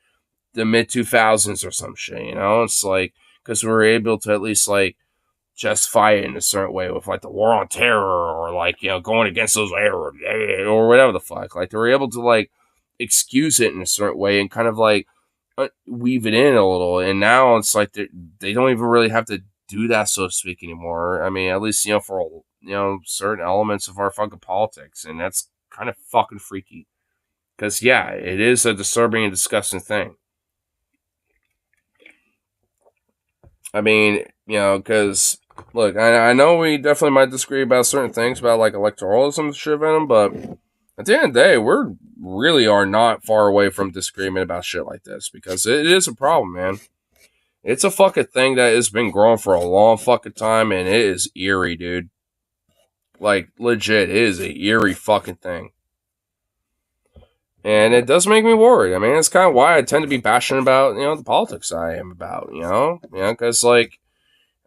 the mid-2000s or some shit, It's like, because we were able to at least, like, justify it in a certain way with, like, the war on terror or, like, going against those Arabs or whatever the fuck. Like, they were able to, like, excuse it in a certain way and kind of, like, weave it in a little. And now it's like they don't even really have to do that, so to speak, anymore. I mean, at least, for, certain elements of our fucking politics. And that's kind of fucking freaky. Because, yeah, it is a disturbing and disgusting thing. I mean, because, look, I know we definitely might disagree about certain things about, like, electoralism and shit in them, but at the end of the day, we really are not far away from disagreement about shit like this, because it is a problem, man. It's a fucking thing that has been growing for a long fucking time, and it is eerie, dude. Like, legit, it is a eerie fucking thing. And it does make me worried. I mean, it's kind of why I tend to be passionate about, the politics I am about, because, like,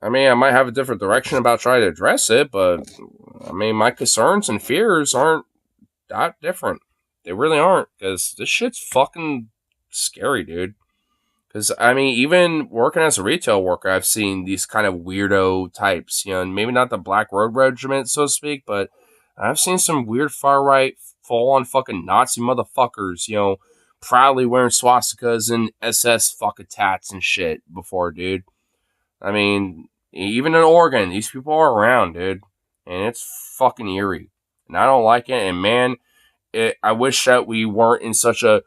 I mean, I might have a different direction about trying to address it, but, I mean, my concerns and fears aren't that different. They really aren't, because this shit's fucking scary, dude. Because, I mean, even working as a retail worker, I've seen these kind of weirdo types, maybe not the Black Road Regiment, so to speak, but I've seen some weird far-right, full-on fucking Nazi motherfuckers, proudly wearing swastikas and SS fucking tats and shit before, dude. I mean, even in Oregon, these people are around, dude. And it's fucking eerie. And I don't like it, and man, I wish that we weren't in such a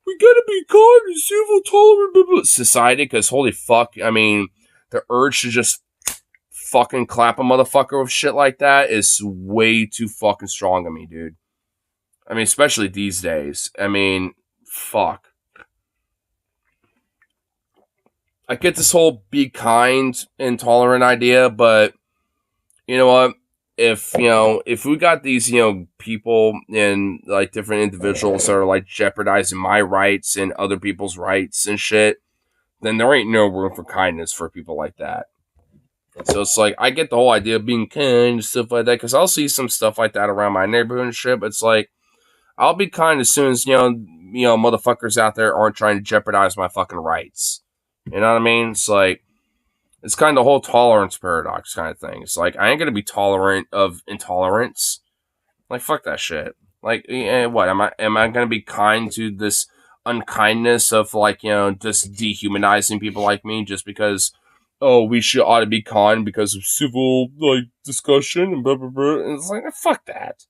we gotta be kind and civil, tolerant society, because holy fuck, I mean, the urge to just fucking clap a motherfucker with shit like that is way too fucking strong on me, dude. I mean, especially these days. I mean, fuck. I get this whole be kind and tolerant idea, but you know what? If we got these, people and, like, different individuals that are, like, jeopardizing my rights and other people's rights and shit, then there ain't no room for kindness for people like that. So it's like, I get the whole idea of being kind and stuff like that, because I'll see some stuff like that around my neighborhood and shit, but it's like, I'll be kind as soon as, motherfuckers out there aren't trying to jeopardize my fucking rights. You know what I mean? It's like, it's kind of the whole tolerance paradox kind of thing. It's like, I ain't going to be tolerant of intolerance. Like, fuck that shit. Like, what? Am I going to be kind to this unkindness of, like, just dehumanizing people like me just because, oh, we ought to be kind because of civil, like, discussion and blah, blah, blah. And it's like, fuck that.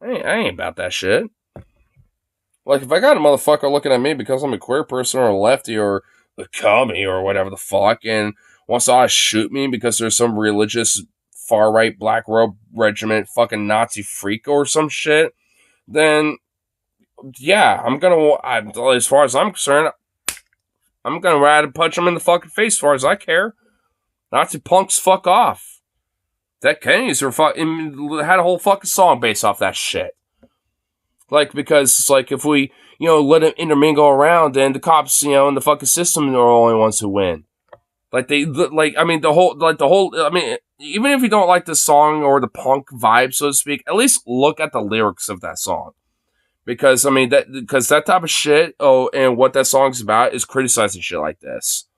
I ain't about that shit. Like, if I got a motherfucker looking at me because I'm a queer person or a lefty or a commie or whatever the fuck, and wants to shoot me because there's some religious far-right Black Robe Regiment fucking Nazi freak or some shit, then, yeah, as far as I'm concerned, I'm gonna rather punch him in the fucking face as far as I care. Nazi punks, fuck off. That Kennedy's had a whole fucking song based off that shit. Like, because it's like, if we, let them intermingle around, then the cops, and the fucking system are the only ones who win. Like, even if you don't like the song or the punk vibe, so to speak, at least look at the lyrics of that song. Because, that type of shit, and what that song's about is criticizing shit like this.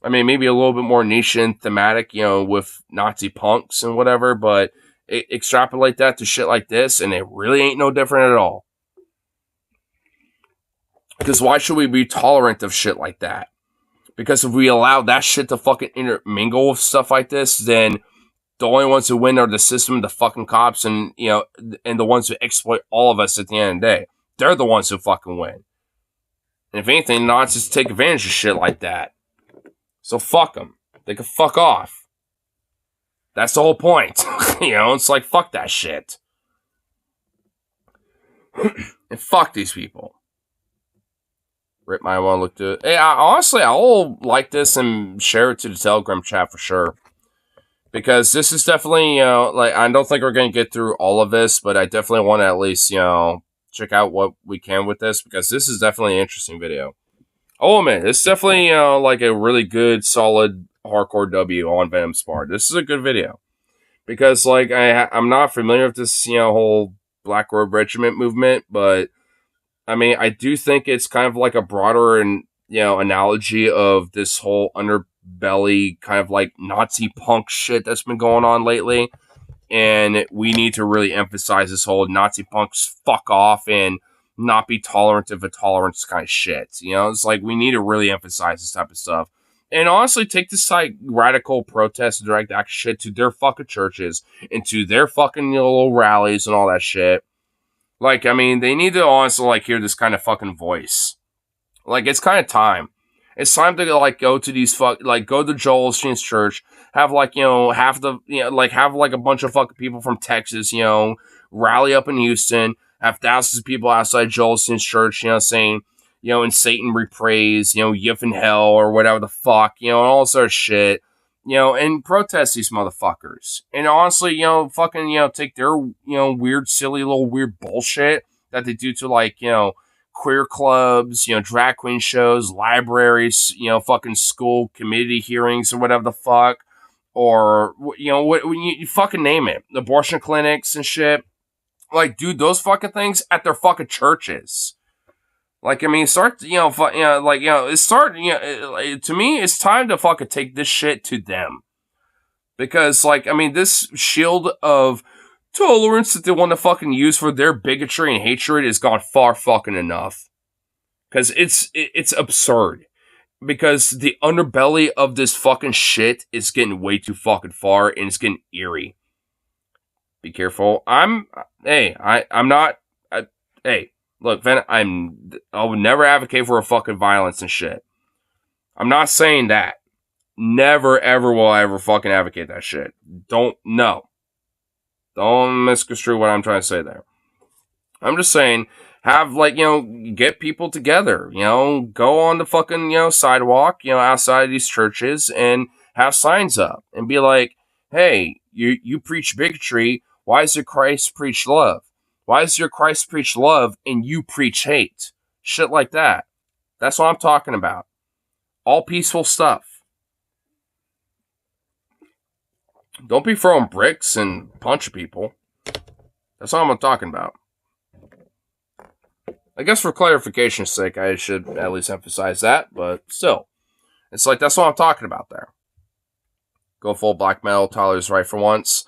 I mean, maybe a little bit more niche and thematic, with Nazi punks and whatever, but extrapolate that to shit like this, and it really ain't no different at all. Because why should we be tolerant of shit like that? Because if we allow that shit to fucking intermingle with stuff like this, then the only ones who win are the system, the fucking cops, and, you know, and the ones who exploit all of us at the end of the day. They're the ones who fucking win. And if anything, Nazis take advantage of shit like that. So fuck them. They can fuck off. That's the whole point. You know, it's like, fuck that shit. And fuck these people. Rip might want to look to it. Hey, honestly, I'll like this and share it to the Telegram chat for sure. Because this is definitely, you know, like, I don't think we're going to get through all of this, but I definitely want to at least, you know, check out what we can with this, because this is definitely an interesting video. Oh, man, it's definitely, you know, like a really good, solid, hardcore W on Venom's part. This is a good video. Because, like, I'm not familiar with this, you know, whole Black Robe Regiment movement, but, I mean, I do think it's kind of like a broader and, you know, analogy of this whole underbelly kind of like Nazi punk shit that's been going on lately. And we need to really emphasize this whole Nazi punks fuck off and not be tolerant of intolerance kind of shit. You know, it's like we need to really emphasize this type of stuff. And honestly, take this like radical protest and direct action shit to their fucking churches and to their fucking, you know, little rallies and all that shit. Like, I mean, they need to honestly like hear this kind of fucking voice. Like, it's kind of time. It's time to like go to these go to Joel Osteen's church, have like, you know, have like a bunch of fucking people from Texas, you know, rally up in Houston, have thousands of people outside Joel Osteen's church, you know, saying, you know, and Satan repraise, you know, Yif in hell or whatever the fuck, you know, and all sort of shit, you know, and protest these motherfuckers. And honestly, you know, fucking, you know, take their, you know, weird, silly little weird bullshit that they do to like, you know, queer clubs, you know, drag queen shows, libraries, you know, fucking school committee hearings or whatever the fuck, or, you know, what you fucking name it, abortion clinics and shit. Like, dude, those fucking things at their fucking churches. Like, I mean, start, you know, like, you know, to me, it's time to fucking take this shit to them. Because, like, I mean, this shield of tolerance that they want to fucking use for their bigotry and hatred has gone far fucking enough. Because it's absurd. Because the underbelly of this fucking shit is getting way too fucking far and it's getting eerie. Be careful. Look, I would never advocate for a fucking violence and shit. I'm not saying that. Never, ever will I ever fucking advocate that shit. Don't misconstrue what I'm trying to say there. I'm just saying, have, like, you know, get people together, you know, go on the fucking, you know, sidewalk, you know, outside of these churches and have signs up and be like, hey, you preach bigotry. Why does your Christ preach love? Why does your Christ preach love and you preach hate? Shit like that. That's what I'm talking about. All peaceful stuff. Don't be throwing bricks and punching people. That's all I'm talking about. I guess for clarification's sake, I should at least emphasize that, but still. It's like, that's what I'm talking about there. Go full black metal, Tyler's right for once.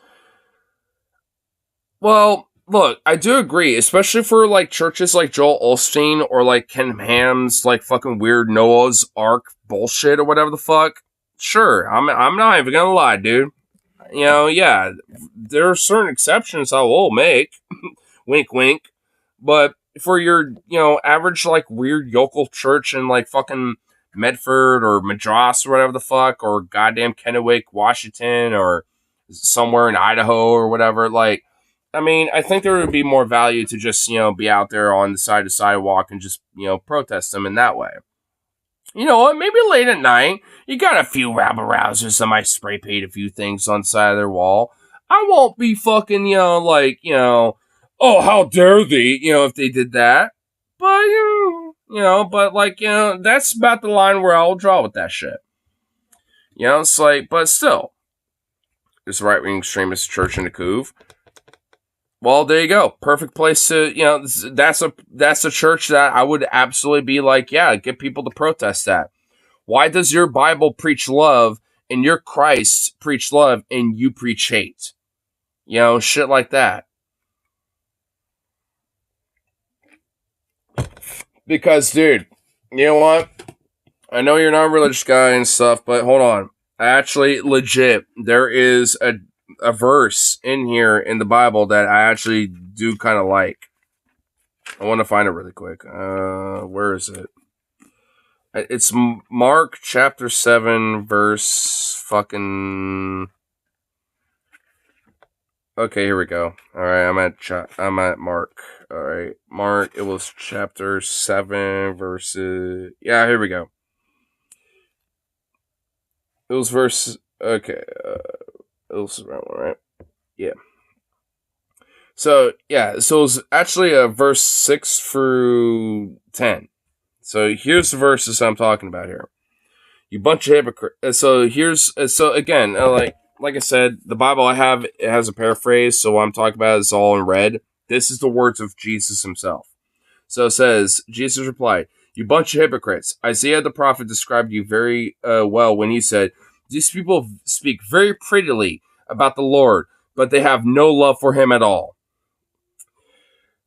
Well, look, I do agree, especially for, like, churches like Joel Osteen or, like, Ken Ham's, like, fucking weird Noah's Ark bullshit or whatever the fuck. Sure, I'm not even gonna lie, dude. You know, yeah, there are certain exceptions I will make. Wink, wink. But for your, you know, average, like, weird yokel church in, like, fucking Medford or Madras or whatever the fuck, or goddamn Kennewick, Washington, or somewhere in Idaho or whatever, like, I mean, I think there would be more value to just, you know, be out there on the side of the sidewalk and just, you know, protest them in that way. You know what? Maybe late at night, you got a few rabble-rousers that might spray paint a few things on the side of their wall. I won't be fucking, you know, like, you know, oh, how dare they, you know, if they did that. But, you know, but, like, you know, that's about the line where I'll draw with that shit. You know, it's like, but still, this right-wing extremist church in the Couve. Well, there you go. Perfect place to, you know, that's a church that I would absolutely be like, yeah, get people to protest that. Why does your Bible preach love and your Christ preach love and you preach hate? You know, shit like that. Because, dude, you know what? I know you're not a religious guy and stuff, but hold on. Actually, legit, there is a verse in here in the Bible that I actually do kind of like. I want to find it really quick. Where is it? It's Mark chapter 7, verse fucking... Okay, here we go. All right, I'm at Mark. All right, Mark. It was chapter 7, verses. Yeah, here we go. It was verse. Okay, it was around one, right? Yeah. So yeah, so it was actually verse 6 through 10. So here's the verses I'm talking about here. You bunch of hypocrites. So here's so again, like I said, the Bible I have, it has a paraphrase, so what I'm talking about is all in red. This is the words of Jesus himself. So it says, Jesus replied, "You bunch of hypocrites. Isaiah the prophet described you very well when he said, these people speak very prettily about the Lord, but they have no love for him at all.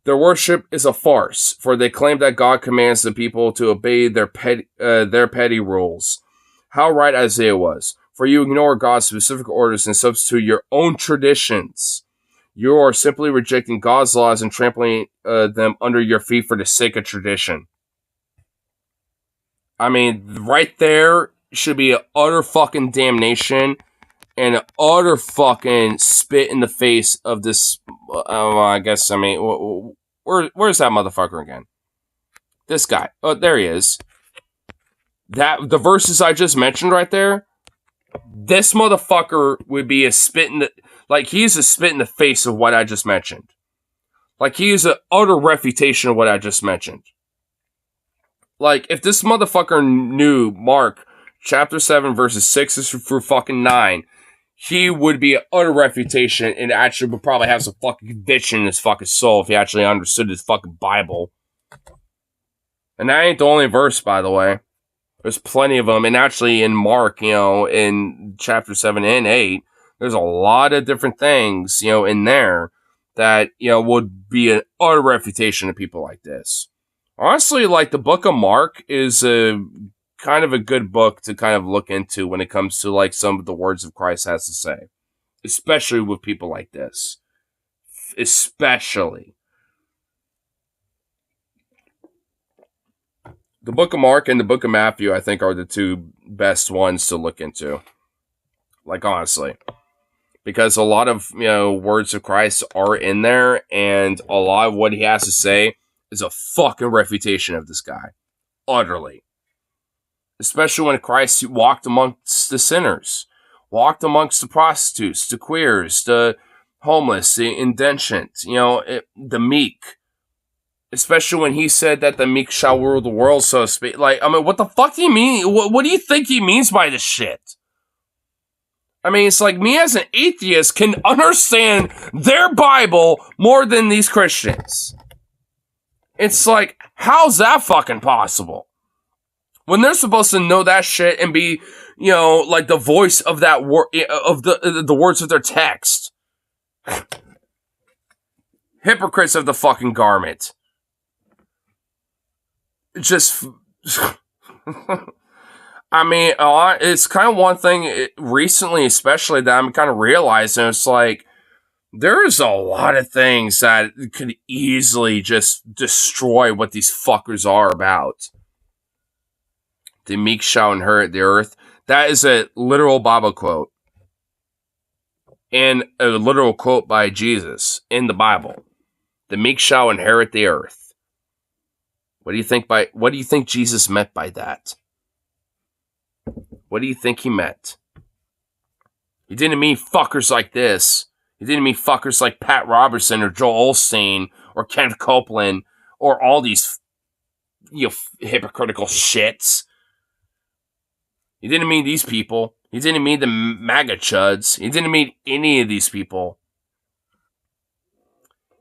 Their worship is a farce, for they claim that God commands the people to obey their petty rules. How right Isaiah was, for you ignore God's specific orders and substitute your own traditions. You are simply rejecting God's laws and trampling them under your feet for the sake of tradition." I mean, right there should be an utter fucking damnation and an utter fucking spit in the face of this. I guess, I mean, where's that motherfucker again? This guy. Oh, there he is. The verses I just mentioned right there, this motherfucker would be a spit in the, like, he's a spit in the face of what I just mentioned. Like, he is an utter refutation of what I just mentioned. Like, if this motherfucker knew Mark chapter 7 verses 6 through fucking 9, he would be an utter refutation and actually would probably have some fucking conviction in his fucking soul if he actually understood his fucking Bible. And that ain't the only verse, by the way. There's plenty of them. And actually in Mark, in chapter 7 and 8, there's a lot of different things, in there that, would be an utter refutation to people like this. Honestly, like, the book of Mark is a kind of a good book to kind of look into when it comes to, like, some of the words of Christ has to say. Especially with people like this. Especially. The book of Mark and the book of Matthew, I think, are the two best ones to look into. Like, honestly. Because a lot of, words of Christ are in there, and a lot of what he has to say is a fucking refutation of this guy. Utterly. Especially when Christ walked amongst the sinners. Walked amongst the prostitutes, the queers, the homeless, the indigent, the meek. Especially when he said that the meek shall rule the world, so to speak. Like, I mean, what the fuck do you mean? What do you think he means by this shit? I mean, it's like me as an atheist can understand their Bible more than these Christians. It's like, how's that fucking possible? When they're supposed to know that shit and be, like the voice of that word, of the words of their text. Hypocrites of the fucking garment. Just, I mean, it's kind of one thing recently, especially, that I'm kind of realizing. It's like, there is a lot of things that could easily just destroy what these fuckers are about. The meek shall inherit the earth. That is a literal Bible quote. And a literal quote by Jesus in the Bible. The meek shall inherit the earth. What do you think Jesus meant by that? What do you think he meant? He didn't mean fuckers like this. He didn't mean fuckers like Pat Robertson or Joel Osteen or Kenneth Copeland or all these hypocritical shits. He didn't mean these people. He didn't mean the MAGA chuds. He didn't mean any of these people.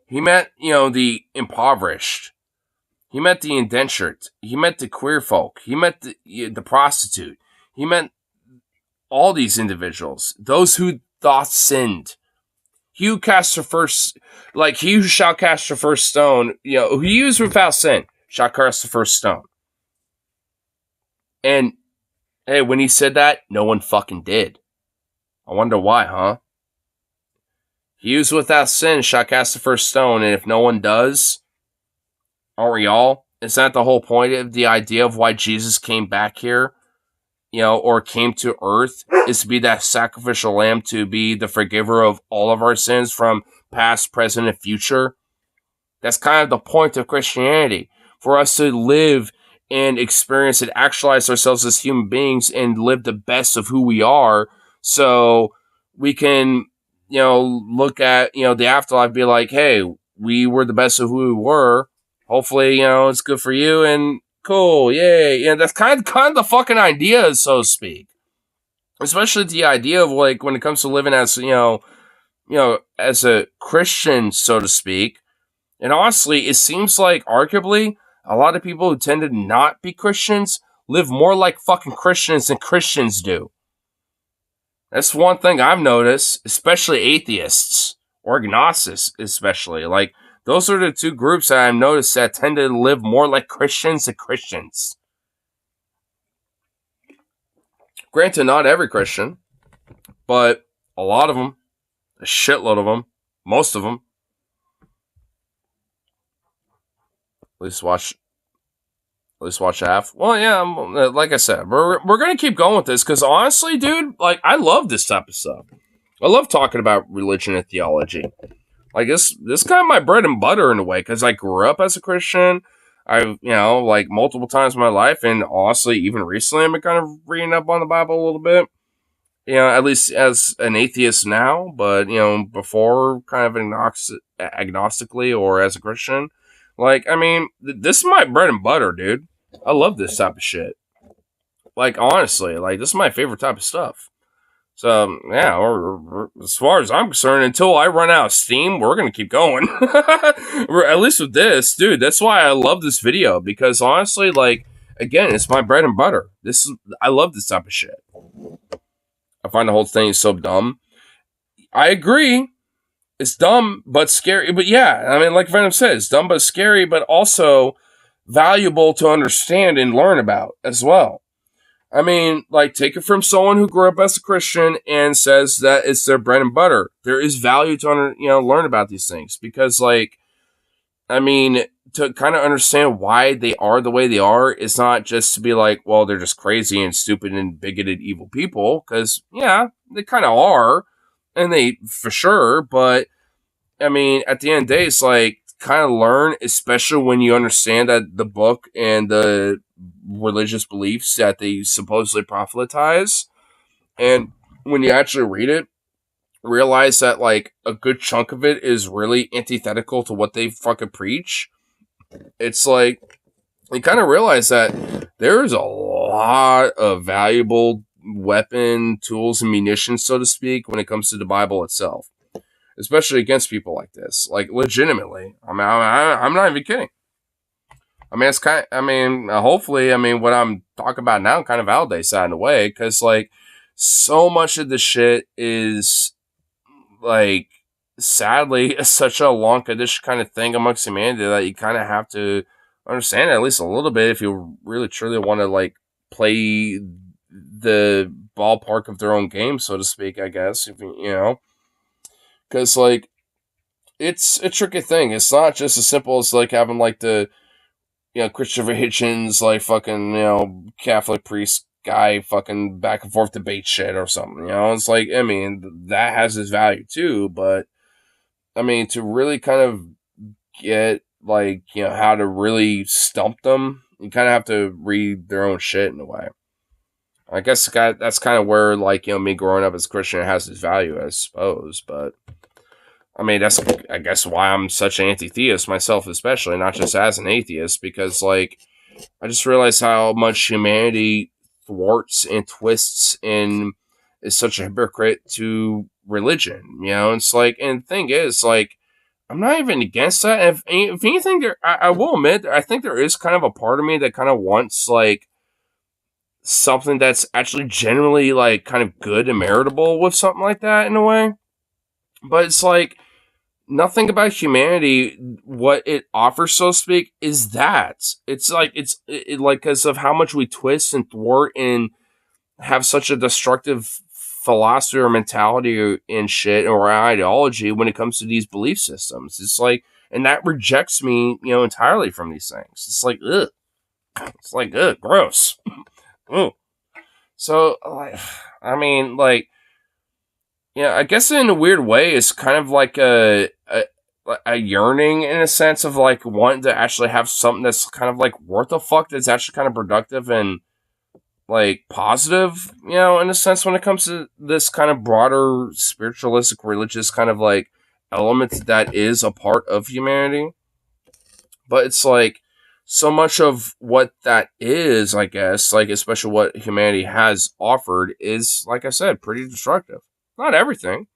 He meant, the impoverished. He meant the indentured. He meant the queer folk. He meant the prostitute. He meant all these individuals. Those who thought sinned. He who cast the first, like, he who shall cast the first stone, he who is without sin shall cast the first stone. And hey, when he said that, no one fucking did. I wonder why, huh? He who's without sin shall cast the first stone, and if no one does, aren't we all? Is that the whole point of the idea of why Jesus came back here? Or came to earth, is to be that sacrificial lamb, to be the forgiver of all of our sins from past, present, and future. That's kind of the point of Christianity, for us to live and experience and actualize ourselves as human beings and live the best of who we are, so we can, look at, the afterlife and be like, hey, we were the best of who we were. Hopefully, it's good for you and cool, yay. Yeah, that's kind of the fucking idea, so to speak. Especially the idea of, like, when it comes to living as, as a Christian, so to speak. And honestly, it seems like, arguably, a lot of people who tend to not be Christians live more like fucking Christians than Christians do. That's one thing I've noticed, especially atheists, or agnostics especially. Like, those are the two groups that I've noticed that tend to live more like Christians than Christians. Granted, not every Christian, but a lot of them, a shitload of them, most of them. At least watch half. Well, yeah, like I said, we're gonna keep going with this because honestly, dude, like, I love this type of stuff. I love talking about religion and theology. Like, this kind of my bread and butter in a way, because I grew up as a Christian. I've, like, multiple times in my life, and honestly, even recently, I've been kind of reading up on the Bible a little bit. At least as an atheist now, but, before, kind of agnostically or as a Christian. Like, I mean, this is my bread and butter, dude. I love this type of shit. Like, honestly, like, this is my favorite type of stuff. So, yeah, or as far as I'm concerned, until I run out of steam, we're going to keep going. At least with this, dude, that's why I love this video. Because, honestly, like, again, it's my bread and butter. I love this type of shit. I find the whole thing so dumb. I agree. It's dumb, but scary. But yeah, I mean, like Venom said, it's dumb but scary, but also valuable to understand and learn about as well. I mean, like, take it from someone who grew up as a Christian and says that it's their bread and butter. There is value to learn about these things because, like, I mean, to kind of understand why they are the way they are, it's not just to be like, well, they're just crazy and stupid and bigoted evil people, because, yeah, they kind of are, and they, for sure, but, I mean, at the end of the day, it's like, kind of learn, especially when you understand that the book and the religious beliefs that they supposedly proselytize, and when you actually read it, realize that, like, a good chunk of it is really antithetical to what they fucking preach. It's like, you kind of realize that there's a lot of valuable weapon, tools, and munitions, so to speak, when it comes to the Bible itself. Especially against people like this. Like, legitimately. I'm not even kidding. I mean, it's kind of, I mean, hopefully, I mean, what I'm talking about now kind of validates that in a way, because, like, so much of the shit is, like, sadly, such a long condition kind of thing amongst humanity that you kind of have to understand it at least a little bit if you really truly want to, like, play the ballpark of their own game, so to speak, I guess, if because, like, it's a tricky thing. It's not just as simple as, like, having, like, the, Christopher Hitchens, like, fucking, Catholic priest guy fucking back and forth debate shit or something, It's like, I mean, that has its value too, but, I mean, to really kind of get, like, how to really stump them, you kind of have to read their own shit in a way. I guess that's kind of where, like, me growing up as a Christian has its value, I suppose, but, I mean, that's, I guess, why I'm such an anti-theist myself, especially, not just as an atheist, because, like, I just realized how much humanity thwarts and twists and is such a hypocrite to religion, It's like, and the thing is, like, I'm not even against that. If anything, I will admit, I think there is kind of a part of me that kind of wants, like, something that's actually generally, like, kind of good and meritable with something like that in a way. But it's like, nothing about humanity, what it offers, so to speak, is that. It's like, like, because of how much we twist and thwart and have such a destructive philosophy or mentality and shit or ideology when it comes to these belief systems. It's like, and that rejects me, entirely from these things. It's like, ugh. It's like, ugh, gross. Ugh. So, like, I mean, like, I guess in a weird way, it's kind of like a yearning in a sense of like wanting to actually have something that's kind of like worth the fuck, that's actually kind of productive and like positive, in a sense when it comes to this kind of broader spiritualistic religious kind of like element that is a part of humanity. But it's like so much of what that is, I guess, like especially what humanity has offered is, like I said, pretty destructive. Not everything.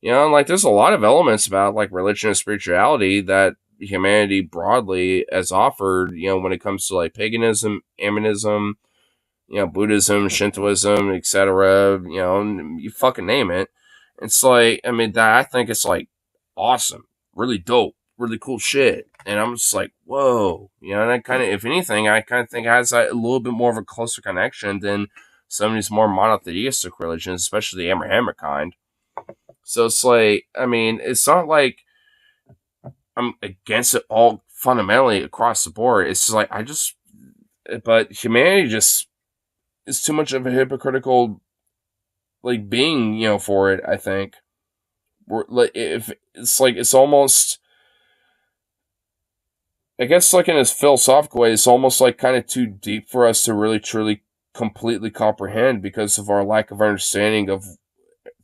Like there's a lot of elements about like religion and spirituality that humanity broadly has offered, when it comes to like paganism, animism, Buddhism, Shintoism, etc., you fucking name it. It's like, I mean, that I think it's like awesome, really dope, really cool shit. And I'm just like, whoa, and I kind of, if anything, I kind of think it has a little bit more of a closer connection than some of these more monotheistic religions, especially the Abrahamic kind. So it's like, I mean, it's not like I'm against it all fundamentally across the board. It's just like, but humanity just is too much of a hypocritical, like, being, for it, I think. Like, if it's like, it's almost, I guess, like, in this philosophical way, it's almost like kind of too deep for us to really, truly, completely comprehend because of our lack of understanding of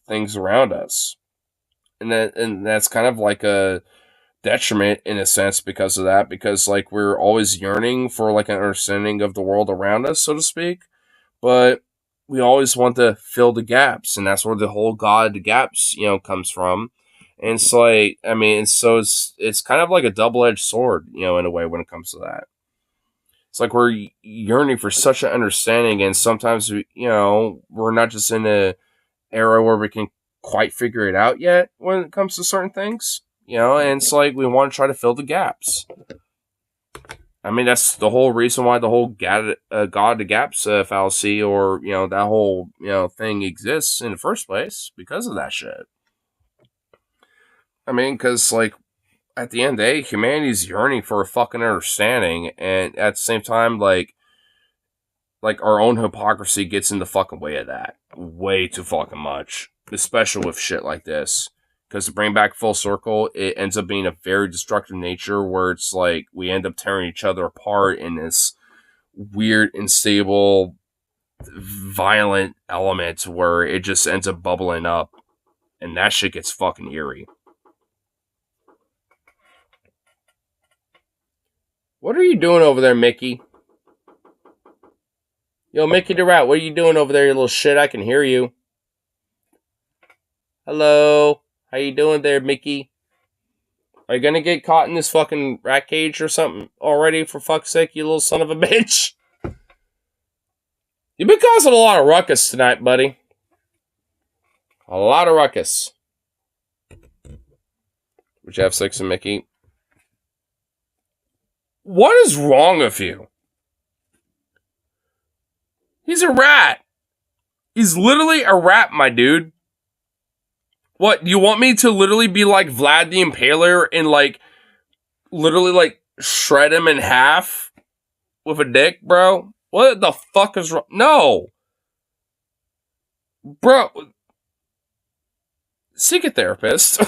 things around us. And that's kind of like a detriment in a sense because of that, because like we're always yearning for like an understanding of the world around us, so to speak, but we always want to fill the gaps, and that's where the whole God gaps comes from. And it's like, I mean, so it's kind of like a double-edged sword, in a way when it comes to that. It's like we're yearning for such an understanding, and sometimes we're not just in a era where we can quite figure it out yet when it comes to certain things, and it's like we want to try to fill the gaps. I mean, that's the whole reason why the whole God to gaps fallacy, or that whole thing exists in the first place, because of that shit. I mean, because like at the end of the day, humanity's yearning for a fucking understanding, and at the same time, like our own hypocrisy gets in the fucking way of that way too fucking much, especially with shit like this. Because to bring back full circle, it ends up being a very destructive nature where it's like we end up tearing each other apart in this weird, unstable, violent element where it just ends up bubbling up, and that shit gets fucking eerie. What are you doing over there, Mickey? Yo, Mickey the Rat, what are you doing over there, you little shit? I can hear you. Hello? How you doing there, Mickey? Are you gonna get caught in this fucking rat cage or something already, for fuck's sake, you little son of a bitch? You've been causing a lot of ruckus tonight, buddy. A lot of ruckus. Would you have sex with Mickey? What is wrong with you? He's a rat. He's literally a rat, my dude. What, you want me to literally be like Vlad the Impaler and like literally like shred him in half with a dick, bro? What the fuck is wrong? No. Bro. Seek a therapist.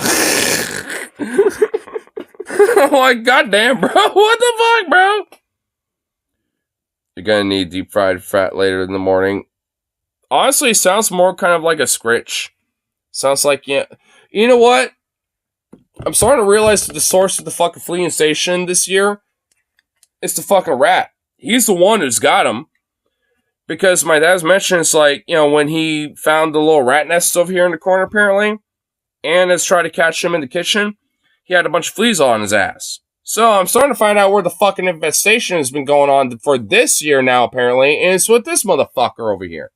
I'm like, goddamn, bro. What the fuck, bro? You're gonna need deep fried fat later in the morning. Honestly, sounds more kind of like a scritch. Sounds like, yeah. You know what? I'm starting to realize that the source of the fucking fleeing station this year is the fucking rat. He's the one who's got him. Because my dad's mentioned, it's like, when he found the little rat nest over here in the corner, apparently, and has tried to catch him in the kitchen, he had a bunch of fleas on his ass. So I'm starting to find out where the fucking infestation has been going on for this year now, apparently, and it's with this motherfucker over here.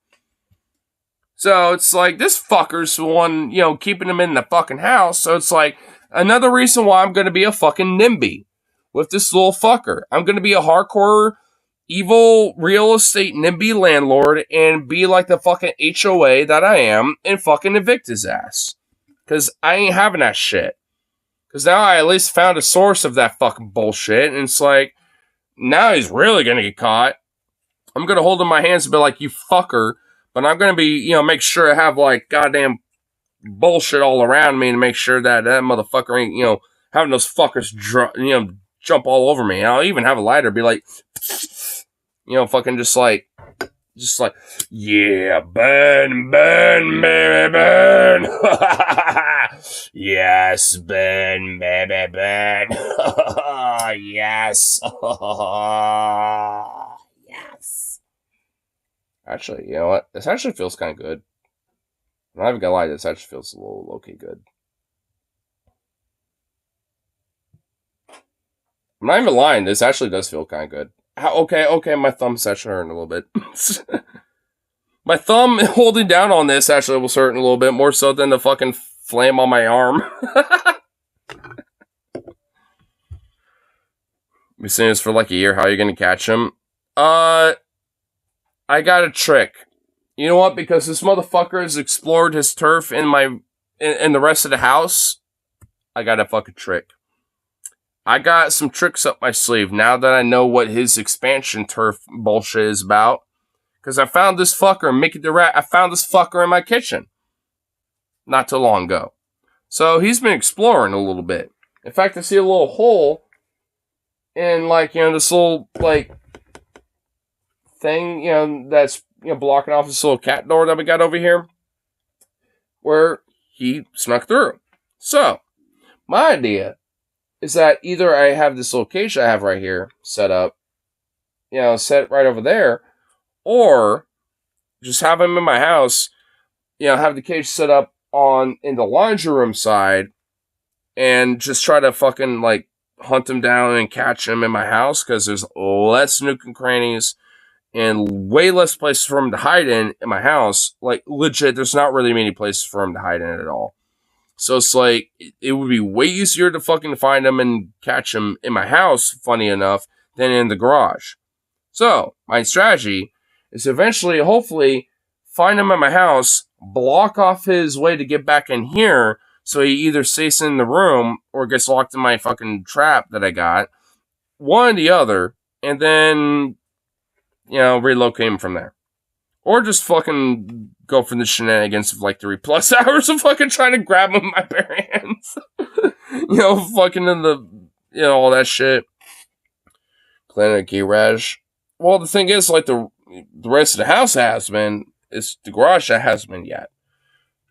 So it's like, this fucker's the one, keeping him in the fucking house. So it's like, another reason why I'm going to be a fucking NIMBY with this little fucker. I'm going to be a hardcore, evil real estate NIMBY landlord and be like the fucking HOA that I am and fucking evict his ass. Because I ain't having that shit. Because now I at least found a source of that fucking bullshit. And it's like, now he's really going to get caught. I'm going to hold in my hands and be like, you fucker. But I'm going to be, make sure I have like goddamn bullshit all around me to make sure that motherfucker ain't, having those fuckers, jump all over me. I'll even have a lighter be like, fucking just like, yeah, burn, burn, baby, burn. Yes, burn, baby, burn. Yes. Yes. Actually, you know what? This actually feels kind of good. I'm not even gonna lie, this actually feels a little low-key good. I'm not even lying, this actually does feel kind of good. Okay, my thumb's actually hurting a little bit. My thumb holding down on this actually was hurting a little bit, more so than the fucking flame on my arm. Been saying this for like a year, how are you gonna catch him? I got a trick. You know what? Because this motherfucker has explored his turf in the rest of the house, I got a fucking trick. I got some tricks up my sleeve now that I know what his expansion turf bullshit is about. Because I found this fucker, Mickey the Rat, I found this fucker in my kitchen not too long ago. So he's been exploring a little bit. In fact, I see a little hole in, this little, thing, that's, blocking off this little cat door that we got over here, where he snuck through. So, my idea is that either I have this little cage I have right here set up, set right over there, or just have him in my house, have the cage set up in the laundry room side, and just try to fucking, hunt him down and catch him in my house, because there's less nook and crannies, and way less places for him to hide in my house. Legit, there's not really many places for him to hide in at all. So it's like, it would be way easier to fucking find him and catch him in my house, funny enough, than in the garage. So, my strategy is eventually, hopefully, find him at my house, block off his way to get back in here, so he either stays in the room or gets locked in my fucking trap that I got. One or the other, and then, relocate him from there. Or just fucking go for the shenanigans of 3+ hours of fucking trying to grab him in my bare hands. Fucking in the, all that shit. Planet Garage. Well, the thing is, the rest of the house has been, it's the garage that hasn't been yet.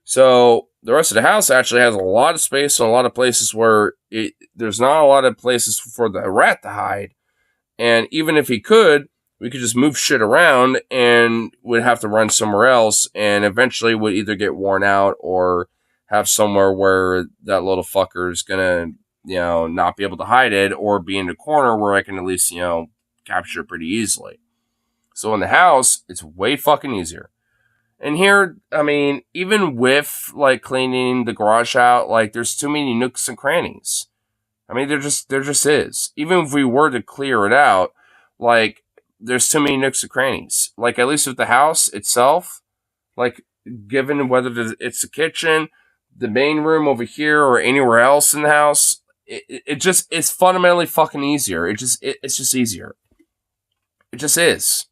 So, the rest of the house actually has a lot of space and a lot of places where there's not a lot of places for the rat to hide. And even if he could, we could just move shit around and would have to run somewhere else, and eventually would either get worn out or have somewhere where that little fucker is gonna, not be able to hide it, or be in the corner where I can at least, capture it pretty easily. So in the house, it's way fucking easier. And here, I mean, even with, cleaning the garage out, there's too many nooks and crannies. I mean, there just is. Even if we were to clear it out, there's too many nooks and crannies. At least with the house itself, given whether it's the kitchen, the main room over here, or anywhere else in the house, it's fundamentally fucking easier. It's just easier. It just is.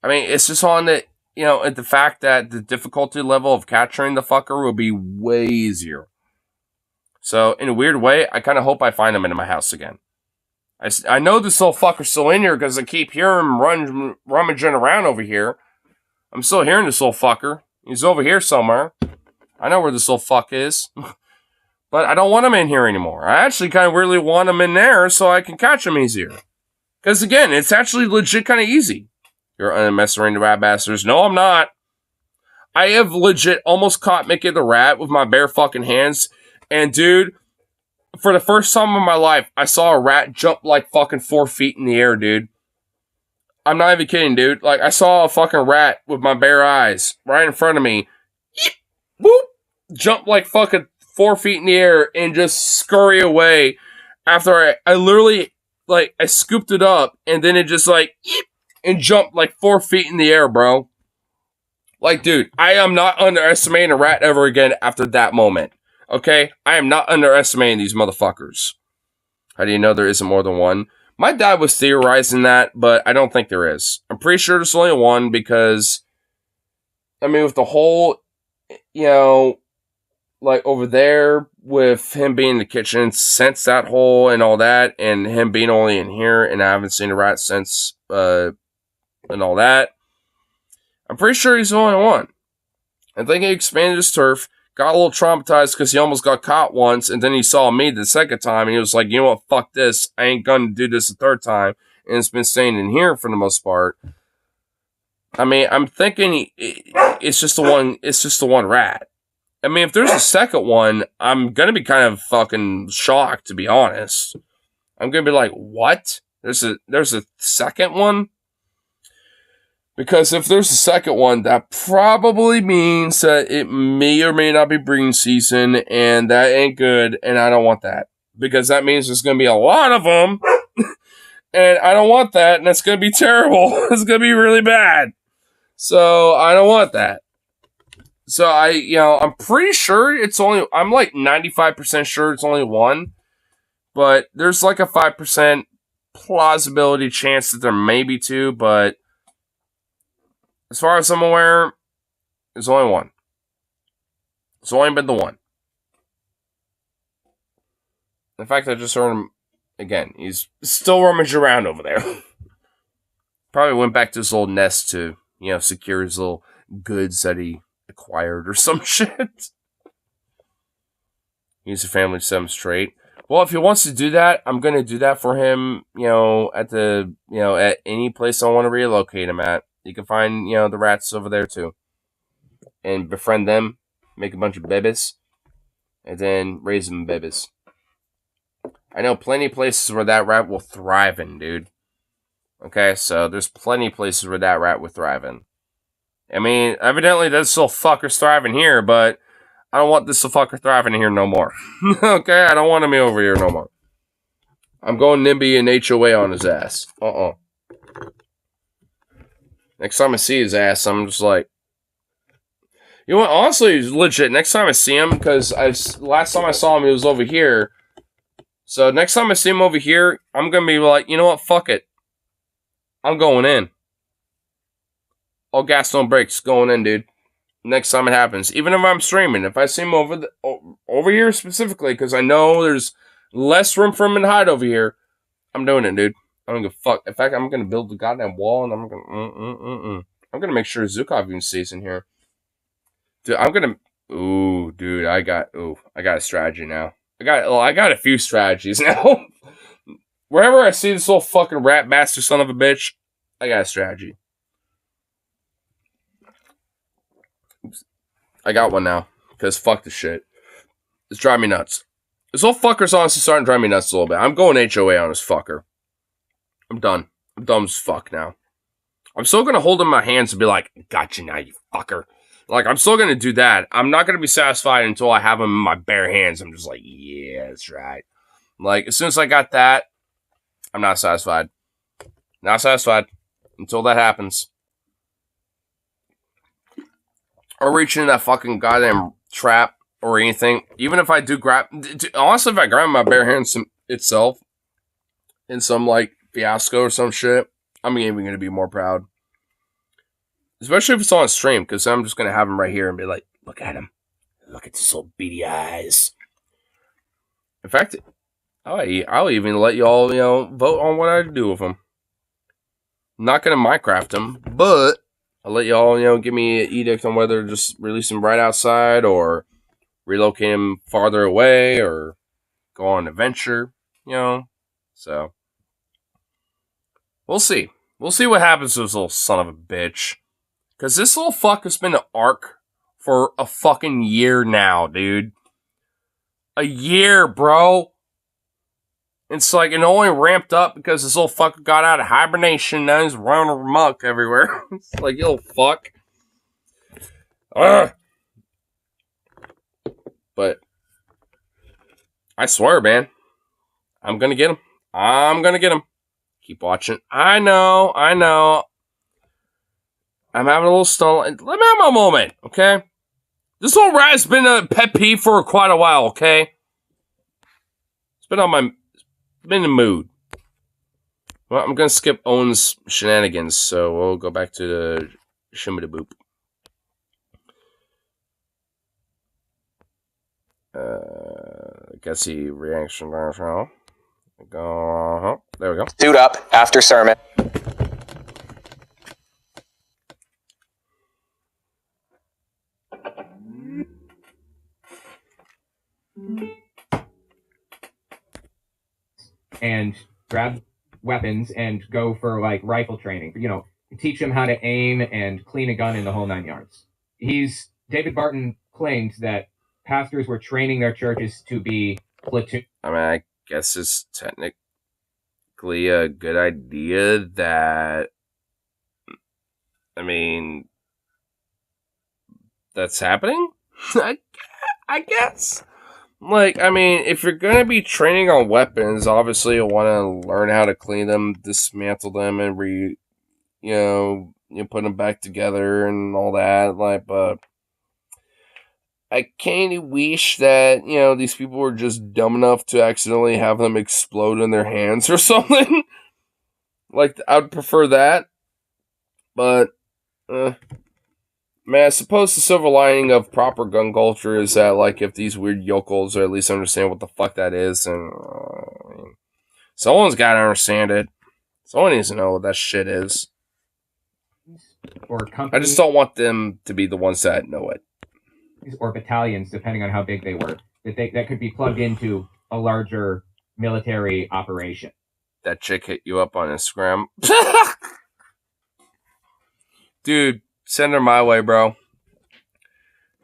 I mean, it's just on the, the fact that the difficulty level of capturing the fucker will be way easier. So, in a weird way, I kind of hope I find him in my house again. I know this little fucker's still in here because I keep hearing him rummaging around over here. I'm still hearing this little fucker. He's over here somewhere. I know where this little fuck is. But I don't want him in here anymore. I actually kind of really want him in there so I can catch him easier. Because again, it's actually legit kind of easy. You're messing around the rat bastards. No, I'm not. I have legit almost caught Mickey the Rat with my bare fucking hands. And dude, for the first time in my life, I saw a rat jump fucking 4 feet in the air, dude. I'm not even kidding, dude. Like, I saw a fucking rat with my bare eyes right in front of me. Whoop! Jump like fucking 4 feet in the air and just scurry away after I literally, like, I scooped it up and then it just, like, and jumped like 4 feet in the air, bro. Like, dude, I am not underestimating a rat ever again after that moment. Okay? I am not underestimating these motherfuckers. How do you know there isn't more than one? My dad was theorizing that, but I don't think there is. I'm pretty sure there's only one because, I mean, with the whole, you know, like over there with him being in the kitchen since that hole and all that, and him being only in here, and I haven't seen a rat since, and all that. I'm pretty sure he's the only one. I think he expanded his turf, got a little traumatized because he almost got caught once, and then he saw me the second time, and he was like, you know what, fuck this, I ain't gonna do this the third time, and it's been staying in here for the most part. I mean, I'm thinking it's just the one rat. I mean, if there's a second one, I'm gonna be kind of fucking shocked, to be honest. I'm gonna be like, what? There's a second one? Because if there's a second one, that probably means that it may or may not be breeding season, and that ain't good, and I don't want that. Because that means there's going to be a lot of them, and I don't want that, and that's going to be terrible. It's going to be really bad. So, I don't want that. So, I'm pretty sure I'm like 95% sure it's only one, but there's like a 5% plausibility chance that there may be two, but as far as I'm aware, there's only one. It's only been the one. In fact, I just heard him again. He's still rummaging around over there. Probably went back to his old nest to, secure his little goods that he acquired or some shit. He's a family 7 straight. Well, if he wants to do that, I'm going to do that for him, at any place I want to relocate him at. You can find, the rats over there too. And befriend them, make a bunch of babies, and then raise them babies. I know plenty of places where that rat will thrive in, dude. Okay, so there's plenty of places where that rat will thrive in. I mean, evidently this little fucker's thriving here, but I don't want this little fucker thriving here no more. Okay, I don't want him over here no more. I'm going NIMBY and HOA on his ass. Next time I see his ass, I'm just like, you know what? Honestly, legit. Next time I see him, because last time I saw him, he was over here. So next time I see him over here, I'm gonna be like, you know what? Fuck it. I'm going in. All gas, no brakes. Going in, dude. Next time it happens, even if I'm streaming, if I see him over here specifically, because I know there's less room for him to hide over here, I'm doing it, dude. I don't give a fuck. In fact, I'm gonna build the goddamn wall, and I'm gonna make sure Zukov even stays in here. Dude, I got a strategy now. I got a few strategies now. Wherever I see this little fucking rat bastard son of a bitch, I got a strategy. Oops. I got one now, because fuck this shit. It's driving me nuts. This little fucker's honestly starting to drive me nuts a little bit. I'm going HOA on this fucker. I'm done. I'm dumb as fuck now. I'm still going to hold him in my hands and be like, gotcha now, you fucker. Like, I'm still going to do that. I'm not going to be satisfied until I have him in my bare hands. I'm just like, yeah, that's right. Like, as soon as I got that, I'm not satisfied. Not satisfied until that happens. Or reach into that fucking goddamn trap or anything. Even if I do grab... Honestly, if I grab my bare hands itself in some, like, fiasco or some shit, I'm even going to be more proud. Especially if it's on stream, because I'm just going to have him right here and be like, look at him. Look at his little beady eyes. In fact, I'll even let y'all, vote on what I do with him. I'm not going to Minecraft him, but I'll let y'all, give me an edict on whether to just release him right outside or relocate him farther away or go on an adventure, So, we'll see. We'll see what happens to this little son of a bitch. Because this little fuck has been an arc for a fucking year now, dude. A year, bro. It's like it only ramped up because this little fucker got out of hibernation. Now he's running amok everywhere. It's like, you little fuck. Ugh. But I swear, man, I'm gonna get him. I'm gonna get him. Keep watching. I know. I'm having a little stall. Let me have my moment, okay? This whole rat's been a pet peeve for quite a while, okay? It's been in the mood. Well, I'm gonna skip Owen's shenanigans, so we'll go back to the shimmy boop. Guess he reaction now. Go. There we go. Suit up after sermon. And grab weapons and go for like rifle training. You know, teach them how to aim and clean a gun in the whole 9 yards. David Barton claimed that pastors were training their churches to be platoon. I mean, I guess it's technically a good idea that, I mean, that's happening? I guess. Like, I mean, if you're going to be training on weapons, obviously you want to learn how to clean them, dismantle them, and put them back together and all that. Like, but I kind of wish that, these people were just dumb enough to accidentally have them explode in their hands or something. Like, I would prefer that. But, man, I suppose the silver lining of proper gun culture is that, like, if these weird yokels at least understand what the fuck that is, and someone's got to understand it. Someone needs to know what that shit is. Or I just don't want them to be the ones that know it. Or battalions, depending on how big they were, that could be plugged into a larger military operation. That chick hit you up on Instagram. Dude, send her my way, bro.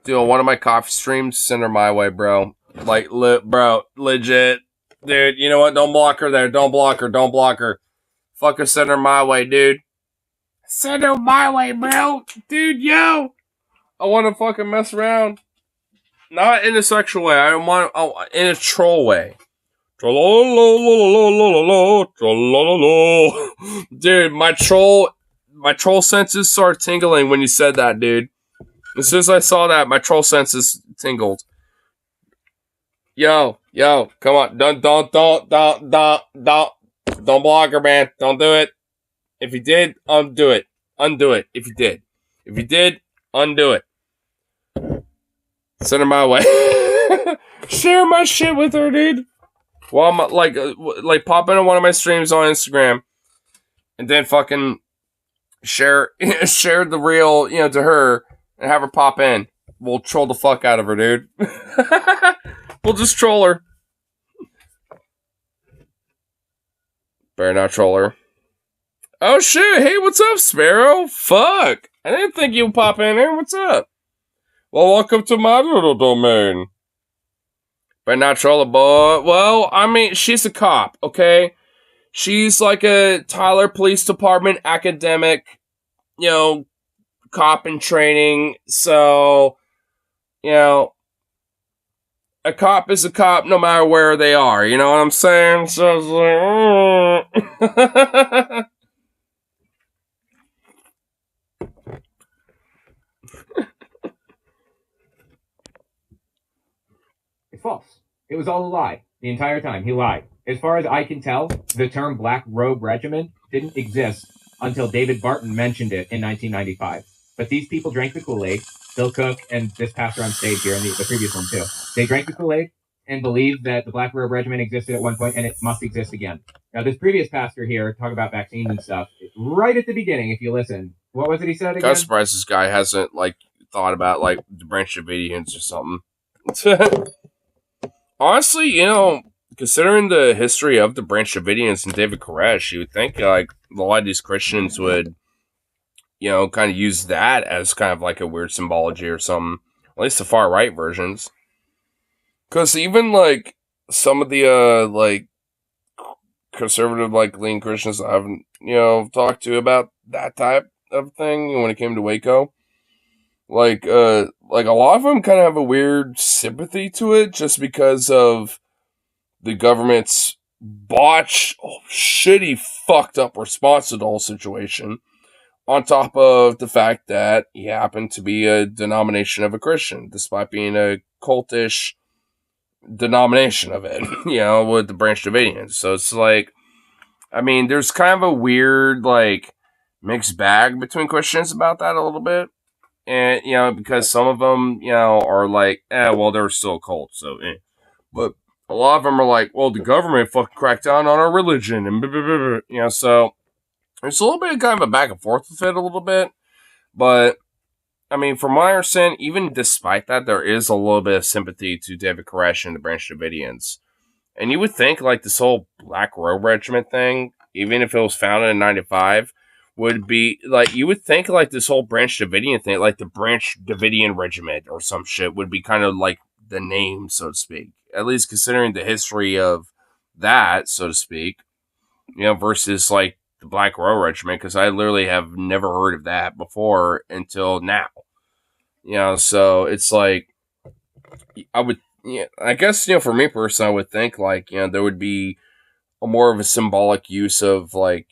Dude, on one of my coffee streams, send her my way, bro. Like, bro, legit. Dude, you know what? Don't block her there. Don't block her. Fucking send her my way, dude. Send her my way, bro. Dude, yo. I want to fucking mess around. Not in a sexual way. I want in a troll way. Dude, my troll senses started tingling when you said that, dude. As soon as I saw that, my troll senses tingled. Yo, come on. Don't block her, man. Don't do it. If you did, undo it. If you did, undo it. Send her my way. Share my shit with her, dude. Well, I'm like pop into one of my streams on Instagram, and then fucking share the reel, to her, and have her pop in. We'll troll the fuck out of her, dude. We'll just troll her. Better not troll her. Oh shit! Hey, what's up, Sparrow? Fuck! I didn't think you'd pop in here. What's up? Well, welcome to my little domain. But not troll a boy. Well, I mean, she's a cop, okay? She's like a Tyler Police Department academic, cop in training. So, a cop is a cop no matter where they are. You know what I'm saying? So it's like, It's false. It was all a lie. The entire time, he lied. As far as I can tell, the term Black Robe Regiment didn't exist until David Barton mentioned it in 1995. But these people drank the Kool-Aid. Bill Cook and this pastor on stage here, and the previous one too. They drank the Kool-Aid and believed that the Black Robe Regiment existed at one point, and it must exist again. Now, this previous pastor here, talk about vaccines and stuff, right at the beginning, if you listen, what was it he said again? I'm surprised this guy hasn't, thought about, the Branch Davidians or something. Honestly, considering the history of the Branch Davidians and David Koresh, you would think, a lot of these Christians would, kind of use that as kind of like a weird symbology or something. At least the far-right versions. Because even, some of the, conservative, like lean Christians that I've talked to about that type of thing when it came to Waco. Like a lot of them kind of have a weird sympathy to it just because of the government's botched, shitty, fucked up response to the whole situation. On top of the fact that he happened to be a denomination of a Christian, despite being a cultish denomination of it, with the Branch Davidians. So it's like, I mean, there's kind of a weird, like, mixed bag between Christians about that a little bit. And, because some of them, are like, well, they're still a cult, so, But a lot of them are like, well, the government fucking cracked down on our religion, and blah, blah, blah, blah. So there's a little bit of kind of a back and forth with it a little bit. But, I mean, from my understanding, even despite that, there is a little bit of sympathy to David Koresh and the Branch Davidians. And you would think, like, this whole Black Robe Regiment thing, even if it was founded in 95, would be, like, you would think, like, this whole Branch Davidian thing, like the Branch Davidian Regiment or some shit, would be kind of like the name, so to speak. At least considering the history of that, so to speak, versus, like, the Black Robe Regiment, because I literally have never heard of that before until now. So it's like, I guess, for me personally, I would think, like, there would be a more of a symbolic use of, like,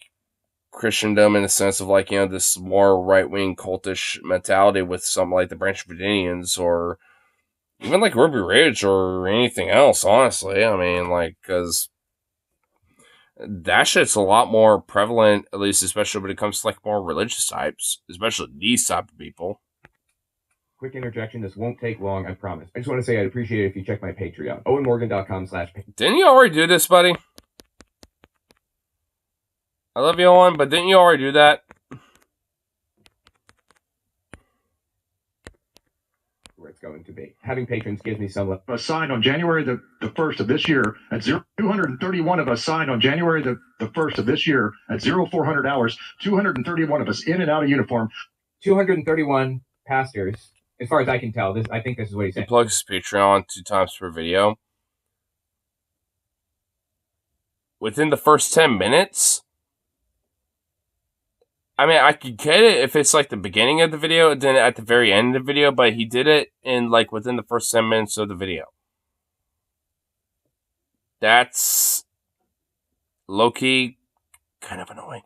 Christendom in the sense of, like, this more right-wing cultish mentality with something like the Branch Davidians or even, like, Ruby Ridge or anything else, honestly. I mean, like, because that shit's a lot more prevalent, at least especially when it comes to, like, more religious types, especially these type of people. Quick interjection. This won't take long, I promise. I just want to say I'd appreciate it if you check my Patreon. OwenMorgan.com/Patreon. Didn't you already do this, buddy? I love you, Owen, but didn't you already do that? Where it's going to be. Having patrons gives me some... Signed on January the 1st of this year at 231 of us signed on January the 1st of this year at 0400 hours. 231 of us in and out of uniform. 231 pastors. As far as I can tell, I think this is what he said. He plugs his Patreon 2 times per video. Within the first 10 minutes? I mean, I could get it if it's, like, the beginning of the video and then at the very end of the video, but he did it in, like, within the first 10 minutes of the video. That's low-key kind of annoying.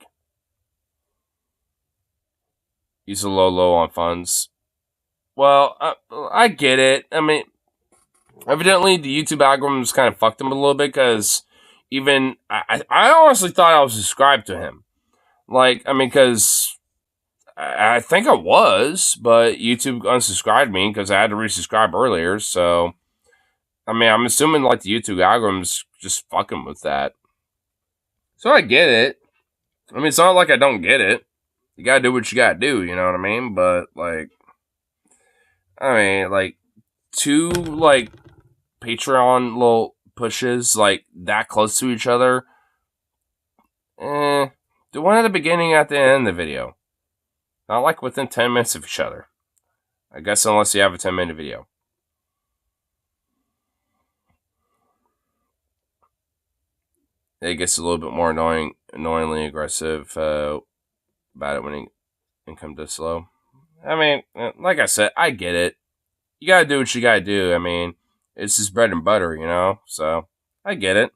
He's a low on funds. Well, I get it. I mean, evidently the YouTube algorithm's kind of fucked him a little bit because even I honestly thought I was subscribed to him. Like, I mean, because I think I was, but YouTube unsubscribed me because I had to resubscribe earlier. So, I mean, I'm assuming, like, the YouTube algorithm's just fucking with that. So I get it. I mean, it's not like I don't get it. You gotta do what you gotta do, you know what I mean? But, like, I mean, like, 2, like, Patreon little pushes, like, that close to each other. Do one at the beginning, at the end of the video. Not, like, within 10 minutes of each other. I guess unless you have a 10-minute video. It gets a little bit more annoyingly aggressive about it when income does slow. I mean, like I said, I get it. You gotta do what you gotta do. I mean, it's just bread and butter, So, I get it.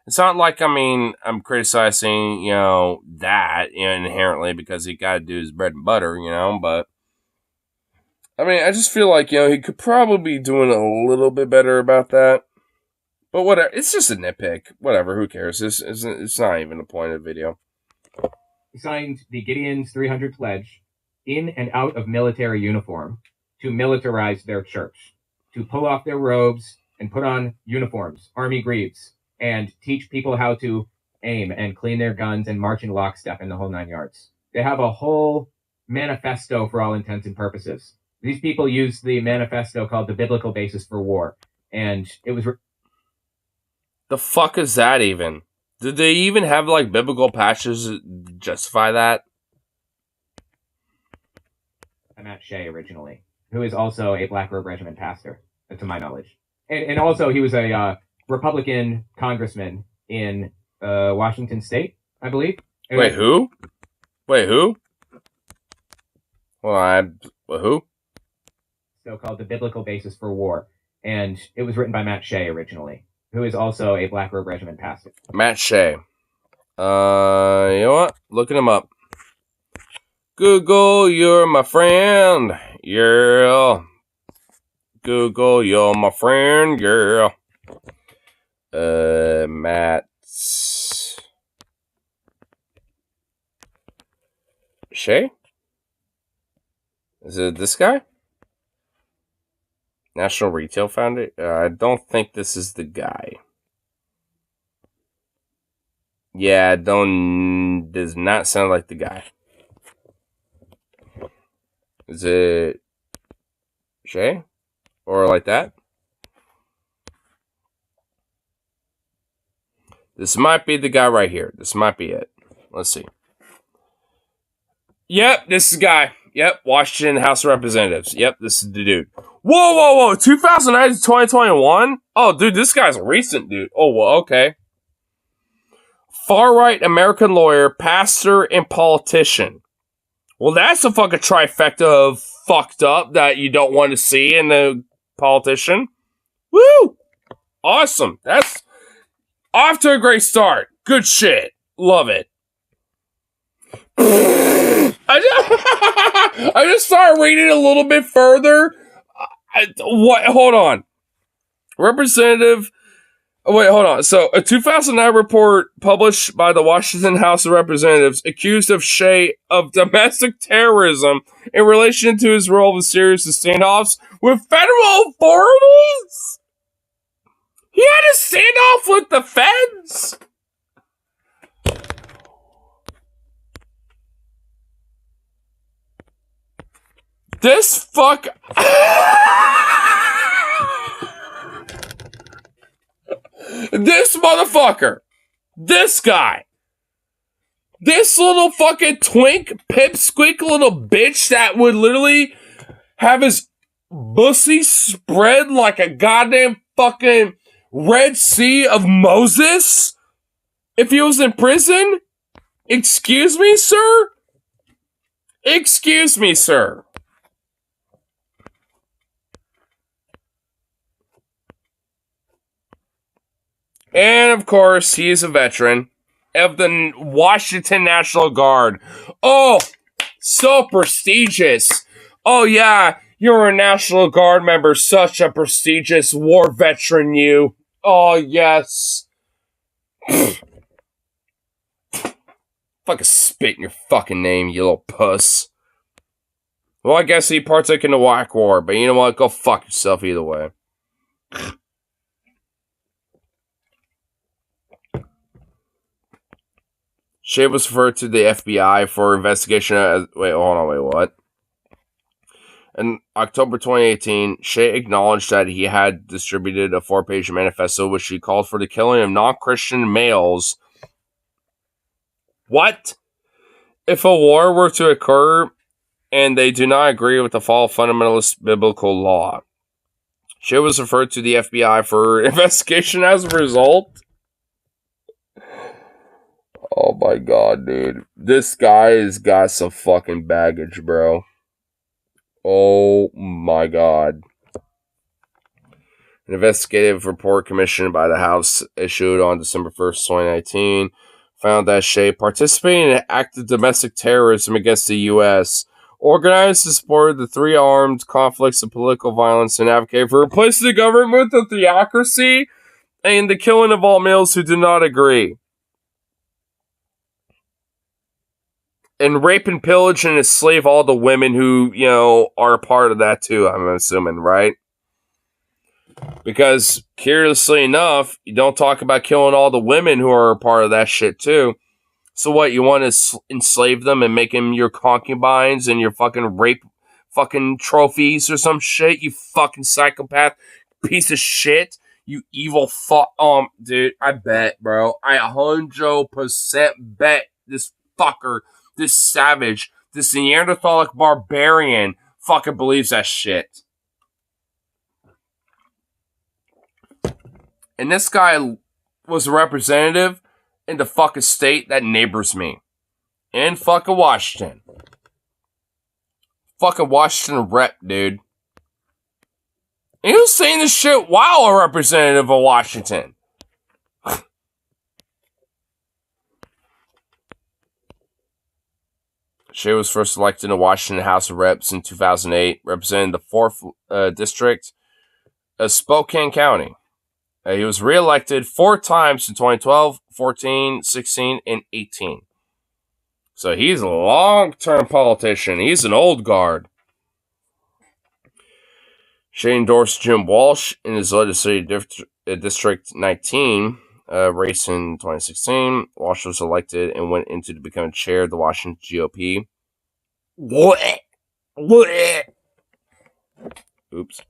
It's not like, I mean, I'm criticizing, that, inherently because he gotta do his bread and butter, but... I mean, I just feel like, he could probably be doing a little bit better about that. But whatever, it's just a nitpick. Whatever, who cares? It's not even the point of the video. He signed the Gideon's 300 pledge in and out of military uniform to militarize their church, to pull off their robes and put on uniforms, army greaves, and teach people how to aim and clean their guns and march in lockstep in the whole 9 yards. They have a whole manifesto for all intents and purposes. These people use the manifesto called the Biblical Basis for War, and it was... The fuck is that even? Did they even have, like, biblical passages to justify that? Matt Shea originally, who is also a Black Robe Regiment pastor, to my knowledge. And also he was a Republican congressman in Washington State, I believe. Wait, who? Who? Well, who? So called The Biblical Basis for War. And it was written by Matt Shea originally, who is also a Black Robe Regiment pastor. Matt Shea. You know what? Looking him up. Google, you're my friend. Yeah. Google, you're my friend. Yeah. Matt Shea? Is it this guy? National Retail Foundation? I don't think this is the guy. Yeah, does not sound like the guy. Is it Shay? Or like that? This might be the guy right here. This might be it. Let's see. Yep, this is the guy. Yep, Washington House of Representatives. Yep, this is the dude. Whoa. 2009 to 2021? Oh, dude, this guy's a recent dude. Oh, well, okay. Far-right American lawyer, pastor, and politician. Well, that's a fucking trifecta of fucked up that you don't want to see in a politician. Woo! Awesome. That's off to a great start. Good shit. Love it. I just started reading a little bit further. Hold on. Representative... Oh, wait, hold on. So, a 2009 report published by the Washington House of Representatives accused of Shea of domestic terrorism in relation to his role in series of standoffs with federal authorities? He had a standoff with the feds? This fuck... This motherfucker, this guy, this little fucking twink, pipsqueak little bitch that would literally have his pussy spread like a goddamn fucking Red Sea of Moses if he was in prison? Excuse me, sir? Excuse me, sir. And, of course, he is a veteran of the Washington National Guard. Oh, so prestigious. Oh, yeah, you're a National Guard member. Such a prestigious war veteran, you. Oh, yes. Fucking spit in your fucking name, you little puss. Well, I guess he partook in the Whack War, but you know what? Go fuck yourself either way. Shea was referred to the FBI for investigation as... Wait, what? In October 2018, Shea acknowledged that he had distributed a 4-page manifesto which he called for the killing of non-Christian males. What? If a war were to occur and they do not agree with the fall of fundamentalist biblical law. Shea was referred to the FBI for investigation as a result. Oh my god, dude. This guy has got some fucking baggage, bro. Oh my god. An investigative report commissioned by the House issued on December 1st, 2019 found that Shea participated in an act of domestic terrorism against the U.S., organized and supported the 3 armed conflicts of political violence, and advocated for replacing the government with a theocracy and the killing of all males who do not agree. And rape and pillage and enslave all the women who, are a part of that too, I'm assuming, right? Because, curiously enough, you don't talk about killing all the women who are a part of that shit too. So what, you want to enslave them and make them your concubines and your fucking rape fucking trophies or some shit? You fucking psychopath piece of shit. You evil fuck. Dude, I bet, bro. I 100% bet this fucker, this savage, this Neanderthalic barbarian fucking believes that shit. And this guy was a representative in the fucking state that neighbors me. In fucking Washington. Fucking Washington rep, dude. And he was saying this shit while a representative of Washington. Shea was first elected in the Washington House of Reps in 2008, representing the 4th District of Spokane County. He was re-elected 4 times in 2012, 14, 16, and 18. So he's a long-term politician. He's an old guard. Shea endorsed Jim Walsh in his legislative District 19 race in 2016. Walsh was elected and went into to become chair of the Washington GOP. Oops.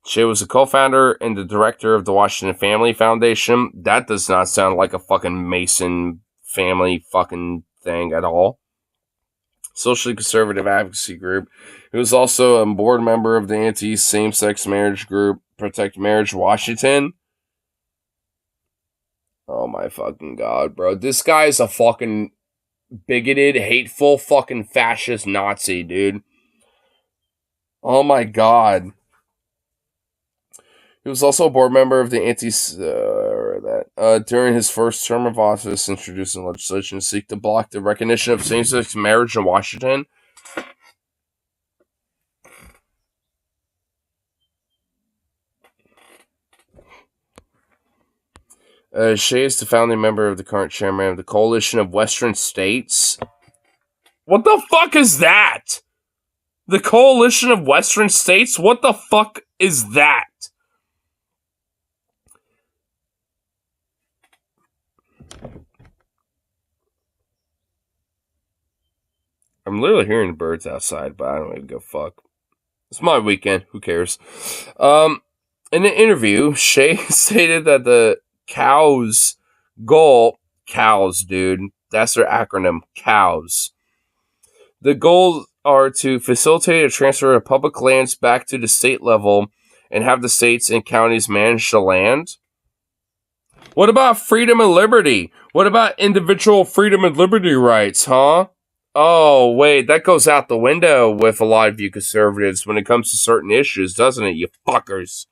Shea was a co-founder and the director of the Washington Family Foundation. That does not sound like a fucking Mason family fucking thing at all. Socially conservative advocacy group. He was also a board member of the anti-same-sex marriage group, Protect Marriage Washington. Oh my fucking god, bro. This guy is a fucking bigoted, hateful, fucking fascist Nazi, dude. Oh my god. He was also a board member of the during his first term of office, introducing legislation to seek to block the recognition of same-sex marriage in Washington. Shea is the founding member of the current chairman of the Coalition of Western States. What the fuck is that? The Coalition of Western States? What the fuck is that? I'm literally hearing the birds outside, but I don't even give a fuck. It's my weekend. Who cares? In an interview, Shea stated that the cows' goal... Cows, dude. That's their acronym. Cows. The goals are to facilitate a transfer of public lands back to the state level and have the states and counties manage the land. What about freedom and liberty? What about individual freedom and liberty rights, huh? Oh, wait, that goes out the window with a lot of you conservatives when it comes to certain issues, doesn't it, you fuckers?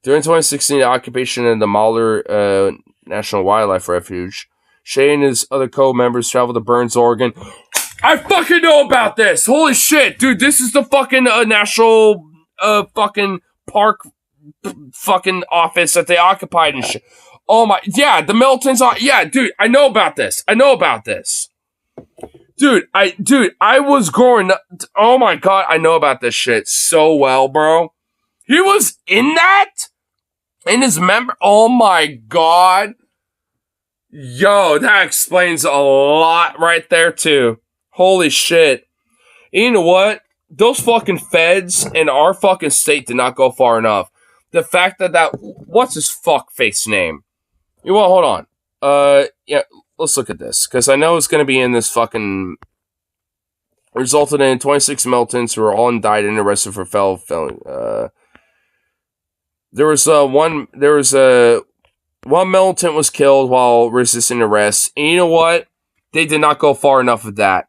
During 2016, the occupation of the Mahler National Wildlife Refuge, Shea and his other co-members traveled to Burns, Oregon. I fucking know about this! Holy shit, dude, this is the fucking national fucking park fucking office that they occupied and shit. Oh my, yeah, the Miltons, yeah, dude, I know about this. Dude, I was growing up. Oh my god, I know about this shit so well, bro. He was in that? In his member? Oh my god. Yo, that explains a lot right there, too. Holy shit. You know what? Those fucking feds in our fucking state did not go far enough. The fact that what's his fuckface name? You want, hold on. Yeah, let's look at this, because I know it's going to be in this fucking... Resulted in 26 militants who were all indicted and arrested for felony. There was one militant was killed while resisting arrest. And you know what? They did not go far enough with that.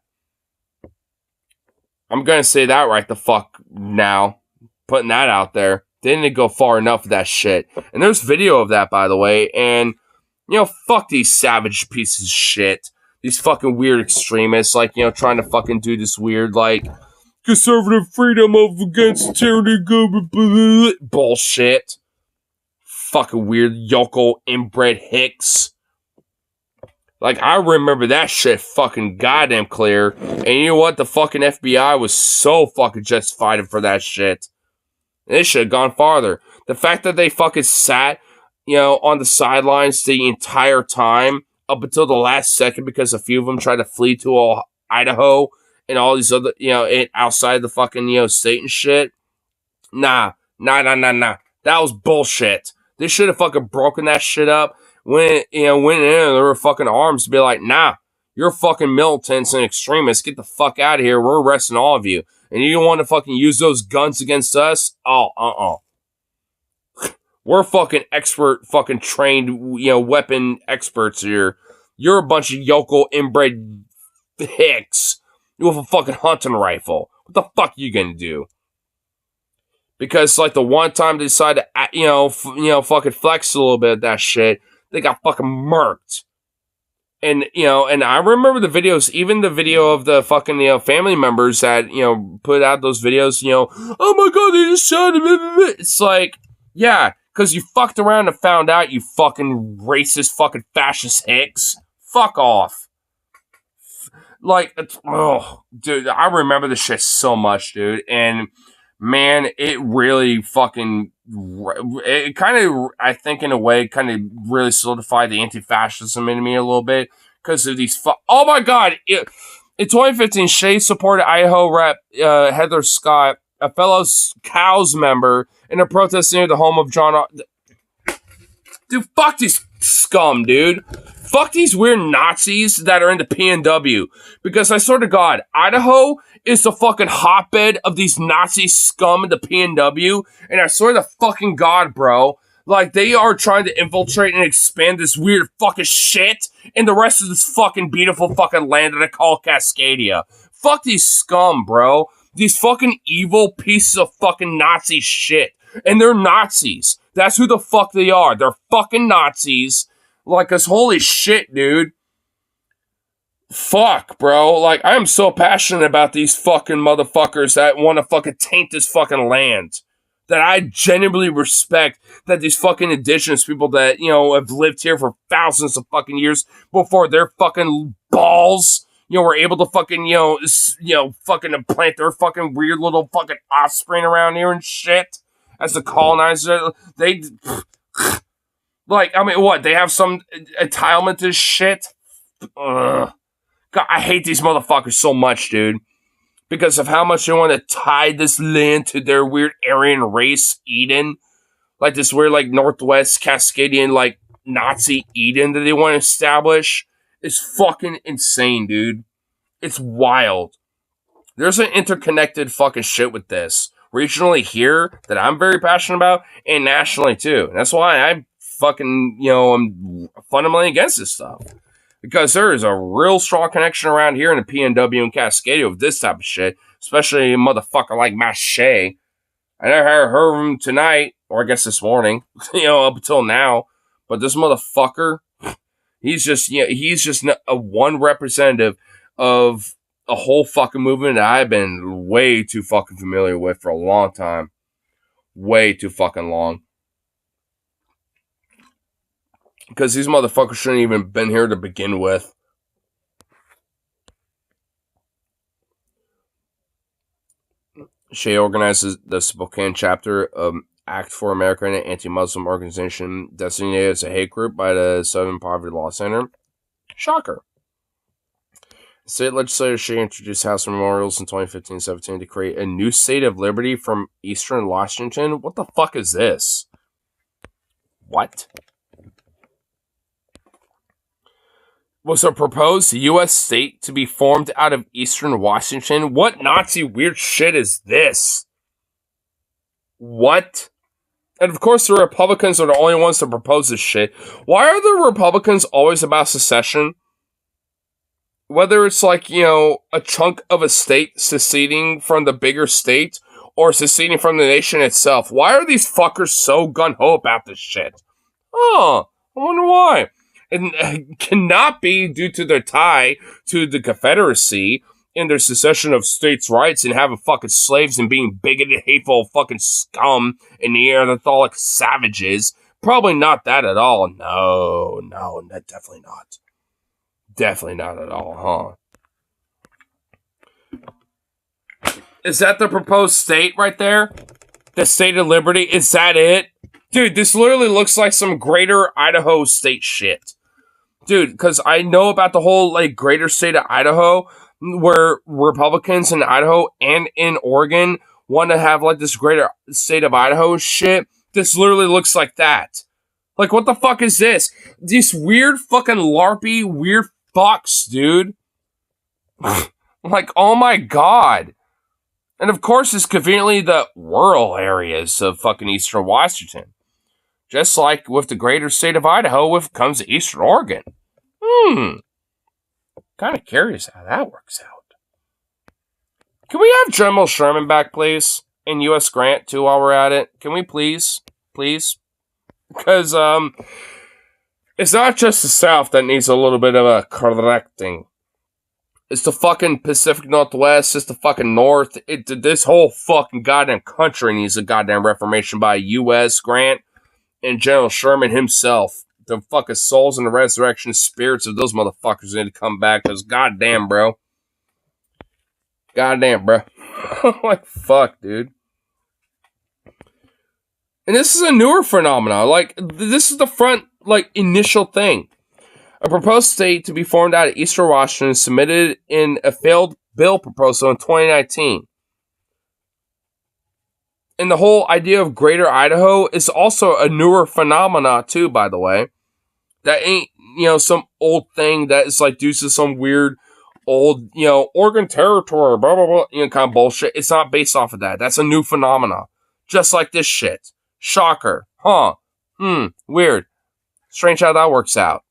I'm going to say that right the fuck now. Putting that out there. They didn't go far enough with that shit. And there's video of that, by the way. And, you know, fuck these savage pieces of shit. These fucking weird extremists, like, you know, trying to fucking do this weird, like, conservative freedom of against tyranny bullshit. Fucking weird yokel inbred hicks. Like, I remember that shit fucking goddamn clear. And you know what? The fucking FBI was so fucking justified for that shit. They should have gone farther. The fact that they fucking sat, you know, on the sidelines the entire time up until the last second because a few of them tried to flee to Idaho and all these other, you know, outside the fucking, you know, state and shit. Nah. That was bullshit. They should have fucking broken that shit up. Went in their fucking arms to be like, nah, you're fucking militants and extremists. Get the fuck out of here. We're arresting all of you. And you don't want to fucking use those guns against us? Oh, We're fucking expert, fucking trained, weapon experts here. You're a bunch of yokel inbred hicks with a fucking hunting rifle. What the fuck are you gonna do? Because like the one time they decided to, fucking flex a little bit of that shit, they got fucking murked. And, and I remember the videos, even the video of the fucking, family members that, put out those videos, oh my god, they just shot him. It's like, yeah, because you fucked around and found out, you fucking racist, fucking fascist hicks. Fuck off. Like, dude, I remember this shit so much, dude. And, man, it really fucking, it kind of, I think in a way, kind of really solidified the anti-fascism in me a little bit. Because of these, oh my god, in 2015, Shea supported Idaho Rep. Heather Scott, a fellow Cows member, in a protest near the home of John. Dude, fuck these scum, dude. Fuck these weird Nazis that are into PNW. Because I swear to God, Idaho is the fucking hotbed of these Nazi scum in the PNW. And I swear to fucking God, bro, like they are trying to infiltrate and expand this weird fucking shit in the rest of this fucking beautiful fucking land that I call Cascadia. Fuck these scum, bro. These fucking evil pieces of fucking Nazi shit. And they're Nazis. That's who the fuck they are. They're fucking Nazis. Like, cause holy shit, dude. Fuck, bro. Like, I am so passionate about these fucking motherfuckers that want to fucking taint this fucking land. That I genuinely respect that these fucking indigenous people that, have lived here for thousands of fucking years before their fucking balls, were able to fucking, fucking plant their fucking weird little fucking offspring around here and shit. As the colonizer, they, like, I mean, what? They have some entitlement to shit? Ugh. God, I hate these motherfuckers so much, dude. Because of how much they want to tie this land to their weird Aryan race, Eden. Like this weird, like, Northwest Cascadian, like, Nazi Eden that they want to establish. It's fucking insane, dude. It's wild. There's an interconnected fucking shit with this. Regionally here, that I'm very passionate about, and nationally too. And that's why I fucking, I'm fundamentally against this stuff. Because there is a real strong connection around here in the PNW and Cascadia with this type of shit. Especially a motherfucker like Mache. I never heard of him tonight, or I guess this morning, up until now. But this motherfucker, he's just a one representative of a whole fucking movement that I've been way too fucking familiar with for a long time. Way too fucking long. Because these motherfuckers shouldn't even been here to begin with. Shea organizes the Spokane chapter of Act for America, an anti-Muslim organization designated as a hate group by the Southern Poverty Law Center. Shocker. State legislator Shea introduced House memorials in 2015-17 to create a new state of liberty from Eastern Washington. What the fuck is this? What? Was a proposed U.S. state to be formed out of Eastern Washington? What Nazi weird shit is this? What? And of course the Republicans are the only ones to propose this shit. Why are the Republicans always about secession? Whether it's like, a chunk of a state seceding from the bigger state or seceding from the nation itself. Why are these fuckers so gun-ho about this shit? Oh, I wonder why. It cannot be due to their tie to the Confederacy and their secession of states' rights and having fucking slaves and being bigoted, hateful fucking scum and Neanderthalic savages. Probably not that at all. No, definitely not. Definitely not at all, huh? Is that the proposed state right there? The state of liberty? Is that it? Dude, this literally looks like some greater Idaho state shit. Dude, because I know about the whole, like, greater state of Idaho, where Republicans in Idaho and in Oregon want to have, like, this greater state of Idaho shit. This literally looks like that. Like, what the fuck is this? This weird fucking LARPy weird fucks, dude. Like, oh my god. And of course, it's conveniently the rural areas of fucking Eastern Washington. Just like with the greater state of Idaho when it comes to Eastern Oregon. Kind of curious how that works out. Can we have General Sherman back, please? And U.S. Grant, too, while we're at it? Can we please? Please? Because, it's not just the South that needs a little bit of a correcting. It's the fucking Pacific Northwest. It's the fucking North. This whole fucking goddamn country needs a goddamn reformation by U.S. Grant and General Sherman himself. The fucking souls and the resurrection spirits of those motherfuckers need to come back. Because goddamn, bro. Goddamn, bro. Like, fuck, dude. And this is a newer phenomenon. Like, this is the front, like, initial thing. A proposed state to be formed out of Eastern Washington submitted in a failed bill proposal in 2019. And the whole idea of Greater Idaho is also a newer phenomena, too, by the way. That ain't, some old thing that is, like, due to some weird old, Oregon Territory, blah, blah, blah, kind of bullshit. It's not based off of that. That's a new phenomena. Just like this shit. Shocker. Huh. Weird. Strange how that works out.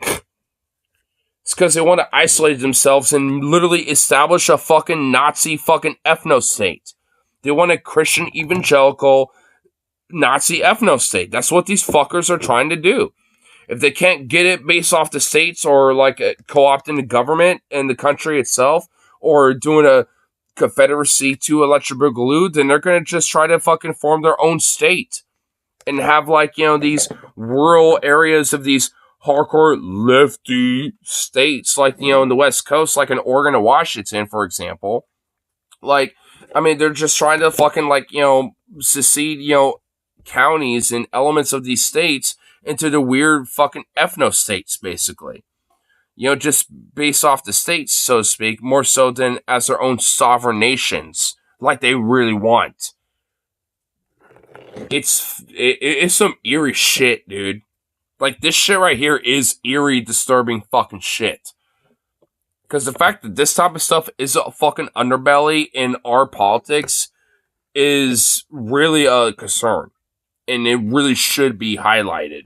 It's because they want to isolate themselves and literally establish a fucking Nazi fucking ethno-state. They want a Christian evangelical Nazi ethno-state. That's what these fuckers are trying to do. If they can't get it based off the states or like co-opting the government and the country itself or doing a confederacy to Electric Boogaloo, then they're going to just try to fucking form their own state and have like, these rural areas of these hardcore lefty states like, in the West Coast, like in Oregon and Washington, for example. Like, I mean, they're just trying to fucking like, secede, counties and elements of these states into the weird fucking ethno-states, basically. Just based off the states, so to speak, more so than as their own sovereign nations, like they really want. It's some eerie shit, dude. Like, this shit right here is eerie, disturbing fucking shit. Because the fact that this type of stuff is a fucking underbelly in our politics is really a concern. And it really should be highlighted.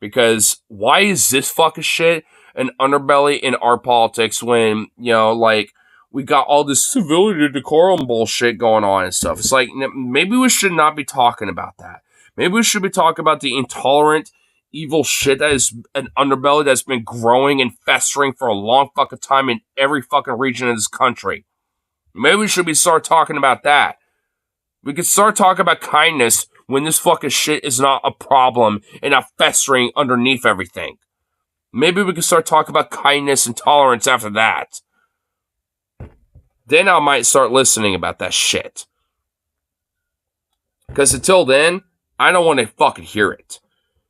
Because why is this fucking shit an underbelly in our politics when, like, we got all this civility decorum bullshit going on and stuff? It's like, maybe we should not be talking about that. Maybe we should be talking about the intolerant, evil shit that is an underbelly that's been growing and festering for a long fucking time in every fucking region of this country. Maybe we should start talking about that. We could start talking about kindness when this fucking shit is not a problem and not festering underneath everything. Maybe we could start talking about kindness and tolerance after that. Then I might start listening about that shit. Because until then, I don't want to fucking hear it.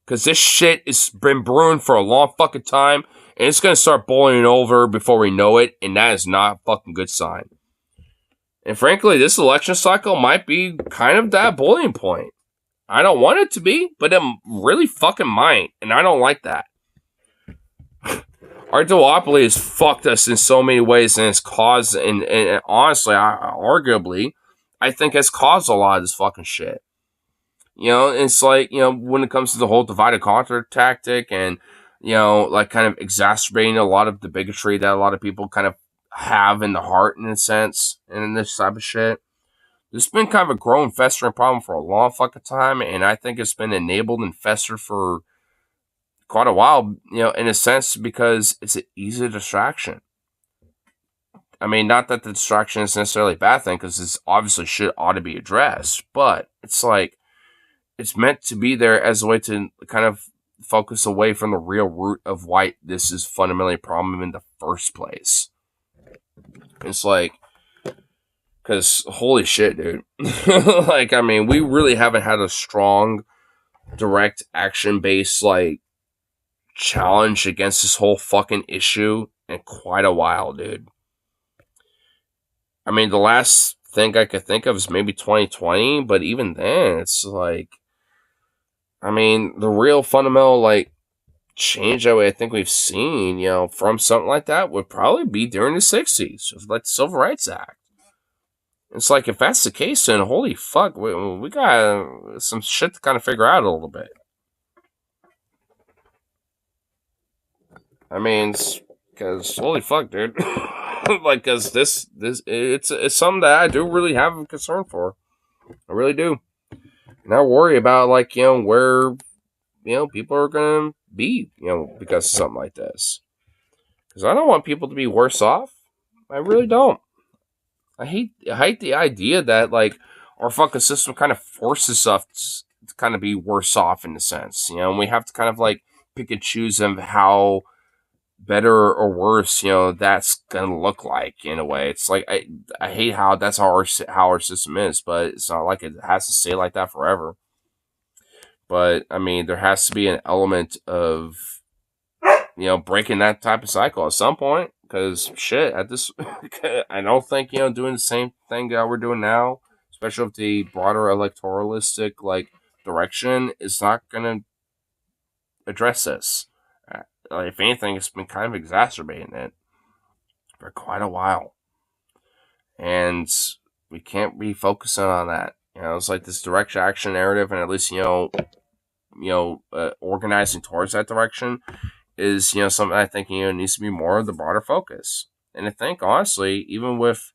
Because this shit has been brewing for a long fucking time, and it's going to start boiling over before we know it, and that is not a fucking good sign. And frankly, this election cycle might be kind of that boiling point. I don't want it to be, but it really fucking might, and I don't like that. Our duopoly has fucked us in so many ways, and it's caused, and honestly, arguably, I think has caused a lot of this fucking shit. It's like, when it comes to the whole divide and conquer tactic and, like kind of exacerbating a lot of the bigotry that a lot of people kind of have in the heart, in a sense, and in this type of shit. This has been kind of a growing, festering problem for a long fucking time, and I think it's been enabled and festered for quite a while, in a sense, because it's an easy distraction. I mean, not that the distraction is necessarily a bad thing, because this obviously shit ought to be addressed, but it's like, it's meant to be there as a way to kind of focus away from the real root of why this is fundamentally a problem in the first place. It's like, because holy shit, dude. Like, I mean, we really haven't had a strong, direct action-based, like, challenge against this whole fucking issue in quite a while, dude. I mean, the last thing I could think of is maybe 2020, but even then, it's like, I mean, the real fundamental, like, change that I think we've seen, from something like that would probably be during the 60s, like the Civil Rights Act. It's like, if that's the case, then holy fuck, we got some shit to kind of figure out a little bit. I mean, because holy fuck, dude. Like, because this it's something that I do really have a concern for. I really do. And I worry about, like, where, people are going to be, because of something like this. Because I don't want people to be worse off. I really don't. I hate the idea that, like, our fucking system kind of forces us to kind of be worse off in a sense, and we have to kind of, like, pick and choose of how better or worse, that's gonna look like in a way. It's like, I hate how that's how our system is, but it's not like it has to stay like that forever. But I mean, there has to be an element of, breaking that type of cycle at some point. Because shit, at this, I don't think, doing the same thing that we're doing now, especially with the broader electoralistic, like, direction, is not gonna address this. If anything, it's been kind of exacerbating it for quite a while, and we can't be focusing on that. It's like this direct action narrative, and at least organizing towards that direction is something I think needs to be more of the broader focus. And I think, honestly, even with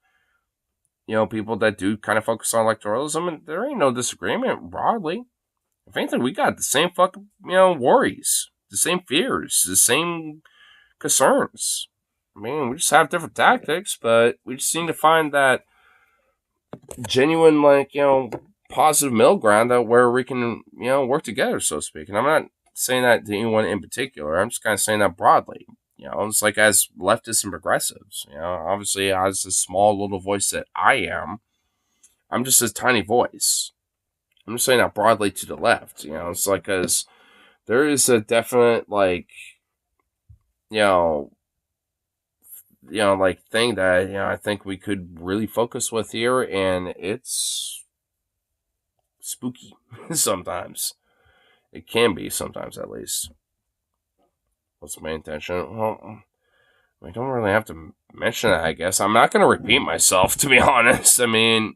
people that do kind of focus on electoralism, there ain't no disagreement broadly. If anything, we got the same fucking worries, the same fears, the same concerns. I mean, we just have different tactics, but we just need to find that genuine, like, positive middle ground that where we can, work together, so to speak. And I'm not saying that to anyone in particular. I'm just kind of saying that broadly. It's like, as leftists and progressives, obviously, as a small little voice that I am, I'm just a tiny voice. I'm just saying that broadly to the left. It's like, because there is a definite, like, like, thing that, I think we could really focus with here, and it's spooky sometimes. It can be sometimes, at least. What's my intention? Well, we don't really have to mention that, I guess. I'm not going to repeat myself, to be honest. I mean,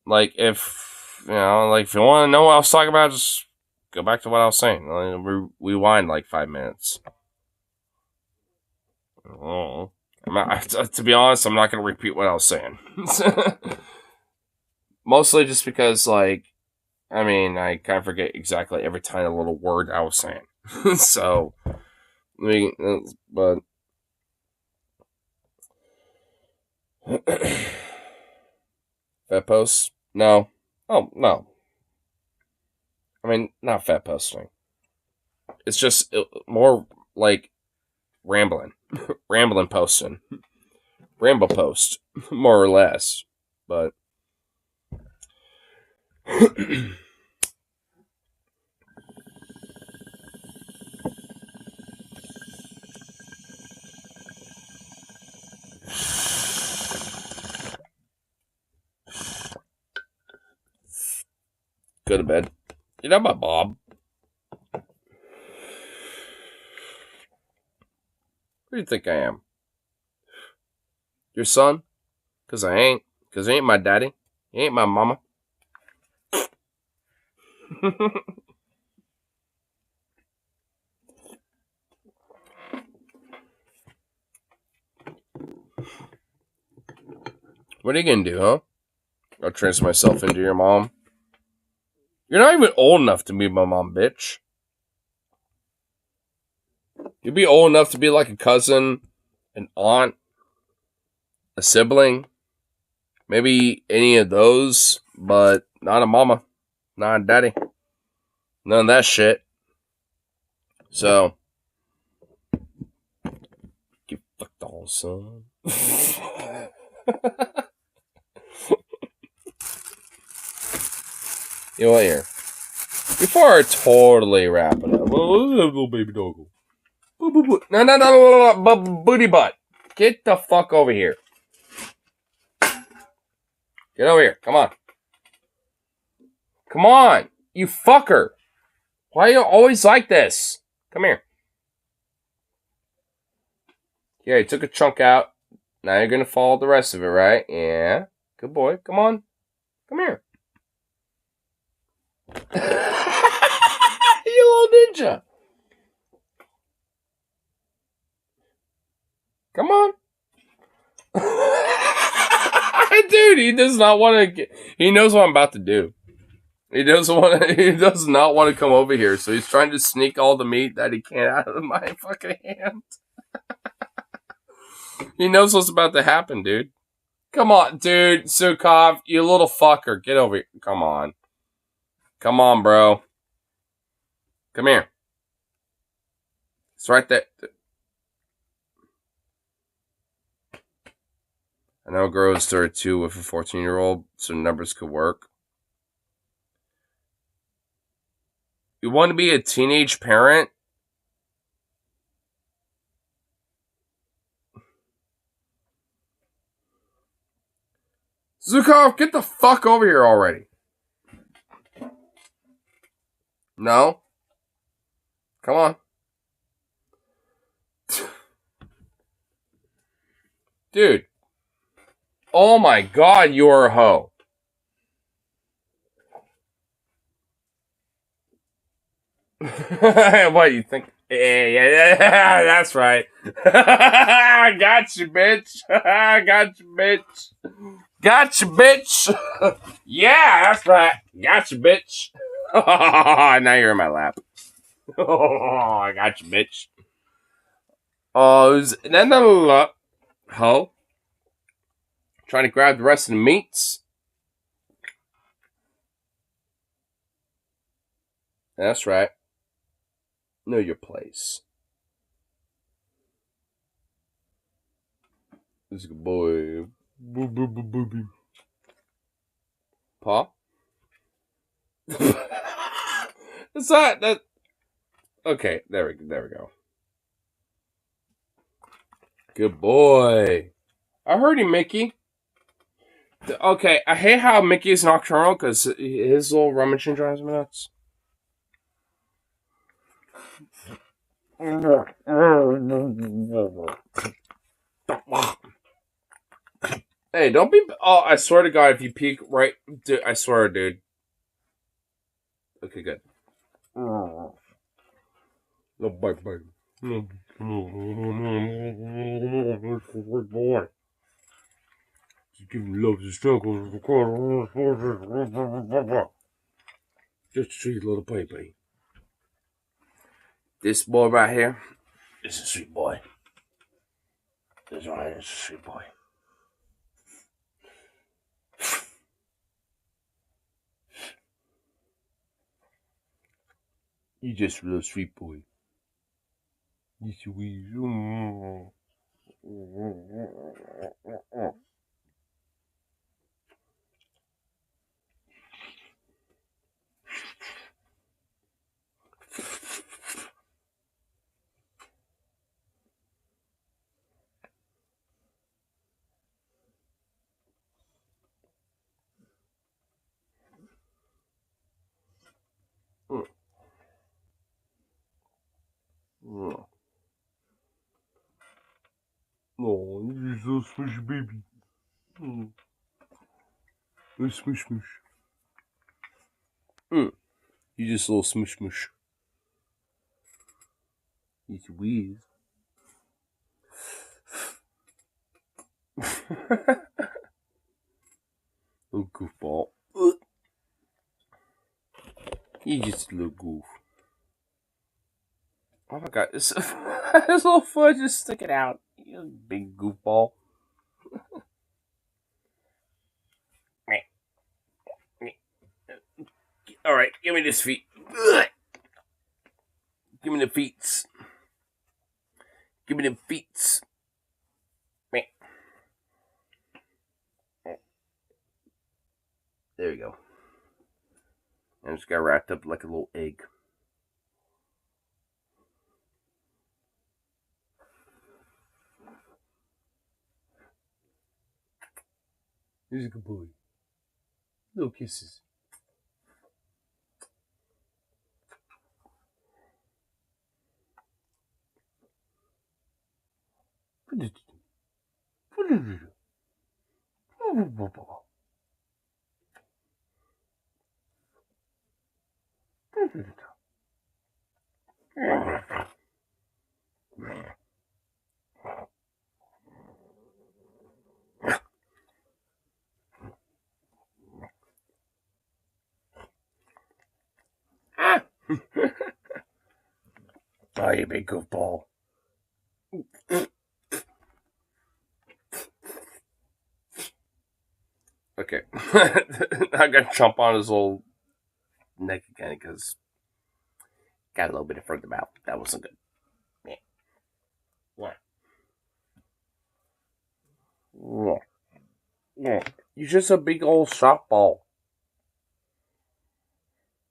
like, if you want to know what I was talking about, just go back to what I was saying. Rewind like 5 minutes. Oh, to be honest, I'm not going to repeat what I was saying. Mostly just because, like, I mean, I kind of forget exactly every tiny little word I was saying. So, but fat posts? No. Oh, no. I mean, not fat posting. It's just more like rambling. Rambling posting. Ramble post, more or less. But go to bed. You know my Bob. Who do you think I am? Your son? Because I ain't. Because he ain't my daddy. He ain't my mama. What are you going to do, huh? I'll transfer myself into your mom. You're not even old enough to be my mom, bitch. You'd be old enough to be like a cousin, an aunt, a sibling, maybe any of those, but not a mama, not a daddy, none of that shit. So, get fucked all, son. You know what, here? Before I totally wrap it up, little baby doggo. No, booty butt. Get the fuck over here. Get over here. Come on. Come on. You fucker. Why are you always like this? Come here. Yeah, you took a chunk out. Now you're going to follow the rest of it, right? Yeah. Good boy. Come on. Come here. You little ninja. Come on. Dude, he does not want to. He knows what I'm about to do. He does not want to come over here, so he's trying to sneak all the meat that he can out of my fucking hand. He knows what's about to happen, dude. Come on, dude. Sukov, you little fucker. Get over here. Come on. Come on, bro. Come here. It's right there. I know girls started 2 with a 14-year-old, so numbers could work. You want to be a teenage parent? Zukov, get the fuck over here already. No? Come on. Dude. Oh my god, you're a hoe. What, you think? Yeah, that's right. I got you, bitch. I got you, bitch. Got you, bitch. Yeah, that's right. Got you, bitch. Now you're in my lap. I got you, bitch. Ho. Trying to grab the rest of the meats. That's right. Know your place. This is a good boy. Boo, boo, boo, boo, boo. Paw? It's that. Okay, there we go. Good boy. I heard you, Mickey. Okay, I hate how Mickey is nocturnal because his little rummaging drives me nuts. Hey, don't be. Oh, I swear to God, if you peek right. Dude, I swear, dude. Okay, good. No, bite. No, boy. Just give him love the struggle. Just a sweet little baby. This boy right here is a sweet boy. This right here is a sweet boy. You just a little sweet boy. You sweet. Oh, you're so smushy, baby. Smush. You just a little smush. It's weird. Little goofball. You just a little goof. Oh my god, this little foot just sticking out. You big goofball. Alright, give me this feet. Give me the feets. Give me the feets. There we go. I just got wrapped up like a little egg. Here's a good boy. Little kisses. Oh, you big goofball. Okay. I gotta jump on his little neck again because got a little bit in front of the mouth. That wasn't good. Yeah. What? Yeah. You're just a big old softball.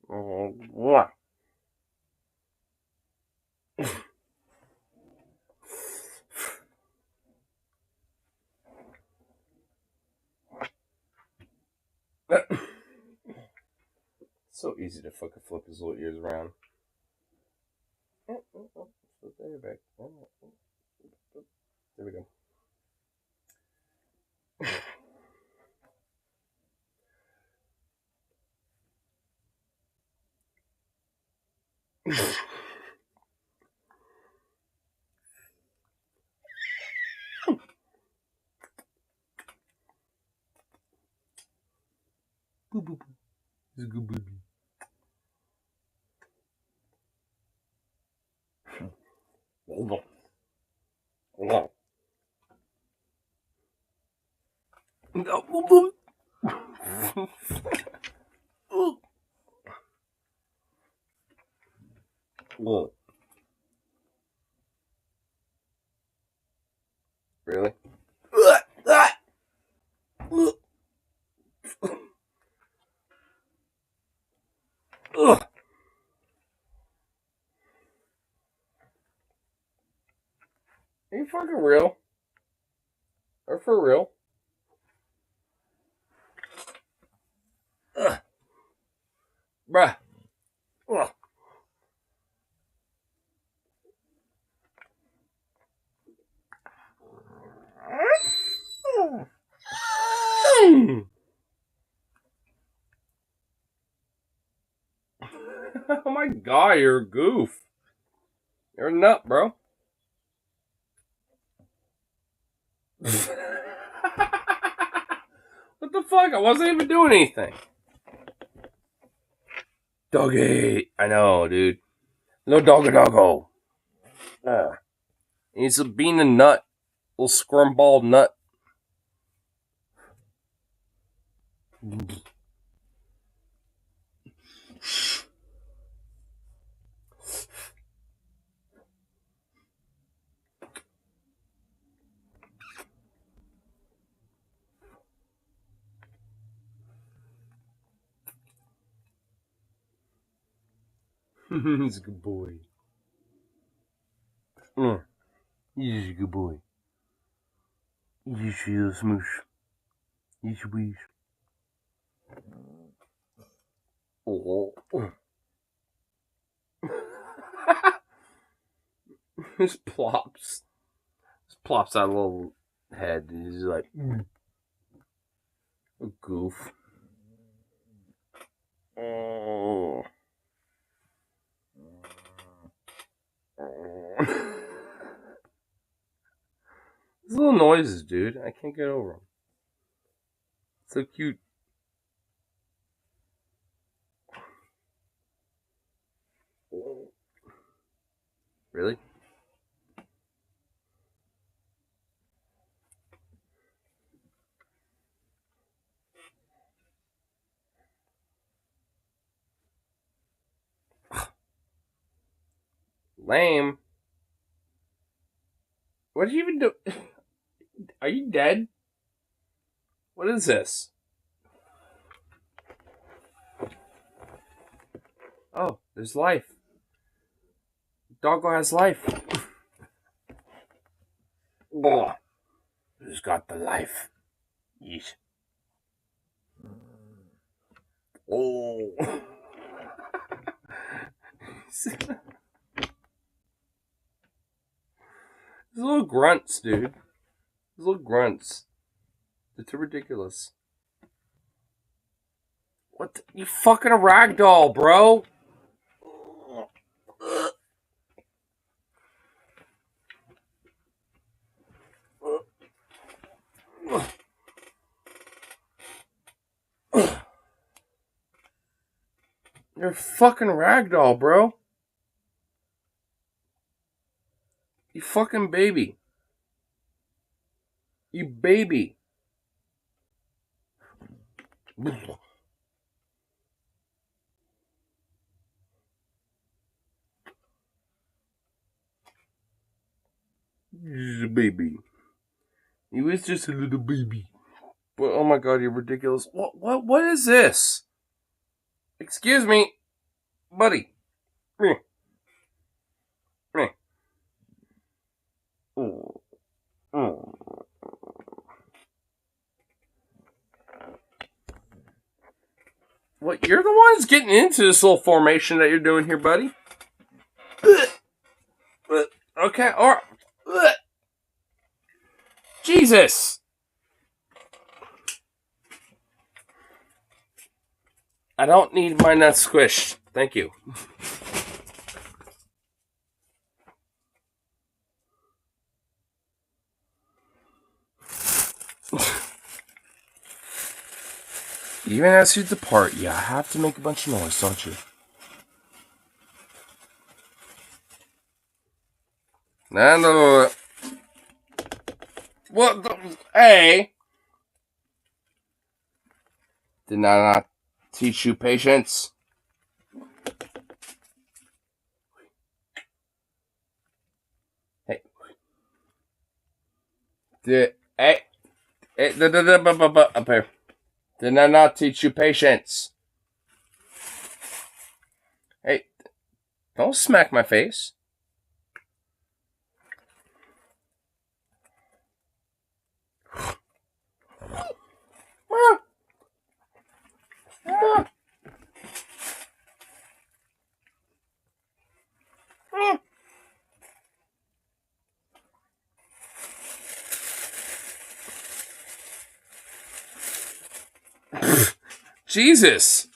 What? So easy to fucking flip his little ears around. There we go. Boo boo boo. He's a good baby. Hold on. Hold on. No, boom, boom. Whoa. Really? Ugh. Are you fucking real? Or for real? Ugh. Bruh. Ugh. Oh my god, you're a goof. You're a nut, bro. What the fuck? I wasn't even doing anything. Doggy. I know, dude. No doggo. He's a bean and nut. Little scrumball nut. He's a good boy. He's a good boy. He's a smoosh. He's a wish. Oh. Just plops. Just plops out a little head. And he's like, a goof. Oh. These little noises, dude. I can't get over them. So cute. Really? Lame. What did you even do? Are you dead? What is this? Oh, there's life. Doggo has life. Oh, who's got the life? Yeesh. Oh. These little grunts, dude. These little grunts. They're too ridiculous. What the, you fucking a ragdoll, bro. You're a fucking ragdoll, bro. You fucking baby. You baby. He's a baby. He was just a little baby. But oh my god, you're ridiculous. What is this? Excuse me, buddy. Come here. Come here. Oh. Oh. What, you're the ones getting into this little formation that you're doing here, buddy? Okay, or Jesus! I don't need my nuts squished. Thank you. Even as you depart, you have to make a bunch of noise, don't you? No. What the? Hey! Did I not teach you patience? Hey. Up here. Did I not teach you patience? Hey, don't smack my face. Jesus!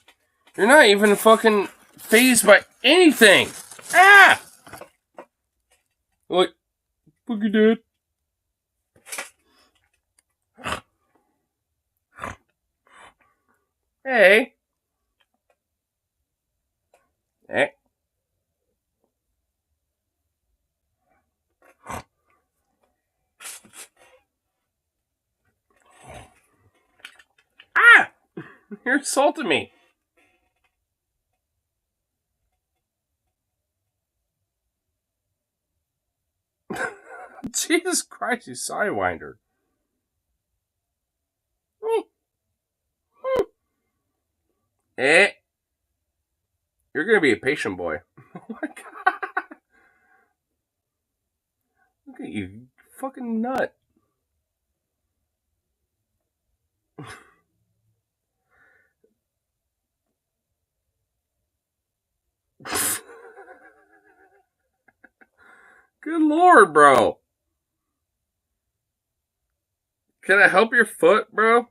You're not even fucking fazed by anything! Ah! Like, fuck you, Dad. Hey. Hey. Ah! You're insulting me. Jesus Christ, you sidewinder. Eh. You're gonna be a patient boy. Oh my god. Look at you fucking nut. Good lord, bro. Can I help your foot, bro?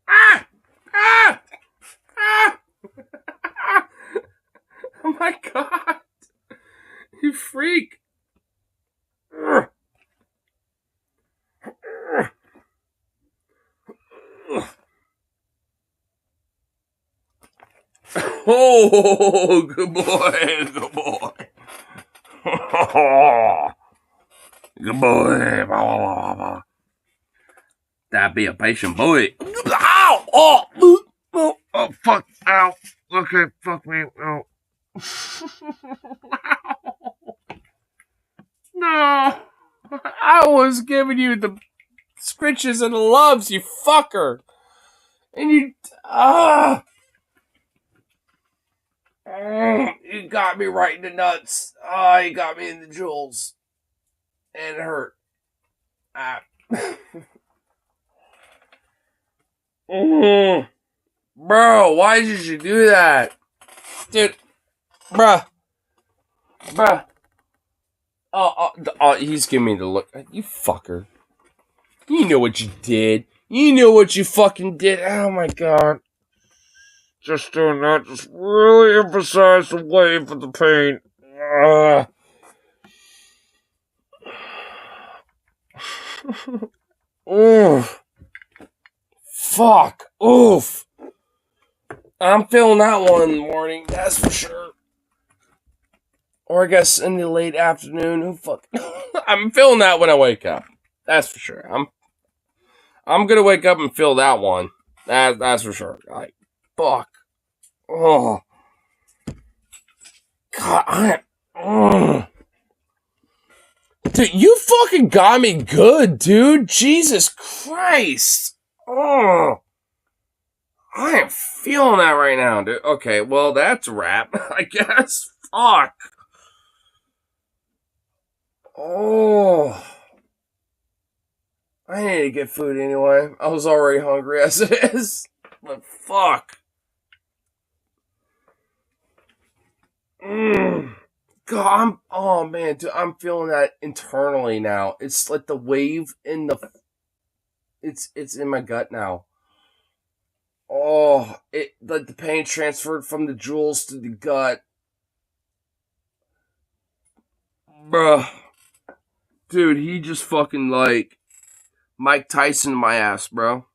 Ah! Ah! Ah! Oh my god. You freak. Oh, good boy, good boy. Good boy. That'd be a patient boy. Ow! Oh, fuck. Ow. Okay, fuck me. Oh. No. I was giving you the scritches and the loves, you fucker. And you... You got me right in the nuts. You got me in the jewels. And it hurt. Bro, why did you do that? Dude. Bruh. Oh, he's giving me the look. You fucker. You know what you did. You know what you fucking did. Oh my god. Just doing that just really emphasized the wave of the pain. Oof. Fuck. Oof. I'm feeling that one in the morning, that's for sure. Or I guess in the late afternoon. Who fuck? I'm feeling that when I wake up. That's for sure. I'm gonna wake up and feel that one. That's for sure. Like, fuck. Oh. God, Dude, you fucking got me good, dude. Jesus Christ. Oh. I am feeling that right now, dude. Okay, well, that's a wrap, I guess. Fuck. Oh. I need to get food anyway. I was already hungry as it is. But fuck. God, oh man, dude, I'm feeling that internally now. It's like the wave in the, it's in my gut now. Oh, it like the pain transferred from the jewels to the gut. Bruh. Dude, he just fucking like Mike Tyson my ass, bro.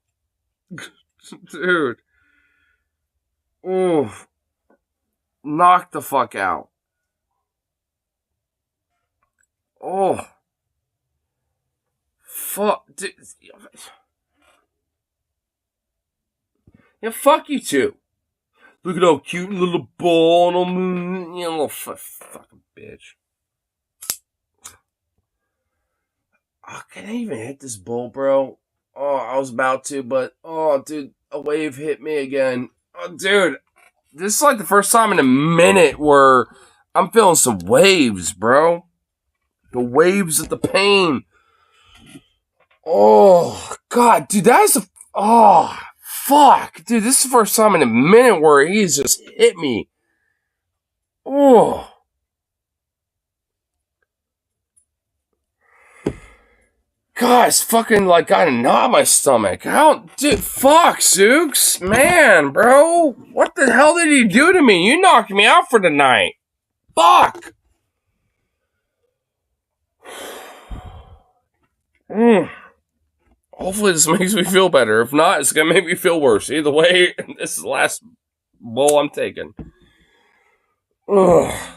Dude. Oof. Knock the fuck out. Oh. Fuck. Dude. Yeah, fuck you too. Look at how cute little ball on you little fucking bitch. Oh, can I even hit this bull, bro? Oh, I was about to, but oh, dude, a wave hit me again. Oh, dude, this is like the first time in a minute where I'm feeling some waves, bro. The waves of the pain. Oh, God, dude, that's a... Oh, fuck. Dude, this is the first time in a minute where he's just hit me. Oh. God, it's fucking like got a knot in my stomach. How, dude, fuck, Zooks. Man, bro. What the hell did he do to me? You knocked me out for the night. Fuck. Hopefully this makes me feel better. If not, it's gonna make me feel worse. Either way, this is the last bowl I'm taking. Ugh.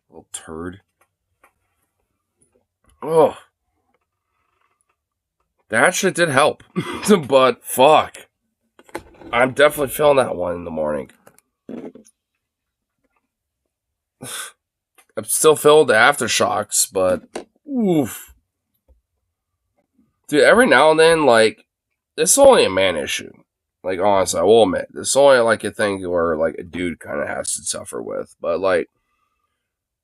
Little turd. Oh. That shit did help. But fuck. I'm definitely feeling that one in the morning. I'm still feeling the aftershocks, but oof. Dude, every now and then, like, it's only a man issue. Like, honestly, I will admit. It's only, like, a thing where, like, a dude kind of has to suffer with. But, like,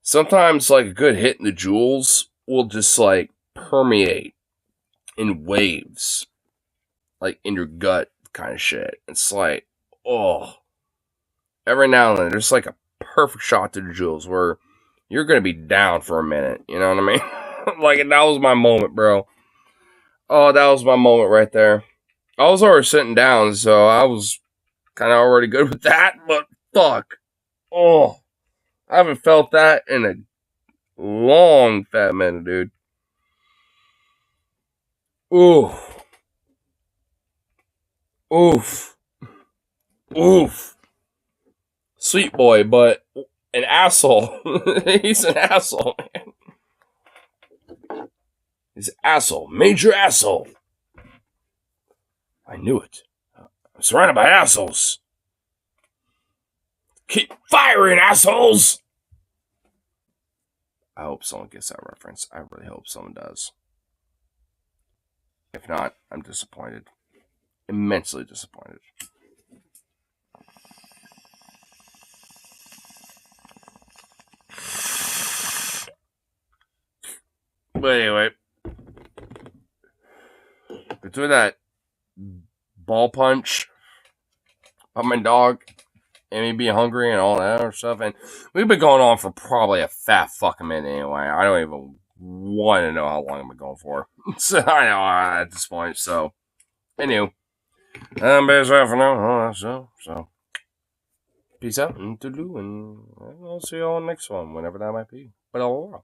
sometimes, like, a good hit in the jewels will just, like, permeate in waves. Like, in your gut kind of shit. It's like, oh. Every now and then, there's, like, a perfect shot to the jewels where you're going to be down for a minute. You know what I mean? Like, that was my moment, bro. Oh, that was my moment right there. I was already sitting down, so I was kind of already good with that, but fuck. Oh, I haven't felt that in a long fat minute, dude. Oof. Oof. Oof. Sweet boy, but an asshole. He's an asshole, man. He's an asshole. Major asshole. I knew it. I'm surrounded by assholes. Keep firing, assholes! I hope someone gets that reference. I really hope someone does. If not, I'm disappointed. Immensely disappointed. But anyway, between that ball punch of my dog and me being hungry and all that other stuff, and we've been going on for probably a fat fucking minute anyway. I don't even want to know how long I've been going for. So I know at this point. So, anyway, I'm busy for now. So, peace out and toodaloo, and I'll see you all next one, whenever that might be. But all